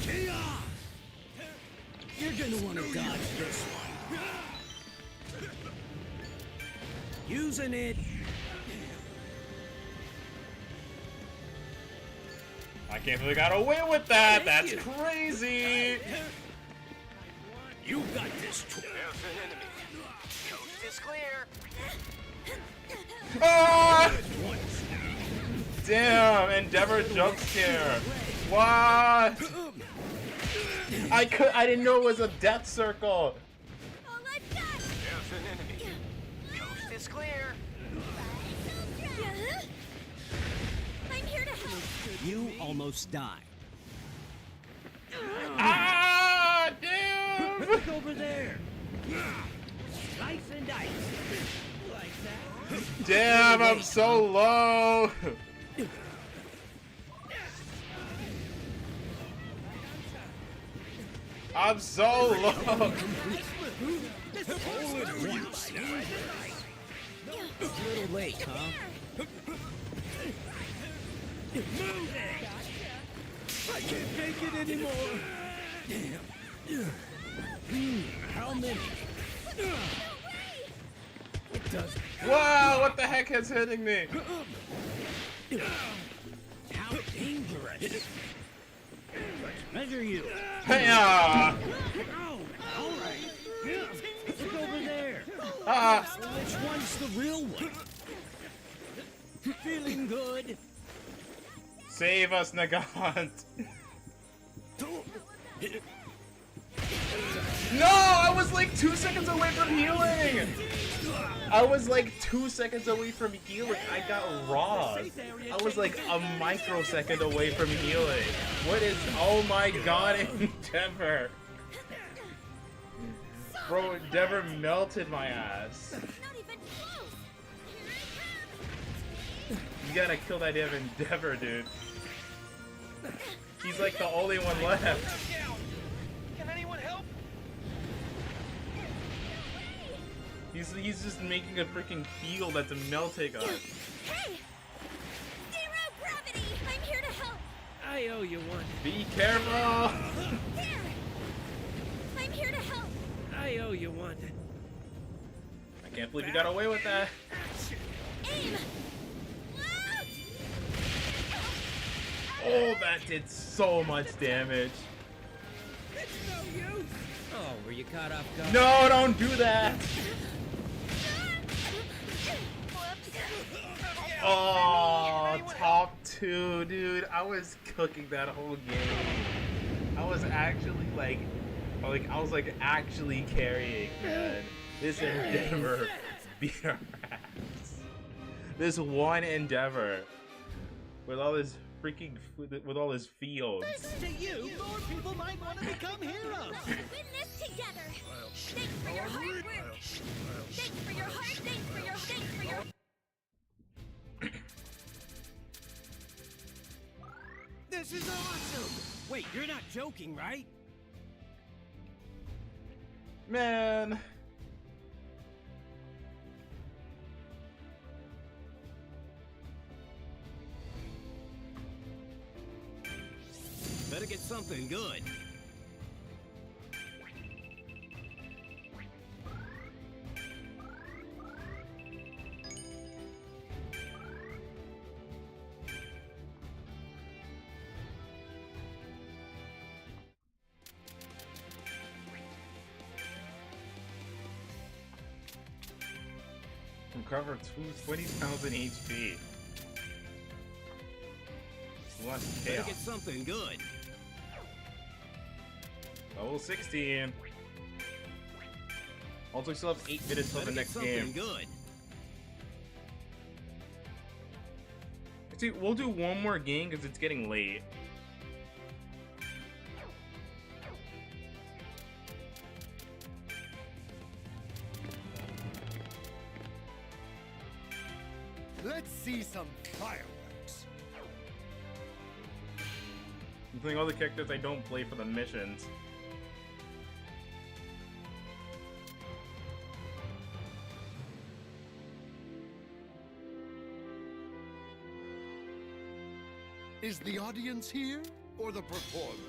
Chaos! You're gonna want to dodge this one. Using it. I can't believe I got away with that. That's crazy. You got this. There's an enemy. Coast is clear. Ah! Damn, Endeavor jump scare. What? I didn't know it was a death circle. There's an enemy. Coast is clear. I'm here to help. You almost died. Ah, damn. Look over there. Slice and dice. Like that. Damn, I'm so low. I'm so low. A little late, huh? Move it! I can't take it anymore. How many? It doesn't. Wow, what the heck is hitting me? How dangerous! Let's measure you. Hey-ya! All right. Look over there. Which one's the real one? Feeling good? Save us, Nagant. No, I was like 2 seconds away from healing. I was like 2 seconds away from healing. I got robbed. I was like a microsecond away from healing. What is? Oh my God, Endeavor. Bro, Endeavor melted my ass. You gotta kill that damn Endeavor, dude. He's like the only one left. Can anyone help? He's just making a freaking field that's melting us. Hey! Zero gravity! I'm here to help! I owe you one. Be careful! There! I'm here to help! I owe you one. I can't believe you got away with that. Aim! Oh, that did so much damage. It's no use. Oh, were you caught off guard? No, don't do that. Oh, top 2, dude. I was cooking that whole game. I was actually like I was like actually carrying, man. This Endeavor beat our ass. This one Endeavor with all this freaking with all his fields. Thanks to you, more people might want to become heroes. Let's win this together! Thanks for your hard work! Thanks for your heart! Thanks for your... This is awesome! Wait, you're not joking, right? Man. Better get something good. Recover 20,000 HP. Less Better chaos. get something good. Level 16. Also, we still have 8 minutes till the next game. Good. See, we'll do one more game because it's getting late. Let's see some fireworks. I'm playing all the characters I don't play for the missions. Is the audience here or the performers?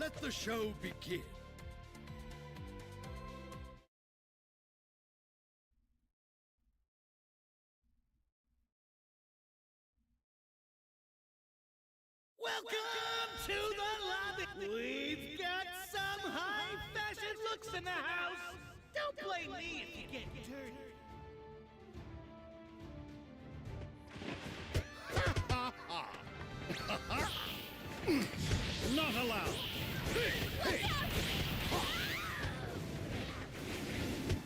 Let the show begin. Welcome to the lobby! We've got some high fashion looks in the house! Don't blame me if you get dirty. Not allowed. Hey.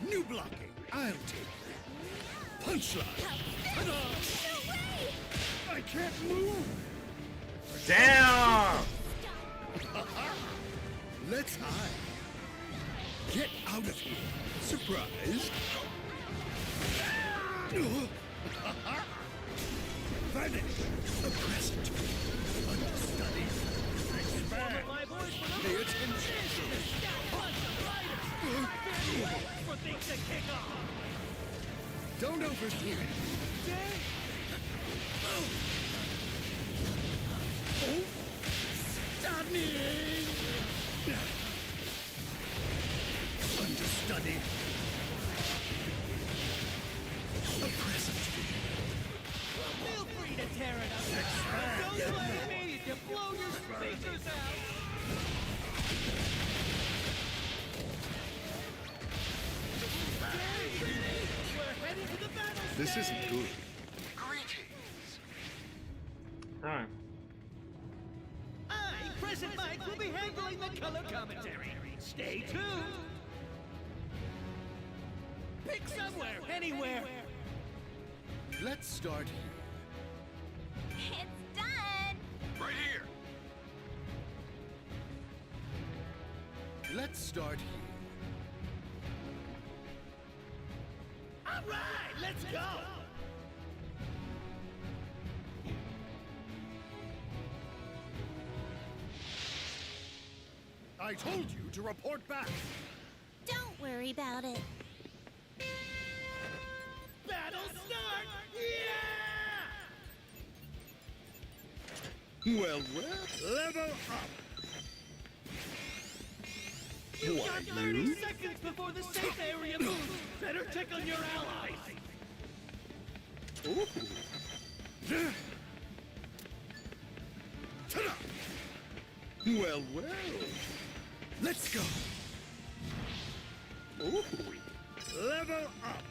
New blocking. I'll take that. Punchline. Ta-da! No way! I can't move. Damn! Let's hide. Get out of here. Surprise. Vanish. A present. Understudy. Expand. Pay attention. For things to kick off! Don't overdo it. Oh. Stunning. Understudy. A present. Feel free to tear it up! Don't blame me if you blow your speakers out! We're heading to the battle This stage. isn't good. Greetings. Right. I, Present Mike, will be handling the color commentary. Stay tuned! Pick somewhere, anywhere! Let's start here. It's done! Right here. Let's start here. Alright, let's go! I told you to report back. Don't worry about it. Battle start! Yeah! Well, level up. You Why, got 30 you? seconds before the safe area moves! Better check on your allies! Ooh. Ta-da! Well. Let's go. Ooh. Level up.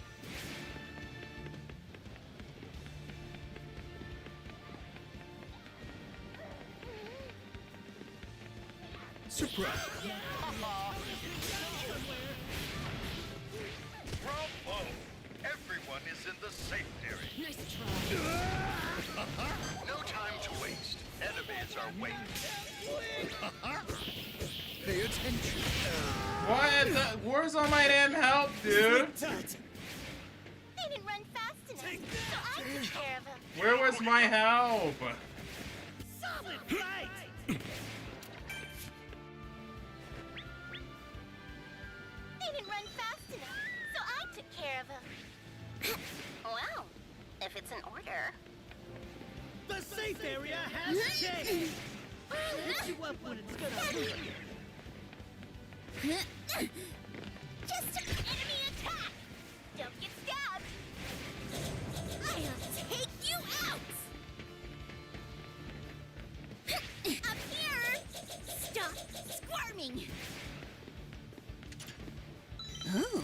Surprise. Bravo! Everyone is in the safe area. Nice try. No time to waste. Enemies are waiting. Pay attention. What? Where's all my damn help, dude? They didn't run fast enough, so I took care of them. Where was my help? Solid right! They didn't run fast enough, so I took care of them. Well, if it's an order. The safe area has changed! Hit you up when it's gonna hit you! Just an enemy attack! Don't get stabbed! I'll take you out! Up here! Stop squirming! Oh.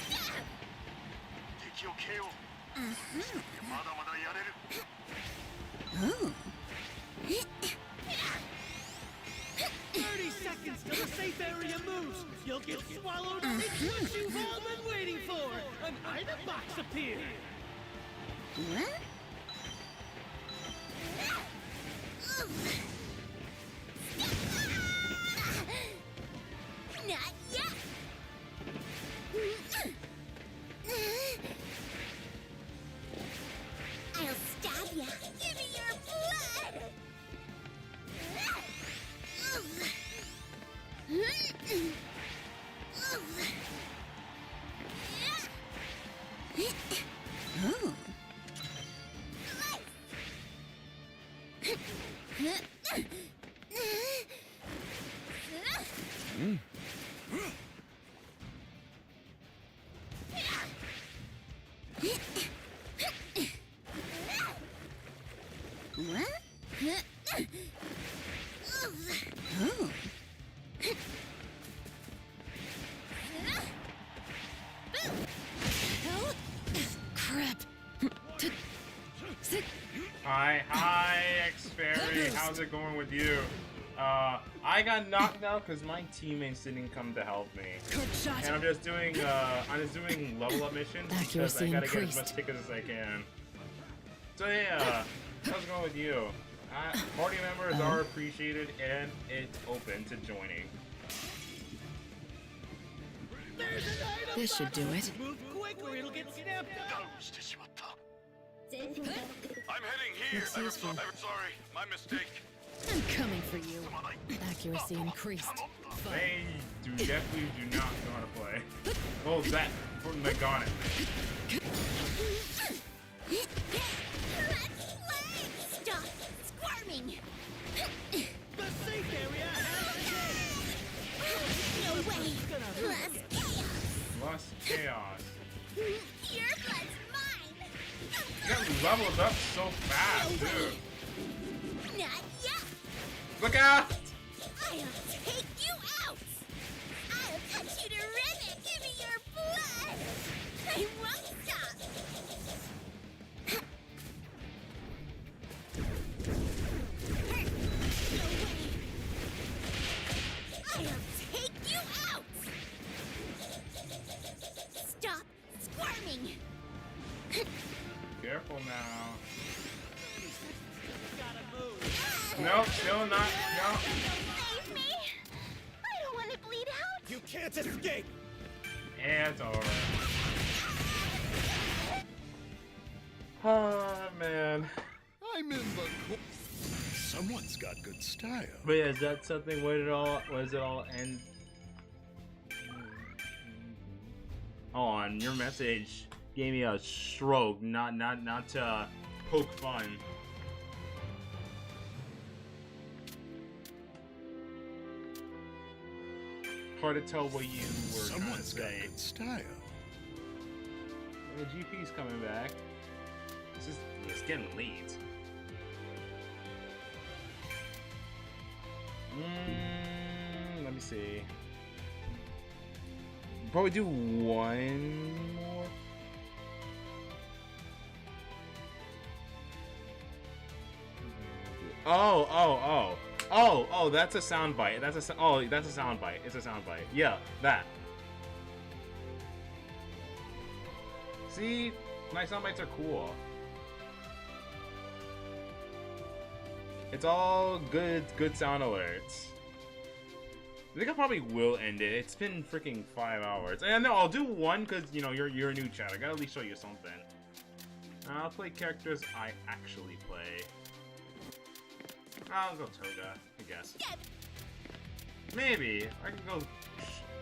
Stab! 敵を KO。まだまだやれる。 Oh. 30 seconds till the safe area moves! You'll get swallowed up into what you've all been waiting for! An item box appeared! What? Not yet! I'll stab ya! Give me your blood! Oh. Crap. Hi, X-Fairy. How's it going with you? I got knocked out because my teammates didn't come to help me. And I'm just doing level up missions because I gotta get as much tickets as I can. So yeah, how's it going with you? Party members are appreciated and it's open to joining. This should do it. Move quick or it'll get snapped up. I'm heading here. Looks useful. I'm sorry, my mistake. I'm coming for you. Accuracy increased. They definitely do not know how to play. Oh, that from Nagana. Stop squirming. The safe area has No way. Plus chaos. Your blood's mine. You got leveled up so fast, dude. Not yet. Look out! I'll take you out. I'll cut you to ribbons. Give me your blood. I won't stop. I'll take you out. Stop squirming. Careful now. Nope, still not. No. Save me. I don't want to bleed out. You can't escape. Yeah, it's over. Oh man. I'm in the. Someone's got good style. But yeah, is that something? What does it all end? Hold on, your message gave me a stroke, not to poke fun. Hard to tell what you were trying to say. Got good style. The GP's coming back. It's getting late. Let me see. Probably do one more. Oh, that's a soundbite. That's a soundbite. It's a soundbite. Yeah, that. See, my soundbites are cool. It's all good sound alerts. I think I probably will end it. It's been freaking 5 hours. And no, I'll do one because you know you're a new chat. I gotta at least show you something. I'll play characters I actually play. I'll go Toga, I guess. Maybe I can go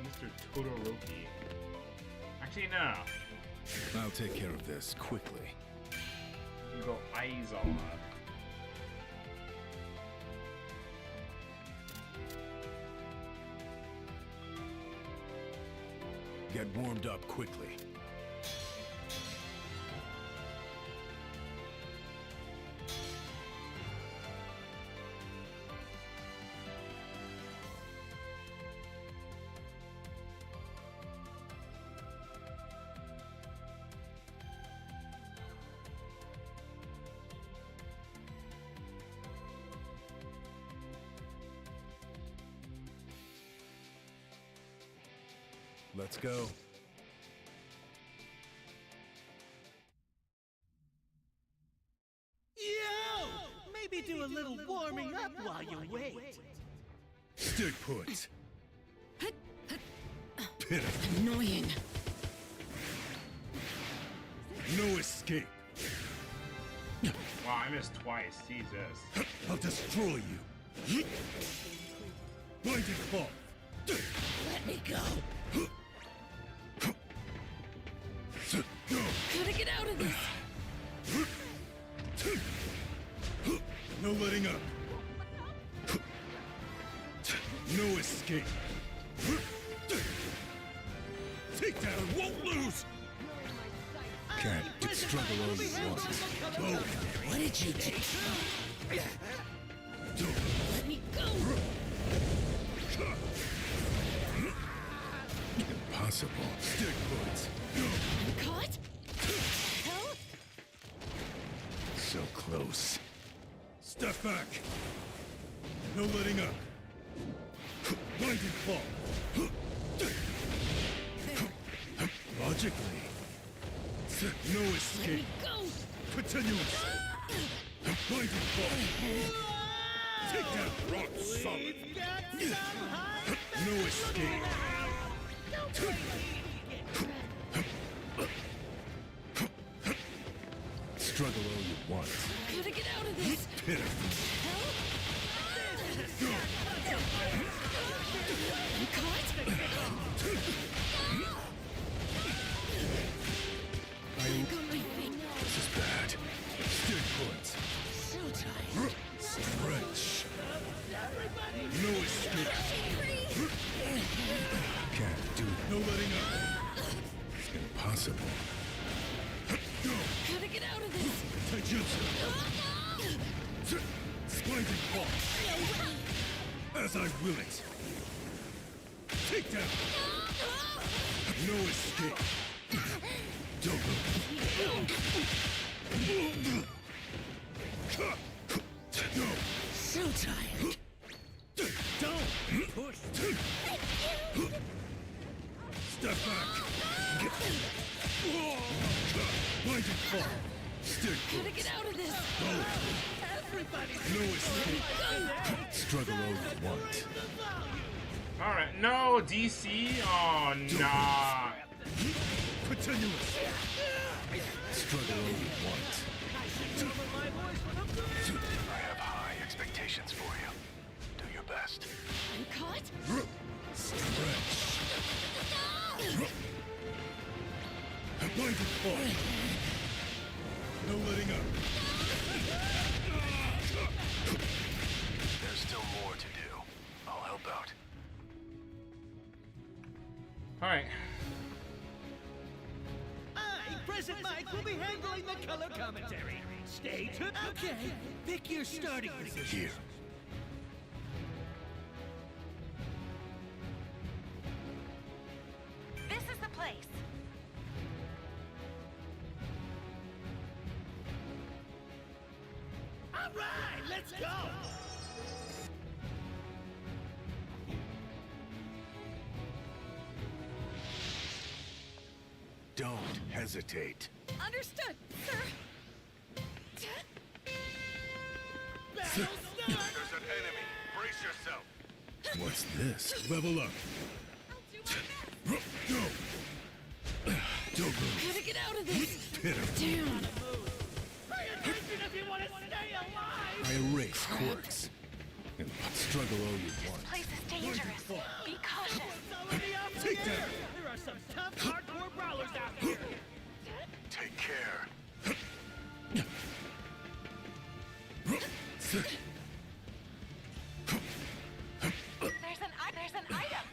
Mr. Todoroki. Actually, no. I'll take care of this quickly. You go Aizawa. Get warmed up quickly. Let's go. Yo! Maybe do a little warming up while you wait. Stick put. Pitiful. Annoying. No escape. Wow, I missed twice. Jesus. I'll destroy you. Blinding claw. Let me go. Gotta get out of this. No letting up. No escape. Take down, won't lose. Can't struggle all you want. Oh, What did you do? Let me go! Impossible. Stick points. Caught? Help? So close. Step back. No letting up. Blinding fall. Logically. No escape. Continuous. Blinding fall. Take down. Rock solid. No escape. Struggle all you want. Gotta get out of this. Pitiful. This is bad. Stick points. So tired. Stretch. No escape. Can't do it. No letting up. Impossible. Gotta get out of this. Taijutsu. Splendid fall. As I will it. Take down. No escape. Double. So tired. Don't push. Step back. Blinding fall. Stick. Gotta get out of this. No escape. Struggle all you want. Alright, no, DC? Oh, nah. Continuous. Struggle all you want. I have high expectations for you. Do your best. I'm caught? Stretch. Blinding fall. No letting up. There's still more to do. I'll help out. Alright. I, President Mike, will be handling the color commentary. Stay tuned. Okay, pick your starting position. Here. This is the place. All right, let's go. Don't hesitate. Understood, sir. There's an enemy. Brace yourself. What's this? Level up. Go. Don't move. Gotta get out of this. Pitiful. Damn. Pay attention if you want to stay alive. I erase quirks. And struggle all you This want. place is dangerous. Be cautious. Take down. There are some tough, hardcore brawlers out here. Take care. There's an item.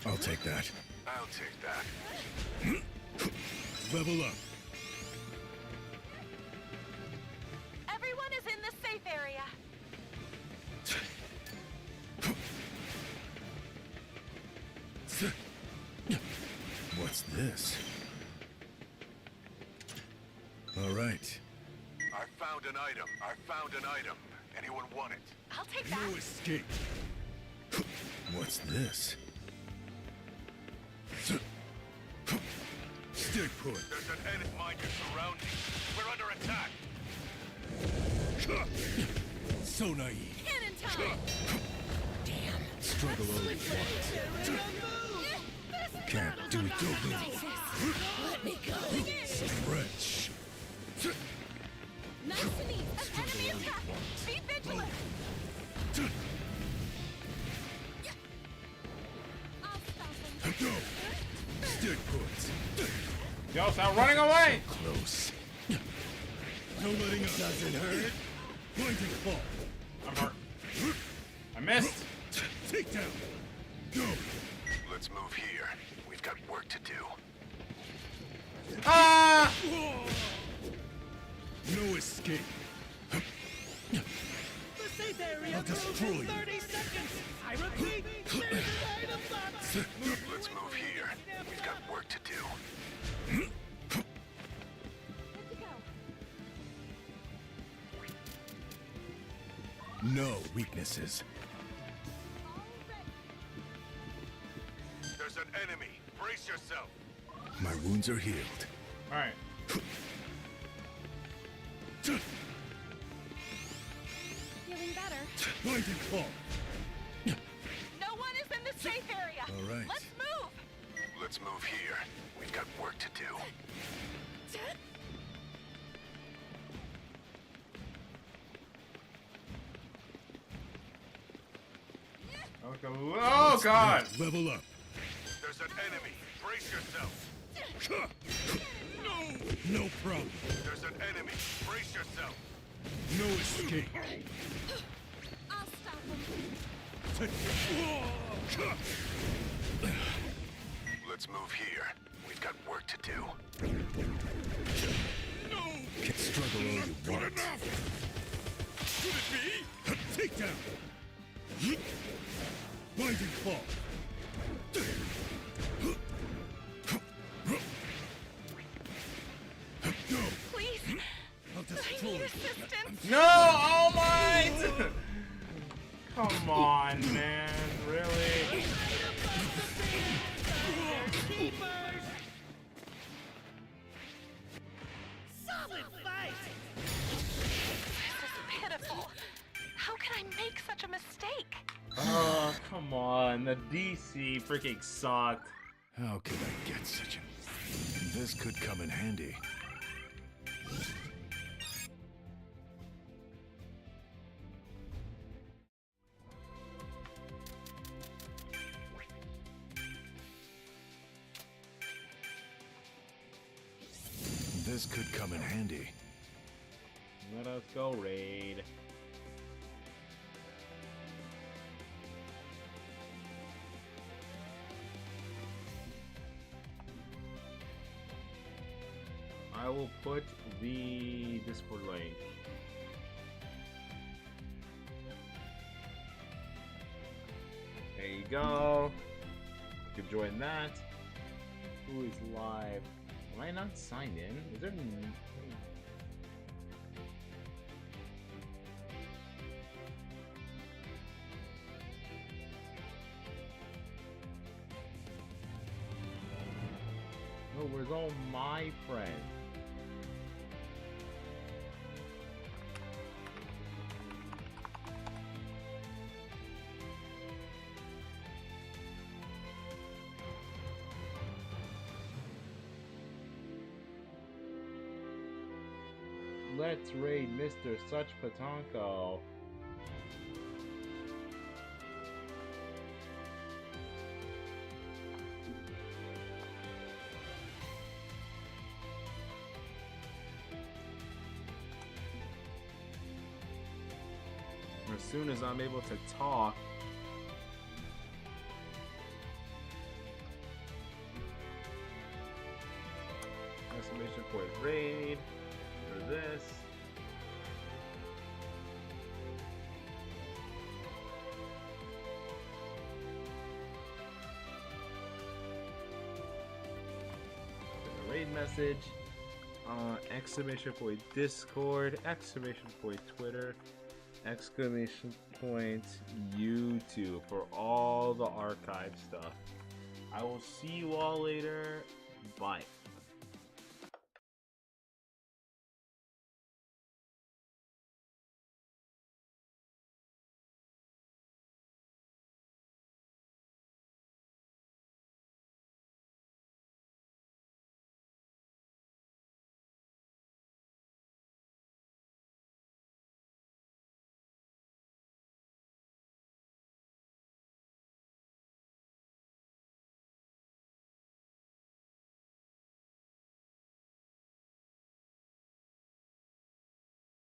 I'll take that. I'll take that. Level up. Everyone is in the safe area. What's this? All right. I found an item. Anyone want it? I'll take that. No escape. What's this? Stick put. There's an enemy. Mind your surroundings. We're under attack. So naive. Cannon time. Damn. Struggle all you want. Can't do it. Don't move. Let me go. Stretch. Nice and easy. An enemy attack. Be vigilant. I'll stop them. Go. Stick put. Yo, stop running away! Close. No letting up. Doesn't hurt. Blinding fall. I'm hurt. I missed. Take down. Go. Let's move here. We've got work to do. Ah! No escape. The safe area I'll destroy moves in you. 30 seconds. I repeat, there's an item box. Let's move here. We've got work to do. No weaknesses. There's an enemy. Brace yourself. My wounds are healed. All right. Feeling better. Blinding claw. No one is in the safe area. All right. Let's move. Let's move here. We've got work to do. Okay. Oh God! Level up. There's an enemy. Brace yourself. No problem. There's an enemy. Brace yourself. No escape. I'll stop him. Let's move here. We've got work to do. Can struggle all you want. Could it be? Takedown. Blinding claw. No. Please. I'll I destroy need you. assistance. No! All Might! Come on, man. Really? Keepers. Solid fight. This is pitiful. How can I make such a mistake? Oh, come on. The DC freaking sucked. How could I get such a... This could come in handy. This could come in handy. Let us go raid. I will put the Discord link. There you go. You can join that. Who is live? Am I not signed in? Is there? Oh, where's all my friends? Let's raid Mr. Such Patanko. As soon as I'm able to talk, exclamation point raid for this. Raid message, exclamation point Discord, exclamation point Twitter, exclamation point YouTube for all the archive stuff. I will see you all later. Bye.